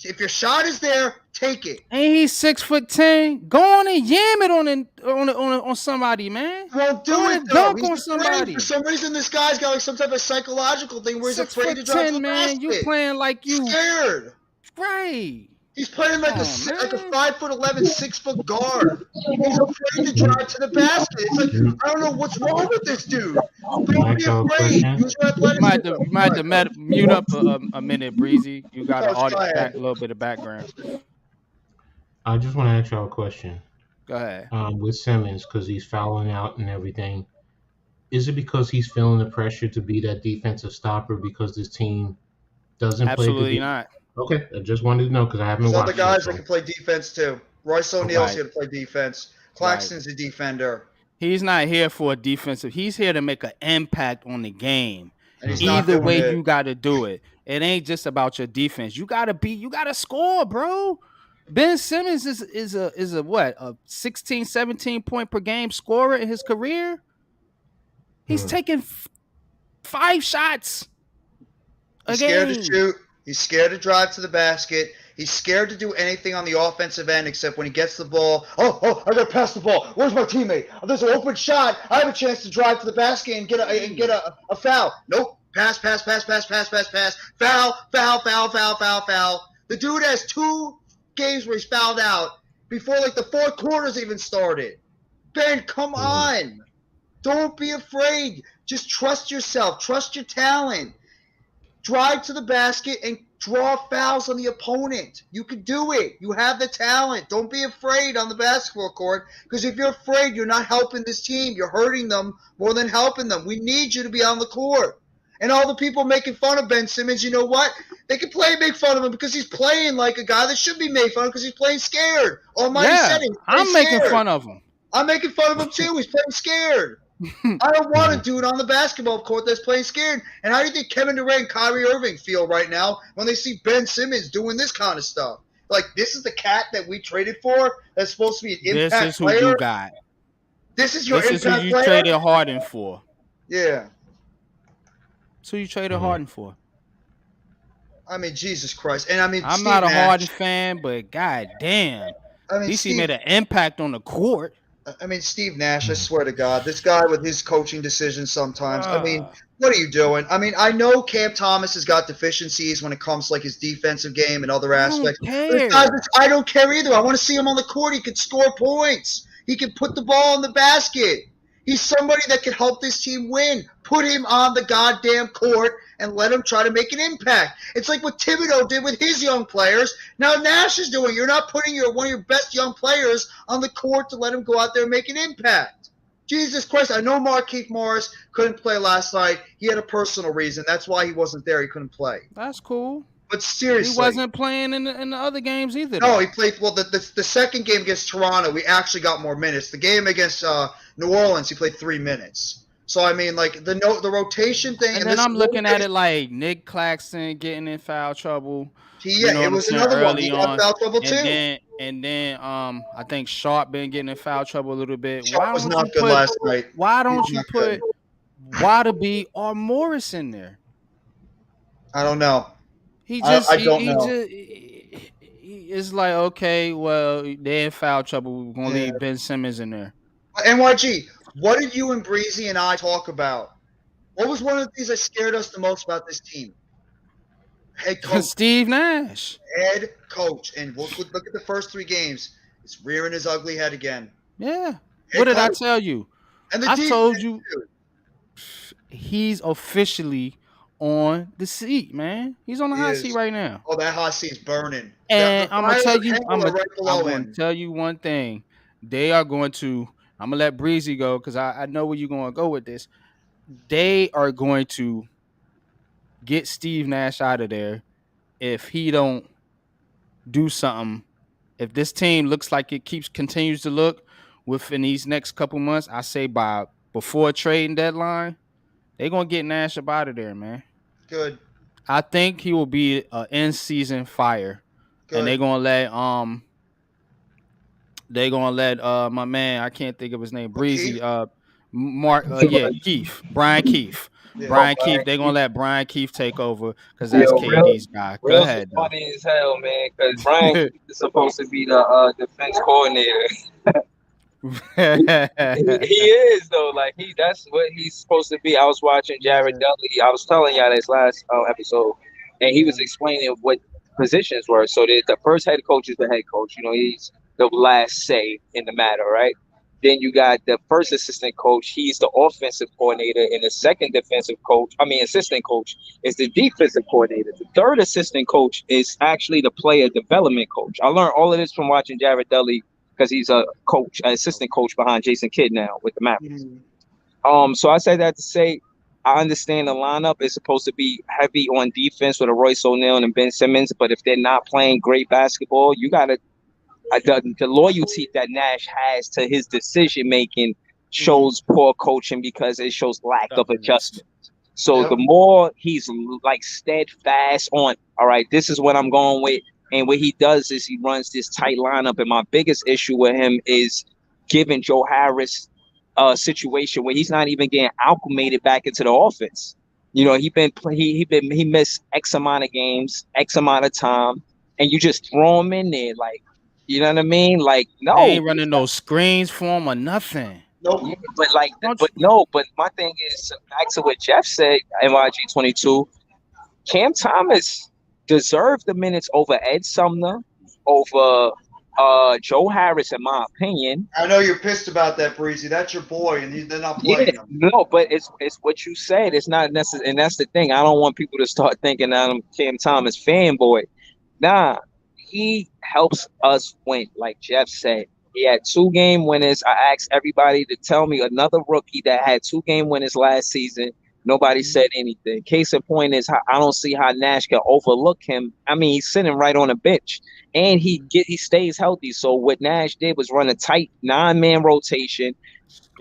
C: If your shot is there, take it.
A: Ain't he 6'10"? Go on and yam it on somebody, man.
C: Won't do it, though.
A: Dunk on somebody.
C: For some reason, this guy's got some type of psychological thing where he's afraid to drive to the basket.
A: You playing like you
C: scared.
A: Right.
C: He's playing like a 5'11", 6-foot guard. He's afraid to drive to the basket. It's like, I don't know what's wrong with this dude. Don't be afraid.
A: You might have to mute up a minute, Breezy. You got an audio back, a little bit of background.
B: I just want to ask y'all a question.
A: Go ahead.
B: With Simmons, because he's fouling out and everything, is it because he's feeling the pressure to be that defensive stopper because this team doesn't play good
A: Absolutely
B: defense?
A: not.
B: Okay, I just wanted to know because I haven't
C: There's other
B: watched it.
C: guys that
B: So
C: can play defense too. Royce
B: okay.
C: O'Neal's
A: Right.
C: here to play defense.
A: Right.
C: Claxton's a defender.
A: He's not here for a defensive. He's here to make an impact on the game.
C: And he's not
A: Either
C: doing
A: way,
C: it.
A: you got to do it. It ain't just about your defense. You got to score, bro. Ben Simmons is a what? A 16, 17 point per game scorer in his career. He's taking 5 shots a
C: He's
A: game.
C: scared to shoot. He's scared to drive to the basket. He's scared to do anything on the offensive end except when he gets the ball. Oh, I gotta pass the ball. Where's my teammate? Oh, there's an open shot. I have a chance to drive to the basket and get a foul. Nope. Pass. Foul. The dude has 2 games where he's fouled out before like the 4th quarter's even started. Ben, come on. Don't be afraid. Just trust yourself. Trust your talent. Drive to the basket and draw fouls on the opponent. You can do it. You have the talent. Don't be afraid on the basketball court, because if you're afraid, you're not helping this team. You're hurting them more than helping them. We need you to be on the court. And all the people making fun of Ben Simmons, you know what? They can make fun of him because he's playing like a guy that should be made fun of because he's playing scared. Almighty said it.
A: I'm making fun of him.
C: I'm making fun of him too. He's playing scared. I don't want a dude on the basketball court that's playing scared. And how do you think Kevin Durant and Kyrie Irving feel right now when they see Ben Simmons doing this kind of stuff? Like, this is the cat that we traded for that's supposed to be an impact
A: This is who
C: player?
A: you got.
C: This is your
A: This is
C: impact
A: who you
C: player?
A: traded Harden for.
C: Yeah.
A: That's who you traded Harden for.
C: I mean, Jesus Christ. And I mean,
A: I'm
C: Steve
A: not a
C: Nash,
A: Harden fan, but god damn.
C: I mean,
A: At least he
C: Steve,
A: made an impact on the court.
C: I mean, Steve Nash, I swear to God, this guy with his coaching decisions sometimes. I mean, what are you doing? I mean, I know Cam Thomas has got deficiencies when it comes to like his defensive game and other aspects. I don't care either. I want to see him on the court. He can score points. He can put the ball in the basket. He's somebody that can help this team win. Put him on the goddamn court and let him try to make an impact. It's like what Thibodeau did with his young players. Now Nash is doing. You're not putting one of your best young players on the court to let him go out there and make an impact. Jesus Christ, I know Markieff Morris couldn't play last night. He had a personal reason. That's why he wasn't there. He couldn't play.
A: That's cool.
C: But seriously,
A: he wasn't playing in the other games either.
C: No, he played. Well, the second game against Toronto, we actually got more minutes. The game against New Orleans, he played 3 minutes. So I mean, like the rotation thing.
A: And then I'm looking at it like Nick Claxton getting in foul trouble.
C: It was another one. He got foul trouble too.
A: And then I think Sharp been getting in foul trouble a little bit.
C: Sharp was not good last night.
A: Why don't you put Waterby or Morris in there?
C: I don't know.
A: I don't know. It's like, okay, well, they're in foul trouble. We're gonna leave Ben Simmons in there.
C: NYG, what did you and Breezy and I talk about? What was one of the things that scared us the most about this team? Head coach.
A: Steve Nash.
C: Head coach. And look at the first 3 games. It's rearing his ugly head again.
A: Yeah. What did I tell you?
C: And
A: I told you he's officially on the seat, man. He's on the hot seat right now.
C: Oh, that hot seat's burning.
A: And I'm gonna tell you, I'm gonna tell you one thing. They are going to. I'm gonna let Breezy go because I know where you're gonna go with this. They are going to get Steve Nash out of there if he don't do something. If this team looks like it continues to look within these next couple months, I say before trading deadline, they're gonna get Nash up out of there, man.
C: Good.
A: I think he will be an in-season fire. Good. And they're gonna let my man, I can't think of his name, Breezy, Keith, Brian Keith. Yeah. Brian Keith, they're gonna let Brian Keith take over because that's KD's guy. Go ahead.
D: Funny as hell, man, because Brian Keith is supposed to be the defense coordinator. He is though, like that's what he's supposed to be. I was watching Jared Dudley. I was telling y'all this last episode, and he was explaining what positions were. So the first head coach is the head coach. You know, he's the last say in the matter, right? Then you got the first assistant coach. He's the offensive coordinator, and the second assistant coach is the defensive coordinator. The third assistant coach is actually the player development coach. I learned all of this from watching Jared Dudley because he's a coach, an assistant coach behind Jason Kidd now with the Mavericks. So I say that to say I understand the lineup is supposed to be heavy on defense with a Royce O'Neal and Ben Simmons, but if they're not playing great basketball, you gotta the loyalty that Nash has to his decision making shows poor coaching because it shows lack of adjustment. So the more he's like steadfast on, all right, this is what I'm going with. And what he does is he runs this tight lineup. And my biggest issue with him is giving Joe Harris a situation where he's not even getting acclimated back into the offense. You know, he missed X amount of games, X amount of time, and you just throw him in there like, you know what I mean? Like, no,
A: they ain't running no screens for him or nothing.
C: Nope.
D: Yeah, but my thing is back to what Jeff said. NYG 22. Cam Thomas deserved the minutes over Ed Sumner, over Joe Harris, in my opinion.
C: I know you're pissed about that, Breezy. That's your boy, and they're not playing him.
D: No, but it's what you said. It's not necessary, and that's the thing. I don't want people to start thinking that I'm Cam Thomas fanboy. Nah, he helps us win, like Jeff said. He had 2 game winners. I asked everybody to tell me another rookie that had 2 game winners last season. Nobody said anything. Case in point is I don't see how Nash can overlook him. I mean, he's sitting right on the bench, and he stays healthy. So what Nash did was run a tight 9-man rotation.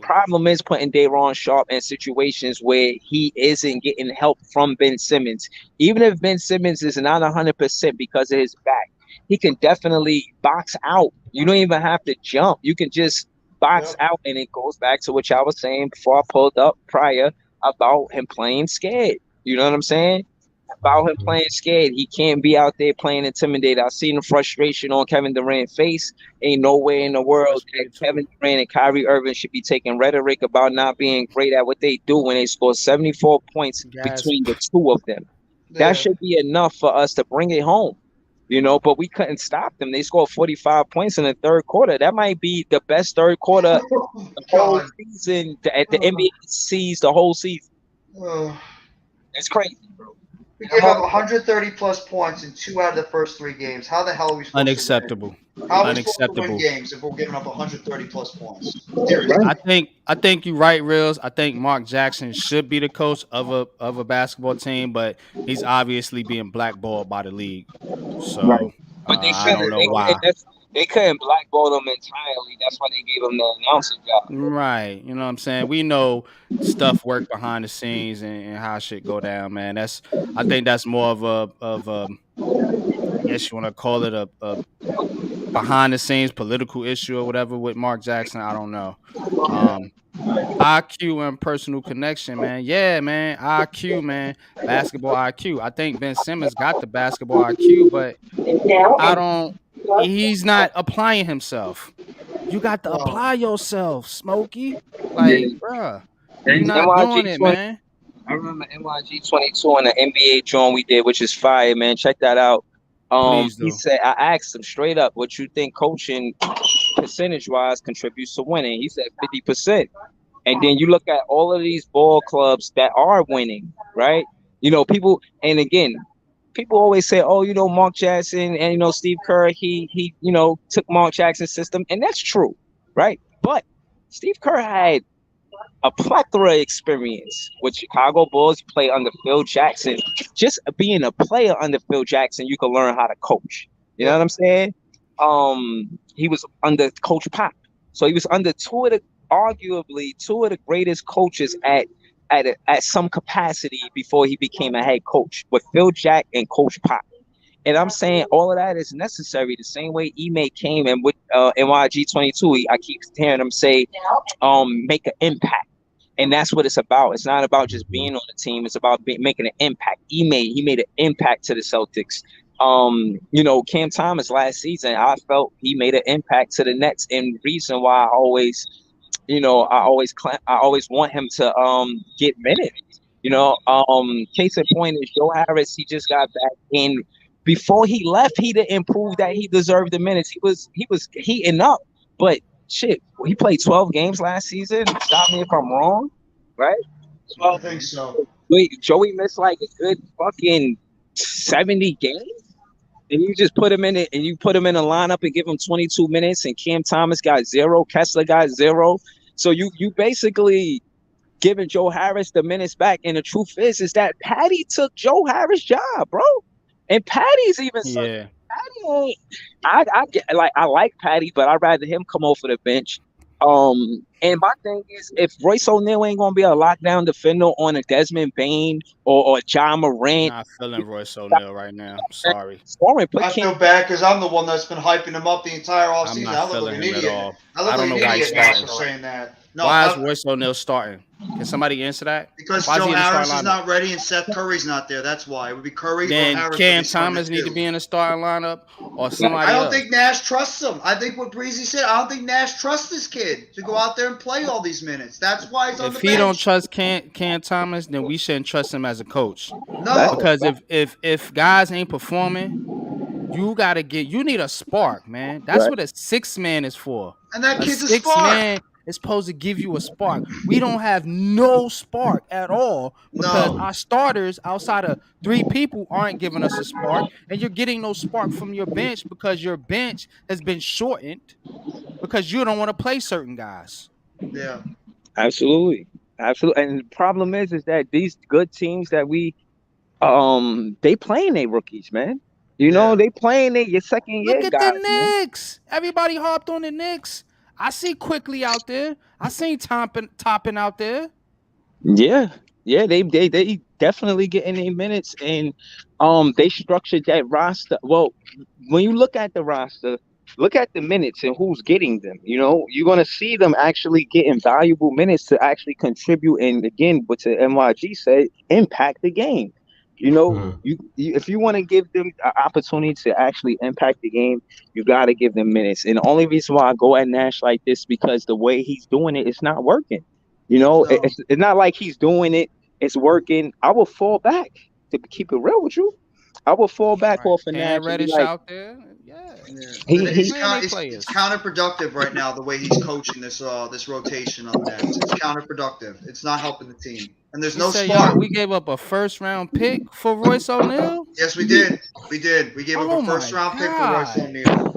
D: Problem is putting Day'Ron Sharpe in situations where he isn't getting help from Ben Simmons. Even if Ben Simmons is not 100% because of his back, he can definitely box out. You don't even have to jump. You can just box out, and it goes back to what y'all was saying before I pulled up prior about him playing scared. You know what I'm saying? About him playing scared. He can't be out there playing intimidated. I've seen the frustration on Kevin Durant's face. Ain't no way in the world that Kevin Durant and Kyrie Irving should be taking rhetoric about not being great at what they do when they score 74 points between the 2 of them. That should be enough for us to bring it home. You know, but we couldn't stop them. They scored 45 points in the third quarter. That might be the best third quarter the whole season. The NBA sees the whole season. It's crazy, bro.
C: We gave up 130 plus points in 2 out of the first 3 games. How the hell are we supposed
A: Unacceptable.
C: to win? How are we supposed to win games if we're giving up 130 plus points? Seriously.
A: I think you're right, Reels. I think Mark Jackson should be the coach of a basketball team, but he's obviously being blackballed by the league. So
D: but
A: I don't know why.
D: They couldn't blackball them entirely. That's why they gave him the announcer job.
A: Right. You know what I'm saying? We know stuff work behind the scenes and how shit go down, man. I think that's more of a I guess you want to call it a behind the scenes political issue or whatever with Mark Jackson. I don't know. IQ and personal connection, man. Yeah, man. IQ, man. Basketball IQ. I think Ben Simmons got the basketball IQ, but he's not applying himself. You got to apply yourself, Smokey. Like, bruh. You're not doing it, man.
D: I remember NYG 22 on the NBA joint we did, which is fire, man. Check that out. He said, I asked him straight up, what you think coaching percentage-wise contributes to winning? He said 50%. And then you look at all of these ball clubs that are winning, right? You know, people always say, oh, you know, Mark Jackson and, you know, Steve Kerr, he you know, took Mark Jackson's system. And that's true, right? But Steve Kerr had a plethora of experience with Chicago Bulls. Play under Phil Jackson. Just being a player under Phil Jackson, you can learn how to coach. You know what I'm saying? He was under Coach Pop. So he was under arguably two of the greatest coaches at some capacity before he became a head coach, with Phil Jack and Coach Pop. And I'm saying all of that is necessary. The same way Ime came and with NYG 22, I keep hearing him say, make an impact. And that's what it's about. It's not about just being on the team. It's about making an impact. He made an impact to the Celtics. You know, Cam Thomas last season, I felt he made an impact to the Nets. And reason why I always want him to get minutes. You know, case in point is Joe Harris. He just got back in. Before he left, he didn't prove that he deserved the minutes. He was heating up, but shit, he played 12 games last season. Stop me if I'm wrong, right?
C: I
D: 12.
C: think so.
D: Wait, Joey missed like a good fucking 70 games, and you just put him in it, and you put him in a lineup and give him 22 minutes, and Cam Thomas got 0, Kessler got 0. So you basically giving Joe Harris the minutes back. And the truth is that Patty took Joe Harris' job, bro. And Patty's even
A: Yeah.
D: Patty ain't. I get like I like Patty, but I'd rather him come off of the bench. And my thing is, if Royce O'Neal ain't gonna be a lockdown defender on a Desmond Bain or John Morant,
A: Not feeling Royce O'Neal right now. Sorry.
D: scoring, put
C: I
D: Cam.
C: feel bad because I'm the one that's been hyping him up the entire
A: I'm
C: offseason.
A: not
C: I look like
A: feeling
C: an
A: him at
C: idiot.
A: all.
C: I look
A: I don't
C: like
A: know
C: an
A: why he's
C: idiot now for
A: starting.
C: saying that. No,
A: Why is Royce O'Neal starting? Can somebody answer that?
C: because
A: Why is
C: Joe
A: he in the
C: Harris
A: starting
C: is
A: lineup?
C: not ready and Seth Curry's not there. That's why. It would be Curry or
A: Then
C: Harris that
A: Cam
C: they starting
A: Thomas
C: at
A: need to
C: 2.
A: be in the starting lineup or
C: I
A: somebody
C: don't
A: else.
C: think Nash trusts him. I think what Breezy said, I don't think Nash trusts this kid to go out there and play all these minutes. That's why he's on
A: If
C: the
A: he don't
C: bench.
A: trust Cam Thomas, then we shouldn't trust him as a coach.
C: No.
A: Because if guys ain't performing, you need a spark, man. That's
D: Right.
A: what a 6-man is for.
C: And that
A: A
C: kid's a
A: six
C: spark.
A: man is supposed to give you a spark. We don't have no spark at all because
C: No.
A: our starters outside of 3 people aren't giving us a spark, and you're getting no spark from your bench because your bench has been shortened because you don't want to play certain guys.
C: Yeah.
D: Absolutely. Absolutely. And the problem is that these good teams that we they playing their rookies, man. You know,
C: Yeah.
D: they playing your second year
A: Look at the
D: guys, man.
A: Knicks. Everybody harped on the Knicks. I see Quickly out there. I seen Toppin out there.
D: Yeah. Yeah, they definitely getting their minutes, and they structured that roster. Well, when you look at the roster, look at the minutes and who's getting them. You know, you're gonna see them actually getting valuable minutes to actually contribute, and again, what the NYG said, impact the game. You know,
B: Mm.
D: you if you want to give them an opportunity to actually impact the game, you got to give them minutes. And the only reason why I go at Nash like this because the way he's doing it, it's not working. You know,
C: No.
D: it's not like he's doing it, it's working. I will fall back to keep it real with you. I will fall back
A: Right.
D: off of
A: Cam
D: Nash and be
A: Reddish
D: like,
A: out there. Yeah.
C: Yeah.
D: he
A: They
D: he
A: playing their
C: It's
A: players.
C: counterproductive right now the way he's coaching this rotation on the Nets. It's counterproductive. It's not helping the team. And there's
A: He
C: no
A: said, "Yo,
C: spark.
A: we gave up a first round pick for Royce O'Neal."
C: Yes, we did. We did. We gave up
A: Oh
C: a first
A: my
C: round pick for Royce
A: god!
C: O'Neal.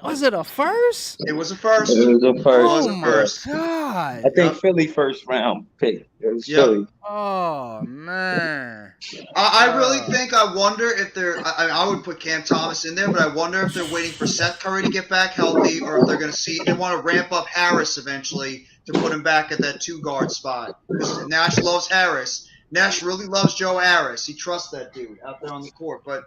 A: Was it a first?
C: It was a
D: it
C: first.
D: was a
C: It
D: first.
C: was
A: Oh
C: a
A: my
D: Yeah.
C: first.
D: I
A: god!
D: think
C: Yep.
D: Philly first round pick. It was
C: Yep.
D: Philly.
A: Oh man!
C: I really think I wonder if they're. I would put Cam Thomas in there, but I wonder if they're waiting for Seth Curry to get back healthy, or if they're going to see they want to ramp up Harris eventually to put him back at that 2 guard spot. Because Nash loves Harris. Nash really loves Joe Harris. He trusts that dude out there on the court. But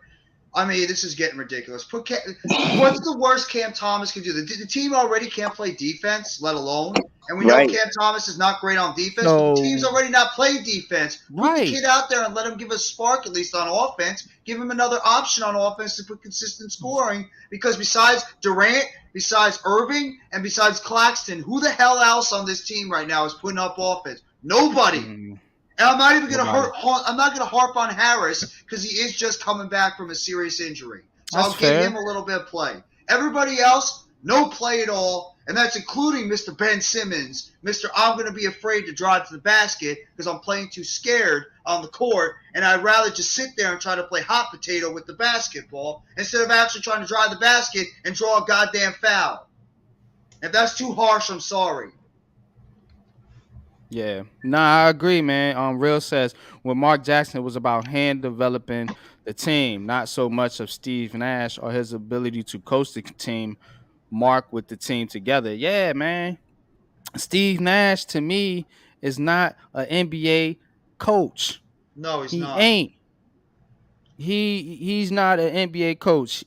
C: I mean, this is getting ridiculous. What's the worst Cam Thomas can do? The team already can't play defense, let alone. And we know
D: Right.
C: Cam Thomas is not great on defense, but the
A: So
C: team's already not playing defense. Put the
A: right,
C: kid out there and let him give a spark at least on offense. Give him another option on offense to put consistent scoring. Because besides Durant, besides Irving, and besides Claxton, who the hell else on this team right now is putting up offense? Nobody. And I'm not even going to I'm not going to harp on Harris because he is just coming back from a serious injury. So
A: That's
C: I'll give
A: fair.
C: him a little bit of play. Everybody else, no play at all, and that's including Mr. Ben Simmons, Mr. I'm going to be afraid to drive to the basket because I'm playing too scared on the court, and I'd rather just sit there and try to play hot potato with the basketball instead of actually trying to drive the basket and draw a goddamn foul. If that's too harsh, I'm sorry.
A: Yeah. Nah, I agree, man. Real says when Mark Jackson it was about hand developing the team, not so much of Steve Nash or his ability to coach the team, Mark with the team together. Yeah, man. Steve Nash to me is not an NBA coach.
C: No, he's
A: He
C: not.
A: ain't. He's not an NBA coach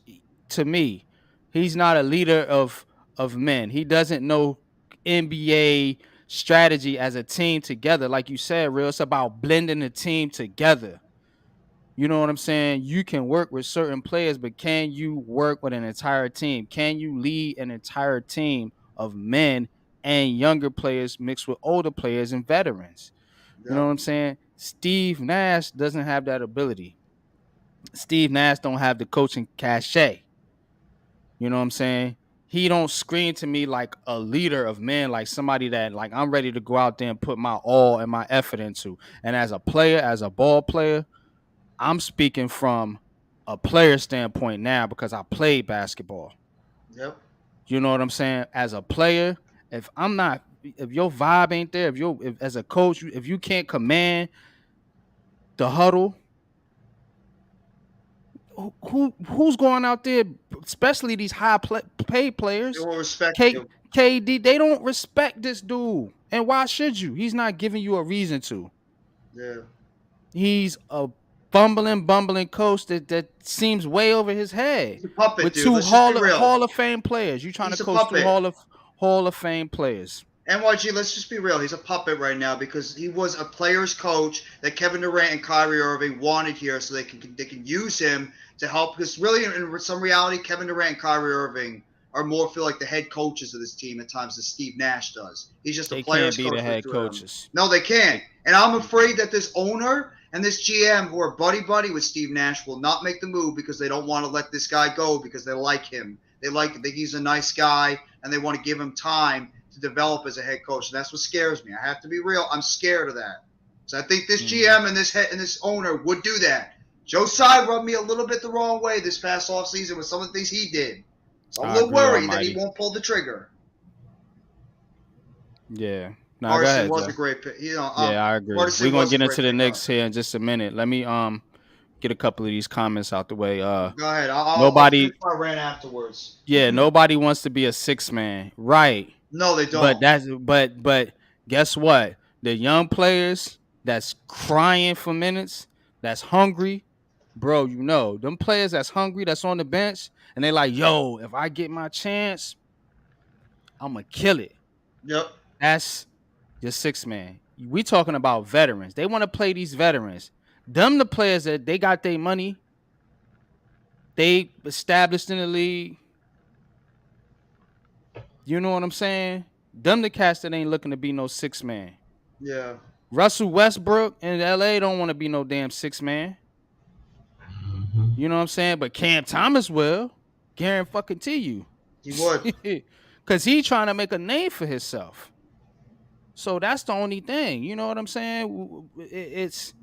A: to me. He's not a leader of men. He doesn't know NBA strategy as a team together. Like you said, real, it's about blending the team together. You know what I'm saying? You can work with certain players, but can you work with an entire team? Can you lead an entire team of men and younger players mixed with older players and veterans? You know
C: Yep.
A: what I'm saying? Steve Nash doesn't have that ability. Steve Nash don't have the coaching cachet. You know what I'm saying? he don't scream to me like a leader of men, like somebody that like I'm ready to go out there and put my all and my effort into. And as a player, as a ball player, I'm speaking from a player standpoint now because I played basketball.
C: Yep.
A: You know what I'm saying? As a player, if your vibe ain't there, if as a coach, if you can't command the huddle, who's going out there, especially these paid players?
C: They will respect you.
A: KD, they don't respect this dude. And why should you? He's not giving you a reason to.
C: Yeah.
A: He's a bumbling coach that seems way over his head.
C: He's a puppet,
A: With
C: dude.
A: two
C: Let's just be real.
A: Hall of Fame players. You trying
C: He's
A: to
C: a
A: coach two
C: puppet.
A: Hall of Fame players.
C: NYG, let's just be real. He's a puppet right now because he was a player's coach that Kevin Durant and Kyrie Irving wanted here, so they can use him to help. Because really, in some reality, Kevin Durant and Kyrie Irving are more feel like the head coaches of this team at times than Steve Nash does. He's just a player's coach.
A: They can't be the head coaches.
C: No, they can't. And I'm afraid that this owner and this GM, who are buddy with Steve Nash, will not make the move because they don't want to let this guy go because they like him. They think he's a nice guy, and they want to give him time to develop as a head coach. And that's what scares me. I have to be real. I'm scared of that. So I think this GM and this owner would do that. Joe Tsai rubbed me a little bit the wrong way this past offseason with some of the things he did. So I'm a little worried that he won't pull the trigger.
A: Yeah.
C: No, Arson was a great pick. Yeah,
A: I agree. We're going to get into the Knicks here in just a minute. Let me get a couple of these comments out the way.
C: Go ahead.
A: I'll
C: ran afterwards.
A: Yeah, nobody wants to be a six man. Right.
C: No, they don't.
A: But guess what? The young players that's crying for minutes, that's hungry, bro. You know them players that's hungry, that's on the bench, and they like, yo, if I get my chance, I'm gonna kill it.
C: Yep.
A: That's your six man. We talking about veterans. They want to play these veterans. Them the players that they got their money. They established in the league. You know what I'm saying? Them the cats that ain't looking to be no six man.
C: Yeah.
A: Russell Westbrook in LA don't want to be no damn six man. You know what I'm saying? But Cam Thomas will. Guarantee you.
C: He would.
A: Because he trying to make a name for himself. So that's the only thing. You know what I'm saying? It's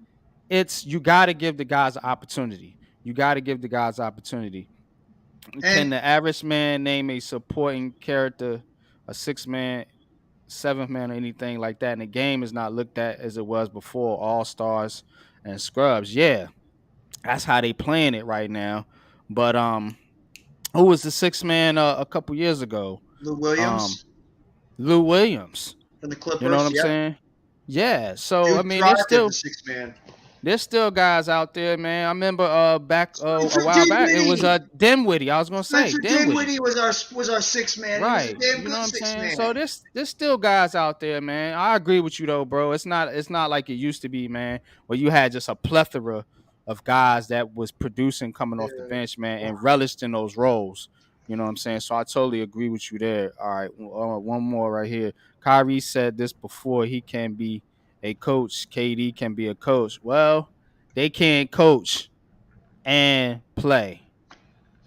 A: you got to give the guys an opportunity. Can the average man name a supporting character, a six man, seventh man, or anything like that? And the game is not looked at as it was before, all stars and scrubs. Yeah, that's how they playing it right now. But who was the six man a couple years ago?
C: Lou Williams.
A: Lou Williams
C: from the Clippers.
A: You know what I'm saying? Yeah. So
C: Dude,
A: I mean, there's still
C: the six man.
A: There's still guys out there, man. I remember back a while back, it was Dinwiddie. I was gonna say
C: Dinwiddie was our six man.
A: Right. You know what I'm saying? So there's still guys out there, man. I agree with you though, bro. It's not like it used to be, man, where you had just a plethora of guys that was producing coming off the bench, man, and relished in those roles. You know what I'm saying? So I totally agree with you there. All right, one more right here. Kyrie said this before. He can be a coach. KD can be a coach. Well, they can't coach and play.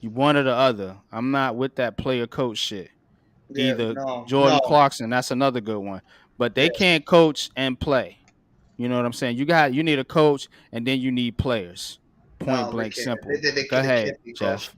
A: You one or the other. I'm not with that player coach shit. Either Jordan Clarkson, that's another good one. But they can't coach and play. You know what I'm saying? You need a coach and then you need players. Point blank simple. Go ahead, Jeff.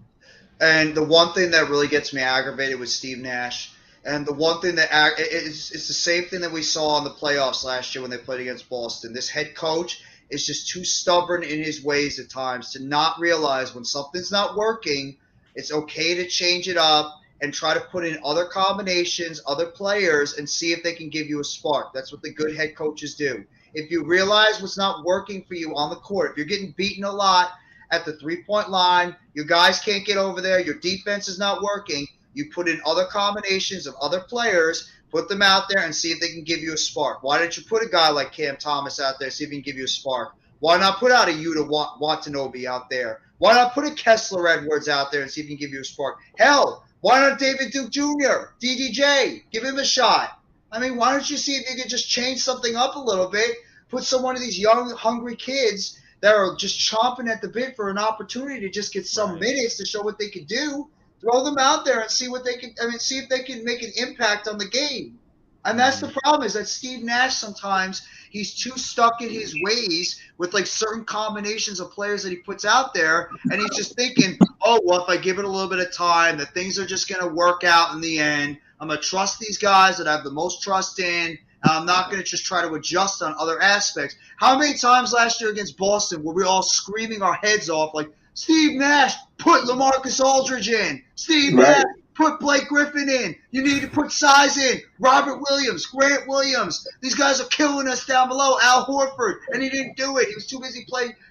C: And the one thing that really gets me aggravated with Steve Nash, and the one thing that it's the same thing that we saw in the playoffs last year when they played against Boston. This head coach is just too stubborn in his ways at times to not realize when something's not working, it's okay to change it up and try to put in other combinations, other players, and see if they can give you a spark. That's what the good head coaches do. If you realize what's not working for you on the court, if you're getting beaten a lot at the three-point line, your guys can't get over there, your defense is not working, you put in other combinations of other players, put them out there and see if they can give you a spark. Why didn't you put a guy like Cam Thomas out there, see if he can give you a spark? Why not put out a Yuta Watanabe out there? Why not put a Kessler Edwards out there and see if he can give you a spark? Hell, why not David Duke Jr., DDJ? Give him a shot. I mean, why don't you see if you can just change something up a little bit, put some one of these young, hungry kids that are just chomping at the bit for an opportunity to just get some minutes to show what they could do. Throw them out there and see what they can. I mean, see if they can make an impact on the game. And that's the problem, is that Steve Nash sometimes he's too stuck in his ways with like certain combinations of players that he puts out there, and he's just thinking, oh, well, if I give it a little bit of time, that things are just going to work out in the end. I'm going to trust these guys that I have the most trust in. I'm not going to just try to adjust on other aspects. How many times last year against Boston were we all screaming our heads off like, Steve Nash, put LaMarcus Aldridge in. Steve Nash, put Blake Griffin in. You need to put size in. Robert Williams, Grant Williams. These guys are killing us down below. Al Horford, and he didn't do it. He was too busy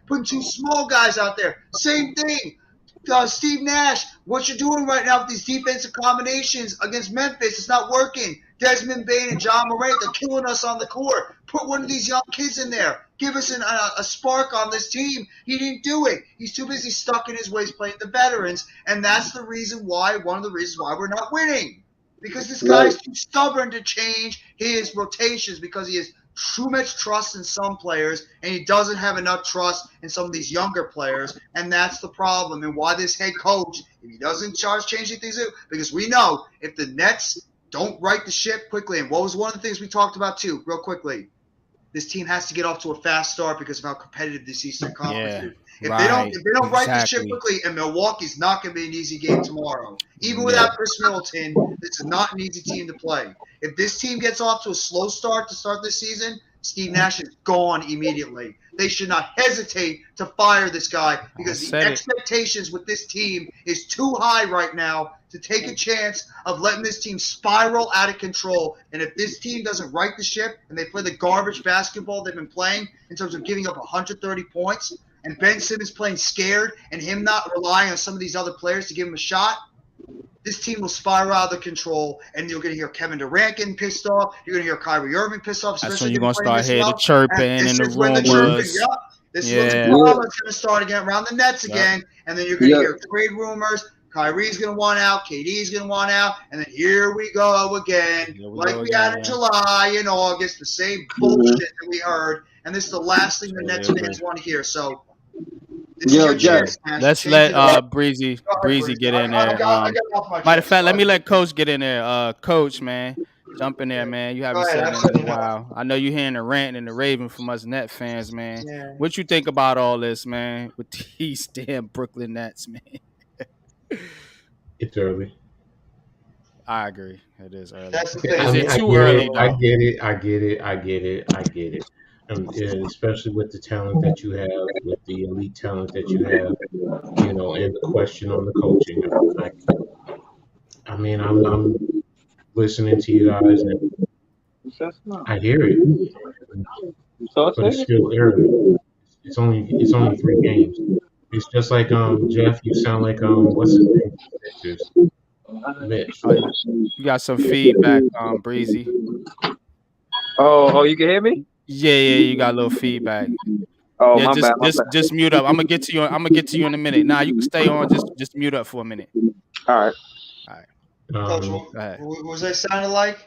C: putting two small guys out there. Same thing. Steve Nash, what you're doing right now with these defensive combinations against Memphis, it's not working. Desmond Bane and John Morant, they're killing us on the court. Put one of these young kids in there. Give us a spark on this team. He didn't do it. He's too busy stuck in his ways playing the veterans, and that's the reason why, one of the reasons why we're not winning. Because this guy's too stubborn to change his rotations because he has too much trust in some players, and he doesn't have enough trust in some of these younger players, and that's the problem. And why this head coach, if he doesn't charge changing things, because we know if the Nets don't right the ship quickly, and what was one of the things we talked about too, real quickly, this team has to get off to a fast start because of how competitive this Eastern Conference is. If they don't right the ship quickly, and Milwaukee's not going to be an easy game tomorrow. Even without Chris Middleton, this is not an easy team to play. If this team gets off to a slow start to start this season, Steve Nash is gone immediately. They should not hesitate to fire this guy because the expectations with this team is too high right now to take a chance of letting this team spiral out of control. And if this team doesn't right the ship and they play the garbage basketball they've been playing in terms of giving up 130 points and Ben Simmons playing scared and him not relying on some of these other players to give him a shot, this team will spiral out of control, and you're going to hear Kevin Durant getting pissed off. You're going to hear Kyrie Irving pissed off.
A: That's when you're going to start hearing the chirping and the rumors.
C: This is when the drama is going to start again around the Nets again, and then you're going to hear trade rumors. Kyrie's going to want out. KD's going to want out. And then here we go again, we had in July and August, the same bullshit that we heard. And this is the last thing the Nets fans want to hear. So,
A: Jeff, let's let Breezy get in there. Matter of fact, let me let Coach get in there. Coach, man, jump in there, man. You haven't said it in a while. I know you're hearing the rant and the raving from us Net fans, man. Yeah. What you think about all this, man, with these damn Brooklyn Nets, man?
B: It's early.
A: I agree. It is early.
C: That's the thing.
A: Is it too early?
B: I get it. And especially with the talent that you have, with the elite talent that you have, and the question on the coaching. I'm listening to you guys, and I hear it, but it's still early. It's only 3 games. It's just like Jeff. You sound like what's his name? Mitch.
A: You got some feedback, Breezy.
D: Oh, you can hear me?
A: Yeah, you got a little feedback.
D: Oh,
A: yeah,
D: my bad.
A: Just mute up. I'm gonna get to you in a minute. Nah, you can stay on. Just mute up for a minute.
D: All right.
C: Coach, what was that sounding like?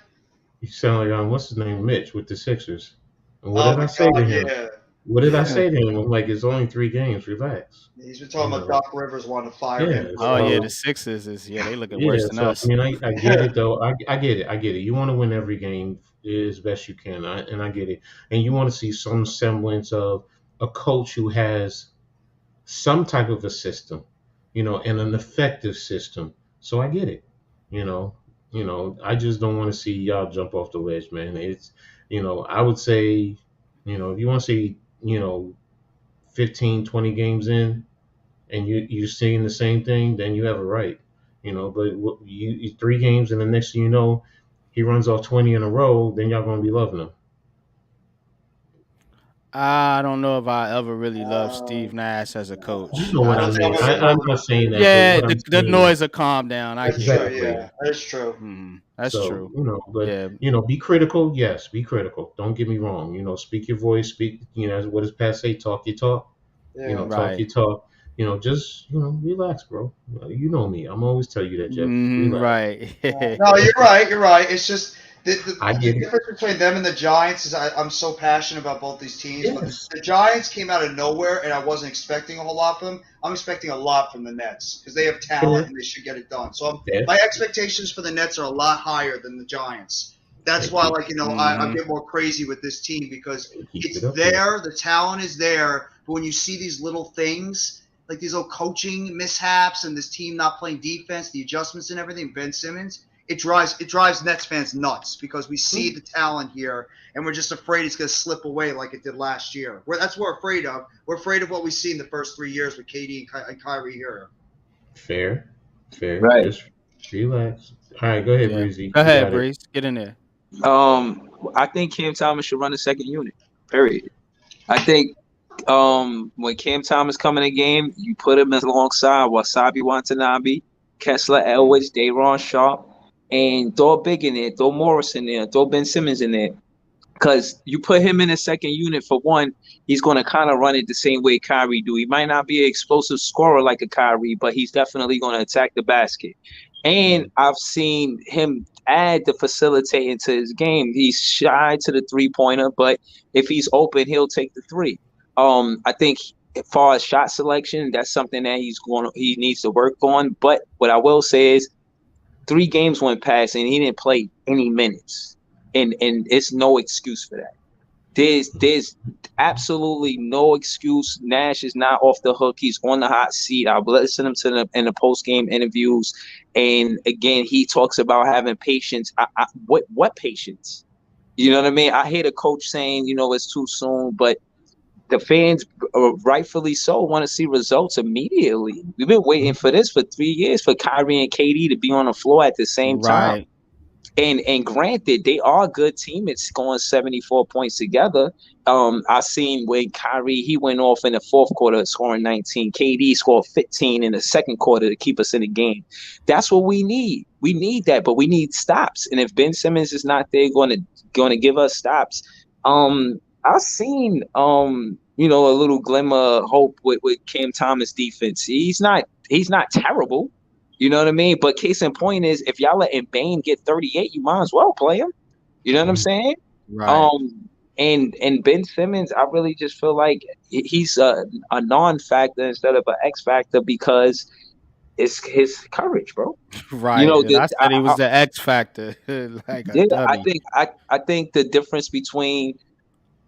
B: You sound like what's his name, Mitch, with the Sixers. And what did I say to him? Yeah. What did I say to him? I'm like, it's only 3 games. Relax.
C: He's been talking about Doc Rivers wanting to fire him.
A: The Sixers they looking worse than us.
B: I mean, I get it though. I get it. You want to win every game as best you can, and I get it. And you want to see some semblance of a coach who has some type of a system, and an effective system. So I get it. I just don't want to see y'all jump off the ledge, man. It's, I would say, if you want to see, 15, 20 games in, and you're seeing the same thing, then you have a right, But you 3 games, and the next thing you know, he runs off 20 in a row, then y'all gonna be loving him.
A: I don't know if I ever really loved Steve Nash as a coach.
B: You know what I mean? I'm not saying that.
A: Yeah, the noise will calm down. I get it.
C: Yeah, that's true.
A: That's true.
B: Be critical. Yes, be critical. Don't get me wrong. Speak your voice. Speak. What does Pat say? Talk your talk.
C: Yeah.
B: Talk your talk. Just relax, bro. You know me. I'm always tell you that, Jeff.
A: Right.
C: No, you're right. It's just The difference between them and the Giants is I'm so passionate about both these teams, but the Giants came out of nowhere, and I wasn't expecting a whole lot from them. I'm expecting a lot from the Nets because they have talent and they should get it done. So my expectations for the Nets are a lot higher than the Giants. That's why, I get more crazy with this team because it's there, the talent is there, but when you see these little things, like these little coaching mishaps and this team not playing defense, the adjustments and everything, Ben Simmons, it drives Nets fans nuts because we see the talent here and we're just afraid it's going to slip away like it did last year. That's what we're afraid of. We're afraid of what we see in the first 3 years with KD and Kyrie here.
B: Fair.
D: Right.
B: Just relax. All right, go ahead, Breezy.
A: Go ahead, Breeze. Get in there.
D: I think Cam Thomas should run the second unit. Period. I think when Cam Thomas come in the game, you put him alongside Wasabi Watanabe, Kessler Elwich, Day'Ron Sharp, and throw Big in there, throw Morris in there, throw Ben Simmons in there. Because you put him in the second unit, for one, he's going to kind of run it the same way Kyrie do. He might not be an explosive scorer like a Kyrie, but he's definitely going to attack the basket. And I've seen him add the facilitating to his game. He's shy to the three-pointer, but if he's open, he'll take the three. I think as far as shot selection, that's something that he needs to work on. But what I will say is 3 games went past and he didn't play any minutes. And it's no excuse for that. There's absolutely no excuse. Nash is not off the hook. He's on the hot seat. I've listened to him in the post-game interviews. And again, he talks about having patience. What patience? You know what I mean? I hear the coach saying, it's too soon, but the fans, rightfully so, want to see results immediately. We've been waiting for this for 3 years for Kyrie and KD to be on the floor at the same time. And granted, they are a good team. It's scoring 74 points together. I seen when Kyrie, he went off in the fourth quarter scoring 19. KD scored 15 in the second quarter to keep us in the game. That's what we need. We need that, but we need stops. And if Ben Simmons is not there going to give us stops, I've seen a little glimmer of hope with Cam Thomas defense. He's not terrible. You know what I mean? But case in point is, if y'all letting Bane get 38, you might as well play him. You know what I'm saying?
A: Right.
D: And Ben Simmons, I really just feel like he's a non-factor instead of an X factor because it's his courage, bro.
A: Right. I said he was the X factor. I
D: think the difference between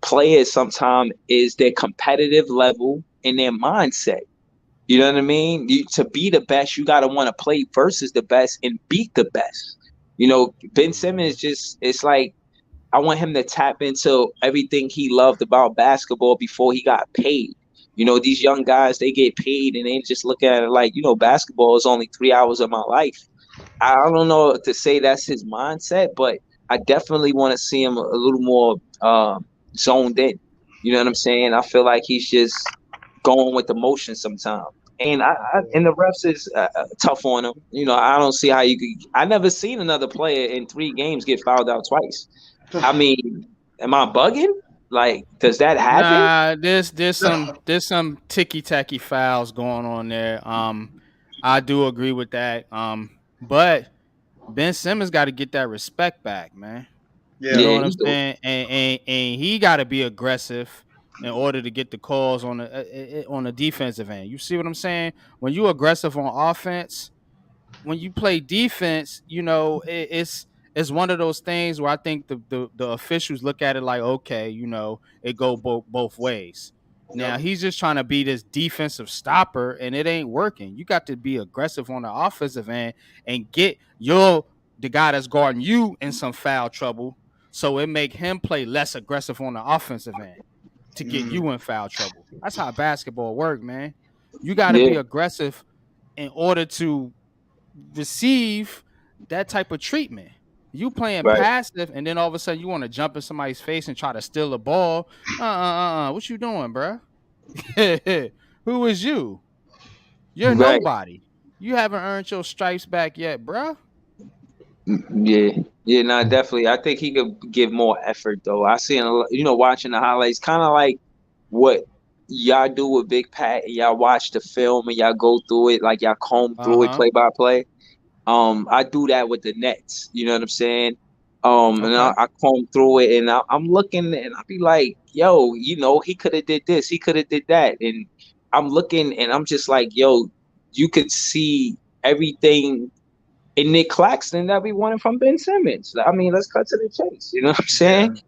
D: players sometimes is their competitive level and their mindset. You know what I mean? To be the best, you got to want to play versus the best and beat the best. Ben Simmons it's like, I want him to tap into everything he loved about basketball before he got paid. These young guys, they get paid and they just look at it like, basketball is only 3 hours of my life. I don't know to say that's his mindset, but I definitely want to see him a little more zoned in. You know what I'm saying? I feel like he's just going with the motion sometimes. And and the refs is tough on him. I don't see how you could. I never seen another player in 3 games get fouled out twice. I mean, am I bugging? Like, does that happen?
A: Nah, there's some ticky tacky fouls going on there. I do agree with that. But Ben Simmons got to get that respect back, man.
C: Yeah.
A: You know what I'm saying? And he got to be aggressive in order to get the calls on the defensive end. You see what I'm saying? When you aggressive on offense, when you play defense, it's one of those things where I think the officials look at it like, okay, it go both ways. Now he's just trying to be this defensive stopper, and it ain't working. You got to be aggressive on the offensive end and get the guy that's guarding you in some foul trouble, so it make him play less aggressive on the offensive end to get you in foul trouble. That's how basketball work, man. You got to be aggressive in order to receive that type of treatment. You playing passive, and then all of a sudden you want to jump in somebody's face and try to steal the ball. What you doing, bro? Who is you? You're nobody. You haven't earned your stripes back yet, bro.
D: Yeah, no, definitely. I think he could give more effort, though. I see, watching the highlights, kind of like what y'all do with Big Pat. Y'all watch the film and y'all go through it, like y'all comb through it play by play. I do that with the Nets. You know what I'm saying? And I comb through it, and I'm looking, and I be like, yo, he could have did this, he could have did that, and I'm looking, and I'm just like, yo, you could see everything in Nick Claxton that we wanted from Ben Simmons. I mean, let's cut to the chase. You know what I'm saying?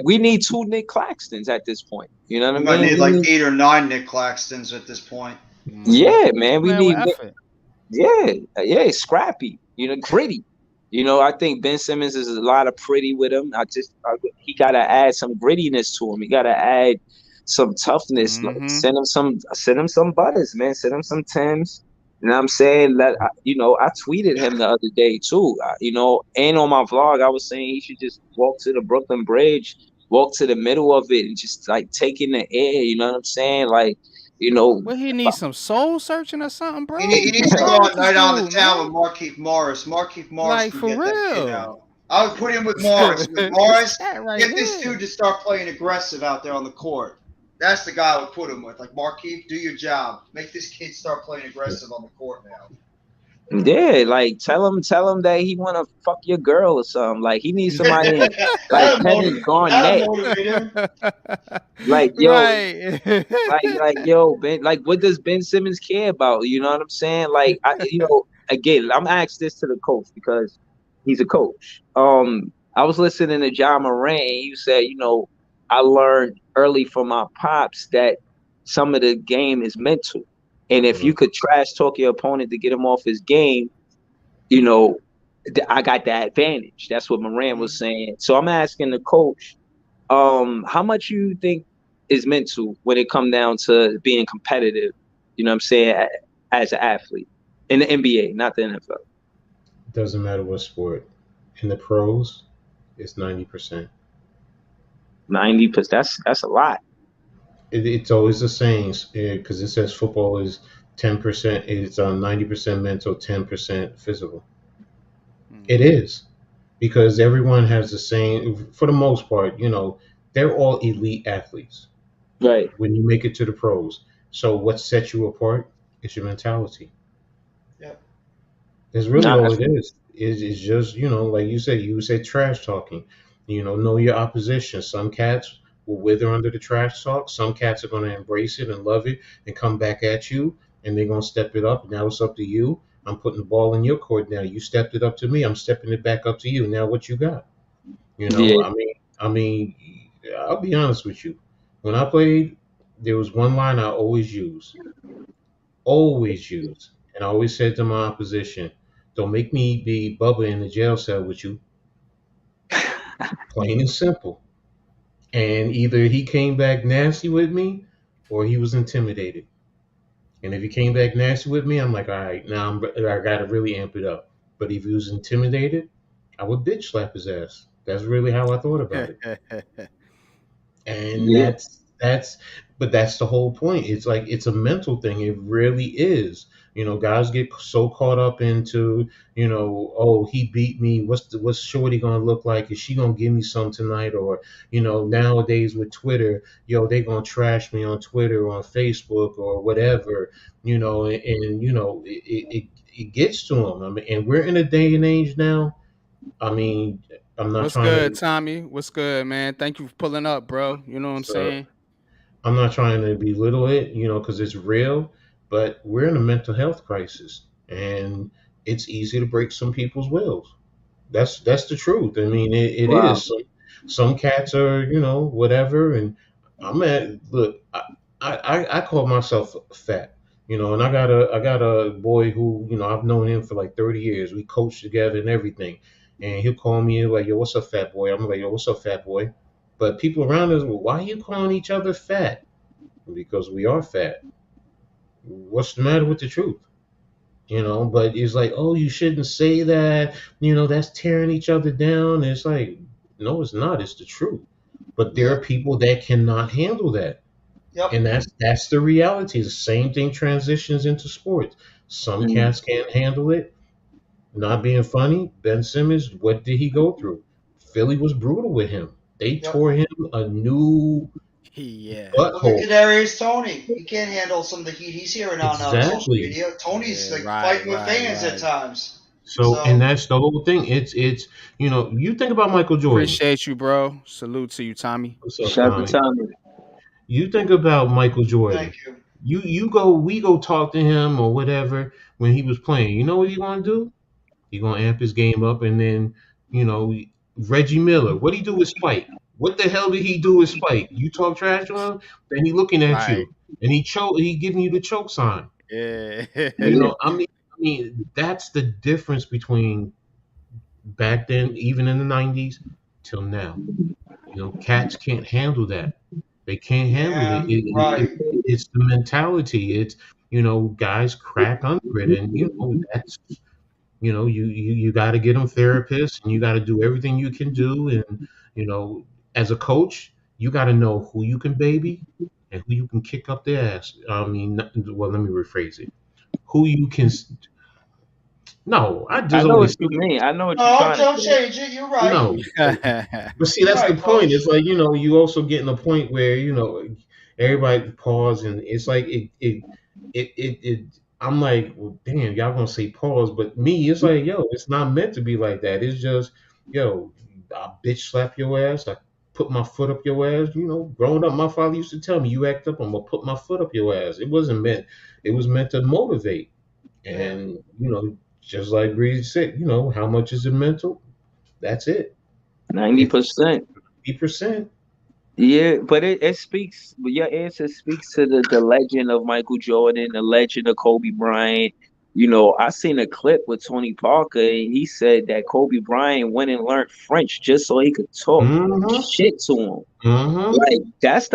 D: We need 2 Nick Claxtons at this point. You know what I mean?
C: We need like 8 or 9 Nick Claxtons at this point.
D: Yeah, man. We need
A: effort.
D: Yeah, scrappy. Gritty. I think Ben Simmons is a lot of pretty with him. He gotta add some grittiness to him. He gotta add some toughness. Like, send him some butters, man. Send him some Tims. You know what I'm saying? I tweeted him the other day too. And on my vlog, I was saying he should just walk to the Brooklyn Bridge, walk to the middle of it, and just like take in the air. You know what I'm saying? Like,
A: Well, he needs some soul searching or something, bro.
C: He needs to go out night on the town with Markieff Morris. Markieff Morris
A: like,
C: can
A: for
C: get
A: real.
C: that kid out. I would put him with Morris. Get this dude to start playing aggressive out there on the court. That's the guy I would put him with. Like, Markieff, do your job. Make this kid start playing aggressive on the court now.
D: Yeah, like tell him that he want to fuck your girl or something. Like, he needs somebody like Penny Garnett. Like, yo, like yo, Ben. Like, what does Ben Simmons care about? You know what I'm saying? Like, again, I'm asking this to the coach because he's a coach. I was listening to John Moran. You said, I learned early from my pops that some of the game is mental. And if you could trash talk your opponent to get him off his game, I got that advantage. That's what Moran was saying. So I'm asking the coach, how much you think is mental when it comes down to being competitive, you know what I'm saying, as an athlete in the NBA, not the NFL?
B: Doesn't matter what sport. In the pros, it's 90%.
D: 90%, that's a lot.
B: It's always the same because it says football is 10%. It's 90% mental, 10% physical. It is because everyone has the same. For the most part, they're all elite athletes.
D: Right.
B: When you make it to the pros, so what sets you apart is your mentality.
C: Yeah.
B: That's really all it is. It's just like you said trash talking. Know your opposition. Some cats will wither under the trash talk. Some cats are going to embrace it and love it and come back at you, and they're going to step it up. Now it's up to you. I'm putting the ball in your court now. You stepped it up to me. I'm stepping it back up to you. Now what you got?
D: Yeah.
B: I mean, I'll be honest with you. When I played, there was one line I always use. And I always said to my opposition, don't make me be Bubba in the jail cell with you. Plain and simple. And either he came back nasty with me or he was intimidated. And if he came back nasty with me, I'm like, all right, now I got to really amp it up. But if he was intimidated, I would bitch slap his ass. That's really how I thought about it. And that's the whole point. It's like, it's a mental thing. It really is. Guys get so caught up into, oh, he beat me. What's Shorty gonna look like? Is she gonna give me some tonight? Or, nowadays with Twitter, they gonna trash me on Twitter or on Facebook or whatever, it gets to them. I mean, and we're in a day and age now. I mean, I'm not
A: What's
B: trying
A: good,
B: to.
A: Tommy? What's good, man? Thank you for pulling up, bro. You know what I'm saying?
B: I'm not trying to belittle it, because it's real, but we're in a mental health crisis, and it's easy to break some people's wills. That's the truth. I mean, it
D: Wow.
B: is. Some cats are, whatever, and look. I call myself fat, and I got a boy who, I've known him for like 30 years. We coach together and everything, and he'll call me like, yo, what's up, fat boy? I'm like, yo, what's up, fat boy? But people around us, well, why are you calling each other fat? Because we are fat. What's the matter with the truth? But it's like, oh, you shouldn't say that. That's tearing each other down. And it's like, no, it's not. It's the truth. But there are people that cannot handle that.
C: Yep.
B: And that's the reality. The same thing transitions into sports. Some cats can't handle it. Not being funny, Ben Simmons, what did he go through? Philly was brutal with him. They tore him a new
C: Look at Kadarius Toney. He can't handle some of the heat he's hearing on social media. Tony's fighting with fans at times.
B: So, and
C: So
B: that's the whole thing. It's you think about Michael Jordan.
A: Appreciate you, bro. Salute to you, Tommy.
B: What's up,
D: Shout out to
B: Tommy?
D: Tommy.
B: You think about Michael
C: thank
B: Jordan.
C: you.
B: We go talk to him or whatever when he was playing. You know what he gonna do? He gonna amp his game up, and then you know Reggie Miller. What he do with Spike? What the hell did he do with Spike? You talk trash to him, then he looking at
A: Right.
B: you, and he giving you the choke sign.
A: Yeah.
B: You
D: Yeah.
B: know, I mean, that's the difference between back then, even in the '90s, till now. You know, cats can't handle that. They can't handle it.
C: Yeah, right.
B: It's the mentality. It's guys crack under it, and that's you got to get them therapists, and you got to do everything you can do, and you know, as a coach, you got to know who you can baby and who you can kick up their ass. I mean, well, let me rephrase it. Who you can? No, I
D: I
B: just
D: know
B: always
D: what you mean. I know what you're
C: No,
D: trying to
C: don't
D: say.
C: change it. You're right.
B: no. But see,
C: You're
B: that's the
C: right,
B: point. It's
C: coach.
B: like you also getting a point where everybody pause, and it's like it. I'm like, well, damn, y'all gonna say pause, but me, it's like, yo, it's not meant to be like that. It's just, yo, I bitch slap your ass. I put my foot up your ass. Growing up, my father used to tell me, you act up, I'm gonna put my foot up your ass. It wasn't meant. It was meant to motivate,
C: Yeah,
B: and just like Breeze said, how much is it mental? That's it. It's
D: 90%.
B: 50%.
D: Yeah, but it speaks, but your answer speaks to the legend of Michael Jordan, the legend of Kobe Bryant. I seen a clip with Tony Parker, and he said that Kobe Bryant went and learned French just so he could talk
B: Mm-hmm.
D: shit to him.
B: Mm-hmm.
D: Like that's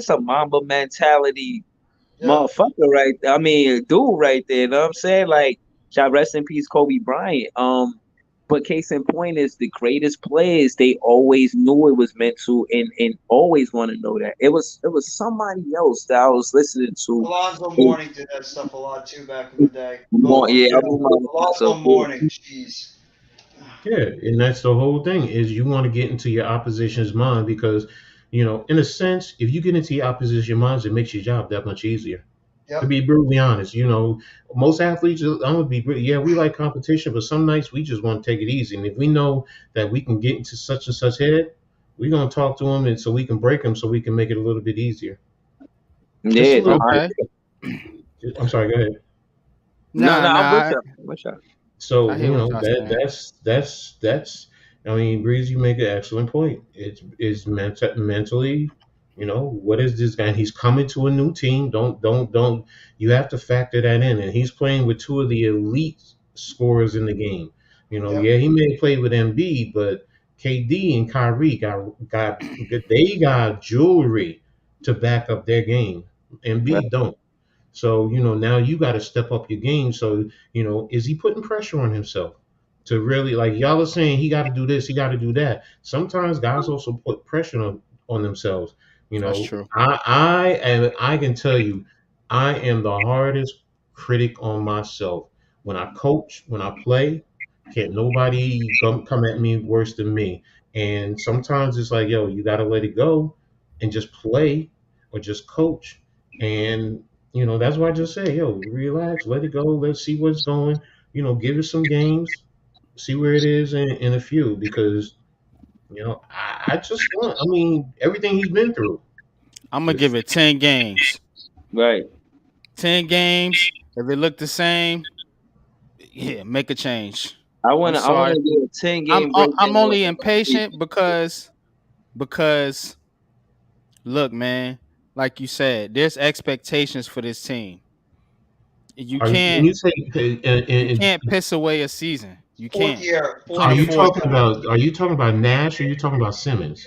D: a Mamba mentality
C: yeah,
D: motherfucker, right? I mean, dude, right there. You know what I'm saying? Like, shall rest in peace, Kobe Bryant. But case in point is the greatest players. They always knew it was meant to, and always want to know that it was somebody else that I was listening to.
C: Alonzo
D: And
C: Mourning did that stuff a lot too back in the day.
D: yeah, I
C: Yeah,
D: remember
C: Alonzo
D: so yeah.
C: Mourning. Jeez.
B: Yeah, and that's the whole thing is you want to get into your opposition's mind because, in a sense, if you get into your opposition minds, it makes your job that much easier. To
C: Yep.
B: be brutally honest, most athletes, I'm gonna be, yeah, we like competition, but some nights we just want to take it easy. And if we know that we can get into such and such head, we're gonna talk to them, and so we can break them, so we can make it a little bit easier. Just a
D: Yeah, no,
B: little
A: Okay.
B: bit. I'm sorry. Go ahead.
D: no,
A: Nah,
D: I'm with
A: nah.
D: you. I'm with you.
B: So
A: I hear what y'all
B: that
A: saying.
B: that's. I mean, Breeze, you make an excellent point. It's mentally. What is this guy? He's coming to a new team. Don't. You have to factor that in, and he's playing with two of the elite scorers in the game.
C: Yep.
B: Yeah, he may play with Embiid, but KD and Kyrie they got jewelry to back up their game.
D: Right.
B: Embiid don't. So, now you got to step up your game. So, is he putting pressure on himself to really, like y'all are saying, he got to do this, he got to do that. Sometimes guys also put pressure on themselves.
A: That's true.
B: I can tell you, I am the hardest critic on myself. When I coach, when I play, can't nobody come at me worse than me. And sometimes it's like, yo, you got to let it go and just play or just coach. And that's why I just say, yo, relax, let it go, let's see what's going. Give it some games, see where it is in a few, because I just want. I mean, everything he's been through.
A: I'm gonna give
B: Just
A: it 10 games.
D: Right.
A: 10 games. If it look the same, yeah, make a change.
D: I
A: I'm
D: wanna I
A: sorry.
D: wanna do a 10 game
A: I'm
D: breakdown.
A: only impatient because look, man, like you said, there's expectations for this team. You
B: when
A: can't
B: you say,
A: you can't piss away a season. You
C: Fourth
A: can't.
C: year.
A: You're
C: Fourth
A: in the
B: are
C: year
B: you
C: for this
A: fourth
B: talking
C: guy.
A: year.
B: about are you talking about Nash or are you talking about Simmons?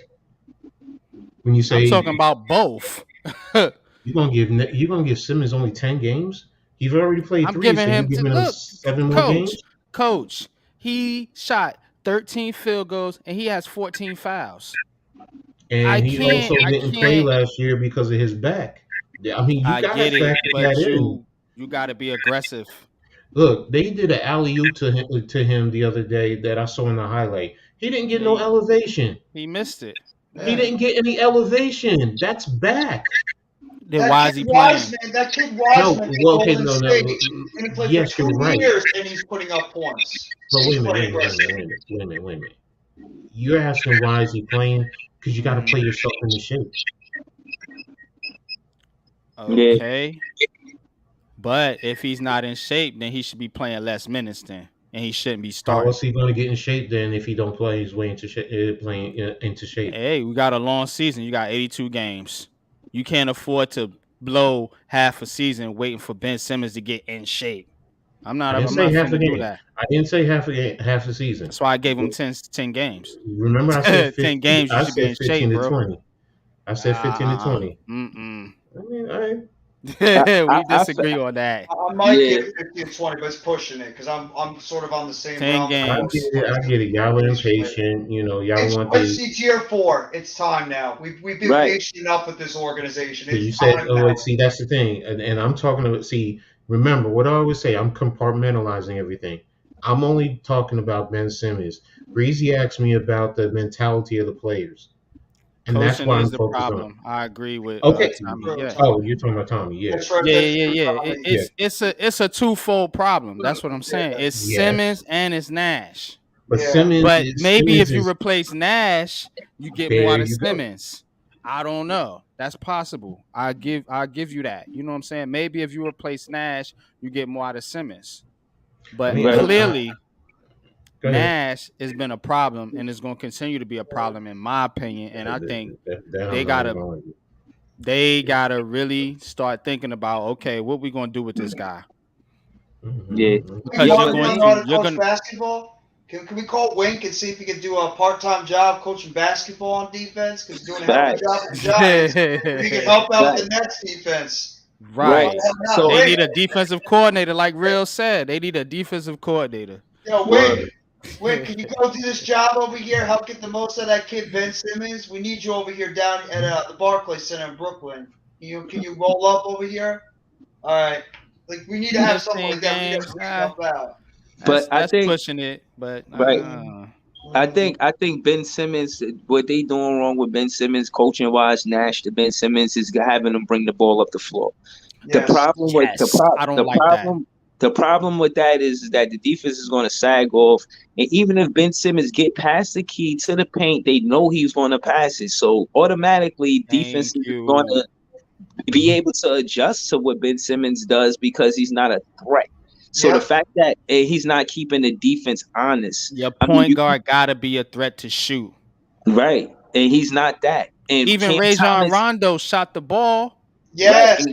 B: When you
A: I'm
B: say
A: talking about both.
B: you're gonna give Simmons only 10 games, he's already played
A: I'm
B: three,
A: giving
B: so you
A: him to
B: giving him
A: look,
B: 7 more
A: coach,
B: games.
A: coach. He shot 13 field goals and he has 14 fouls. I
B: And he
A: can't.
B: also
A: I
B: didn't play
A: can't.
B: last year because of his back. Yeah, I mean, you
A: I
B: gotta
A: get it,
B: factor
A: but
B: that in.
A: you got to be aggressive.
B: Look, they did an alley oop to him the other day that I saw in the highlight. He didn't get no
A: He
B: elevation.
A: he missed it.
B: He
C: Yeah.
B: didn't get any elevation. That's back.
A: Then why is he playing?
C: Wiseman, that kid
B: No,
C: Wiseman at
B: well, okay,
C: Golden
B: no,
C: State,
B: no.
C: and he played for
B: Yes, you're
C: 2
B: right.
C: years, and he's putting up points.
B: But
C: He's
B: wait a minute,
C: pretty
B: wait a minute,
C: impressive.
B: wait a minute, wait a minute, wait a minute. You're asking why is he playing? Because you got to
A: Mhm.
B: play yourself into shape.
D: Yeah.
A: Okay. But if he's not in shape, then he should be playing less minutes then, and he shouldn't be
B: How else
A: starting.
B: he going to get in shape then if he don't play his way into playing into shape?
A: Hey, we got a long season. You got 82 games. You can't afford to blow half a season waiting for Ben Simmons to get in shape. I'm
B: I
A: not.
B: didn't
A: I'm
B: say
A: not
B: half a
A: finna do
B: game.
A: that.
B: I didn't say half a game, half a season.
A: That's why I gave him 10 games.
B: Remember, I said
A: 10
B: 15.
A: games. You
B: I
A: should be
B: said
A: in
B: 15
A: shape,
B: to
A: bro.
B: 20. I said 15 to 20.
A: Mm-mm.
B: I mean,
D: I,
A: We
D: I,
A: disagree on that.
C: I might
D: yeah.
C: give 50 and 20, but it's pushing it because I'm sort of on the same
A: 10
C: realm.
B: I get
A: games.
B: it. I get it. Y'all are impatient. You know, y'all want the.
C: It's year 4. It's time now. We've been
D: Right.
C: patient enough with this organization.
B: You
C: It's
B: said,
C: time
B: oh,
C: now.
B: wait, see, that's the thing. And I'm talking about, see, remember what I always say, I'm compartmentalizing everything. I'm only talking about Ben Simmons. Breezy asked me about the mentality of the players. And that's
A: Coaching
B: why
A: is
B: I'm
A: the
B: focused on.
A: problem. I agree with
B: Okay.
A: Tommy.
C: True,
A: Yeah.
B: Oh,
C: Tommy.
B: you're talking about Tommy. Yeah.
C: That's right.
A: Yeah,
C: That's
A: yeah,
C: true,
A: yeah, yeah.
C: Tommy.
B: Yeah.
A: It's a twofold problem. That's what I'm saying. It's
B: Yeah.
A: Simmons and it's Nash.
B: But
C: Yeah.
A: But maybe
B: Simmons
A: if you
B: is
A: replace Nash, you get more
B: there
A: out of
B: you go.
A: Simmons. I don't know. That's possible. I give you that. You know what I'm saying? Maybe if you replace Nash, you get more out of Simmons.
B: I
A: But
B: mean,
D: Right.
A: clearly,
B: go ahead.
A: Nash has been a problem and is going to continue to be a problem in my opinion. And I think
B: That
A: they
B: I'm not
A: gotta
B: going to.
A: really start thinking about, okay, what we gonna do with this guy?
D: Yeah.
C: Hey,
A: Because
D: Yo,
A: you're
D: but
C: Wanda
A: going
C: doesn't
D: then,
C: know how
A: to
C: to
A: you're
C: coach
A: gonna
C: basketball. Can we call Wink and see if he can do a part-time job coaching basketball on defense? Because he's doing a hell of a job
D: facts.
C: with the Giants. If he can help out with
D: Right.
C: the Nets defense, why
D: Right.
A: right.
C: the hell not?
D: So
A: They
C: Wink,
A: need a defensive coordinator, like Real said. They need a defensive coordinator.
C: yo,
B: Word.
C: Wink, can you go do this job over here? Help get the most out of that kid Ben Simmons. We need you over here down at the Barclays Center in Brooklyn. Can you roll up over here? All right. Like we need to have something
A: 15
C: like that. We need to
A: games.
C: help out.
D: but I
A: That's
D: think
A: pushing it, but
D: right. I think Ben Simmons, what they doing wrong with Ben Simmons, coaching wise, Nash to Ben Simmons is having him bring the ball up the floor. The
C: Yes.
D: problem with
A: yes, I don't
D: the
A: like that.
D: problem with that is that the defense is going to sag off, and even if Ben Simmons get past the key to the paint, they know he's going to pass it. So automatically,
A: Thank
D: defense is going
A: you.
D: to be able to adjust to what Ben Simmons does because he's not a threat. So the
C: Yep.
D: fact that he's not keeping the defense honest,
A: Your
D: I mean,
A: point guard gotta be a threat to shoot.
D: right, and he's not that. And
A: Even
D: Cam
A: Rajon
D: Thomas,
A: Rondo shot the ball.
D: right,
C: Yes.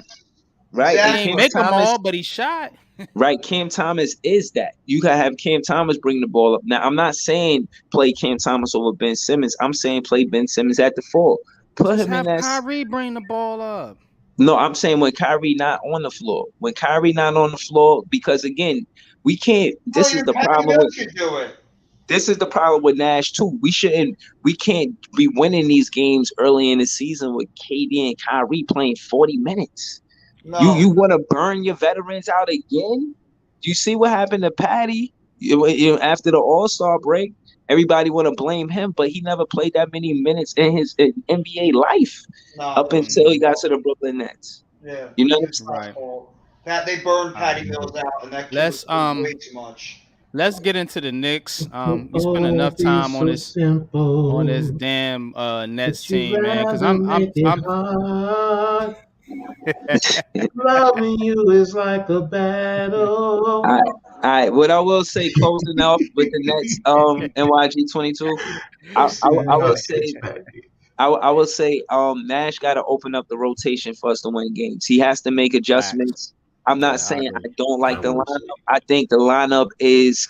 D: right,
A: He
D: and
A: ain't
C: Exactly.
D: Cam
A: make them
D: Thomas,
A: all, but he shot.
D: right, Cam Thomas is that. You gotta have Cam Thomas bring the ball up. Now, I'm not saying play Cam Thomas over Ben Simmons. I'm saying play Ben Simmons at the 4. Put
A: Just
D: him in
A: have
D: that.
A: Kyrie bring the ball up.
D: No, I'm saying when Kyrie not on the floor. When Kyrie not on the floor, because again, we can't.
C: Oh,
D: This is
C: your
D: the
C: Patty
D: problem
C: Mills
D: with
C: could do it.
D: Nash too. We can't be winning these games early in the season with KD and Kyrie playing 40 minutes.
C: No.
D: You want to burn your veterans out again? Do you see what happened to Patty? After the All-Star break, everybody want to blame him, but he never played that many minutes in his NBA life
C: No.
D: up until he got to the Brooklyn Nets.
C: Yeah.
D: You know,
C: It's not
A: Right.
C: cool. Pat, they burned Patty
B: Alright.
C: Mills out, and that kid
A: Let's
C: was doing way too much.
A: let's get into the Knicks.
B: It'll
A: We spent
B: all
A: enough
B: be
A: time
B: so
A: on this
B: simple,
A: damn Nets
B: but you
A: team, man. Because
B: rather make it hard. Loving you is like a battle.
D: I, what I will say, closing off with the Nets, NYG 22, I will say, I will say, Nash got to open up the rotation for us to win games. He has to make adjustments. I'm not
A: Yeah, I
D: saying
A: agree.
D: I don't like the
B: would
D: lineup.
B: say.
D: I think the lineup is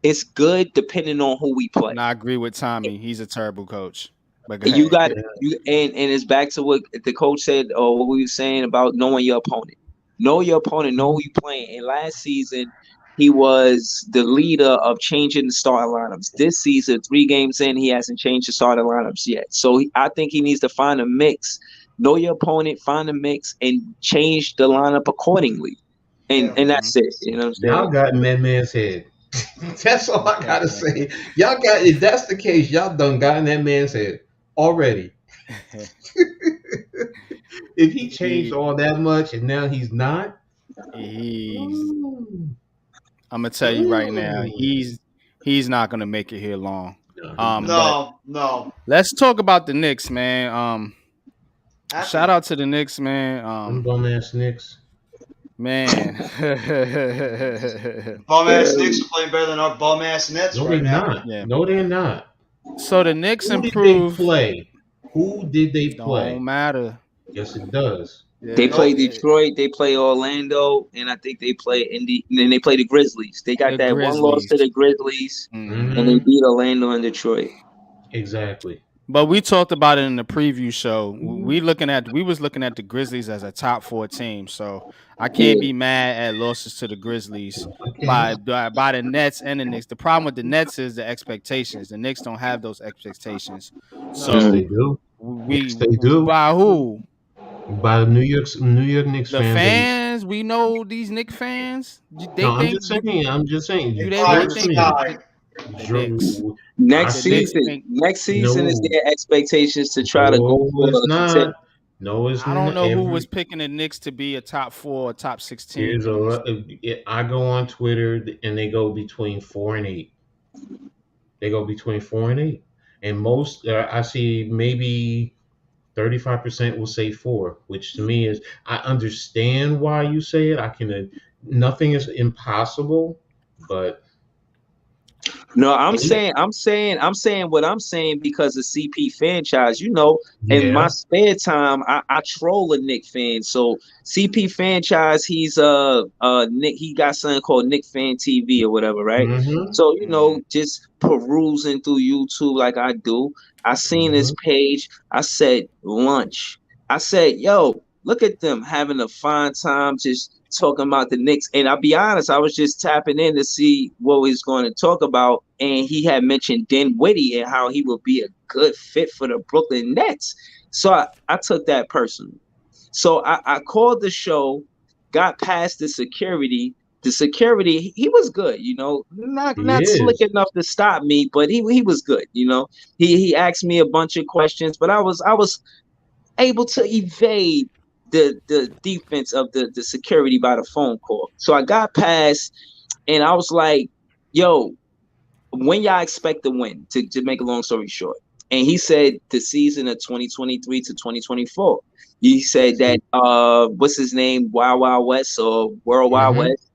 D: it's good depending on who we play.
A: And I agree with Tommy. He's a terrible coach. But go
D: You
A: ahead.
D: got you and it's back to what the coach said or what we were saying about knowing your opponent. Know your opponent, know who you playing. And last season, he was the leader of changing the starting lineups. This season, 3 games in, he hasn't changed the starting lineups yet. So I think he needs to find a mix. Know your opponent, find a mix, and change the lineup accordingly. And that's it. You know what I'm saying?
B: Y'all got in that man's head. That's all I gotta say. Y'all got, if that's the case, y'all done got in that man's head already. if he changed
A: he
B: all that much and now he's not,
A: he's
B: mm,
A: I'm gonna tell you right now,
B: mm.
A: he's not gonna make it here long.
B: No, he's not.
A: But
C: No, no.
A: let's talk about the Knicks, man. Shout
C: Happy.
A: out to the Knicks, man.
B: Them bum ass Knicks.
A: Man.
C: Bum ass Knicks are playing better than our bum ass Nets
B: No, they're
C: right now.
B: not.
A: Yeah.
B: No, they're not.
A: So the Knicks
B: Who did they
A: improved.
B: play? Who did they
A: Don't
B: play?
A: matter.
B: Yes, it does.
A: Yeah,
D: They play
C: Nope.
D: Detroit, they play Orlando, and I think they play Indy. And then they play the Grizzlies. They got
A: the
D: that one loss
A: Grizzlies.
D: to the Grizzlies,
A: Hmm.
D: and they
B: Hmm.
D: beat Orlando and Detroit.
B: Exactly.
A: But we talked about it in the preview show. We was looking at the Grizzlies as a top 4 team. So I can't
D: Yeah.
A: be mad at losses to the Grizzlies
B: Okay.
A: by the Nets and the Knicks. The problem with the Nets is the expectations. The Knicks don't have those expectations.
B: Yes,
C: No.
A: So
B: they do.
A: we
B: Yes, they do.
A: by who?
B: By the New York Knicks
A: The
B: fan base.
A: fans? We know these Knicks fans. They
B: No, I'm
A: think
B: just saying. I'm just saying.
C: They
A: do they
C: fly
A: really
C: in the
A: think
B: Jordan.
C: sky.
A: the Knicks?
B: I
D: Next
A: The
B: said
A: Knicks
D: season,
A: think
D: next season is
B: no.
D: their expectations to try to go
B: No,
D: for
B: it's
D: a contender.
B: not. No, it's
A: I don't
B: not.
A: know who was picking the Knicks to be a top 4 or top 16
B: There's a
A: in this.
B: lot. I go on Twitter and they go between 4 and 8. They go between 4 and 8, and most I see maybe 35% will say 4, which to me is I understand why you say it. I can. Nothing is impossible, but
D: No,
B: eight,
D: I'm saying what I'm saying because of CP franchise. You know, in my
B: yeah.
D: spare time, I troll a Nick fan. So CP franchise, he's Nick. He got something called Nick Fan TV or whatever, right?
B: Mm-hmm.
D: So you
A: Mm,
D: know, just perusing through YouTube like I do. I seen
B: Mm-hmm.
D: this page. I said lunch. I said, yo, look at them having a fine time just talking about the Knicks. And I'll be honest, I was just tapping in to see what he's going to talk about. And he had mentioned Dinwiddie and how he would be a good fit for the Brooklyn Nets. So I took that personally. So I called the show, got past the security. The security, he was good, you know,
B: He
D: not slick
B: is.
D: enough to stop me, but he was good, you know. He asked me a bunch of questions, but I was able to evade the defense of the security by the phone call. So I got past and I was like, yo, when y'all expect to win, to make a long story short. And he said the season of 2023 to 2024. He said that what's his name, Wild Wild West or World Wild
B: Mm-hmm.
D: West,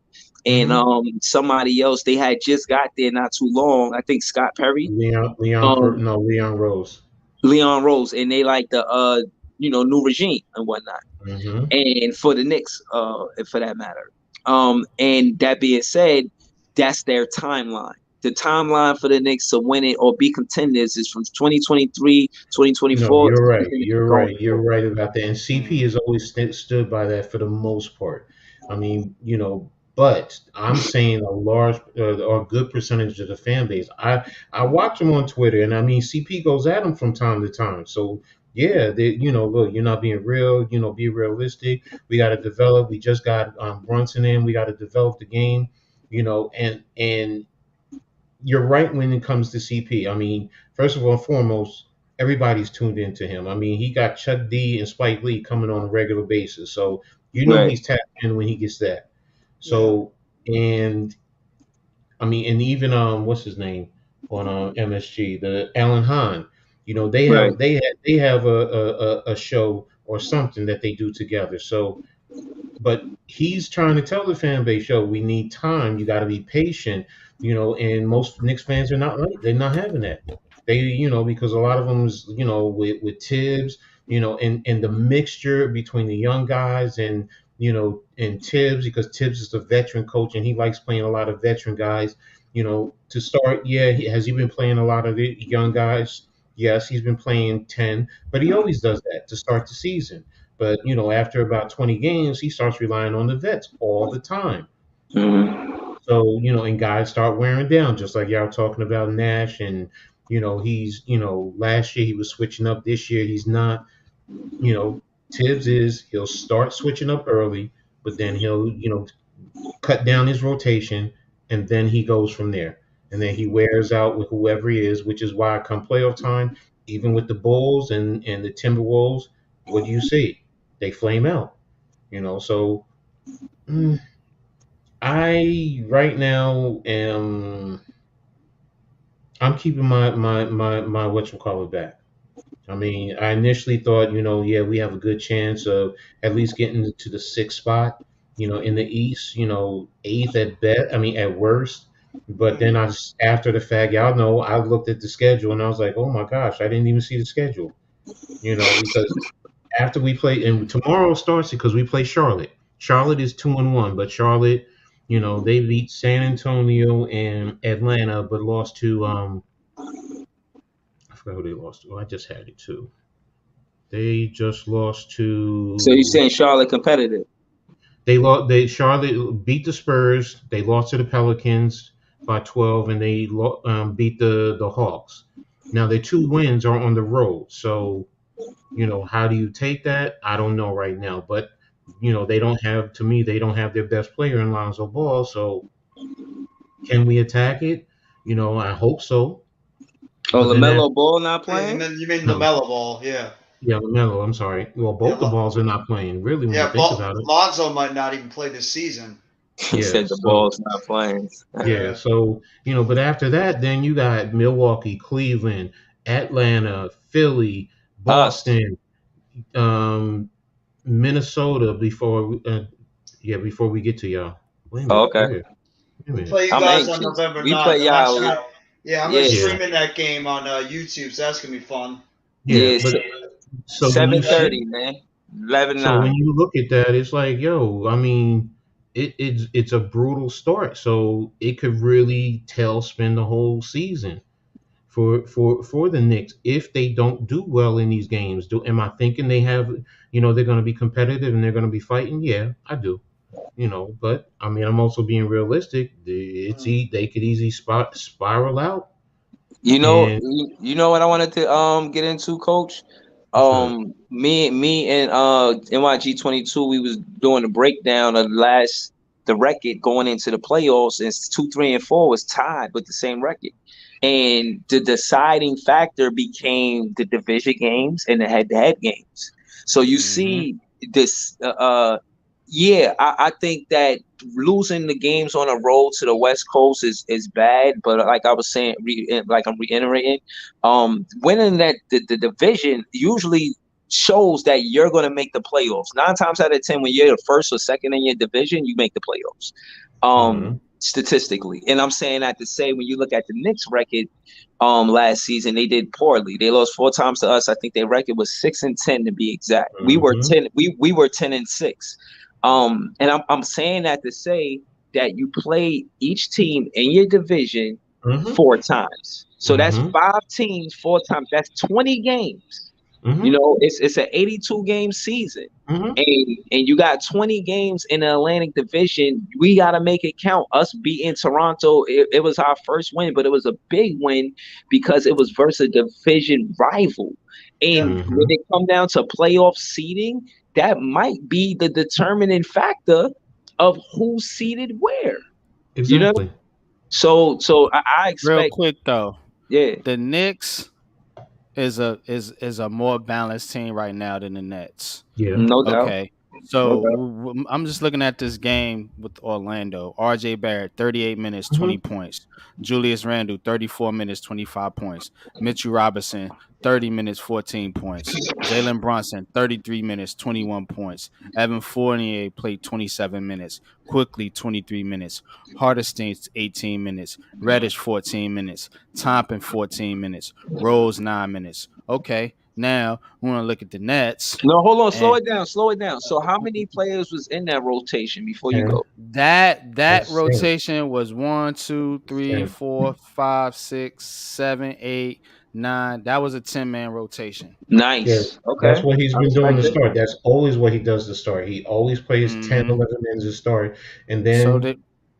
D: and
B: Mm-hmm.
D: somebody else they had just got there not too long. I think Scott Perry, um
B: Leon Rose.
D: Leon Rose, and they like the new regime and whatnot.
B: Mm-hmm.
D: And for the Knicks, for that matter. And that being said, that's their timeline. The timeline for the Knicks to win it or be contenders is from 2023,
B: No,
D: 2024 to
B: you're right.
D: continuously
B: You're
D: going
B: right. You're
D: forward.
B: right about that. And CP
A: mm.
B: has always stood by that for the most part. I mean, but I'm saying a large or a good percentage of the fan base. I watch him on Twitter, and I mean, CP goes at him from time to time. So yeah, look, you're not being real. Be realistic. We got to develop. We just got Brunson in. We got to develop the game. And you're right when it comes to CP. I mean, first of all and foremost, everybody's tuned into him. I mean, he got Chuck D and Spike Lee coming on a regular basis, so
D: Right,
B: he's tapped in when he gets that.
C: Yeah.
B: So, and I mean, and even what's his name on MSG, the Alan Hahn. They
D: right.
B: have they have a show or something that they do together. So but he's trying to tell the fan base, yo, we need time. You got to be patient, and most Knicks fans are not like they're not having that. They, because a lot of them was, with Tibbs, and the mixture between the young guys and Tibbs, because Tibbs is a veteran coach and he likes playing a lot of veteran guys. To start, yeah, has he been playing a lot of the young guys? Yes, he's been playing 10, but he always does that to start the season. But after about 20 games, he starts relying on the vets all the time.
D: Mhm.
B: So and guys start wearing down, just like y'all talking about Nash, and he's last year he was switching up. This year he's not. Tibbs he'll start switching up early, but then he'll cut down his rotation, and then he goes from there. And then he wears out with whoever he is, which is why come playoff time, even with the Bulls and the Timberwolves, what do you see? they flame out. So mm, I right now am I'm keeping my whatchamacallit back. I mean, I initially thought, yeah, we have a good chance of at least getting to the sixth spot, in the East, eighth at best, I mean, at worst. But then after the fact, y'all know, I looked at the schedule and I was like, oh my gosh, I didn't even see the schedule, because after we play, and tomorrow starts because we play Charlotte. Charlotte is 2-1, but Charlotte, they beat San Antonio and Atlanta, but lost to I forgot who they lost to. Oh, I just had it too. They just lost
D: So you're
B: to.
D: saying Charlotte competitive?
B: They lost. They Charlotte beat the Spurs. They lost to the Pelicans by 12, and they beat the Hawks. Now their two wins are on the road. So how do you take that? I don't know right now, but they don't have. To me, they don't have their best player in Lonzo Ball. So can we attack it? I hope so.
D: Oh,
B: But then that
D: LaMelo Ball not
C: Yeah,
D: playing?
C: you mean
B: no.
C: LaMelo Ball? Yeah.
B: Yeah, LaMelo. I'm sorry. Well,
C: Yeah.
B: both the balls are not playing. Really, when you think about it.
C: Lonzo might not even play this season.
D: He
B: Yeah.
D: said the Ball's not playing.
B: Yeah. So but after that, then you got Milwaukee, Cleveland, Atlanta, Philly,
D: Us.
B: Boston, Minnesota. Before we get to y'all. Wait a minute.
D: Okay.
B: Wait a
C: We
B: minute.
C: play you
D: I'm
C: guys
D: anxious.
C: on November
D: We
C: 9th.
D: play y'all.
C: I'm
D: Yeah.
C: streaming that game on YouTube, so that's gonna be fun.
B: Yeah,
D: Yeah,
B: but so when you
D: 7:30,
B: see,
D: man.
B: so when
D: 11:09.
B: you look at that, it's like, yo, I mean, it's a brutal start. So it could really spin the whole season for the Knicks if they don't do well in these games. Am I thinking they have, they're going to be competitive and they're going to be fighting? Yeah, I do. But I mean, I'm also being realistic. They could easily spiral out.
D: You know,
B: And
D: you know what I wanted to get into, Coach.
B: what's that?
D: Me and NYG 22, we was doing a breakdown of the record going into the playoffs, and 2, 3, and 4 was tied with the same record. And the deciding factor became the division games and the head-to-head games. So you see this. Yeah, I think that losing the games on a road to the West Coast is bad. But like I was saying, like I'm reiterating, winning the division usually shows that you're going to make the playoffs. 9 times out of 10, when you're the first or second in your division, you make the playoffs. Statistically. And I'm saying that to say, when you look at the Knicks record last season, they did poorly. They lost 4 times to us. I think their record was 6-10 to be exact. We were 10. We were 10-6. And I'm saying that to say that you play each team in your division 4 times. So that's 5 teams 4 times. That's 20 games. It's an 82 game season. And you got 20 games in the Atlantic Division. We got to make it count. Us beating Toronto, it was our first win, but it was a big win because it was versus a division rival. And when it come down to playoff seeding, that might be the determining factor of who's seated where.
B: Exactly.
D: So I expect.
A: Real quick though,
D: yeah,
A: the Knicks is a more balanced team right now than the Nets.
B: Yeah.
D: No doubt.
A: Okay. So I'm just looking at this game with Orlando. RJ Barrett, 38 minutes, 20 points. Julius Randle, 34 minutes, 25 points. Mitchell Robinson, 30 minutes, 14 points. Jalen Brunson, 33 minutes, 21 points. Evan Fournier played 27 minutes. Quickly, 23 minutes. Hardestein, 18 minutes. Reddish, 14 minutes. Tompin, 14 minutes. Rose, 9 minutes. Okay. Now we want to look at the Nets.
D: No, hold on, slow it down. So how many players was in that rotation before you go?
A: That rotation was 1, 2, 3, 4, 5, 6, 7, 8, 9. That was a 10-man rotation.
D: Nice.
B: Yeah,
D: Okay.
B: that's what he's been doing to start. That's always what he does to start. He always plays 10, 11 men to start. And then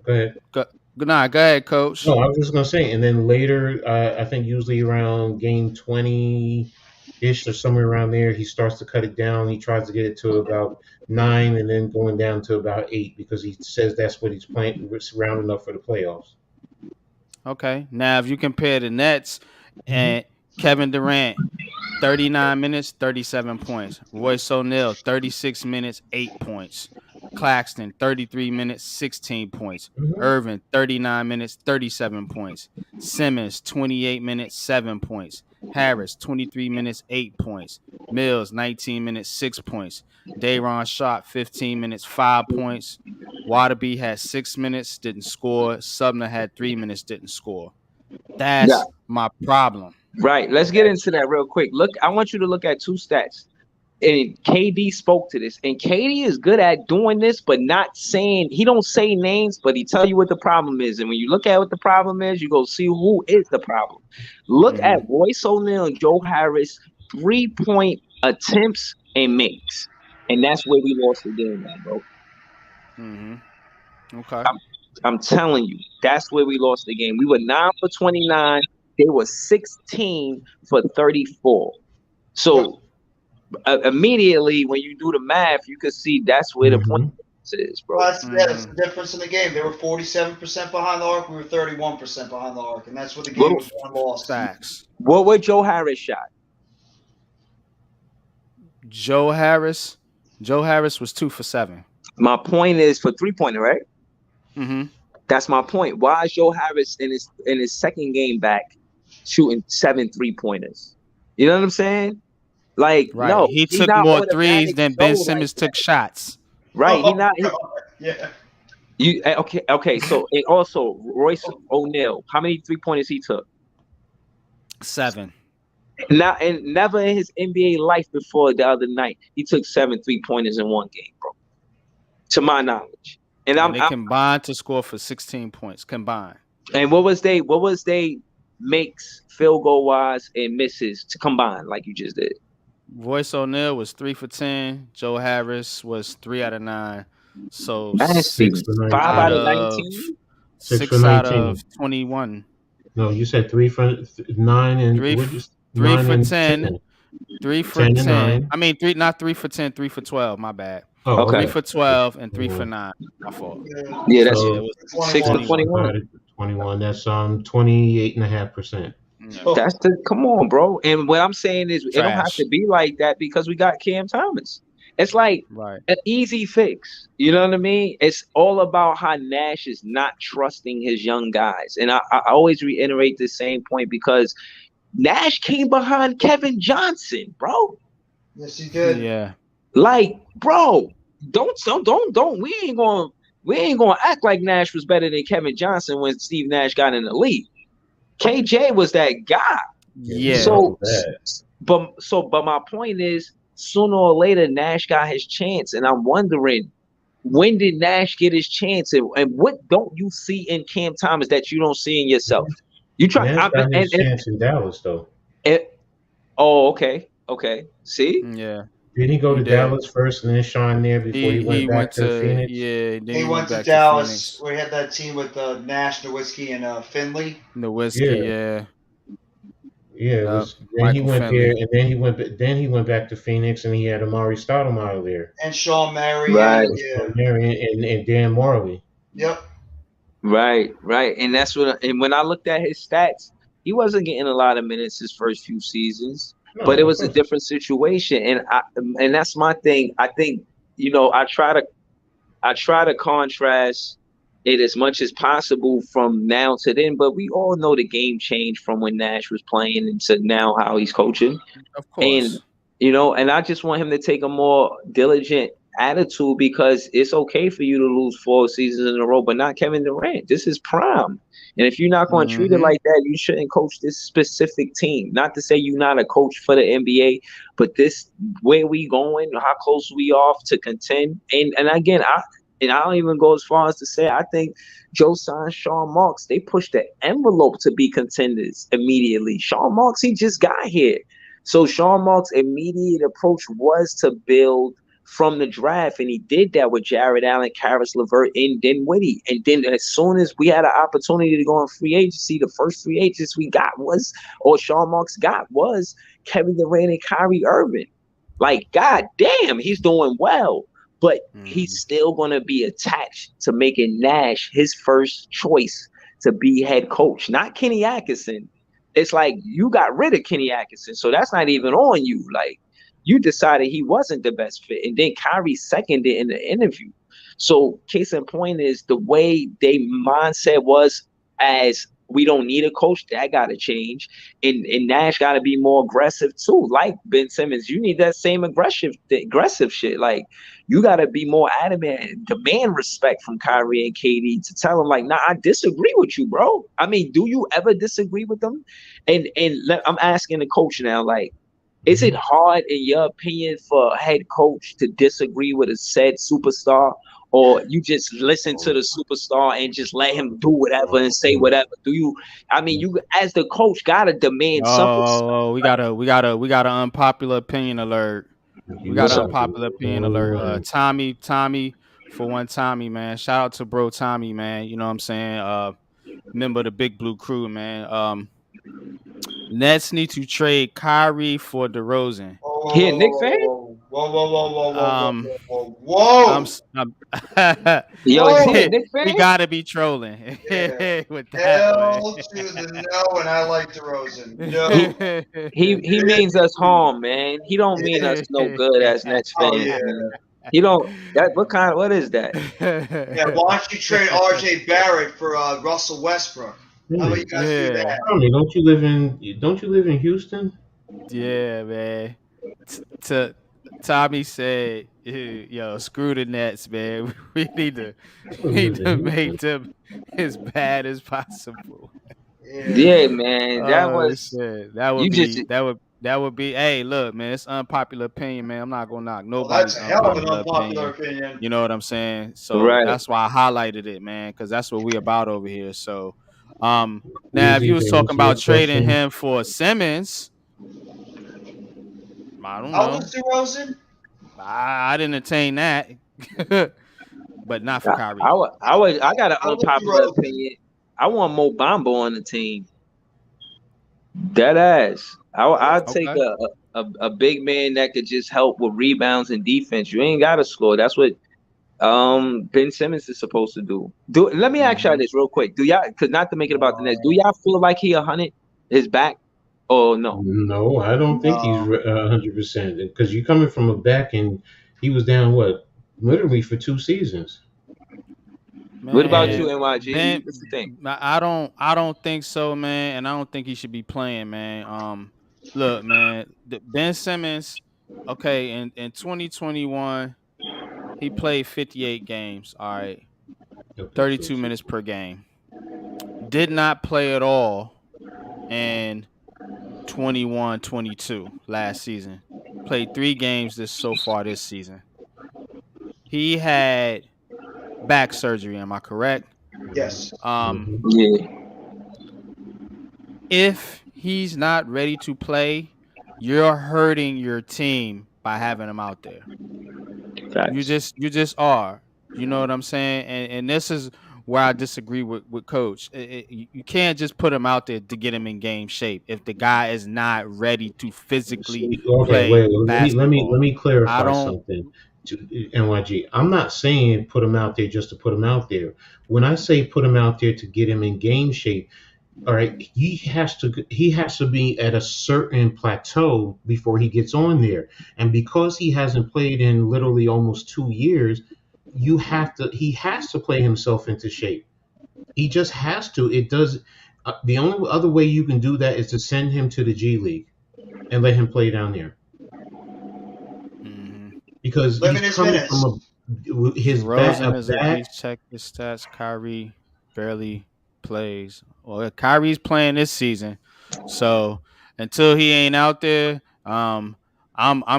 B: go ahead.
A: Go ahead, Coach.
B: No, I was just gonna say, and then later, I think usually around game 20-ish or somewhere around there, he starts to cut it down. He tries to get it to about 9, and then going down to about 8 because he says that's what he's playing, rounding up for the playoffs.
A: Okay, now if you compare the Nets and Kevin Durant, 39 minutes, 37 points. Royce O'Neal, 36 minutes, 8 points. Claxton, 33 minutes, 16 points. Irvin, 39 minutes, 37 points. Simmons, 28 minutes, 7 points. Harris, 23 minutes, 8 points. Mills, 19 minutes, 6 points. Dayron Sharp, 15 minutes, 5 points. Waterby had 6 minutes, didn't score. Sumner had 3 minutes, didn't score. That's my problem.
D: Right. Let's get into that real quick. Look, I want you to look at 2 stats. And KD spoke to this. And KD is good at doing this, but not saying, he don't say names, but he tell you what the problem is. And when you look at what the problem is, you go see who is the problem. Look at Royce O'Neal and Joe Harris 3-point attempts and makes. And that's where we lost the game, man, bro.
A: Okay.
D: I'm telling you, that's where we lost the game. We were 9 for 29. They were 16 for 34. So immediately, when you do the math, you can see that's where the point is, bro.
C: That's the difference in the game. They were 47% behind the arc. We were 31% behind the arc, and that's where the game was won lost.
A: Facts.
D: What would Joe Harris shot?
A: Joe Harris was 2 for 7.
D: My point is for 3-pointer, right?
A: Mm-hmm.
D: That's my point. Why is Joe Harris in his second game back shooting 7 3-pointers? You know what I'm saying? Like, no,
A: he took more threes than Ben Simmons took shots.
D: Right.
C: Yeah.
D: Okay. So, and also Royce O'Neal, how many 3-pointers he took?
A: 7.
D: Now, and never in his NBA life before the other night, he took 7 3-pointers in one game, bro. To my knowledge. And
A: they combined to score for 16 points combined.
D: And what was they makes field goal wise and misses to combine like you just did?
A: Royce O'Neal was 3 for 10. Joe Harris was 3 out of 9. So
D: 5 out of 19.
A: 6 out of 21.
B: No, you said 3 for 9 and
A: 3 for 10. 3 for 10. I mean, not 3 for 10. 3 for 12. My bad.
B: Oh,
A: okay. 3 for 12 and 3 for 9. My fault.
D: Yeah, that's it. 6 for
B: 21. 21. That's 28.5%.
D: That's come on, bro. And what I'm saying is, it don't have to be like that because we got Cam Thomas. It's like an easy fix. You know what I mean? It's all about how Nash is not trusting his young guys. And I always reiterate the same point because Nash came behind Kevin Johnson, bro.
C: Yes, he did.
A: Yeah.
D: Like, bro, don't. We ain't gonna act like Nash was better than Kevin Johnson when Steve Nash got in the league. KJ was that guy.
A: Yeah.
D: But my point is, sooner or later, Nash got his chance, and I'm wondering, when did Nash get his chance, and what don't you see in Cam Thomas that you don't see in yourself? You try.
B: Nash got his chance in Dallas, though.
D: Okay. See?
A: Yeah.
B: Didn't he go to Dallas first and then shine there before he went back to Phoenix?
A: Yeah,
C: he went to Dallas where he had that team with Nash, Nowitzki, and Finley.
A: Nowitzki, yeah.
B: Yeah, then he went there, and then he went back to Phoenix, and he had Amari Stoudemire there,
C: and Sean Mary,
D: right?
B: And Dan Morley.
C: Yep.
D: Right, and that's what. And when I looked at his stats, he wasn't getting a lot of minutes his first few seasons. No, but it was a different situation, and that's my thing. I think, I try to contrast it as much as possible from now to then. But we all know the game changed from when Nash was playing into now how he's coaching.
A: Of course,
D: and I just want him to take a more diligent attitude because it's okay for you to lose 4 seasons in a row, but not Kevin Durant. This is prime. And if you're not going to treat it like that, you shouldn't coach this specific team. Not to say you're not a coach for the NBA, but this where we going, how close we are to contend. And again, I don't even go as far as to say I think Joe signed Sean Marks. They pushed the envelope to be contenders immediately. Sean Marks, he just got here. So Sean Marks' immediate approach was to build from the draft, and he did that with Jared Allen, Karis LeVert, and Dinwiddie. And then as soon as we had an opportunity to go on free agency, the first free agents we got Sean Marks got was Kevin Durant and Kyrie Irving. Like, god damn, he's doing well, but he's still going to be attached to making Nash his first choice to be head coach, not Kenny Atkinson. it's like you got rid of Kenny Atkinson, so that's not even on you. Like you decided he wasn't the best fit, and then Kyrie seconded in the interview. So case in point is the way they mindset was as we don't need a coach, that got to change, and Nash got to be more aggressive too. Like Ben Simmons, you need that same aggressive shit. Like you got to be more adamant and demand respect from Kyrie and KD to tell them like, nah, I disagree with you, bro. I mean, do you ever disagree with them? And I'm asking the coach now, like, is it hard in your opinion for a head coach to disagree with a said superstar? Or you just listen to the superstar and just let him do whatever and say whatever? Do you? I mean, you as the coach gotta demand something.
A: We got an unpopular opinion alert. We got an unpopular opinion alert. Tommy, for one, Tommy, man. Shout out to bro Tommy, man. You know what I'm saying? Member of the Big Blue Crew, man. Nets need to trade Kyrie for DeRozan.
D: He a Knicks fan? Yo, is he a Knicks fan?
A: He gotta be trolling with that.
C: Hell to the no, and I like DeRozan. No,
D: he means us harm, man. He don't mean us no good as Nets fans.
C: yeah.
D: He don't. What is that?
C: Yeah, why don't you trade R.J. Barrett for Russell Westbrook? How about you guys do that?
B: Don't you live in Houston?
A: Yeah, man. Tommy said, "Yo, screw the Nets, man. We need to make them as bad as possible."
D: Yeah, man.
A: That would be. Hey, look, man. It's unpopular opinion, man. I'm not gonna knock nobody's
C: that's a hell of an unpopular opinion.
A: You know what I'm saying? So that's why I highlighted it, man, because that's what we about over here. So, now if you was talking about trading him for Simmons, I don't know.
C: How was DeRozan?
A: I didn't attain that, but not for Kyrie.
D: I got an unpopular opinion. I want Mo Bamba on the team. Dead ass. I'll take a big man that could just help with rebounds and defense. You ain't got to score. That's what Ben Simmons is supposed to do. Let me ask y'all this real quick. Do y'all, because not to make it about the Nets, do y'all feel like he 100 his back? Oh no.
B: No, I don't think he's 100% because you're coming from a back and he was down literally for 2 seasons.
A: Man,
D: what about you, NYG? What's the thing?
A: I don't think so, man, and I don't think he should be playing, man. Look, man, Ben Simmons, okay, in 2021, he played 58 games, all right, 32 minutes per game. Did not play at all in 21-22 last season. Played 3 games so far this season. He had back surgery, am I correct?
C: Yes.
D: Yeah.
A: If he's not ready to play, you're hurting your team by having him out there.
D: Facts.
A: You just are. You know what I'm saying? And this is where I disagree with Coach. You can't just put him out there to get him in game shape if the guy is not ready to physically play basketball.
B: Let me clarify something to NYG. I'm not saying put him out there just to put him out there. When I say put him out there to get him in game shape, all right, he has to be at a certain plateau before he gets on there. And because he hasn't played in literally almost 2 years, he has to play himself into shape. He just has to. It does. The only other way you can do that is to send him to the G League and let him play down there. Because he's coming from his back.
A: Check his stats. Kyrie barely plays. Well, Kyrie's playing this season, so until he ain't out there, I'm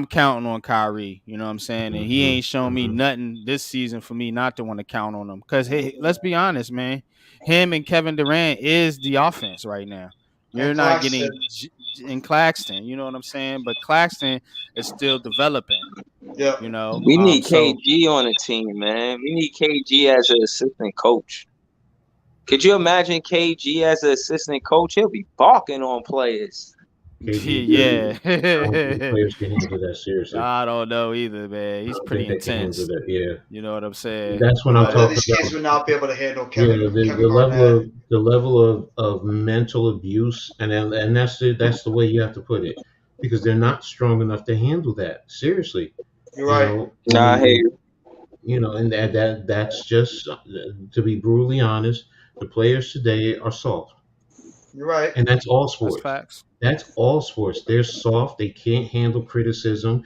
A: counting on Kyrie. You know what I'm saying? And he ain't shown me nothing this season for me not to want to count on him. Because hey, let's be honest, man. Him and Kevin Durant is the offense right now. You're not getting in Claxton. You know what I'm saying? But Claxton is still developing.
C: Yeah.
A: You know,
D: we need KG on the team, man. We need KG as an assistant coach. Could you imagine KG as an assistant coach? He'll be balking on players.
B: KD really,
A: Yeah.
B: I don't think players can handle that seriously.
A: I don't know either, man.
B: I
A: He's
B: don't
A: pretty
B: think they can handle
A: intense.
B: that. Yeah,
A: You know what I'm saying?
B: that's what I'm
C: No,
A: But
B: talking
C: these kids
B: about.
C: would not be able to handle
B: Yeah,
C: Kevin
B: the level
C: Garnett.
B: of mental abuse, and that's the way you have to put it, because they're not strong enough to handle that seriously.
C: You're
B: You
C: right.
B: know,
D: Nah, I hear
B: and
D: you.
B: and that's just to be brutally honest. The players today are soft,
C: You're right.
B: and that's all
A: that's
B: sports.
A: facts.
B: That's all sports. They're soft. They can't handle criticism.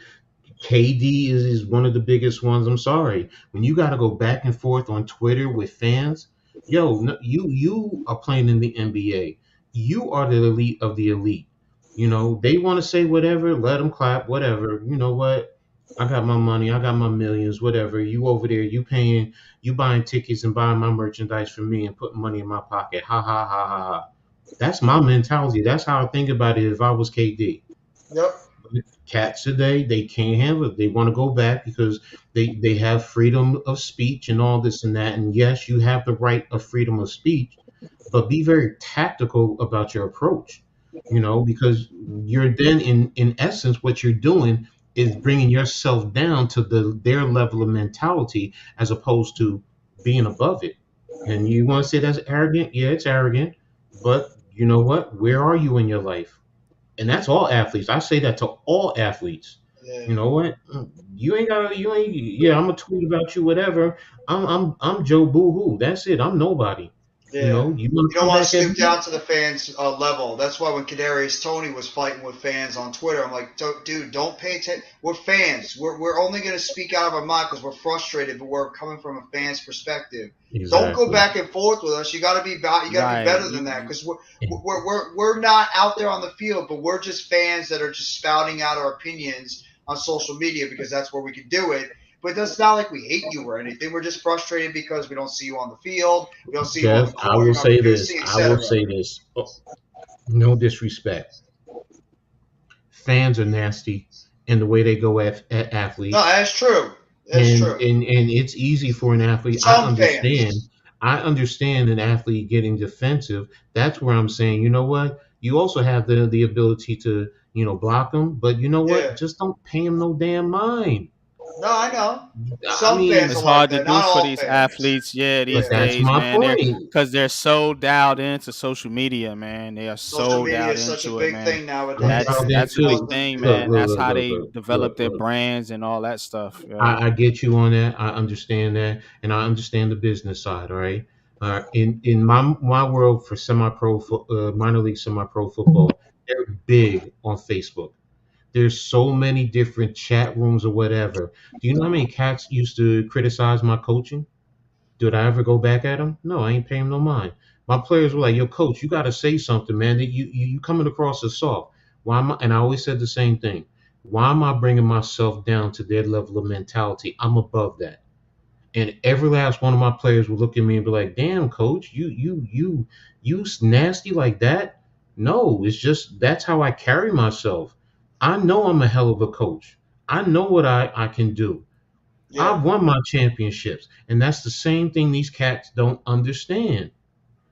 B: KD is one of the biggest ones. I'm sorry. When you got to go back and forth on Twitter with fans, yo, no, you are playing in the NBA. You are the elite of the elite. They want to say whatever, let them clap, whatever. You know what? I got my money, I got my millions, whatever. You over there, you buying tickets and buying my merchandise for me and putting money in my pocket. Ha ha ha ha ha. That's my mentality. That's how I think about it if I was KD.
C: Yep.
B: Cats today, they can't handle it. They want to go back because they have freedom of speech and all this and that. And yes, you have the right of freedom of speech, but be very tactical about your approach. Because you're then in essence what you're doing is bringing yourself down to their level of mentality as opposed to being above it. And you want to say that's arrogant? Yeah, it's arrogant. But you know what? Where are you in your life? And that's all athletes. I say that to all athletes.
C: Yeah.
B: You know what? You ain't got. You ain't. Yeah, I'm gonna tweet about you, whatever. I'm Joe Boo Hoo. That's it. I'm nobody.
C: Yeah.
B: You want
C: You
B: to
C: don't
B: come
C: want to
B: back at
C: stoop
B: me?
C: down to the fans' level. That's why when Kadarius Tony was fighting with fans on Twitter, I'm like, dude, don't pay attention. We're fans. We're only going to speak out of our mouth because we're frustrated, but we're coming from a fan's perspective. Don't go
B: Exactly.
C: back and forth with us. You got to be you got to be
A: Right.
C: better than that because we're not out there on the field, but we're just fans that are just spouting out our opinions on social media because that's where we can do it. But it's not like we hate you or anything. We're just frustrated because we don't see you on the field. We don't see you on the
B: Jeff, I
C: court.
B: will
C: You're not
B: say this.
C: producing,
B: I will
C: etc.
B: say this. Oh, no disrespect. Fans are nasty in the way they go at
C: No,
B: athletes.
C: that's true. That's
B: and
C: true.
B: and it's easy for an athlete. I
C: Some
B: understand.
C: fans.
B: I understand an athlete getting defensive. That's where I'm saying, you know what? You also have the ability to block them, but you know what?
C: Yeah.
B: Just don't pay them no damn mind.
C: No, I know.
B: I
C: Some fans
A: It's
C: are
B: mean,
C: like
A: hard to
C: that.
A: do
C: Not
A: for
C: all
A: these
C: fans.
A: athletes, yeah,
B: but
A: these
C: Yeah.
B: that's
A: days,
B: my
A: man.
B: point.
A: They're so dialed into social media, man. They are
C: Social
A: so
C: media
A: dialed
C: is such a
A: into it,
C: big
A: man.
C: thing
B: I'm
C: nowadays.
A: That's
B: dialed
C: It's
A: that's a big
B: into.
C: caused them to
A: thing,
C: do
B: Look,
A: man.
C: that.
B: look,
A: That's
B: look,
A: how
B: look,
A: they
B: look,
A: develop
B: look,
A: their
B: look.
A: brands and all that stuff.
B: I get you on that. I understand that, and I understand the business side. All right. In my world for minor league semi-pro football, they're big on Facebook. There's so many different chat rooms or whatever. Do you know how many cats used to criticize my coaching? Did I ever go back at them? No, I ain't paying no mind. My players were like, "Yo, coach, you got to say something, man. That you coming across as soft. Why am I?" And I always said the same thing. Why am I bringing myself down to their level of mentality? I'm above that. And every last one of my players would look at me and be like, "Damn, coach, you nasty like that?" No, it's just that's how I carry myself. I know I'm a hell of a coach. I know what I can do.
C: Yeah.
B: I've won my championships, and that's the same thing these cats don't understand.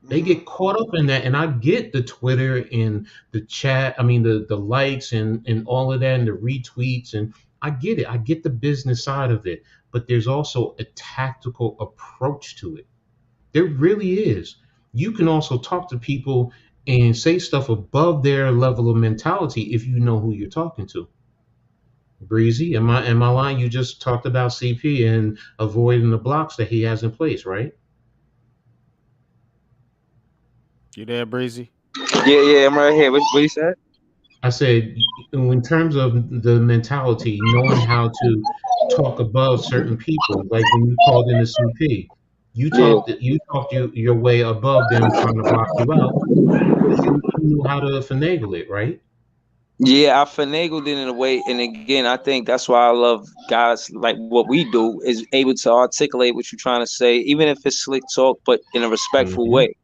B: They
C: Hmm.
B: get caught up in that, and I get the Twitter and the chat. I mean, the likes and all of that, and the retweets, and I get it. I get the business side of it, but there's also a tactical approach to it. There really is. You can also talk to people and say stuff above their level of mentality if you know who you're talking to. Breezy, am I lying? You just talked about CP and avoiding the blocks that he has in place, right?
A: You there, Breezy?
D: Yeah, yeah, I'm right here. What you said?
B: I said, in terms of the mentality, knowing how to talk above certain people, like when you called in the CP,
D: Yeah.
B: you talked your way above them trying to block you out because you knew how to finagle it, right?
D: Yeah, I finagled it in a way, and again, I think that's why I love guys like what we do is able to articulate what you're trying to say, even if it's slick talk, but in a respectful
B: Hmm.
D: way.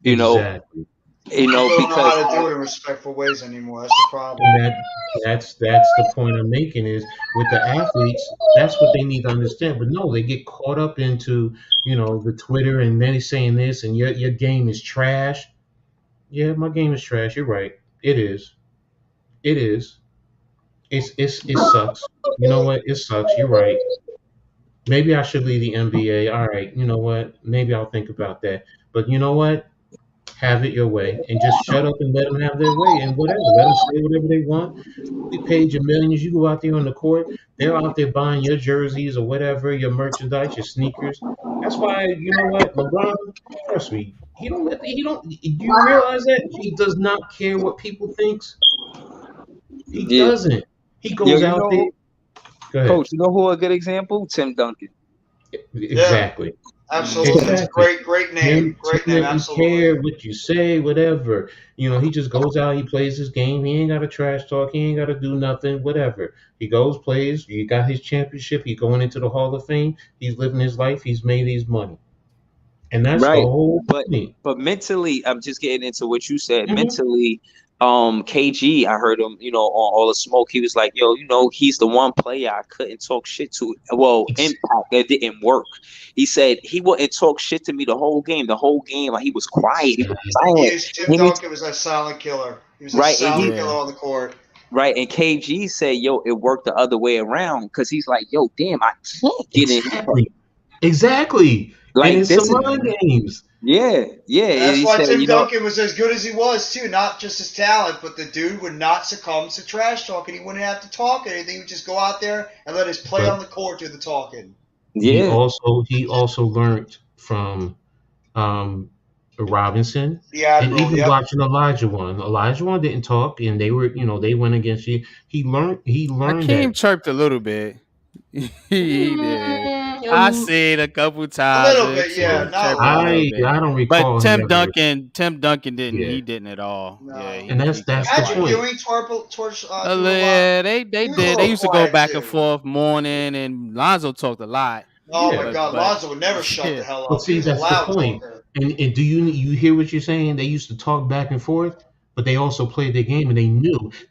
D: You know,
B: Exactly.
C: People don't know
D: because
C: how to do it in respectful ways anymore. That's the problem.
B: And that's the point I'm making is with the athletes, that's what they need to understand. But no, they get caught up into, the Twitter and then he's saying this and your game is trash. Yeah, my game is trash. You're right. It is. It is. It sucks. You know what? It sucks. You're right. Maybe I should leave the NBA. All right. You know what? Maybe I'll think about that. But you know what? Have it your way and just shut up and let them have their way and whatever. Let them say whatever they want. We paid you millions. You go out there on the court. They're out there buying your jerseys or whatever, your merchandise, your sneakers. That's why you know what, LeBron. Trust me. He don't. He don't. Do you realize that he does not care what people thinks? He
D: Yeah.
B: doesn't. He
D: Yo,
B: goes out there. Go ahead.
D: Coach, you know who a good example? Tim Duncan.
B: Exactly.
C: Absolutely. It's a
B: Exactly.
C: great name.
B: Him
C: Great name.
B: doesn't
C: Absolutely.
B: care what you say, whatever. You know, he just goes out, he plays his game. He ain't got to trash talk. He ain't got to do nothing, whatever. He goes, plays. He got his championship. He going into the Hall of Fame. He's living his life. He's made his money, and that's the
D: Right.
B: whole
D: But
B: thing.
D: but mentally, I'm just getting into what you said.
B: Mhm.
D: Mentally, KG, I heard him, on All the Smoke. He was like, yo, he's the one player I couldn't talk shit to. Well,
B: Ex-
D: impact that didn't work. He said he wouldn't talk shit to me the whole game. The whole game, like he was quiet, he was
B: Exactly.
D: silent.
C: Tim Duncan was a silent killer. He was a
D: Right, and
C: silent
D: he
C: killer
A: Yeah.
C: on the court.
D: right, and KG said, yo, it worked the other way around because he's like, yo, damn, I can't get in here.
B: Exactly. Exactly. And
D: Like
B: it's some
D: this is
B: mind games.
D: yeah.
C: And that's
D: He
C: why
D: said,
C: Tim Duncan was as good as he was too. Not just his talent, but the dude would not succumb to trash talking. He wouldn't have to talk anything. He would just go out there and let his play
B: But
C: on the court do the talking.
D: yeah,
B: he also learned from um, Robinson,
C: The
B: and
C: Admiral.
B: even
C: Yep.
B: watching Elijah one. Elijah one didn't talk, and they were, they went against you. He learned
A: Hakeem
B: that.
A: chirped a little bit. He did. I
B: Mm,
A: see it a couple
C: A
A: times
C: little
A: where
C: bit, yeah.
A: he
C: Not a
A: chirped a
C: lot.
A: little bit.
B: I don't
A: But
B: recall him
A: Tim
B: ever.
A: Duncan, Tim Duncan didn't.
B: Yeah,
A: He didn't at all. Yeah,
C: No.
B: and
A: he
B: that's
A: kept
B: the
C: Patrick
A: quiet.
B: point.
C: Ewing torch
A: Oh,
C: threw a lot.
A: yeah, they
C: He was a
A: did. They
C: little
A: used to go
C: quiet
A: back and
C: too.
A: forth morning, and Lonzo talked a lot.
C: Oh my
B: Yeah,
C: God,
A: But
C: Lonzo would never shut the
A: yeah,
C: hell
B: but
C: up. He
B: see,
C: was a
B: that's the
C: loud
B: point.
C: talker.
B: And do you hear what you're saying? They used to talk back and forth, but they also played their game, and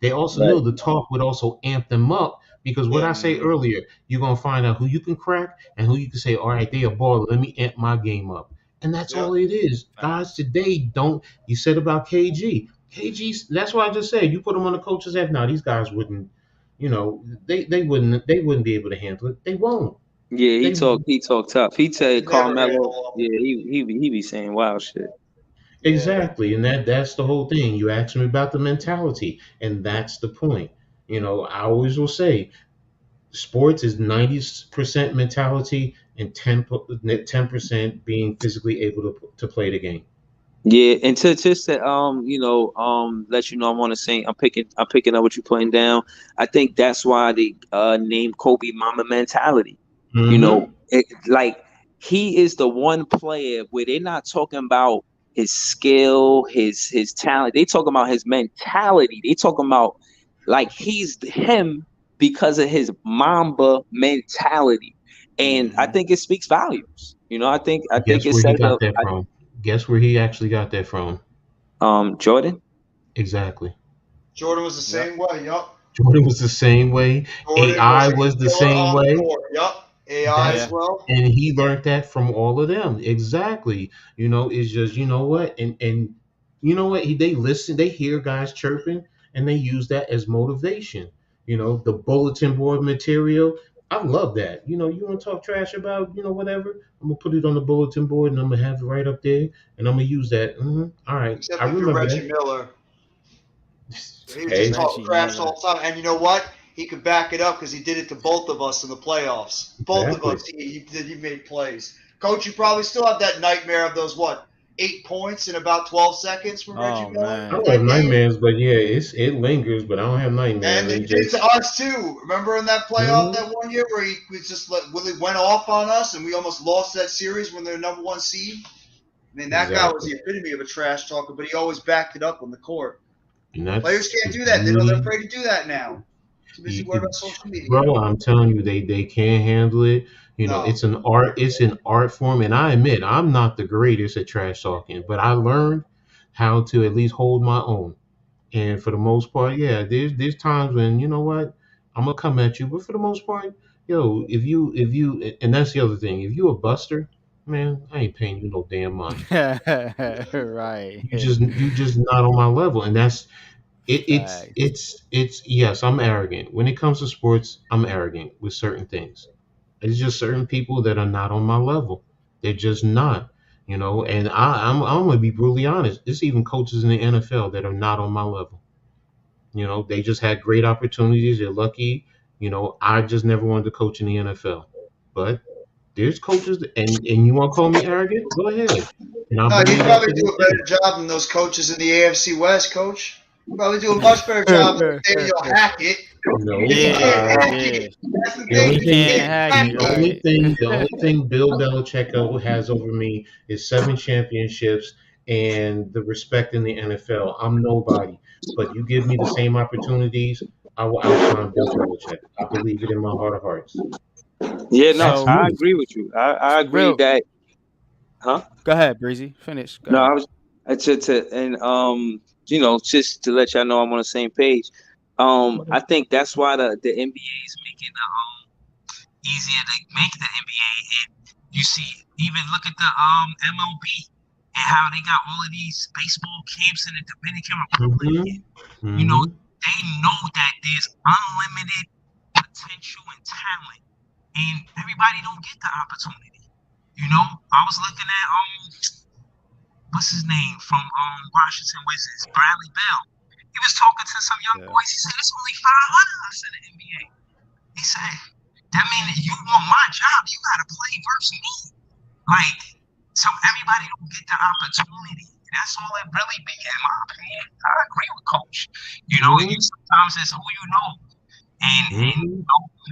B: they also
D: right.
B: knew the talk would also amp them up. Because what
C: Yeah.
B: I say
A: mhm,
B: earlier, you're gonna find out who you can crack and who you can say, all right, they a baller. Let me amp my game up, and that's
C: Yep.
B: all it is, guys.
A: facts.
B: Today, don't you said about KG? KG's. That's why I just said you put them on the coaches' F. Now these guys wouldn't, they wouldn't be able to handle it. They won't.
D: Yeah, he
B: They
D: talk tough. He tell
C: Could never
D: Carmelo,
C: handle him.
D: yeah, he be saying wild shit.
C: Yeah.
B: Exactly, and that's the whole thing. You asked me about the mentality, and that's the point. I always will say, sports is 90% mentality and 10% being physically able to play the game.
D: Yeah, and to just to let you know I'm on the same I'm picking up what you're putting down. I think that's why they named Kobe Mama mentality.
B: Mm-hmm.
D: Like he is the one player where they're not talking about his skill, his talent. They talking about his mentality. They talking about like he's him because of his Mamba mentality. And I
A: Mhm.
D: think it speaks volumes. I think
B: Guess
D: it
B: where he
D: says
B: got that from? Guess where he actually got that from?
D: Jordan.
B: Exactly.
C: Jordan was the
A: Yep.
C: same way. Yup.
B: Jordan was the same way.
C: Jordan
B: AI
C: was a
B: was the
C: killer
B: same
C: on the
B: way.
C: court. Yup. AI as
B: That's
A: Yeah.
C: well.
B: and he learned that from all of them. Exactly. It's just what, and they listen, they hear guys chirping, and they use that as motivation. The bulletin board material. I love that. You want to talk trash about whatever. I'm gonna put it on the bulletin board, and I'm gonna have it right up there, and I'm gonna use that. All right, I
C: Except if you're
B: remember
C: Reggie
B: that.
C: Miller. He would just
B: Hey,
C: talk
A: Reggie
C: trash
A: Miller.
C: all the time. And you know what? He could back it up because he did it to both of us in the playoffs. Both of
B: exactly.
C: us, he made plays. Coach, you probably still have that nightmare of those, what, 8 points in about 12 seconds from Reggie
A: Oh
C: Miller
B: I
C: in
A: man.
B: don't have
C: that game?
B: nightmares, but yeah, it lingers. But I don't have nightmares.
C: And he
B: They
C: did it
B: just
C: to us too. Remember in that playoff
B: Mhm.
C: that one year where he was just really went off on us and we almost lost that series when they're number one seed? I mean, that guy was
B: Exactly.
C: the epitome of a trash talker, but he always backed it up on the court.
B: And
C: Players
B: that's
C: can't
B: the
C: do that. They're
B: beauty.
C: afraid to do that now. Too busy worried about social media.
B: Bro, I'm telling you, they can't handle it.
C: No.
B: It's an art. It's an art form, and I admit I'm not the greatest at trash talking, but I learned how to at least hold my own. And for the most part, yeah, there's times when what I'm gonna come at you, but for the most part, yo, if you, and that's the other thing, if you a buster, man, I ain't paying you no damn mind.
A: Right.
B: You just not on my level, and
A: Facts.
B: It's yes, I'm arrogant. When it comes to sports, I'm arrogant with certain things. It's just certain people that are not on my level. They're just not, And I'm gonna be brutally honest. There's even coaches in the NFL that are not on my level. They just had great opportunities. They're lucky. I just never wanted to coach in the NFL. But there's coaches, and you want to call me arrogant? Go ahead, and I
C: No, you
B: believe that
C: probably
B: to
C: do
B: this
C: a
B: day.
C: better job than those coaches in the AFC West, coach. You probably do a much better job than Daniel Hackett.
B: No,
C: Because you can't
A: Yeah,
C: hack
A: yeah.
C: it. That's the
B: the
C: thing.
B: only
A: You
C: You
B: thing,
A: can't
C: can't
A: hack
C: hack
A: it,
B: the only
A: right?
C: it.
B: thing, the only thing Bill Belichick has over me is 7 championships and the respect in the NFL. I'm nobody, but you give me the same opportunities, I will outshine Bill Belichick. I believe it in my heart of hearts.
D: Yeah, no,
B: That's
A: So
D: I
B: me.
D: agree with you. I agree
A: real.
D: that, huh?
A: Go ahead, Breezy. Finish. Go
D: No,
A: ahead.
D: I was and just to let y'all know I'm on the same page. I think that's why the NBA is making easier to make the NBA. And you see, even look at the MLB and how they got all of these baseball camps in the Dominican Republic.
B: Hmm.
D: You know,
B: Hmm.
D: they know that there's unlimited potential and talent, and everybody don't get the opportunity. I was looking at what's his name from Washington Wizards, Bradley Bell. He was talking to some young
A: Yeah.
D: boys. He said, "It's only 500 of us in the NBA." He said, "That means if you want my job, you got to play versus me." Like, so everybody don't get the opportunity. That's all it really be, in my opinion. I agree with Coach. You
B: Hmm.
D: sometimes it's who you know, and
B: Hmm.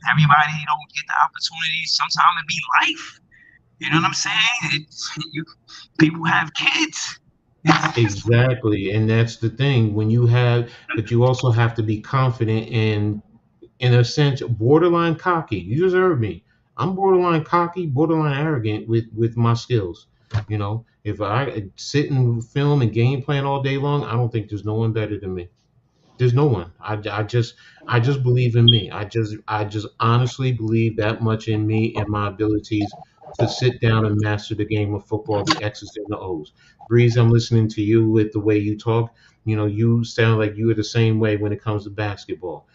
D: everybody don't get the opportunity. Sometimes it be life. You know what I'm saying? People have kids.
B: Exactly, and that's the thing. But you also have to be confident in a sense, borderline cocky. You just heard me. I'm borderline cocky, borderline arrogant with my skills. If I sit and film and game plan all day long, I don't think there's no one better than me. There's no one. I just believe in me. I just honestly believe that much in me and my abilities to sit down and master the game of football, the X's and the O's. Breeze, I'm listening to you with the way you talk. You sound like you are the same way when it comes to basketball.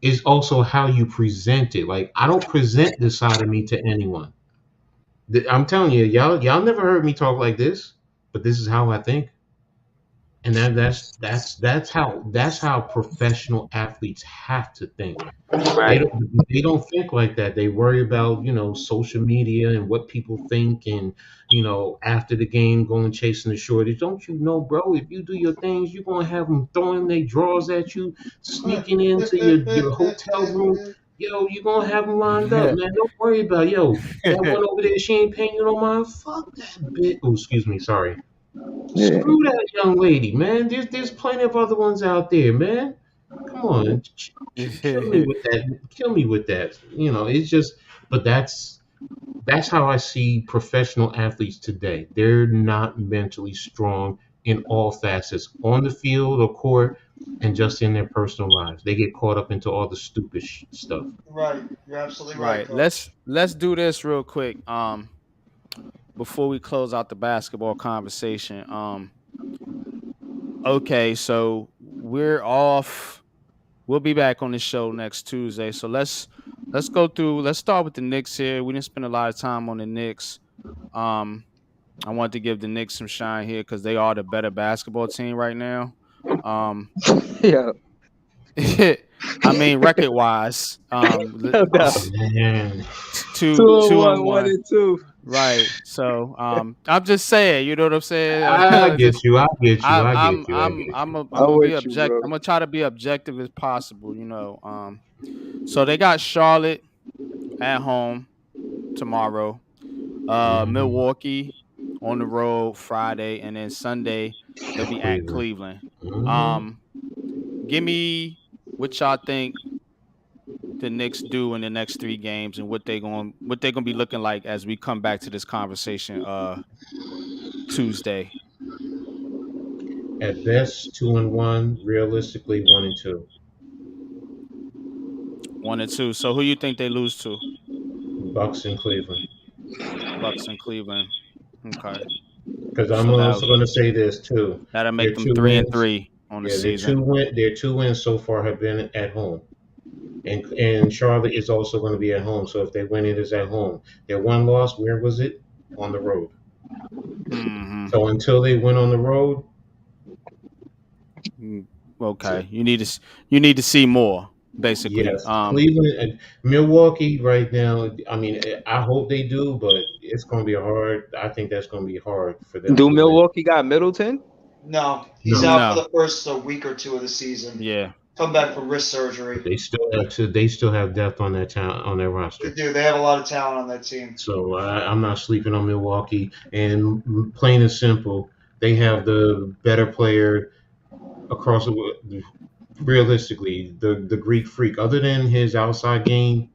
B: It's also how you present it. Like I don't present this side of me to anyone. I'm telling you, y'all never heard me talk like this, but this is how I think. And that's how professional athletes have to think. They
D: Right.
B: don't they don't think like that. They worry about social media and what people think, and after the game going chasing the shortage. Don't you know, bro? If you do your things, you're gonna have them throwing their drawers at you, sneaking into your hotel room. Yo, you're gonna have them lined up, man. Don't worry about it. Yo. That one over there, she ain't paying you no mind. Fuck that bitch. Oh, excuse me. Sorry.
D: Yeah.
B: Screw that young lady, man. There's plenty of other ones out there, man. Come on, kill me with that. Kill me with that. It's just, but that's how I see professional athletes today. They're not mentally strong in all facets, on the field or court, and just in their personal lives. They get caught up into all the stupid stuff.
C: Right. You're absolutely right,
A: Right. Let's
C: coach.
A: let's do this real quick. Before we close out the basketball conversation. Okay, so we're off. We'll be back on the show next Tuesday. So let's go through. Let's start with the Knicks here. We didn't spend a lot of time on the Knicks. Um, I want to give the Knicks some shine here because they are the better basketball team right now. Um,
D: Yeah.
A: I mean, record wise,
D: No doubt.
B: Oh man,
A: two
D: Two and
A: two
D: one,
A: and
D: one
A: one.
D: and two.
A: Right. So I'm just saying, you know what I'm saying?
B: I get
A: Just
B: you. I get you.
A: I
B: I
A: I'm
B: get you. I
A: I'm
B: get
A: I'm
B: you.
A: a, I'm
D: I'm
A: gonna be
D: with you,
A: object.
D: bro.
A: I'm gonna try to be objective as possible. So they got Charlotte at home tomorrow.
B: Hmm.
A: Milwaukee on the road Friday, and then Sunday they'll be at
B: Cleveland.
A: Cleveland.
B: Hmm.
A: Um, Give me what y'all think the Knicks do in the next 3 games and what they gonna be looking like as we come back to this conversation Tuesday.
B: At best, 2-1. Realistically, 1-2.
A: 1 and 2. So who you think they lose to?
B: Bucks in Cleveland.
A: Bucks and Cleveland. Okay.
B: Because I'm
A: So
B: also going to say this too.
A: that'll make
B: Their
A: them
B: two
A: three and
B: wins.
A: three. on the
B: Yeah,
A: season.
B: their 2 wins so far have been at home. And Charlotte is also going to be at home. So if they win, it is at home. Their one loss, where was it? On the road.
A: Mm-hmm.
B: So until they win on the road,
A: Okay, you need to see more, basically.
B: yes, Cleveland and Milwaukee right now. I mean, I hope they do, but it's going to be hard. I think that's going to be hard for them
D: Do
B: to win.
D: Milwaukee got Middleton?
C: No, he's
B: No,
C: out for
A: No,
C: the first week or two of the season.
A: yeah,
C: Come back from wrist surgery.
B: but they still have depth on that town on their
C: They
B: roster.
C: do. They have a lot of talent on that team.
B: So I'm not sleeping on Milwaukee. And plain and simple, they have the better player across the realistically the Greek Freak. Other than his outside game,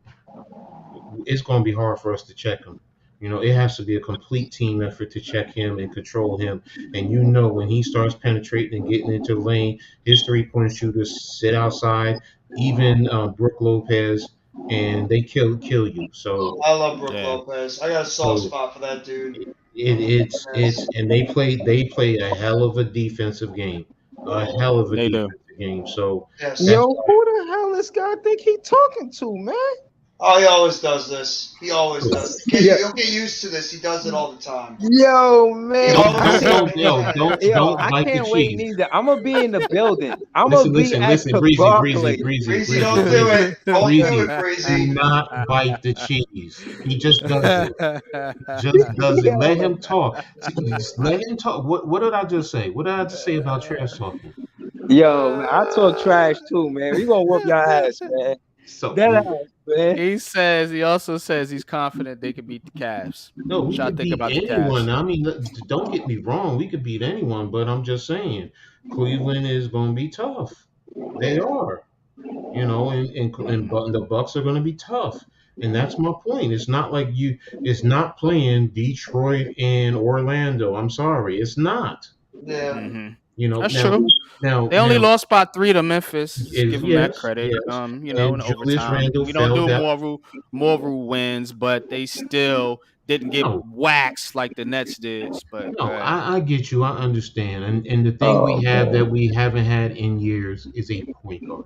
B: it's going to be hard for us to check him. It has to be a complete team effort to check him and control him. And when he starts penetrating and getting into the lane, his 3-point shooters sit outside, even Brooke Lopez, and they kill you. So
C: I love Brooke
A: yeah.
C: Lopez. I got a soft
B: so
C: spot for that dude.
B: it's and they play a hell of a defensive game, a hell of a
A: They do.
B: defensive game. So
C: Yes.
B: that's
D: Yo, who the hell this guy think he talking to, man?
C: Oh, he always does this. He always does.
D: Yeah.
C: You'll get used to this. He does it all the time.
D: Yo, man. Yo,
B: don't
D: I
B: bite the
D: can't wait
B: cheese.
D: neither. I'm gonna be in the building. I'm gonna
B: Listen,
D: be
B: listen,
D: at
B: Breezy,
D: the
B: Breezy,
D: Barclays.
C: Breezy, don't do it. Don't do
B: Breezy,
C: it, Breezy.
B: do not bite the cheese. He just does it. Just does it. Let him talk. Just let him talk. What did I just say? What did I just say about trash talking?
D: Yo, man, I talk trash too, man. We gonna whoop your ass, man.
B: So
D: That ass, man.
A: He also says he's confident they could beat the Cavs.
B: no, we
A: What y'all
B: could
A: think
B: beat
A: about the
B: anyone.
A: Cavs?
B: I mean, don't get me wrong. We could beat anyone, but I'm just saying, Cleveland is going to be tough. They are. And the Bucks are going to be tough, and that's my point. It's not like it's not playing Detroit and Orlando. I'm sorry, it's not.
C: Yeah.
A: Mm-hmm. That's
B: Now,
A: true. They only lost by 3 to Memphis. Give them that credit.
B: yes,
A: In
B: and Julius
A: overtime,
B: Randle
A: we don't
B: fell
A: do
B: down.
A: more wins, but they still didn't get
B: No.
A: waxed like the Nets did. But
B: No, I get you. I understand, and the thing we have that we haven't had in years is a point guard.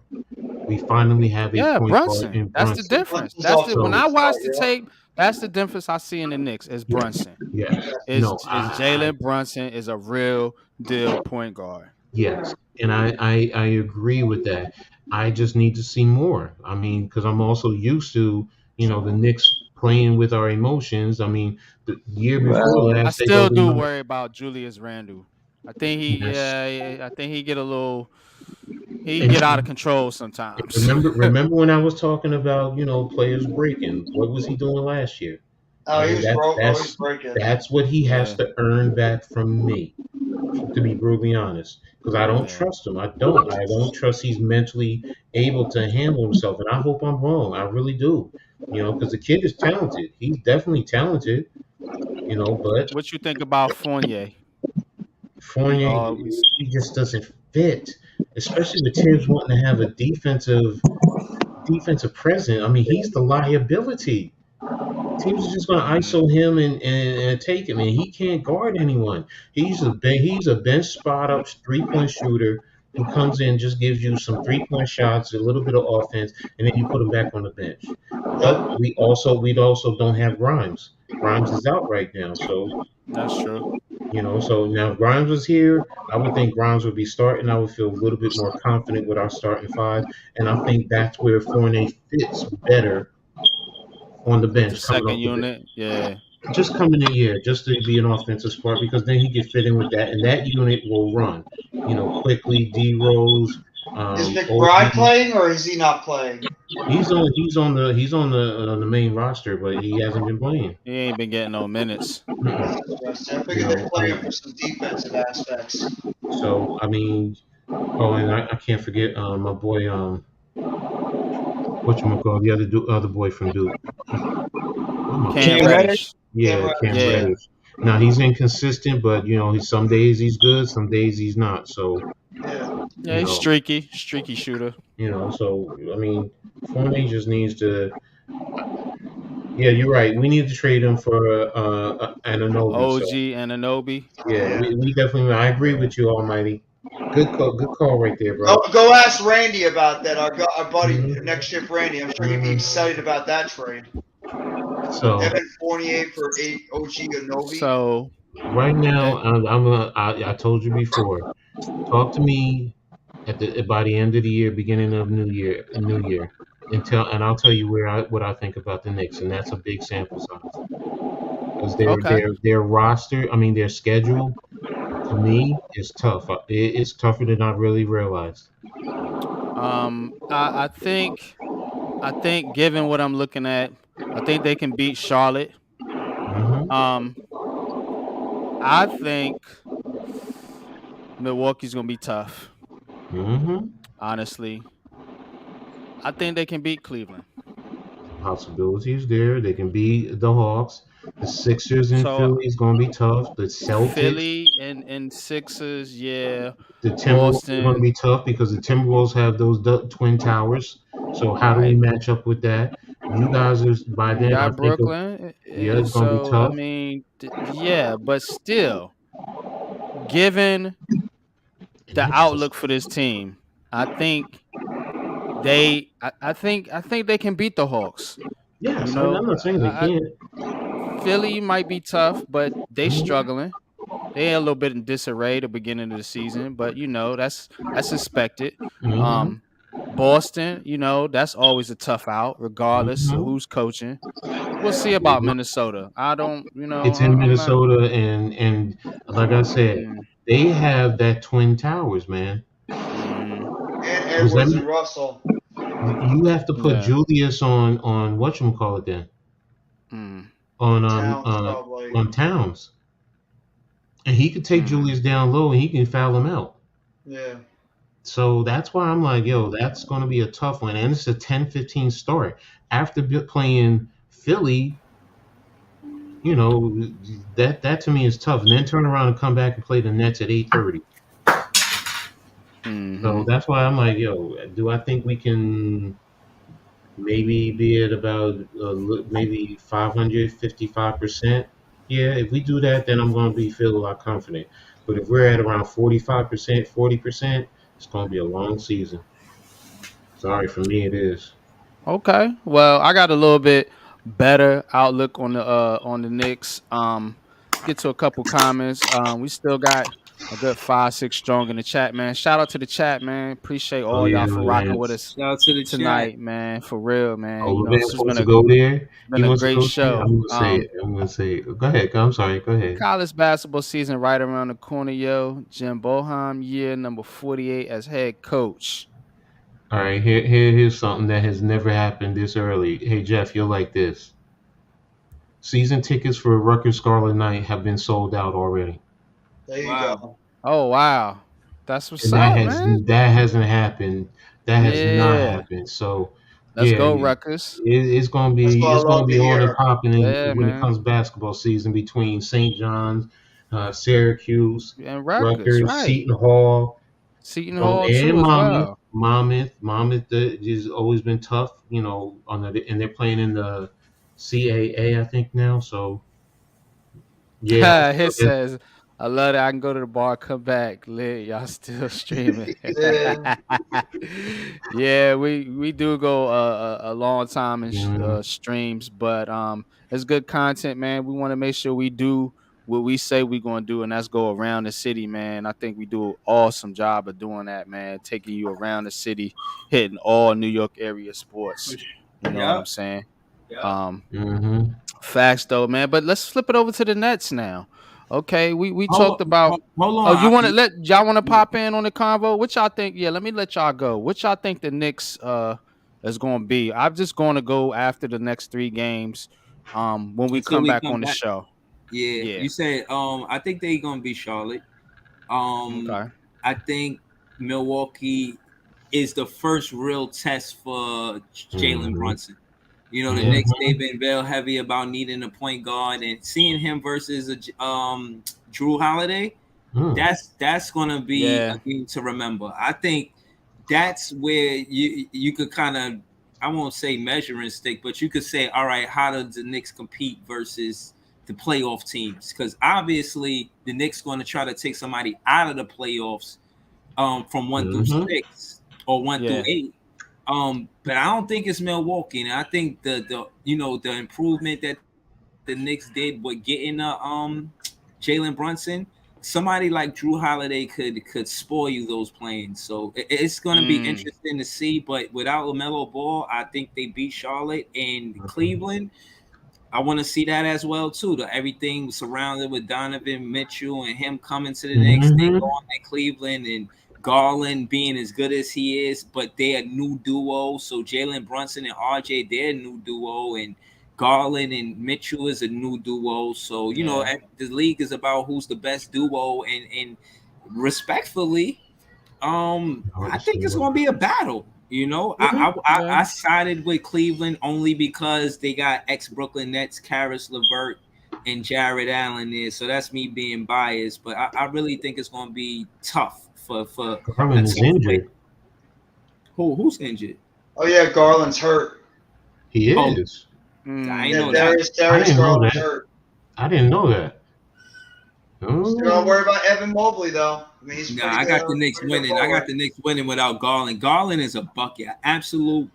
B: We finally have a point guard
A: Brunson.
B: in
A: That's
B: Brunson.
A: the difference. When I watch the tape. That's the difference I see in the Knicks is Brunson.
B: Yes.
A: Is
B: No,
A: Jalen Brunson is a real deal point guard.
B: Yes, and I agree with that. I just need to see more. I mean, because I'm also used to the Knicks playing with our emotions. I mean, the year before
A: I
B: last,
A: still do worry about Julius Randle. I think I think he get a little. He get out of control sometimes.
B: Remember when I was talking about players breaking? What was he doing last year?
C: Oh, he was breaking.
B: That's what he has to earn back from me, to be brutally honest. Because I don't trust him. I don't trust he's mentally able to handle himself. And I hope I'm wrong. I really do. Because the kid is talented. He's definitely talented. But
A: what you think about Fournier?
B: Fournier, he just doesn't fit. Especially with teams wanting to have a defensive presence. I mean, he's the liability. Teams are just going to ISO him and take him, and he can't guard anyone. He's a bench spot up 3-point shooter who comes in, just gives you some 3-point shots, a little bit of offense, and then you put him back on the bench. But we also don't have Grimes. Grimes is out right now, so
A: that's true.
B: So now if Grimes was here, I would think Grimes would be starting. I would feel a little bit more confident with our starting 5, and I think that's where Fournier fits better on the bench.
A: The second unit,
B: just coming in, just to be an offensive spark, because then he can fit in with that, and that unit will run. Quickly. D Rose.
C: Is McBride playing or is he not playing?
B: He's on the main roster, but he hasn't been playing.
A: He ain't been getting no minutes.
C: I figured they're playing for some defensive aspects.
B: So I mean, and I can't forget my boy whatchamacallit, the other boy from Duke.
A: Cam Reddish.
B: Yeah, Cam Reddish. Now he's inconsistent, but some days he's good, some days he's not. So
A: he's streaky shooter.
B: So I mean, Fournier just needs to. Yeah, you're right. We need to trade him for Anunoby.
A: OG Anunoby.
B: Yeah, we definitely. I agree with you, Almighty. Good call right there, bro.
C: Go ask Randy about that. Our buddy
B: Mhm.
C: next shift, Randy. I'm sure he'd be
B: Mhm.
C: excited about that trade.
B: So
C: Evan Fournier for OG Anobi.
A: So
B: right now, I told you before. Talk to me by the end of the year, beginning of New Year, and I'll tell you what I think about the Knicks, and that's a big sample size because
A: okay.
B: their roster, I mean their schedule, to me is tough. It's tougher than I really realized.
A: I think given what I'm looking at, I think they can beat Charlotte.
B: Hmm.
A: Um, I think Milwaukee's gonna be tough.
B: Hmm.
A: Honestly, I think they can beat Cleveland.
B: Possibilities there. They can beat the Hawks. The Sixers in
A: So
B: Philly is going to be tough. The Celtics,
A: Philly and Sixers, yeah.
B: the Timberwolves are going to
A: Boston,
B: be tough because the Timberwolves have those twin towers. So how do we
A: right?
B: match up with that? You guys are by
A: You
B: then. I
A: got
B: think of
A: Brooklyn,
B: yeah, it's going to be
A: so I
B: tough.
A: mean, yeah, but still, given
B: And
A: the
B: that's just
A: outlook for this team, I think I think they can beat the Hawks. You
B: yes. I'm
A: know,
B: not saying they
A: I,
B: can't.
A: Philly might be tough, but they
B: Hmm.
A: struggling. They a little bit in disarray at the beginning of the season, but that's expected.
B: Hmm.
A: Um, Boston, that's always a tough out, regardless of
B: Hmm.
A: who's coaching. We'll see about Minnesota. I don't,
B: It's in
A: I'm not.
B: Minnesota, and like I said,
A: Mm,
B: they have that twin towers, man.
A: mm,
C: And
B: Does that
C: Edwards and Russell.
B: you have to put
A: yeah.
B: Julius on whatchamacallit then
A: Mm,
B: on
C: Towns probably.
B: Towns, and he could take
A: mm,
B: Julius down low and he can foul him out.
C: Yeah.
B: So that's why I'm like, yo, that's going to be a tough one, and it's a 10-15 start after playing Philly. You know that to me is tough, and then turn around and come back and play the Nets at 8:30. So
A: mm-hmm.
B: that's why I'm like, yo, do I think we can maybe be at about maybe 555%? Yeah, if we do that, then I'm going to be feel a lot confident. But if we're at around 45%, 40%, it's going to be a long season. Sorry, for me it is.
A: Okay. Well, I got a little bit better outlook on the Knicks. Let's get to a couple comments. We still got a good 5, 6 strong in the chat, man. Shout out to the chat, man. Appreciate
B: Oh
A: all y'all
B: yeah,
A: for rocking with
B: Lance.
A: us
D: Shout out to the chat.
A: tonight, man. For real, man.
B: Oh,
A: This
B: Lance
A: has
B: wants to go there. He
A: been a
B: wants to
A: great
B: go there.
A: show.
B: I'm gonna say it. I'm gonna say it. Go ahead. I'm sorry. Go ahead.
A: College basketball season right around the corner, yo. Jim Boeheim, year number 48 as head coach.
B: All right. Here's something that has never happened this early. Hey Jeff, you'll like this. Season tickets for Rutgers Scarlet Knight have been sold out already.
C: There you
D: Wow.
C: go.
A: Oh wow. That's what's
B: And
A: up, man.
B: that hasn't happened. That has not
A: Yeah.
B: happened. So
A: Let's
B: yeah,
A: go, Ruckus.
C: That's what I
B: it's gonna
C: love to
B: be on and
C: hear.
B: popping
A: Yeah,
B: when it
A: man.
B: comes basketball season between St. John's, Syracuse,
A: And Rutgers,
B: Rutgers,
A: right.
B: Seton Hall,
A: Seton Hall
B: and
A: too as well.
B: Monmouth has always been tough. And they're playing in the CAA, I think now. So yeah,
A: It says, I love that I can go to the bar, come back, lit. Y'all still streaming.
C: Yeah.
A: Yeah, we do go a long time in
B: yeah.
A: streams, but it's good content, man. We want to make sure we do what we say we're gonna do, and that's go around the city, man. I think we do an awesome job of doing that, man. Taking you around the city, hitting all New York area sports. You know what I'm
D: Yep.
A: saying?
D: Yep.
A: Um,
B: Hmm.
A: Facts though, man. But let's flip it over to the Nets now. Okay, we talked
D: Hold,
A: about.
D: hold
A: Oh, you
D: on.
A: want to let y'all want to pop in on the convo? What y'all think? Yeah, let me let y'all go. What y'all think the Knicks is going to be? I'm just going to go after the next 3 games. When we
D: Until
A: come
D: we
A: back
D: come
A: on the
D: back.
A: show.
D: Yeah.
A: Yeah.
D: You said I think they gonna be Charlotte. Um
A: Okay.
D: I think Milwaukee is the first real test for Jalen
B: Hmm.
D: Brunson. You know, the
A: Yeah.
D: Knicks, they've been real heavy about needing a point guard, and seeing him versus Drew Holiday,
B: Mm.
D: that's gonna be
A: Yeah.
D: a game to remember. I think that's where you could kind of, I won't say measuring stick, but you could say, all right, how does the Knicks compete versus the playoff teams? Because obviously the Knicks going to try to take somebody out of the playoffs
E: from 1 through
B: Mm-hmm.
E: 6 or 1 through
A: Yeah.
E: 8. But I don't think it's Milwaukee, and I think the improvement that the Knicks did with getting Jalen Brunson, somebody like Drew Holiday could spoil you those planes. So it's going to be
A: Mm.
E: interesting to see. But without LaMelo Ball, I think they beat Charlotte and Cleveland. I want to see that as well too. Everything surrounded with Donovan Mitchell and him coming to the Knicks, they
B: Mm-hmm.
E: going to Cleveland and Garland being as good as he is, but they're a new duo. So Jalen Brunson and RJ, they're a new duo, and Garland and Mitchell is a new duo. So
A: Yeah.
E: the league is about who's the best duo, and respectfully, I think it's gonna be a battle. I
A: Yeah.
E: sided with Cleveland only because they got ex Brooklyn Nets, Karis LeVert, and Jared Allen there. So that's me being biased, but I really think it's gonna be tough for a
B: Garland is
E: tough win.
B: injured.
E: Who's injured?
C: Oh yeah, Garland's hurt.
B: He
E: Oh,
B: is.
E: I ain't
A: Mm.
C: Yeah,
E: know that.
C: Darius
B: I
C: Darius
B: didn't know
C: Garland's
B: that.
C: hurt.
B: I didn't know that.
C: Still don't
B: Oh.
C: worry about Evan Mobley though. I mean, he's
E: Nah, I got the Knicks
C: pretty good
E: winning. I got
C: forward.
E: the Knicks winning without Garland. Garland is a bucket, absolute.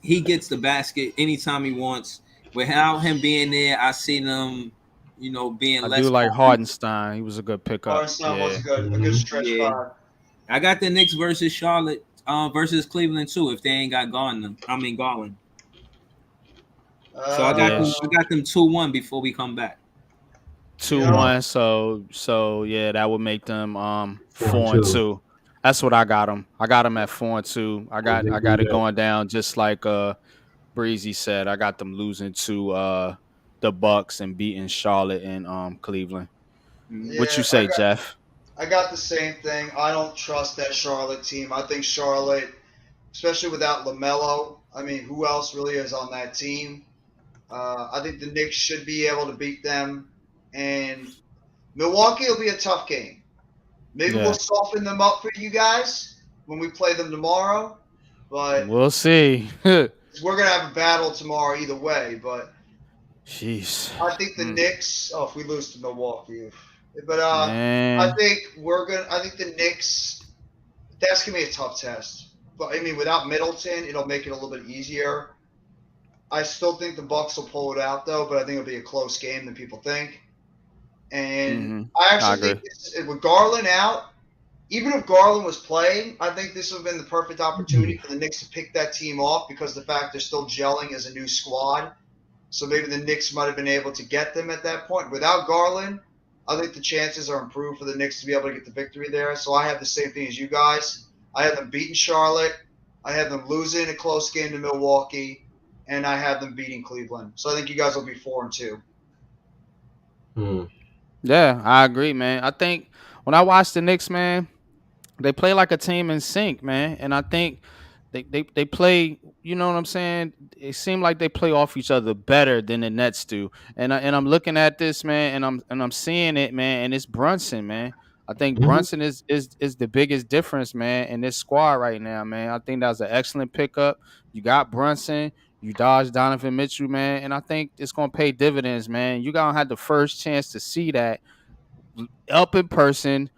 E: He gets the basket anytime he wants. Without him being there, I see them, being
A: I do
E: less
A: like
E: cohesive.
A: Hardenstein. He was a good pickup.
C: Hardenstein was
A: Yeah.
C: a good
B: Mm-hmm.
C: stretch
E: Yeah,
C: five.
E: I got the Knicks versus Charlotte, versus Cleveland too. If they ain't got Garland, Garland. So I got
A: Yeah.
E: them. I got them 2-1 before we come back.
C: You
A: Two
C: know,
A: one. So yeah, that would make them 4 and
B: 4-2.
A: 2. That's what I got them. I got them at 4 and 2. I
B: Well,
A: got
B: they
A: I
B: do
A: got it
B: that.
A: going down just like Breezy said. I got them losing to the Bucks and beating Charlotte and Cleveland. What
C: yeah,
A: you say, Jeff?
C: I got the same thing. I don't trust that Charlotte team. I think Charlotte, especially without Lamelo. I mean, who else really is on that team? I think the Knicks should be able to beat them, and Milwaukee will be a tough game. Maybe we'll
A: Yeah.
C: soften them up for you guys when we play them tomorrow, but
A: We'll see.
C: we're gonna have a battle tomorrow either way. But
A: Jeez.
C: I think the Knicks. Oh, if we lose to Milwaukee, but I
A: Man.
C: think we're gonna. I think the Knicks. That's gonna be a tough test. But I mean, without Middleton, it'll make it a little bit easier. I still think the Bucks will pull it out though, but I think it'll be a close game than people think. And
A: Mm-hmm.
C: I
A: I
C: actually think
A: agree.
C: with Garland out, even if Garland was playing, I think this would have been the perfect opportunity for the Knicks to pick that team off because of the fact they're still gelling as a new squad. So maybe the Knicks might have been able to get them at that point. Without Garland, I think the chances are improved for the Knicks to be able to get the victory there. So I have the same thing as you guys. I have them beating Charlotte. I have them losing a close game to Milwaukee, and I have them beating Cleveland. So I think you guys will be 4-2.
B: Hmm.
A: Yeah, I agree, man. I think when I watch the Knicks, man, they play like a team in sync, man. And I think they play, you know what I'm saying? It seems like they play off each other better than the Nets do. And I'm looking at this, man, and I'm seeing it, man, and it's Brunson, man. I think
B: Mm-hmm.
A: Brunson is the biggest difference, man, in this squad right now, man. I think that was an excellent pickup. You got Brunson, you dodged Donovan Mitchell, man, and I think it's gonna pay dividends, man. You gonna have the first chance to see that up in person,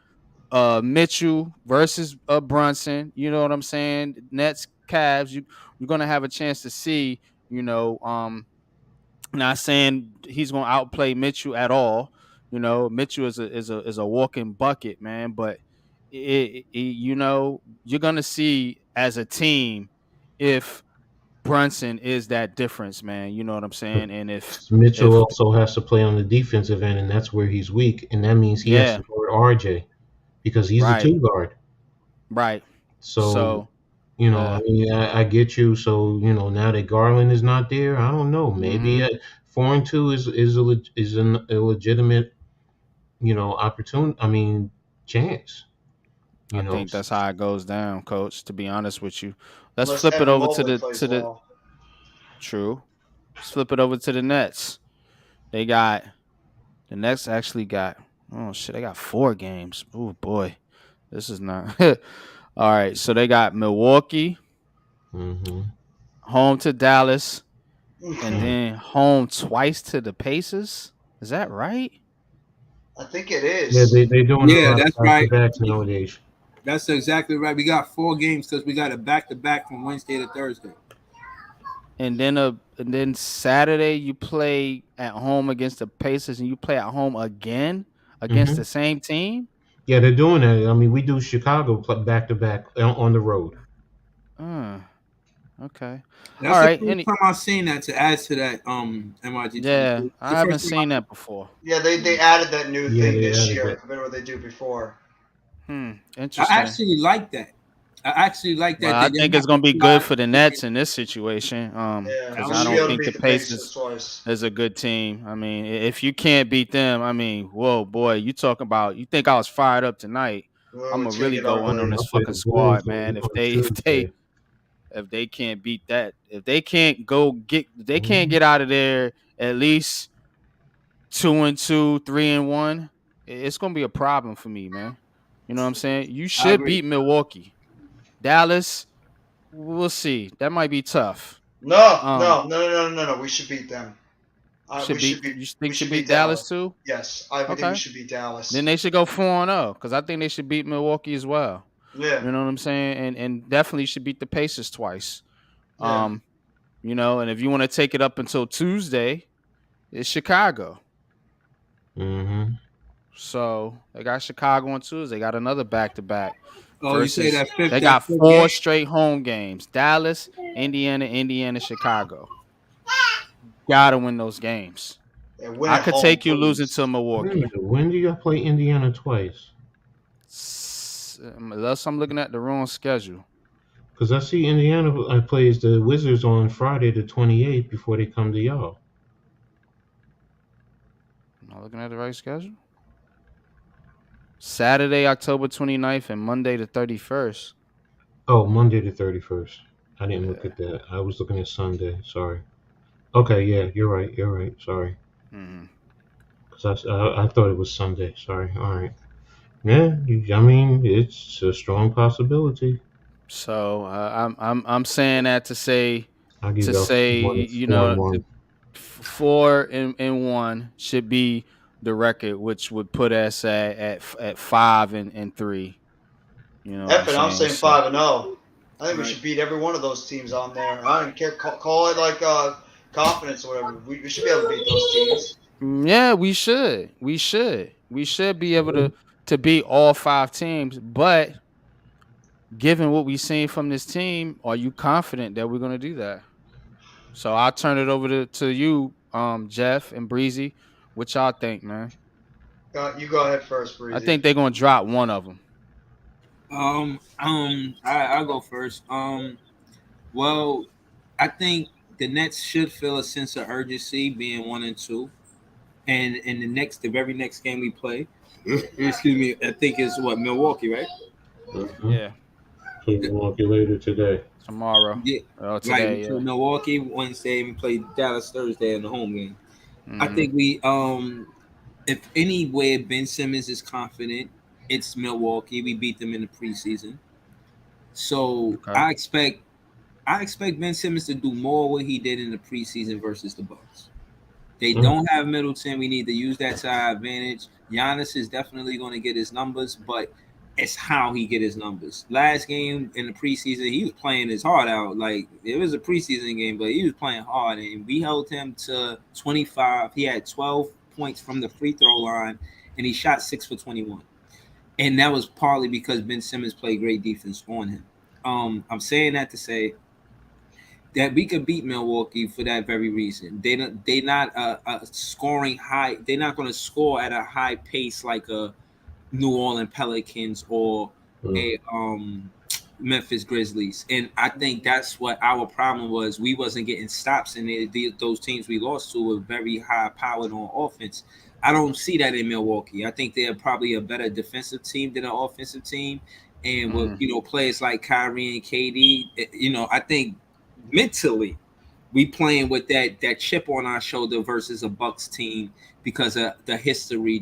A: Mitchell versus Brunson. You know what I'm saying? Nets, Cavs. You're gonna have a chance to see. You know, not saying he's gonna outplay Mitchell at all. You know, Mitchell is a walking bucket, man. But you're gonna see as a team if Brunson is that difference, man. You know what I'm saying? And
B: Mitchell
A: if
B: also has to play on the defensive end, and that's where he's weak, and that means he has
A: yeah,
B: to guard RJ because he's the
A: right,
B: two guard.
A: right.
B: So,
A: So
B: I
A: yeah,
B: mean, I get you. So, now that Garland is not there, I don't know. Maybe
A: mm-hmm.
B: 4-2 is an illegitimate, opportunity. I mean, chance.
A: I
B: You know,
A: think that's how it goes down, Coach. To be honest with you, let's
C: Unless
A: flip it
C: Evan
A: over to
C: Mobley
A: the
C: plays
A: to the
C: well.
A: true. Let's flip it over to the Nets. They got the Nets actually got oh shit. They got 4 games. Oh boy, this is not all right. So they got Milwaukee,
B: hmm
A: home to Dallas, and
B: mm.
A: then home twice to the Pacers. Is that right?
C: I think it
B: Yeah,
C: is.
B: they doing a
E: Yeah,
B: lot of
E: that's
B: back to
E: right.
B: backs nowadays.
E: That's exactly right. We got 4 games because we got a back-to-back from Wednesday to Thursday.
A: And then Saturday you play at home against the Pacers, and you play at home again against
B: Hmm.
A: the same team.
B: Yeah, they're doing that. I mean, we do Chicago back to back on the road.
A: Uh, okay. All
E: That's the
A: right.
E: first time I've seen that to add to that MIG
A: Yeah,
E: 22.
A: I
E: The
A: haven't
E: first time
A: seen that before.
C: Yeah, they added that new
B: Yeah,
C: thing
B: they
C: this
B: added
C: year
B: that.
C: compared to what they do before.
E: I
A: Interesting.
E: actually like that. I actually like
A: Well,
E: that
A: I
E: they're
A: think
E: not
A: it's gonna be good for the
E: utilizing.
A: Nets in this situation.
C: Yeah,
A: Because
C: we
A: I
C: should be
A: don't
C: able to
A: think
C: beat
A: the
C: the Pacers
A: Pacers
C: twice.
A: is a good team. I mean, if you can't beat them, I mean, whoa, boy, you talking about? You think I was fired up tonight? I'm
C: Oh,
A: gonna
C: it's gonna
A: really
C: get
A: go in on
C: ugly.
B: I
A: this
B: play
A: fucking
B: the Bulls
A: squad, man.
B: on Tuesday.
A: If they can't beat that, if they can't go get, they can't
B: Mhm.
A: get out of there at least 2-2, 3-1. It's gonna be a problem for me, man. You know what I'm saying? You
E: I
A: should
E: agree.
A: beat Milwaukee. Dallas, we'll see. That might be tough.
C: No,
A: Um,
C: no, no, no, no, no, no. We should beat them.
A: should beat you
C: We
A: think should
C: should beat
A: beat Dallas
C: Dallas.
A: too?
C: Yes, I think we
A: Okay.
C: should beat
A: Then
C: Dallas.
A: they should go 4-0 because I think they should beat Milwaukee as well.
C: Yeah,
A: You know what I'm saying? And definitely should beat the Pacers twice.
C: yeah.
A: Um, and if you want to take it up until Tuesday, it's Chicago.
B: Mhm.
A: So they got Chicago on Tuesday. They got another back to back
E: Oh, you say
A: versus they
E: that
A: got
E: fifth game?
A: 4 straight home games. Dallas, Indiana, Chicago. Gotta win those games.
C: Yeah, win
A: I
C: at
A: could
C: home,
A: take you losing
C: please.
A: to
B: Wait a
A: Milwaukee.
B: minute. When do y'all play Indiana twice?
A: Unless I'm looking at the wrong schedule.
B: Because I see Indiana plays the Wizards on Friday the 28th before they come to y'all.
A: Am I looking at the right schedule? Saturday, October 29th and Monday the 31st.
B: Oh, Monday the 31st. I didn't look
A: Yeah.
B: at that. I was looking at Sunday. Sorry. Okay, yeah, you're right. You're right. Sorry.
A: Mhm.
B: Because I thought it was Sunday. Sorry. All right. Yeah, I mean, it's a strong possibility.
A: So I'm saying that
B: I'll give
A: to
B: y'all
A: say
B: four and one.
A: 4-1 should be the record, which would put us at 5-3. You know what I'm
C: F it, I'm
A: saying?
C: saying
A: So
C: 5-0. I think we
E: Right.
C: should beat every one of those teams on there. I don't care. Call it like confidence or whatever. We should be able to beat those teams.
A: yeah, we should be able to beat all 5 teams. But given what we've seen from this team, are you confident that we're gonna do that? So I'll turn it over to you, Jeff and Breezy. What y'all think, man?
C: You go ahead first,
A: I
C: Breezy.
A: think they're gonna drop one of them.
E: I'll go first. Well, I think the Nets should feel a sense of urgency being 1-2, and in the very next game we play, excuse me, I think is what Milwaukee, right?
B: Mm-hmm.
A: Yeah,
B: So we'll walk you later today.
A: tomorrow.
E: Yeah,
A: Oh,
E: right. We
A: today.
E: play
A: Yeah.
E: Milwaukee Wednesday, and we play Dallas Thursday in the home game. I
A: Hmm.
E: think if anywhere Ben Simmons is confident, it's Milwaukee. We beat them in the preseason, so
A: Okay.
E: I expect Ben Simmons to do more what he did in the preseason versus the Bucks. They
B: Mm.
E: don't have Middleton. We need to use that to our advantage. Giannis is definitely going to get his numbers, but it's how he get his numbers. Last game in the preseason, he was playing his heart out. Like it was a preseason game, but he was playing hard, and we held him to 25. He had 12 points from the free throw line, and he shot 6 for 21. And that was partly because Ben Simmons played great defense on him. I'm saying that to say that we could beat Milwaukee for that very reason. They not scoring high. They're not going to score at a high pace like a New Orleans Pelicans or
B: Mm.
E: a Memphis Grizzlies. And I think that's what our problem was. We wasn't getting stops, and those teams we lost to were very high powered on offense. I don't see that in Milwaukee. I think they're probably a better defensive team than an offensive team. And with
A: Mm.
E: players like Kyrie and KD, I think mentally we playing with that chip on our shoulder versus a Bucks team because of the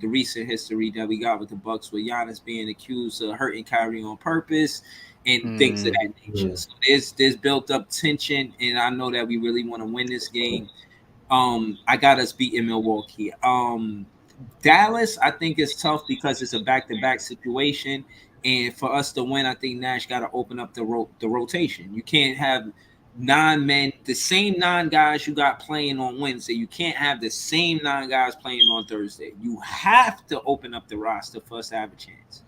E: recent history that we got with the Bucks, with Giannis being accused of hurting Kyrie on purpose and things of
A: Mm.
E: that nature. So there's built up tension, and I know that we really want to win this game. I got us beating Milwaukee. Dallas, I think is tough because it's a back-to-back situation, And for us to win, I think Nash got to open up the rotation. You can't have 9 men, the same 9 guys you got playing on Wednesday. You can't have the same 9 guys playing on Thursday. You have to open up the roster for us to have a chance.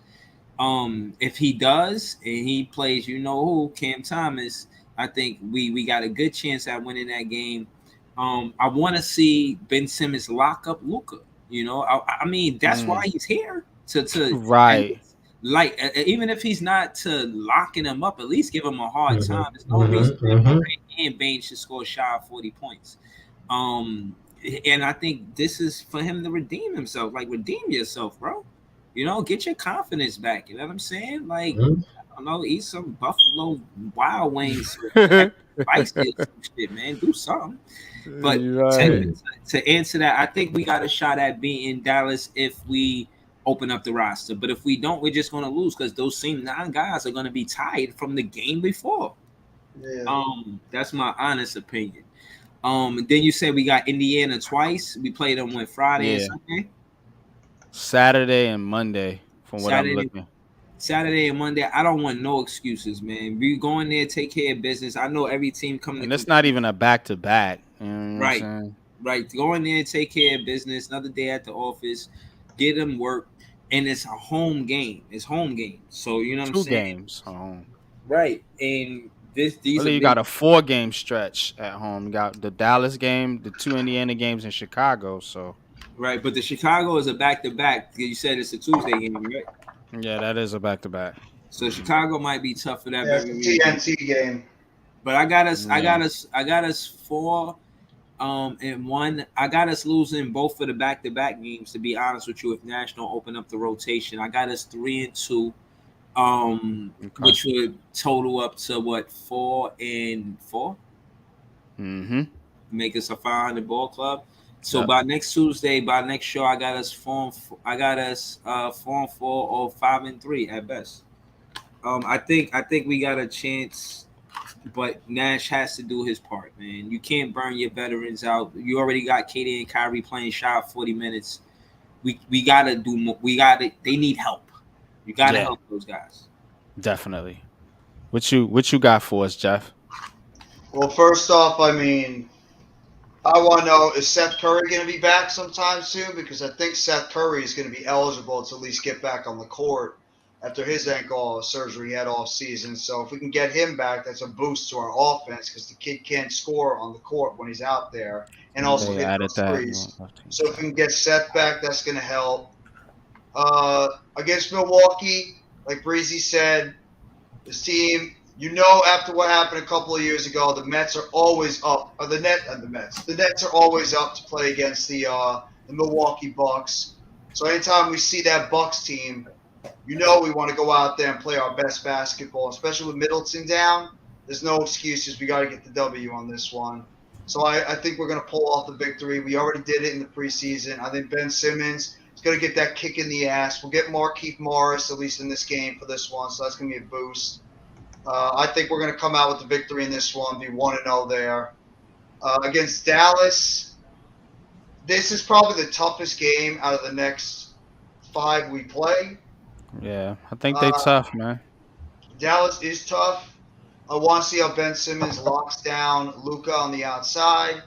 E: If he does and he plays, you know who, Cam Thomas, I think we got a good chance at winning that game. I want to see Ben Simmons lock up Luka. You know, I mean that's why he's here to
A: right.
E: Like even if he's not to locking him up, at least give him a hard
B: Mm-hmm.
E: time. There's no reason that Murray and Bain should score shy of 40 points. And I think this is for him to redeem himself. Like redeem yourself, bro. You know, get your confidence back. You know what I'm saying? Like, I don't know, eat some Buffalo Wild Wings, spicy or some shit, man. Do something. But to answer that, I think we got a shot at beating Dallas if we open up the roster. But if we don't, we're just going to lose because those same 9 guys are going to be tired from the game before.
C: Yeah.
E: That's my honest opinion. Then you said we got Indiana twice. We played them on Friday and Sunday.
A: Saturday and Monday, from what I'm looking.
E: Saturday and Monday. I don't want no excuses, man. We go in there, take care of business. I know every team coming.
A: And it's not even a back-to-back. You know what I'm saying?
E: Right. Go in there, take care of business. Another day at the office, get them work, and it's a home game. It's home game. So you know what I'm saying?
A: 2 games home.
E: Right. And these
A: you got a 4-game stretch at home. You got the Dallas game, the 2 Indiana games in Chicago. So.
E: Right, but the Chicago is a back-to-back. You said it's a Tuesday game, right?
A: Yeah, that is a back-to-back.
E: So Chicago might be tough for that.
C: Yeah, it's a TNT game.
E: But I got us 4 and 1. I got us losing both of the back-to-back games. To be honest with you, if Nash don't open up the rotation, I got us 3 and 2, which would total up to what 4 and 4. Make us a 500 ball club. So by next Tuesday, by next show, I got us 4 and 4 or 5 and 3 at best. I think we got a chance, but Nash has to do his part, man. You can't burn your veterans out. You already got KD and Kyrie playing shy of 40 minutes. We gotta do more. They need help. You gotta help those guys.
A: Definitely. What you got for us, Jeff?
C: Well, first off, I mean, I want to know, is Seth Curry going to be back sometime soon? Because I think Seth Curry is going to be eligible to at least get back on the court after his ankle surgery he had off season. So if we can get him back, that's a boost to our offense because the kid can't score on the court when he's out there and also hit those threes. So if we can get Seth back, that's going to help. Against Milwaukee, like Breezy said, this team, you know, after what happened a couple of years ago, the Mets are always up. The Nets are always up to play against the Milwaukee Bucks. So anytime we see that Bucks team, you know we want to go out there and play our best basketball, especially with Middleton down. There's no excuses. We got to get the W on this one. So I think we're going to pull off the victory. We already did it in the preseason. I think Ben Simmons is going to get that kick in the ass. We'll get Markieff Morris, at least in this game, for this one. So that's going to be a boost. I think we're going to come out with the victory in this one, be 1-0 there. Against Dallas, this is probably the toughest game out of the next 5 we play.
A: Yeah, I think they tough, man.
C: Dallas is tough. I want to see how Ben Simmons locks down Luka on the outside.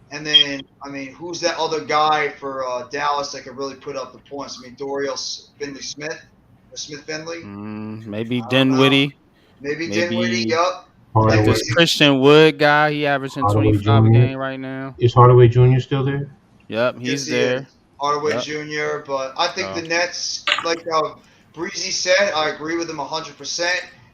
C: And then, I mean, who's that other guy for Dallas that could really put up the points? I mean, Dorial Finley-Smith? Or Smith-Finley?
A: Maybe Dinwiddie.
C: Maybe Dinwiddie, yup.
A: Like this Christian Wood guy, he averaging 25 a game right now.
B: Is Hardaway Jr. still there?
A: Yep, he's there.
C: Hardaway Jr., but I think the Nets, like Breezy said, I agree with him 100%.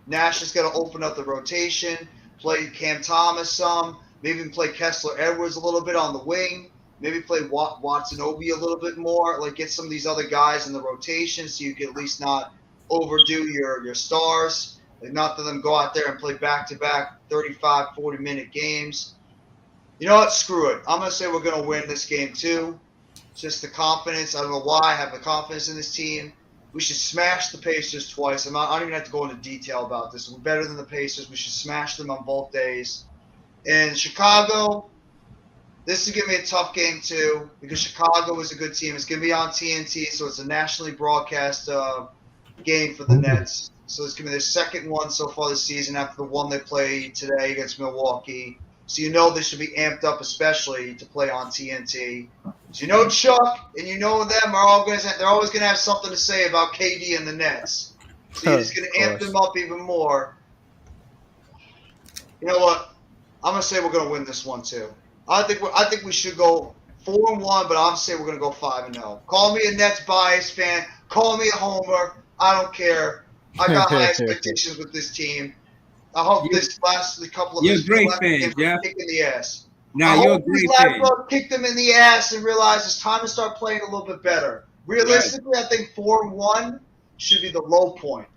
C: Nash is going to open up the rotation, play Cam Thomas some, maybe even play Kessler Edwards a little bit on the wing, maybe play Watson Obi a little bit more, like get some of these other guys in the rotation so you can at least not overdo your stars. Like not let them go out there and play back-to-back 35, 40-minute games. You know what? Screw it. I'm going to say we're going to win this game too. Just the confidence. I don't know why I have the confidence in this team. We should smash the Pacers twice. I don't even have to go into detail about this. We're better than the Pacers. We should smash them on both days. And Chicago, this is going to be a tough game too because Chicago is a good team. It's going to be on TNT, so it's a nationally broadcast game for the Nets. So it's going to be their second one so far this season after the one they played today against Milwaukee. So you know they should be amped up, especially to play on TNT. So you know Chuck and you know them are all going to they're always going to have something to say about KD and the Nets. So you're just going to amp them up even more. You know what? I'm going to say we're going to win this one too. I think we should go 4-1, but I'm saying we're going to go 5-0. Call me a Nets bias fan. Call me a homer. I don't care. I got high expectations with this team. I hope this last couple of
E: You're a great fan, Jeff.
C: Kick in the ass.
E: Now
C: I
E: you're a
C: hope these
E: great fan.
C: lads kick them in the ass and realize it's time to start playing a little bit better. Realistically, I think 4-1 should be the low point.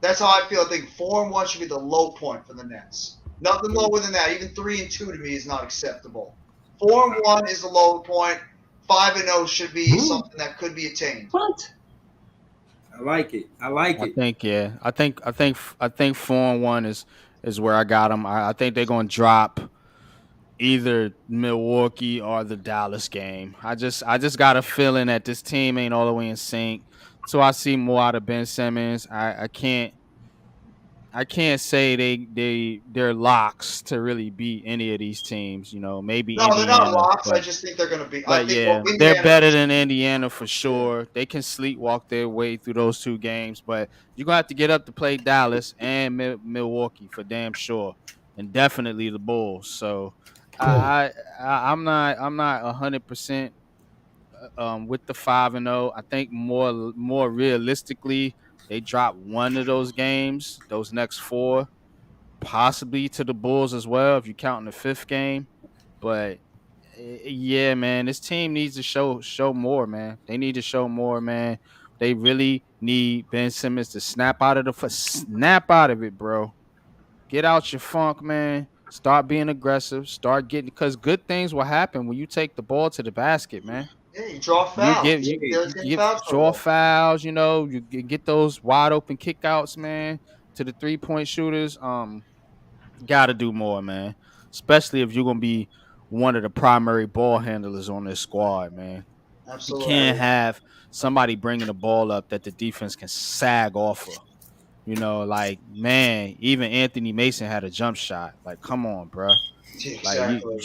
C: That's how I feel. I think 4-1 should be the low point for the Nets. Nothing lower than that. Even 3-2 to me is not acceptable. 4-1 is the low point. 5-0 should be something that could be attained.
B: What?
E: I like it.
A: I think I think 4-1 is where I got them. I think they're gonna drop either Milwaukee or the Dallas game. I just got a feeling that this team ain't all the way in sync. So I see more out of Ben Simmons. I can't say they're locks to really beat any of these teams. You know, maybe
C: No,
A: Indiana.
C: they're not locks.
A: But,
C: I just think they're going to be.
A: but yeah, they're better than Indiana for sure. Yeah. They can sleepwalk their way through those two games, but you're gonna have to get up to play Dallas and Milwaukee for damn sure, and definitely the Bulls. So I'm not 100% with the 5-0. I think more realistically, they drop one of those games, those next four, possibly to the Bulls as well, if you count in the fifth game. But yeah, man, this team needs to show more, man. They need to show more, man. They really need Ben Simmons to snap out of it, bro. Get out your funk, man. Start being aggressive. Start getting, because good things will happen when you take the ball to the basket, man.
C: Yeah, you draw fouls.
A: You draw fouls. You know, you get those wide open kickouts, man, to the 3-point shooters. Got to do more, man. Especially if you're gonna be one of the primary ball handlers on this squad, man.
C: Absolutely.
A: You can't have somebody bringing the ball up that the defense can sag off of. You know, like, man, even Anthony Mason had a jump shot. Like, come on, bro.
C: Exactly.
A: Like,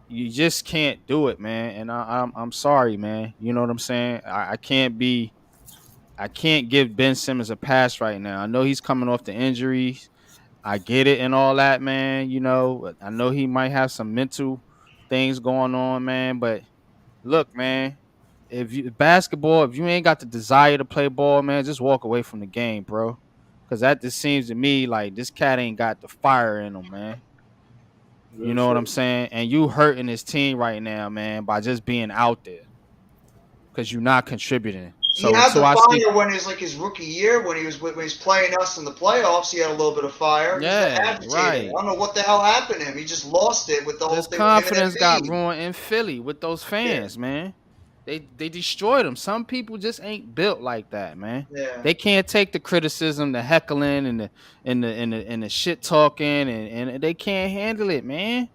A: you just can't do it, man. And I'm sorry, man. You know what I'm saying? I can't give Ben Simmons a pass right now. I know he's coming off the injuries. I get it and all that, man. You know, I know he might have some mental things going on, man. But look, man, if you ain't got the desire to play ball, man, just walk away from the game, bro. Because that just seems to me like this cat ain't got the fire in him, man. You know what I'm saying? And you hurting his team right now, man, by just being out there because you're not contributing. So
C: he had the fire when it was like his rookie year, when he was playing us in the playoffs. He had a little bit of fire.
A: Yeah, right.
C: I don't know what the hell happened to him. He just lost it with the whole
A: his
C: thing.
A: His confidence got ruined in Philly with those fans, man. They destroyed him. Some people just ain't built like that, man.
C: Yeah.
A: They can't take the criticism, the heckling, and the shit talking, and they can't handle it, man.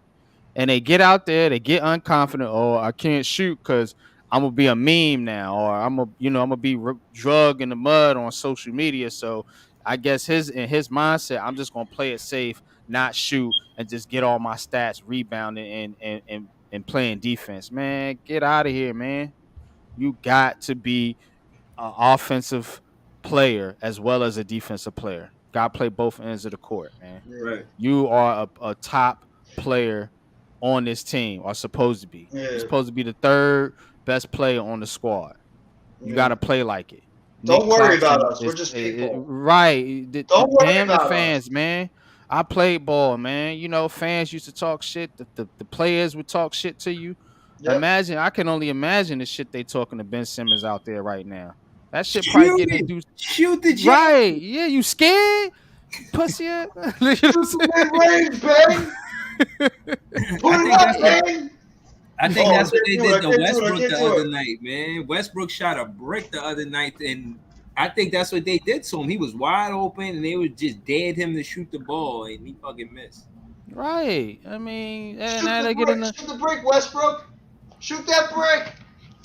A: And they get out there, they get unconfident. Oh, I can't shoot because I'm gonna be a meme now, or I'm gonna be drug in the mud on social media. So I guess in his mindset, I'm just gonna play it safe, not shoot, and just get all my stats rebounding and playing defense. Man, get out of here, man. You got to be an offensive player as well as a defensive player. Got to play both ends of the court, man.
E: Right.
A: You are a top player on this team, are supposed to be.
C: Yeah.
A: You're supposed to be the third best player on the squad. You got to play like it.
C: Don't worry about us. We're just people.
A: Right.
C: Don't worry about
A: the fans, us. Man. I played ball, man. You know, fans used to talk shit. The players would talk shit to you. Yep. I can only imagine the shit they talking to Ben Simmons out there right now. That shit probably getting induced.
E: Shoot the jet.
A: Right. Yeah, you scared? Pussy.
C: Shoot the range, Ben.
E: I think that's what they did to Westbrook the other night, man. Westbrook shot a brick the other night, and I think that's what they did to him. He was wide open, and they would just dared him to shoot the ball, and he fucking missed.
A: Right. I mean,
C: shoot the brick, Westbrook. Shoot that brick.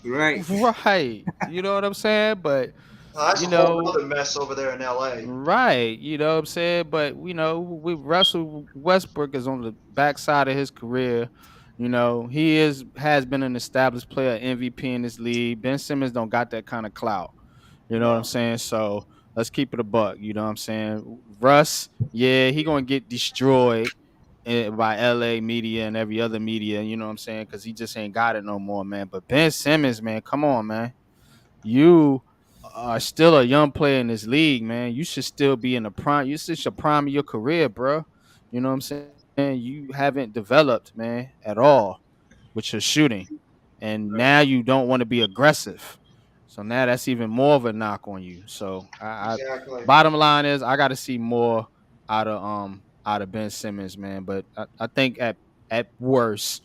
E: Right.
A: Right. You know what I'm saying? But
C: That's
A: you
C: a whole
A: know,
C: other mess over there in LA.
A: right, you know what I'm saying? But with Russell Westbrook is on the backside of his career. He has been an established player, MVP in this league. Ben Simmons don't got that kind of clout. You know what I'm
C: No.
A: saying? So let's keep it a buck. You know what I'm saying? Russ, yeah, he gonna get destroyed by LA media and every other media. You know what I'm saying? Because he just ain't got it no more, man. But Ben Simmons, man, come on, man. You are still a young player in this league, man. You should still be in the prime. You should prime of your career, bro. You know what I'm saying? You haven't developed, man, at all with your shooting, and
C: Right.
A: now you don't want to be aggressive. So now that's even more of a knock on you. So
C: Exactly.
A: bottom line is I got to see more out of Ben Simmons, man. But I think at worst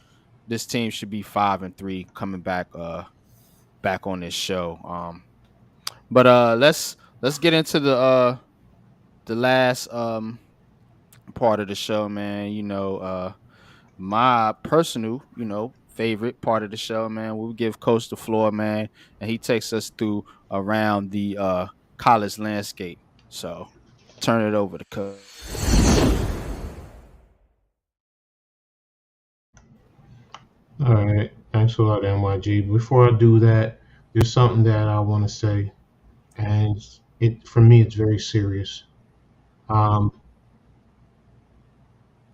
A: this team should be 5-3 coming back on this show. But let's get into the last part of the show, man. My personal, favorite part of the show, man. We'll give Coach the floor, man, and he takes us through around the college landscape. So turn it over to Coach.
B: All right. Thanks a lot, NYG. Before I do that, there's something that I want to say, and for me, it's very serious. Um,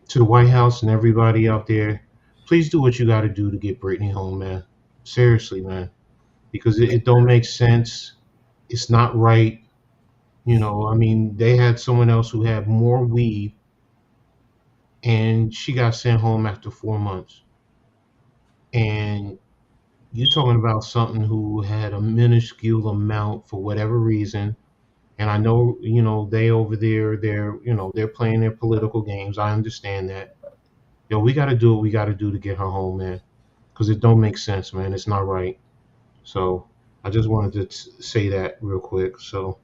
B: to the White House and everybody out there, please do what you got to do to get Brittany home, man. Seriously, man, because it don't make sense. It's not right. I mean, they had someone else who had more weed, and she got sent home after 4 months. And you talking about something who had a minuscule amount for whatever reason. And I know, they over there, they're playing their political games. I understand that. We got to do what we got to do to get her home, man, because it don't make sense, man. It's not right. So I just wanted to say that real quick. So,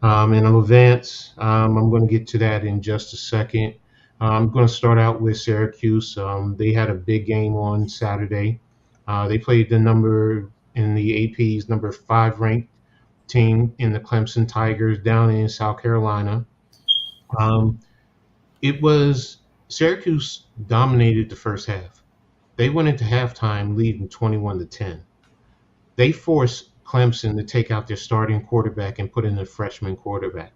B: in advance, I'm going to get to that in just a second. I'm going to start out with Syracuse. They had a big game on Saturday. They played the number in the AP's number 5 ranked team in the Clemson Tigers down in South Carolina. Um, it was Syracuse dominated the first half. They went into halftime leading 21-10. They forced Clemson to take out their starting quarterback and put in a freshman quarterback.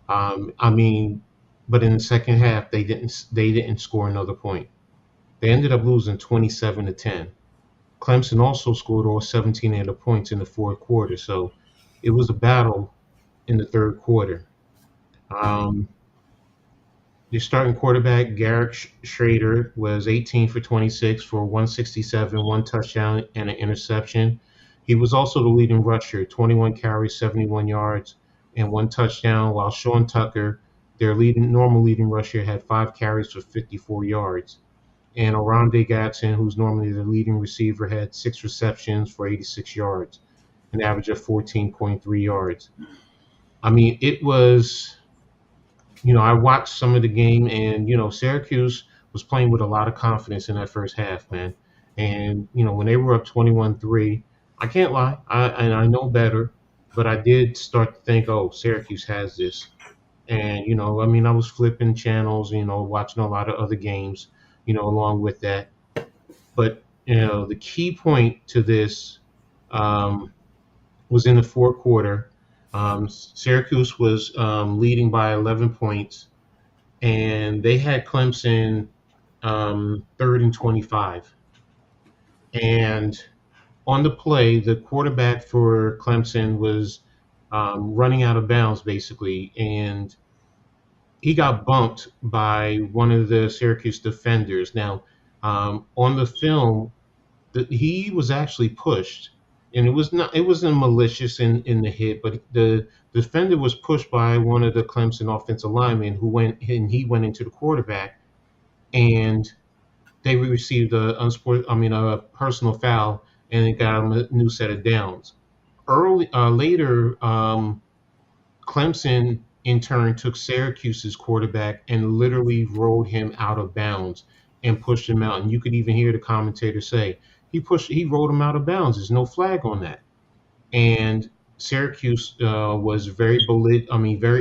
B: I mean, but in the second half they didn't score another point. They ended up losing 27-10. Clemson also scored all 17 of the points in the fourth quarter, so it was a battle in the third quarter. Um, the starting quarterback, Garrett Schrader, was 18 for 26 for 167, one touchdown, and an interception. He was also the leading rusher, 21 carries, 71 yards, and one touchdown, while Sean Tucker, their normal leading rusher, had 5 carries for 54 yards. And Oronde Gadsden, who's normally the leading receiver, had 6 receptions for 86 yards, an average of 14.3 yards. I mean, it was I watched some of the game, and Syracuse was playing with a lot of confidence in that first half, man. And when they were up 21-3, I can't lie, I know better, but I did start to think, oh, Syracuse has this. And I mean, I was flipping channels, watching a lot of other games, along with that. But the key point to this um, was in the fourth quarter. Syracuse was leading by 11 points, and they had Clemson third and 25. And on the play, the quarterback for Clemson was running out of bounds, basically, and he got bumped by one of the Syracuse defenders. Now, on the film, he was actually pushed, and it wasn't malicious in the hit, but the defender was pushed by one of the Clemson offensive linemen he went into the quarterback, and they received a personal foul, and it got him a new set of downs. Later, Clemson in turn took Syracuse's quarterback and literally rolled him out of bounds and pushed him out. And you could even hear the commentator say he rolled him out of bounds. There's no flag on that. And Syracuse was very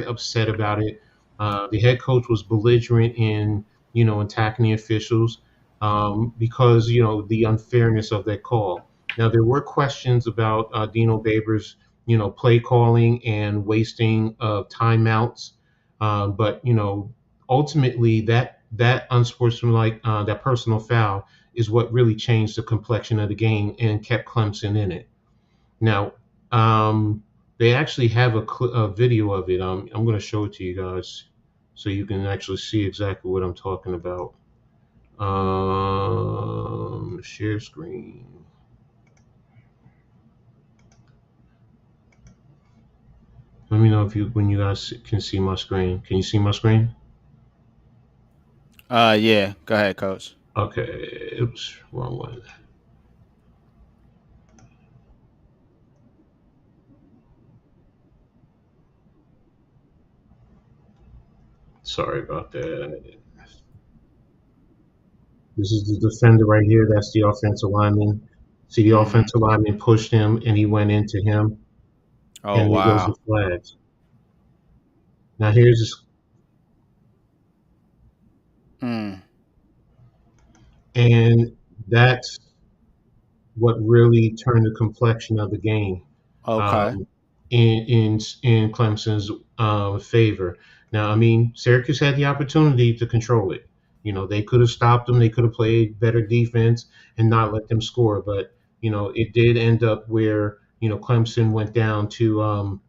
B: upset about it. The head coach was belligerent in, attacking the officials because, the unfairness of that call. Now, there were questions about Dino Babers, play calling and wasting of timeouts, but ultimately that unsportsmanlike, that personal foul is what really changed the complexion of the game and kept Clemson in it. Now, they actually have a video of it. I'm going to show it to you guys so you can actually see exactly what I'm talking about. Share screen. Let me know when you guys can see my screen. Can you see my screen?
A: Yeah. Go ahead, coach.
B: Okay. Oops, wrong one. Sorry about that. This is the defender right here. That's the offensive lineman. See, the
A: Mm-hmm.
B: offensive lineman pushed him, and he went into him,
A: Oh
B: and there goes the
A: wow.
B: flags. Now here's
A: Mm.
B: and that's what really turned the complexion of the game
A: Okay.
B: um, in Clemson's favor. Now, I mean, Syracuse had the opportunity to control it. They could have stopped them. They could have played better defense and not let them score. But it did end up where Clemson went down to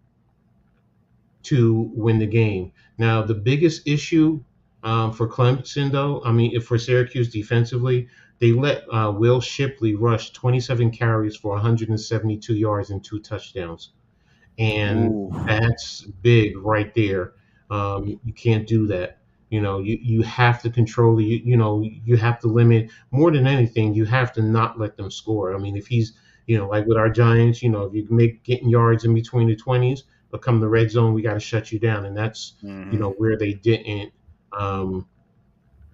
B: win the game. Now, the biggest issue for Clemson, though, I mean, if for Syracuse defensively, they let Will Shipley rush 27 carries for 172 yards and 2 touchdowns. And
A: Ooh.
B: that's big right there. You can't do that. You have to control you have to limit more than anything. You have to not let them score. I mean, if he's, like with our Giants, if you make getting yards in between the 20s, but come the red zone, we got to shut you down. And that's,
A: Mm-hmm.
B: where they didn't um,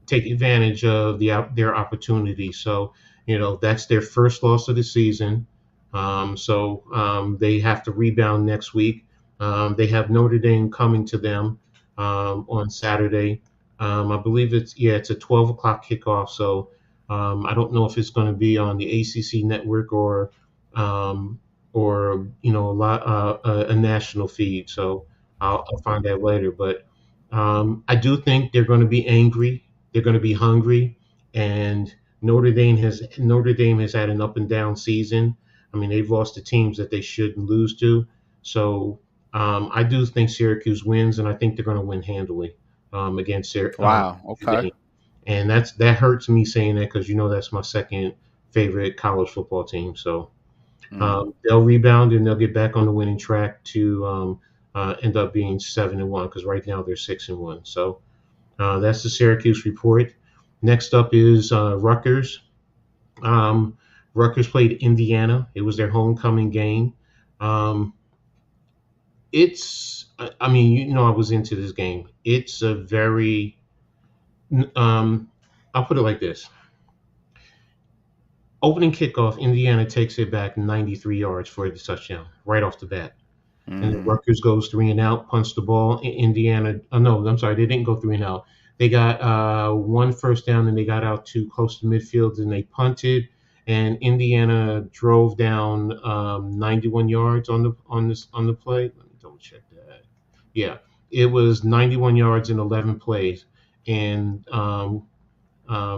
B: take advantage of their opportunity. So, that's their first loss of the season. So they have to rebound next week. They have Notre Dame coming to them on Saturday. I believe it's a 12 o'clock kickoff. So I don't know if it's going to be on the ACC network um, or a national feed. So I'll find that later. But I do think they're going to be angry. They're going to be hungry, and Notre Dame has had an up and down season. I mean, they've lost to teams that they shouldn't lose to. So I do think Syracuse wins, and I think they're going to win handily against
A: Wow.
B: Notre
A: Okay.
B: Dame. And that hurts me saying that because that's my second favorite college football team. So
A: Mm.
B: they'll rebound and they'll get back on the winning track to end up being 7-1 because right now they're 6-1. So that's the Syracuse report. Next up is Rutgers. Um, Rutgers played Indiana. It was their homecoming game. Um, I mean, I was into this game. It's a very, I'll put it like this. Opening kickoff, Indiana takes it back 93 yards for the touchdown right off the bat. And then
A: Mm-hmm.
B: Rutgers goes 3-and-out, punts the ball. Indiana, oh no, I'm sorry, they didn't go 3-and-out. They got one first down and they got out to close to midfield and they punted. And Indiana drove down 91 yards on the play. Let me double check that. Yeah, it was 91 yards in 11 plays, and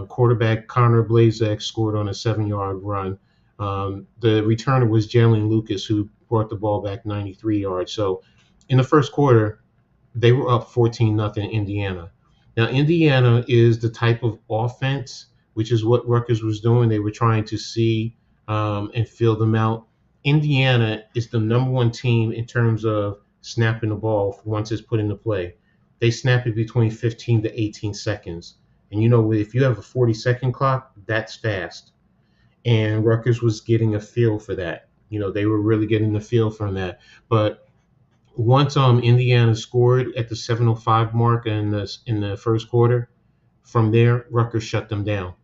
B: quarterback Connor Blazek scored on a 7-yard run. The returner was Jalen Lucas, who brought the ball back 93 yards. So in the first quarter, they were up 14-0 Indiana. Now, Indiana is the type of offense, which is what Rutgers was doing. They were trying to see and feel them out. Indiana is the number one team in terms of snapping the ball once it's put into play. They snap it between 15 to 18 seconds. And if you have a 40-second clock, that's fast. And Rutgers was getting a feel for that. They were really getting the feel from that. But once Indiana scored at the 7:05 mark in the first quarter, from there Rutgers shut them down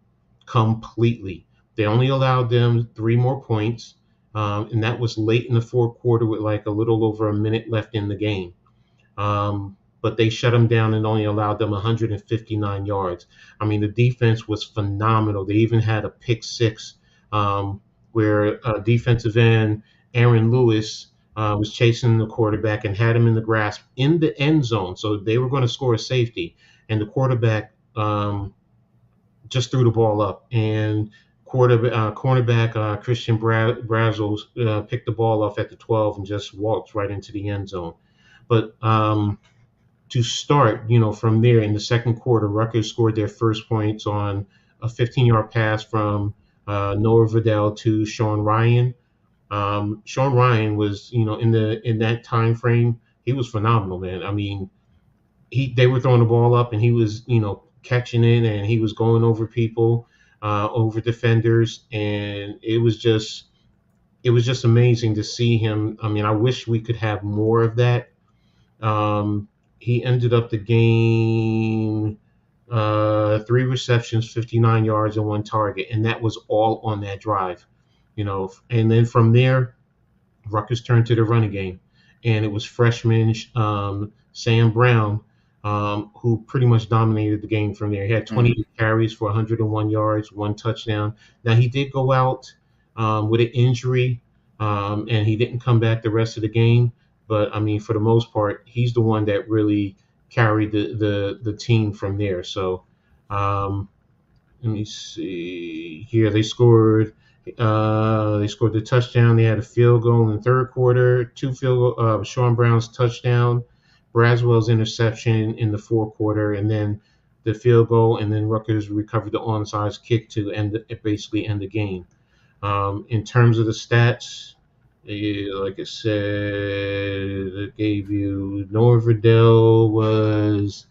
B: completely. They only allowed them 3 more points. and that was late in the fourth quarter with like a little over a minute left in the game. But they shut them down and only allowed them 159 yards. I mean, the defense was phenomenal. They even had a pick six where defensive end Aaron Lewis was chasing the quarterback and had him in the grasp in the end zone. So they were going to score a safety, and the quarterback just threw the ball up, and cornerback Christian Brazos picked the ball off at the 12 and just walked right into the end zone. But to start, from there in the second quarter, Rutgers scored their first points on a 15-yard pass from Noah Vidal to Sean Ryan. Sean Ryan was, in that time frame, he was phenomenal, man. I mean, they were throwing the ball up, and he was, catching it, and he was going over people, over defenders, and it was just amazing to see him. I mean, I wish we could have more of that. He ended up the game 3 receptions, 59 yards, and 1 target, and that was all on that drive. And then from there, Rutgers turned to the running game, and it was freshman Sam Brown who pretty much dominated the game from there. He had 28 carries for 101 yards, 1 touchdown. Now, he did go out with an injury, and he didn't come back the rest of the game. But, I mean, for the most part, he's the one that really carried the team from there. So, let me see here. They scored the touchdown. They had a field goal in the third quarter, 2 field goal, Sean Brown's touchdown, Braswell's interception in the fourth quarter, and then the field goal, and then Rutgers recovered the onside kick to basically end the game. In terms of the stats, like I said, it gave you Noah Vidal was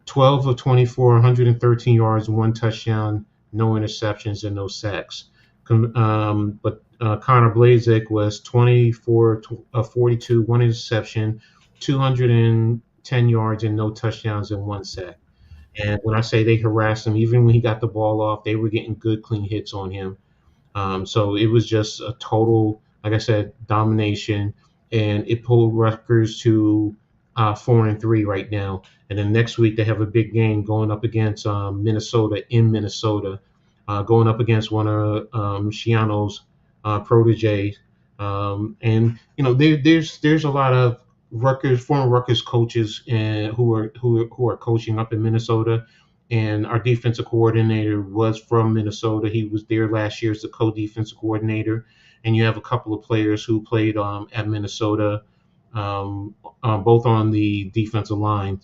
B: 12 of 24, 113 yards, 1 touchdown, no interceptions, and no sacks. But Connor Blazek was 24 of 42, 1 interception, 210 yards, and no touchdowns and 1 sack. And when I say they harassed him, even when he got the ball off, they were getting good, clean hits on him. So it was just a total, like I said, domination, and it pulled Rutgers to 4-3 right now. And then next week they have a big game going up against Minnesota in Minnesota, going up against one of Shiano's proteges. And there's a lot of former Rutgers coaches who are coaching up in Minnesota. And our defensive coordinator was from Minnesota. He was there last year as the co-defensive coordinator. And you have a couple of players who played at Minnesota, both on the defensive line.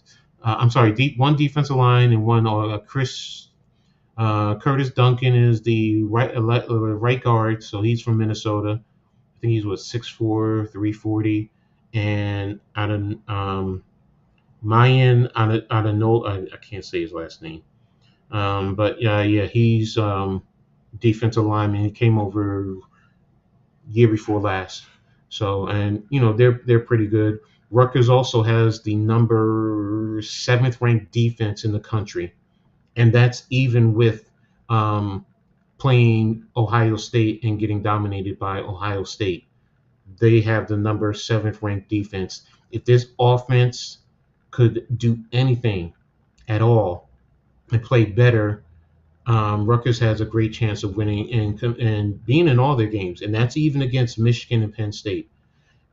B: One defensive line and one Curtis Duncan is the right guard, so he's from Minnesota. I think he's 6'4", 340, and out of Mayan I can't say his last name, but he's defensive lineman. He came over year before last. So, and they're pretty good. Rutgers also has the number 7th ranked defense in the country, and that's even with playing Ohio State and getting dominated by Ohio State. They have the number 7th ranked defense. If this offense could do anything at all and play better, Rutgers has a great chance of winning and being in all their games, and that's even against Michigan and Penn State.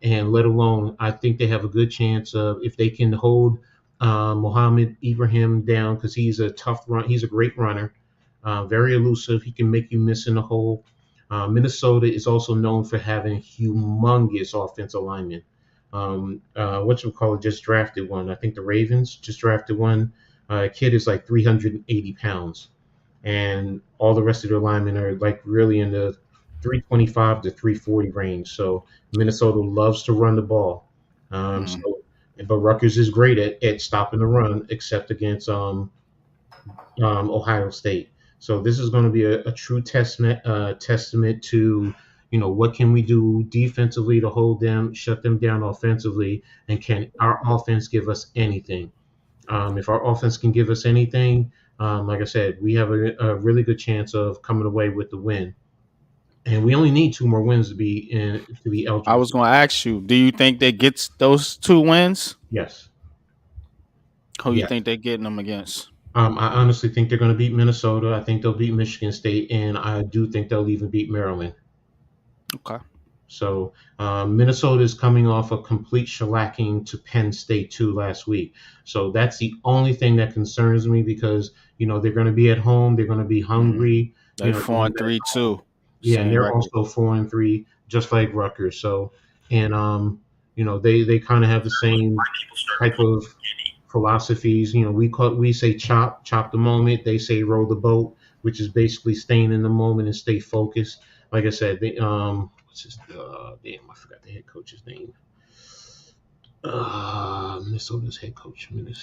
B: And let alone, I think they have a good chance of, if they can hold Mohamed Ibrahim down, because he's a tough run. He's a great runner, very elusive. He can make you miss in the hole. Minnesota is also known for having humongous offensive linemen. Just drafted one. I think the Ravens just drafted one. Kid is like 380 pounds. And all the rest of their linemen are like really in the 325 to 340 range. So Minnesota loves to run the ball. But Rutgers is great at stopping the run, except against Ohio State. So this is going to be a true testament to, what can we do defensively to hold them, shut them down offensively, and can our offense give us anything? If our offense can give us anything, like I said, we have a really good chance of coming away with the win. and we only need 2 more wins to be
A: I
B: eligible.
A: was going to ask you, do you think they get those 2 wins?
B: Yes,
A: Who you
B: yes.
A: think they're getting them against?
B: I honestly think they're going to beat Minnesota. I think they'll beat Michigan State, and I do think they'll even beat Maryland.
A: Okay.
B: So Minnesota is coming off a complete shellacking to Penn State too last week. So that's the only thing that concerns me because they're going to be at home, they're going to be
A: Mm-hmm.
B: hungry.
A: They
B: Going
A: four and
B: back
A: three
B: home.
A: too.
B: Yeah, and
A: Same
B: they're
A: record.
B: also 4-3, just like Rutgers. So, and they kind of have the same type of philosophies. We say chop the moment. They say roll the boat, which is basically staying in the moment and stay focused. Like I said, what's his damn, I forgot the head coach's name. Minnesota's head coach,
A: Michigan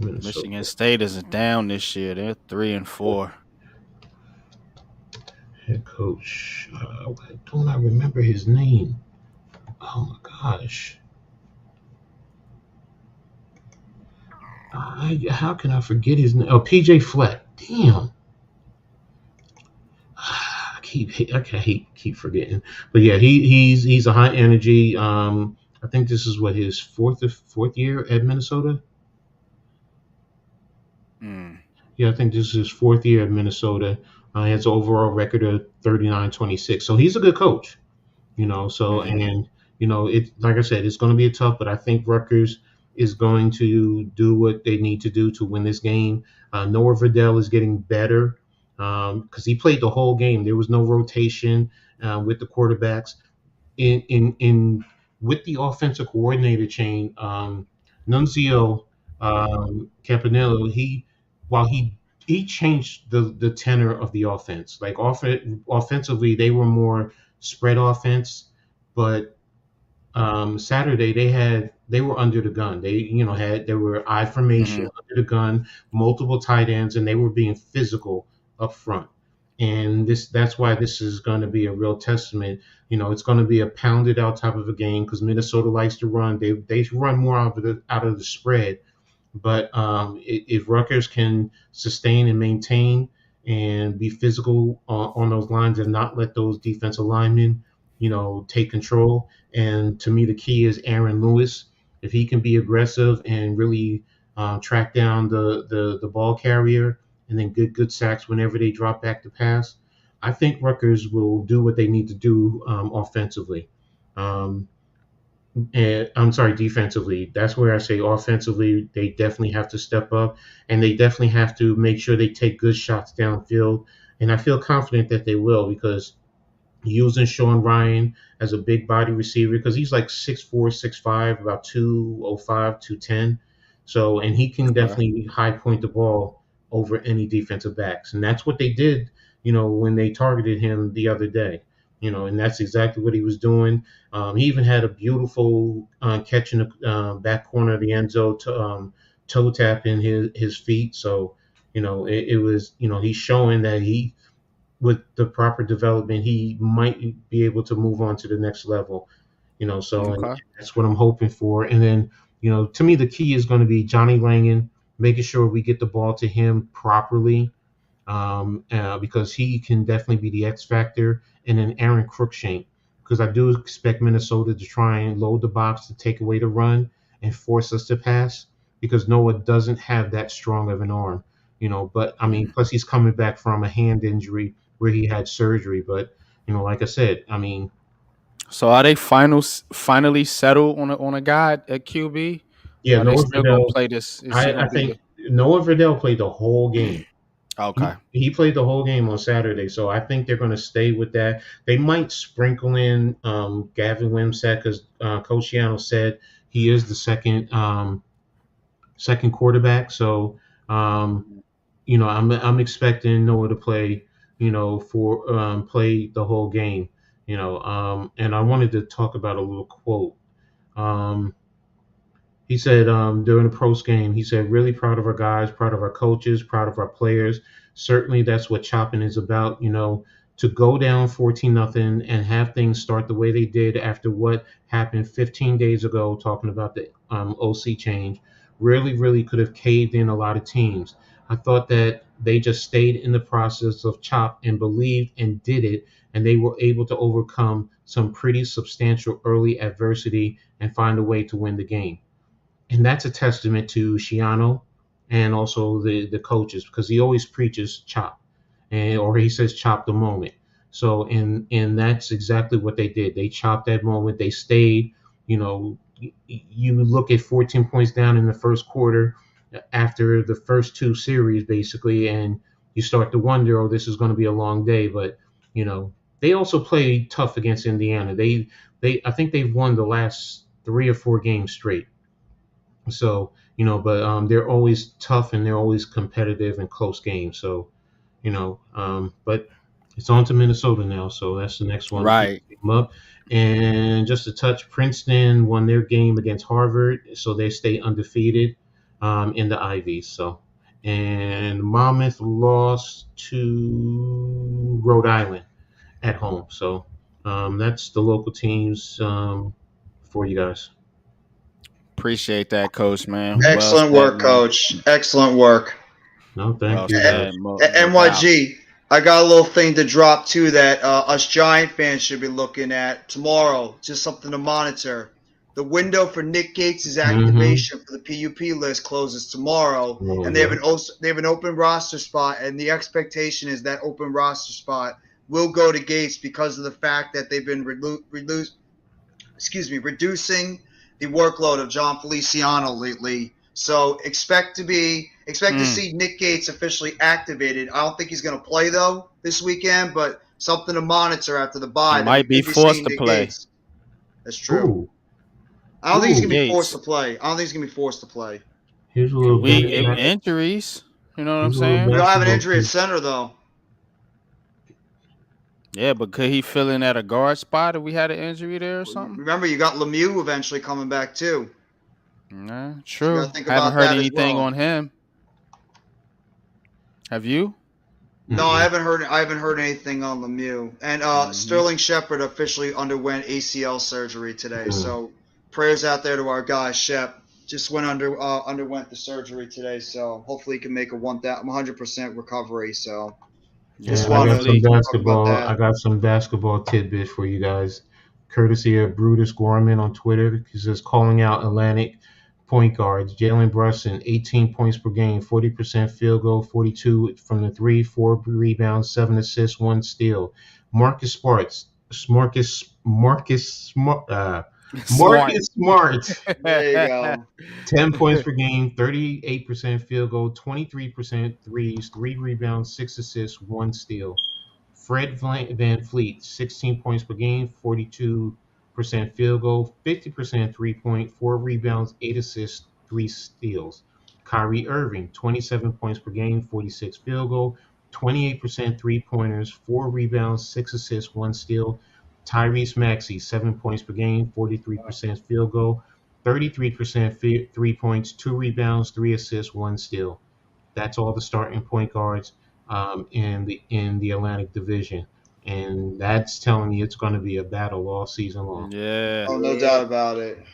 B: Minnesota
A: State is down this year. They're 3-4.
B: head coach. Why don't I remember his name? Oh my gosh. How can I forget his name? Oh, PJ Fleck. Damn. I keep forgetting. But yeah, he's a high energy. I think this is what his fourth year at Minnesota.
A: Mm.
B: Yeah, I think this is his fourth year at Minnesota. He has an overall record of 39-26. So he's a good coach. So
A: Mm-hmm.
B: and it like I said, it's going to be a tough, but I think Rutgers is going to do what they need to do to win this game. Noah Verdell is getting better because he played the whole game. There was no rotation with the quarterbacks in with the offensive coordinator chain. Nunzio Campanello, while he changed the tenor of the offense. Like offensively, they were more spread offense, but Saturday they were under the gun. They were I formation
A: Mm-hmm.
B: under the gun, multiple tight ends, and they were being physical up front. And that's why this is going to be a real testament. It's going to be a pounded out type of a game because Minnesota likes to run. They run more out of the spread, but if Rutgers can sustain and maintain and be physical on those lines and not let those defensive linemen, take control. And to me, the key is Aaron Lewis. If he can be aggressive and really track down the ball carrier and then get good sacks whenever they drop back to pass, I think Rutgers will do what they need to do offensively. Um, and I'm sorry, defensively. That's where I say offensively, they definitely have to step up and they definitely have to make sure they take good shots downfield. And I feel confident that they will because using Sean Ryan as a big body receiver because he's like 6'4", 6'5", about 205, 210. So, and he can
A: Okay.
B: definitely high point the ball over any defensive backs. And that's what they did, when they targeted him the other day. And that's exactly what he was doing. He even had a beautiful catch in the back corner of the end zone toe tap in his feet. So, it was, he's showing that with the proper development, he might be able to move on to the next level. So and
A: Okay.
B: that's what I'm hoping for. And then, to me, the key is going to be Johnny Langan, making sure we get the ball to him properly, because he can definitely be the X factor. And then Aaron Cruikshank, because I do expect Minnesota to try and load the box to take away the run and force us to pass, because Noah doesn't have that strong of an arm. But I mean,
A: Mm.
B: plus he's coming back from a hand injury where he had surgery. But like I said, I mean,
A: So are they finally settled on a guy at QB?
B: yeah,
A: Are they
B: Noah
A: still gonna
B: Vidal.
A: play this? Is he
B: I
A: gonna be
B: think Noah Vidal played the whole game.
A: okay?
B: He played the whole game on Saturday, so I think they're going to stay with that. They might sprinkle in Gavin Wimsatt because Coach Yano said he is the second quarterback. So I'm expecting Noah to play, for play the whole game. And I wanted to talk about a little quote. Um, he said during the post game, he said, really proud of our guys, proud of our coaches, proud of our players. Certainly, that's what chopping is about. To go down 14-0 and have things start the way they did after what happened 15 days ago, talking about the OC change, really, really could have caved in a lot of teams. I thought that they just stayed in the process of chop and believed and did it, and they were able to overcome some pretty substantial early adversity and find a way to win the game. And that's a testament to Shiano and also the coaches, because he always preaches chop, and or he says chop the moment. So and that's exactly what they did. They chopped that moment. They stayed. You know, you look at 14 points down in the first quarter after the first two series basically, and you start to wonder, oh, this is going to be a long day. But you know, they also play tough against Indiana. They I think they've won the last 3 or 4 games straight. So but they're always tough and they're always competitive and close games. So but it's on to Minnesota now. So that's the next one. Keep
A: Right.
B: them up. And just to touch, Princeton won their game against Harvard, so they stay undefeated in the Ivies. So, and Monmouth lost to Rhode Island at home. So that's the local teams for you guys.
A: Appreciate that, Coach, man. Well
C: Excellent
A: said,
C: work,
A: man.
C: Coach. Excellent work.
B: No, thank
A: Well
B: you
A: said.
B: guys.
A: No doubt.
C: NYG, I got a little thing to drop too that us Giant fans should be looking at tomorrow. Just something to monitor. The window for Nick Gates' activation for the PUP list closes tomorrow,
B: Oh,
C: and they have an open roster spot, and the expectation is that open roster spot will go to Gates because of the fact that they've been reducing the workload of John Feliciano lately. So expect to see Nick Gates officially activated. I don't think he's going to play though this weekend, but something to monitor after the bye.
A: He might be forced to play.
C: Gates. That's true.
B: Ooh.
C: I don't think he's going to be
A: Gates.
C: forced to play.
B: Here's a little
A: Injuries. You know what I'm saying?
C: We don't have an injury at center though.
A: Yeah, but could he fill in at a guard spot if we had an injury there or something?
C: Remember, you got Lemieux eventually coming back too.
A: Nah, true.
C: So
A: haven't heard anything on him. Have you?
C: No, I haven't heard anything on Lemieux. And Sterling Shepard officially underwent ACL surgery today. So prayers out there to our guy Shep. Just underwent the surgery today. So hopefully he can make a 100% recovery. So
B: just I got some basketball. I got some basketball tidbits for you guys, courtesy of Brutus Gorman on Twitter. He says calling out Atlantic point guards: Jalen Brunson, 18 points per game, 40% field goal, 42 from the three, 4 rebounds, 7 assists, 1 steal. Marcus Smart.
C: There you go.
B: 10 points per game, 38% field goal, 23% threes, 3 rebounds, 6 assists, 1 steal. Fred Van Fleet, 16 points per game, 42% field goal, 50% 3-point, 4 rebounds, 8 assists, 3 steals. Kyrie Irving, 27 points per game, 46 field goal, 28% 3-pointers, 4 rebounds, 6 assists, 1 steal. Tyrese Maxey, 7 points per game, 43% field goal, 33% 3 points, 2 rebounds, 3 assists, 1 steal. That's all the starting point guards in the Atlantic Division, and that's telling me it's going to be a battle all season long.
A: Yeah.
C: Oh, no doubt about it.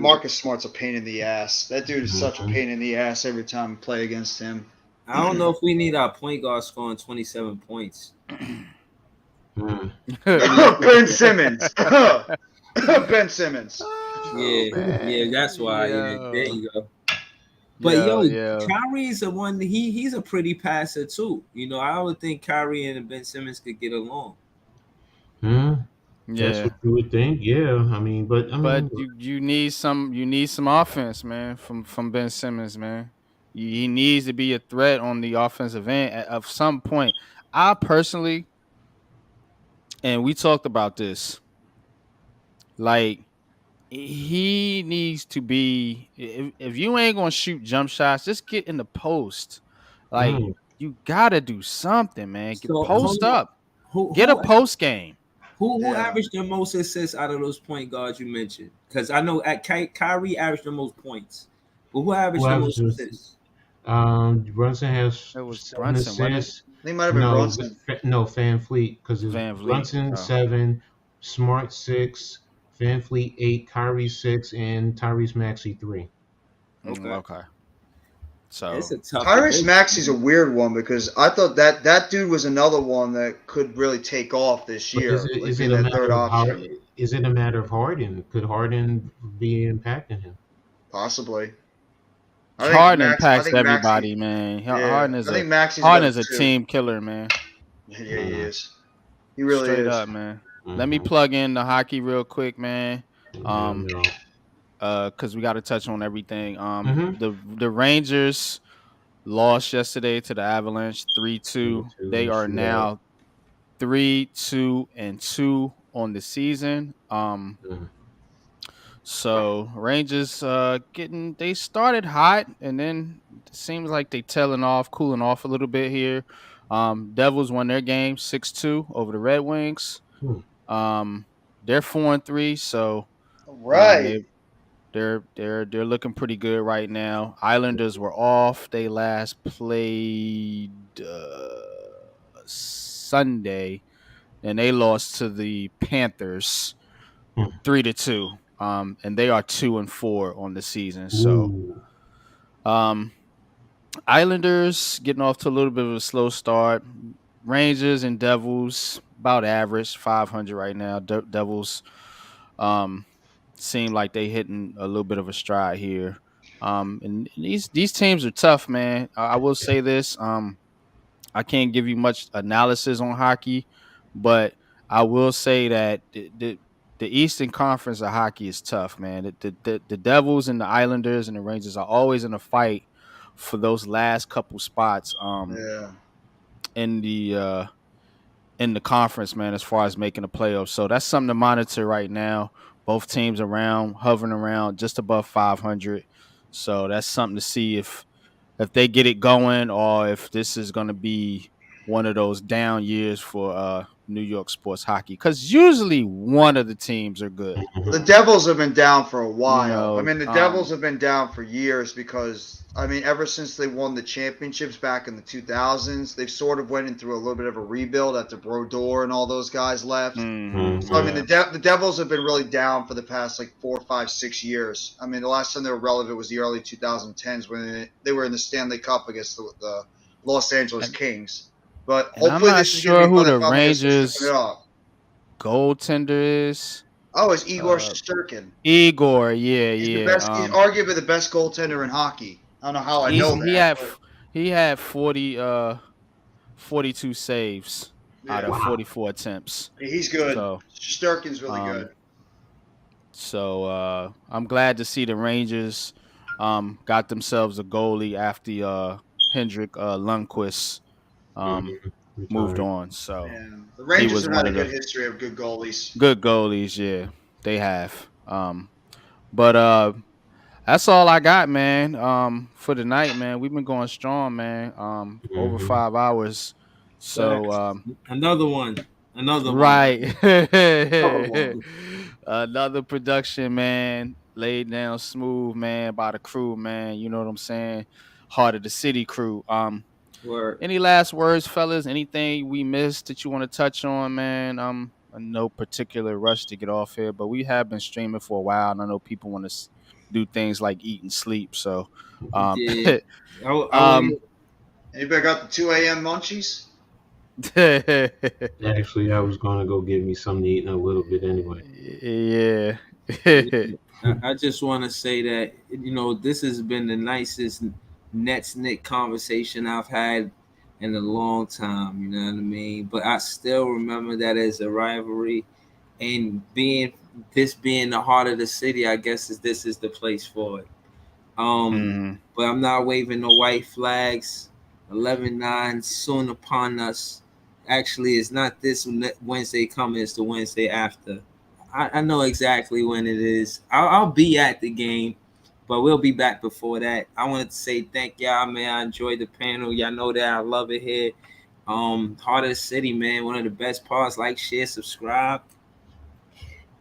C: Marcus Smart's a pain in the ass. That dude is such a pain in the ass every time we play against him.
E: I don't know if we need our point guard scoring 27 points.
C: Ben Simmons. Ben Simmons.
E: Yeah, that's why. Yeah, there you go. But Kyrie's the one. He's a pretty passer too. I would think Kyrie and Ben Simmons could get along.
B: That's what you would think. Yeah, but
A: you need some offense, man, from Ben Simmons, man. He needs to be a threat on the offensive end at some point. I personally, and we talked about this, like, he needs to be, if you ain't gonna shoot jump shots, just get in the post. Like, you gotta do something, man. Post up. Get a post game.
E: Who averaged the most assists out of those point guards you mentioned? Because I know Kyrie averaged the most points, but who averaged the most assists?
B: Brunson has 7 assists.
C: They might have been Brunson.
B: No, Van Fleet, because it's Brunson 7, Smart 6, Van Fleet 8, Kyrie 6, and Tyrese Maxey 3.
A: Okay. So
E: It's a tough
C: Tyrese
E: division.
C: Maxey's a weird one because I thought that dude was another one that could really take off this
B: But
C: year, like
B: is it
C: being
B: a
C: that third
B: matter of
C: option.
B: Is it a matter of Harden? Could Harden be impacting him?
C: Possibly.
A: Harden
C: I
A: impacts
C: think Maxey.
A: everybody, man.
C: Yeah, I think Maxey's
A: Harden
C: better
A: is a
C: too.
A: team killer, man.
C: Yeah, he
B: Mm,
C: is. He really
A: Straight
C: is.
A: up, man. Let me
B: mm-hmm.
A: plug in the hockey real quick, man.
B: Yeah,
A: Um,
B: no.
A: because we got to touch on everything.
B: Mm-hmm.
A: The Rangers lost yesterday to the Avalanche 3-2. They are
B: Shootout.
A: now 3-2-2 on the season.
B: Mm,
A: So Rangers getting they started hot and then it seems like they tailing off, cooling off a little bit here. Devils won their game 6-2 over the Red Wings.
B: mm,
A: Um, they're 4-3, so um
C: Right.
A: they they're looking pretty good right now. Islanders were off. They last played Sunday and they lost to the Panthers
B: mm.
A: 3-2. And they are 2-4 on the season. So
B: Ooh.
A: um Islanders getting off to a little bit of a slow start. Rangers and Devils about average, 500 right now. Devils um seem like they hitting a little bit of a stride here. And these teams are tough, man. I will say this. I can't give you much analysis on hockey, but I will say that the Eastern Conference of hockey is tough, man. The Devils and the Islanders and the Rangers are always in a fight for those last couple spots
C: Yeah.
A: in the conference, man, as far as making the playoffs. So that's something to monitor right now. Both teams hovering around just above 500. So that's something to see if they get it going or if this is going to be one of those down years for New York sports hockey, because usually one of the teams are good.
C: The
B: Mhm.
C: Devils have been down for a
A: You
C: while. I
A: know,
C: mean, the Devils have been down for years because I mean, ever since they won the championships back in the 2000s, they've sort of went in through a little bit of a rebuild after Brodeur and all those guys left. So I mean,
B: Mhm.
C: the Devils have been really down for the past like 4, 5, 6 years. I mean, the last time they were relevant was the early 2010s when they were in the Stanley Cup against the Los Angeles
A: and,
C: Kings. But
A: and I'm
C: hopefully,
A: not
C: this is going to
A: sure
C: be
A: who
C: one that
A: the
C: finally gets to stepping it
A: Rangers
C: up.
A: goaltender is.
C: Oh, it's Igor
A: Uh,
C: Shesterkin.
A: Igor, yeah,
C: He's the
A: yeah.
C: best. He's arguably the best goaltender in hockey. I don't know how I
A: He's
C: know
A: he
C: that,
A: had
C: but
A: 42 saves out
C: yeah,
A: of
B: Wow.
A: 44 attempts.
C: he's good.
A: So
C: Shesterkin's really
A: um
C: good.
A: I'm glad to see the Rangers got themselves a goalie after Hendrik Lundqvist um
B: Mhm.
A: moved
B: Retired.
A: on. So
C: Yeah, the
A: he
C: Rangers
A: was
C: have
A: one
C: had a
A: of
C: good
A: the
C: history of good goalies.
A: good goalies, yeah. They have. But that's all I got, man. For the night, man. We've been going strong, man. Over
B: Mhm.
A: 5 hours. So
E: Facts. Another one. Another one, man.
A: right.
E: Another one.
A: Another production, man. Laid down smooth, man, by the crew, man. You know what I'm saying? Heart of the city crew.
E: Word.
A: Any last words, fellas? Anything we missed that you want to touch on, man? No particular rush to get off here, but we have been streaming for a while, and I know people want to do things like eat and sleep. So, um,
E: Yeah. I
A: um,
E: want
C: Anybody got the 2 a.m. munchies?
B: Actually, I was going to go get me something to eat in a little bit anyway.
A: yeah.
E: I just want to say that this has been the nicest Nets Nick conversation I've had in a long time. You know what I mean? But I still remember that as a rivalry, and being the heart of the city. I guess this is the place for it.
A: Mhm.
E: But I'm not waving no white flags. 11-9 soon upon us. Actually, it's not this Wednesday coming, it's the Wednesday after. I know exactly when it is. I'll be at the game, but we'll be back before that. I wanted to say thank y'all, man. I enjoyed the panel. Y'all know that I love it here. Heart of the city, man. One of the best parts. Like, share, subscribe.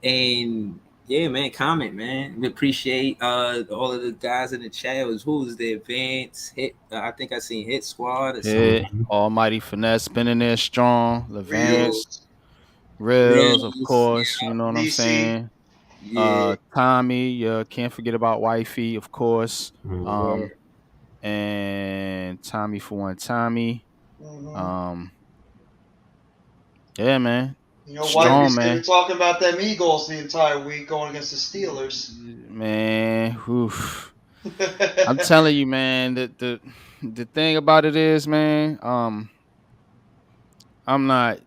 E: And yeah, man, comment, man. We appreciate all of the guys in the chat. Who's the advance hit? I think I seen Hit Squad or something.
A: Hit,
B: Mhm.
A: Almighty Finesse, spinning there strong. Levance,
C: Reels,
A: Reels, of
E: Reels,
A: course.
E: yeah,
A: You know what I'm
C: DC.
A: saying?
E: yeah.
A: Tommy, can't forget about Wifey, of course.
B: Mhm.
A: Um,
E: Word.
A: and Tommy for one Tommy.
C: Mm-hmm.
A: Yeah, man.
C: You know, why we
A: Strong,
C: sitting
A: man.
C: talking about them Eagles the entire week going against the Steelers.
A: Man, oof. I'm telling you, man, the thing about it is, man, I'm not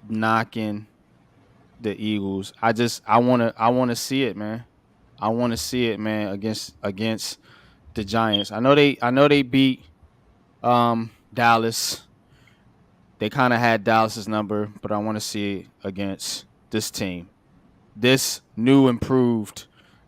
A: knocking the Eagles. I wanna see it, man. I wanna see it, man, against the Giants. I know they beat Dallas. They kind of had Dallas's number, but I want to see it against this team. This new improved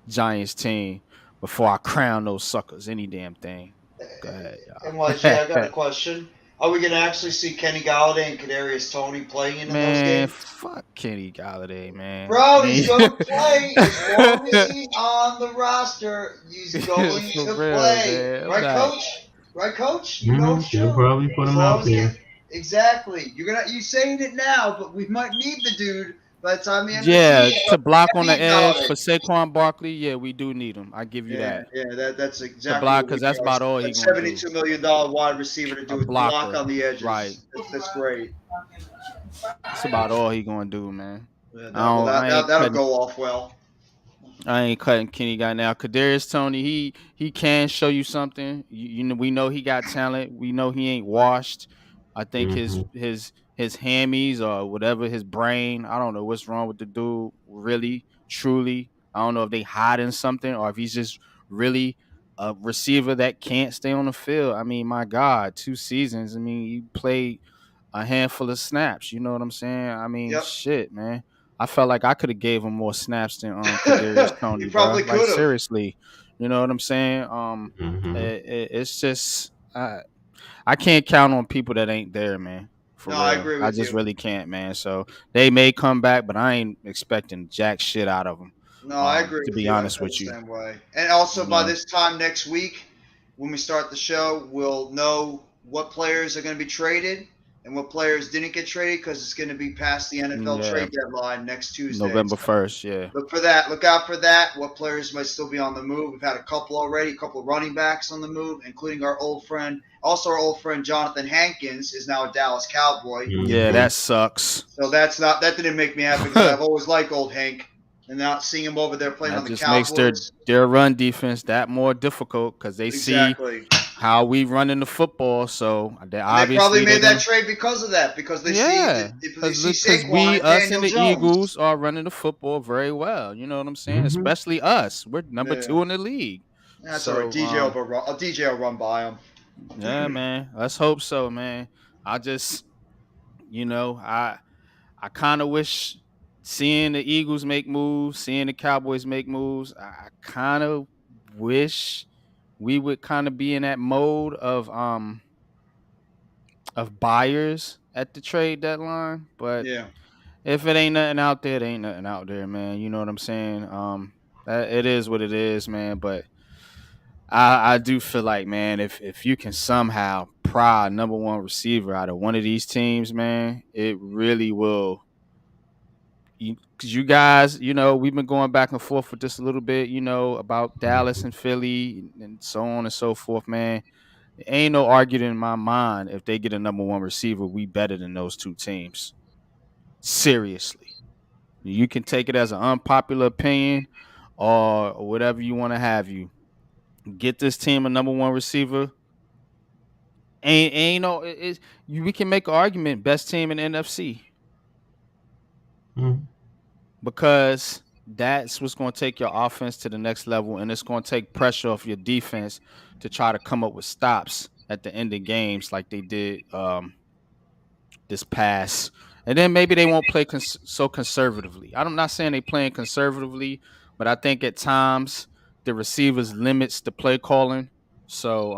A: Giants team before I crown those suckers any damn thing. Go ahead,
C: NYJ, I got a
A: y'all.
C: question. Are we going to actually see Kenny Galladay and Kadarius Toney playing in those
A: Man,
C: games?
A: fuck Kenny Galladay, man.
C: Bro, he's
A: He-
C: going to play. As long as he's on the roster, he's going
A: For
C: to
A: real,
C: play.
A: man. I'm
C: Right,
A: not.
C: Coach? Right, Coach? You know it's
B: They'll
C: true.
B: probably put
C: As
B: him
C: long
B: out
C: as he
B: there.
C: exactly. You saying it now, but we might need the dude by the time the end of the
A: Yeah,
C: season.
A: to block on the
C: Kenny
A: edge
C: Galladay.
A: for Saquon Barkley, yeah, we do need him. I give you
C: Yeah,
A: that.
C: yeah, that's
A: To
C: exactly
A: block,
C: what we
A: because
C: need.
A: that's about all
C: A
A: he gonna do.
C: $72 million wide receiver to
A: A
C: do is block
A: blocker,
C: on the
A: right?
C: edges. That's great.
A: That's about all he gonna do, man.
C: Yeah,
A: I don't. I ain't
C: that'll
A: cutting.
C: go off well.
A: I ain't cutting Kenny guy now. Kadarius Tony, he can show you something. We know he got talent. We know he ain't washed. I think his
B: Mm-hmm.
A: his his hammies or whatever his brain. I don't know what's wrong with the dude. Really, truly, I don't know if they hiding something or if he's just really a receiver that can't stay on the field. I mean, my God, 2 seasons. I mean, he played a handful of snaps. You know what I'm saying? I mean,
C: Yep.
A: shit, man. I felt like I could have gave him more snaps than Kadarius
C: You
A: Tony, bro.
C: probably
A: Like
C: could have.
A: seriously, you know what I'm saying?
B: Mm-hmm.
A: It's just I can't count on people that ain't there, man. For
C: No, I
A: real,
C: agree
A: I
C: with
A: just
C: you.
A: really can't, man. So they may come back, but I ain't expecting jack shit out of them.
C: No, I agree
A: To
C: with
A: be
C: you. I
A: honest
C: feel the
A: with you,
C: same way. And also,
A: you
C: by
A: know,
C: this time next week, when we start the show, we'll know what players are going to be traded and what players didn't get traded because it's going to be past the NFL
A: yeah,
C: trade deadline next Tuesday.
A: November
C: So
A: 1st, yeah,
C: look for that. Look out for that. What players might still be on the move? We've had a couple already, a couple of running backs on the move, including our old friend. Also, our old friend Jonathan Hankins is now a Dallas Cowboy.
A: yeah,
B: Mm-hmm.
A: that sucks.
C: So that didn't make me happy because I've always liked old Hank, and not seeing him over there playing
A: That
C: on the
A: just makes their
C: Cowboys.
A: their run defense that more difficult because they see
C: Exactly.
A: how we running the football. So they
C: And they probably
A: obviously they're
C: made that
A: gonna,
C: trade because of that, because
A: yeah,
C: they see
A: because
C: Saquon
A: we
C: and
A: us
C: Daniel
A: and the
C: Jones.
A: Eagles are running the football very well. You know what I'm saying?
B: Mm-hmm.
A: Especially us. We're number
C: Yeah,
A: 2 in the league.
C: that's all right.
A: So
C: DJ will run by him.
A: yeah, man. Let's hope so, man. I just I kind of wish seeing the Eagles make moves, seeing the Cowboys make moves. I kind of wish we would kind of be in that mode of buyers at the trade deadline. But
C: Yeah,
A: if it ain't nothing out there, it ain't nothing out there, man. You know what I'm saying? It is what it is, man. But I do feel like, man, if you can somehow pry a number one receiver out of one of these teams, man, it really will. Because you guys, we've been going back and forth with this a little bit, about Dallas and Philly and so on and so forth, man. Ain't no arguing in my mind if they get a number one receiver, we better than those two teams. Seriously. You can take it as an unpopular opinion or whatever you want to have you. Get this team a number one receiver. Ain't no we can make an argument best team in the NFC
B: Mm-hmm.
A: because that's what's going to take your offense to the next level, and it's going to take pressure off your defense to try to come up with stops at the end of games like they did this past. And then maybe they won't play so conservatively. I'm not saying they playing conservatively, but I think at times the receivers limits the play calling. So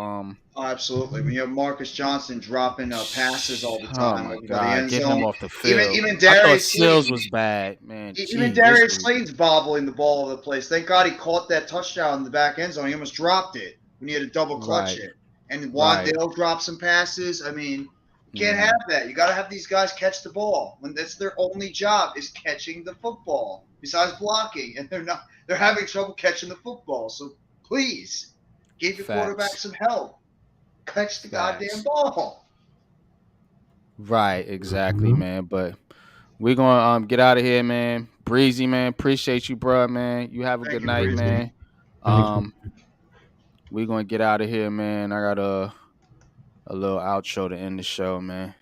C: oh, absolutely. When you have Marcus Johnson dropping passes all the
A: oh
C: time
A: my
C: over by the
A: God,
C: end
A: get him
C: zone,
A: off the
C: even
A: field.
C: even
A: I thought
C: Darius
A: Sills
C: Slayton,
A: was bad, man.
C: even
A: Gee, this
C: Darius
A: dude.
C: Slayton's bobbling the ball over the place. Thank God he caught that touchdown in the back end zone. He almost dropped it when he had to double clutch
A: Right,
C: it. And
A: right.
C: Wandale dropped some passes. I mean, you can't
A: Mm-hmm.
C: have that. You got to have these guys catch the ball when that's their only job is catching the football besides blocking, and they're having trouble catching the football. So please give your quarterback
A: Facts.
C: some help. catch the goddamn ball.
A: Right, exactly,
B: Mhm.
A: man. But we're gonna get out of here, man. Breezy, man. Appreciate you, bro, man. You have a
C: Thank
A: good
C: you,
A: night,
C: Breezy.
A: man.
B: Thank you.
A: We're gonna get out of here, man. I got a little outro to end the show, man.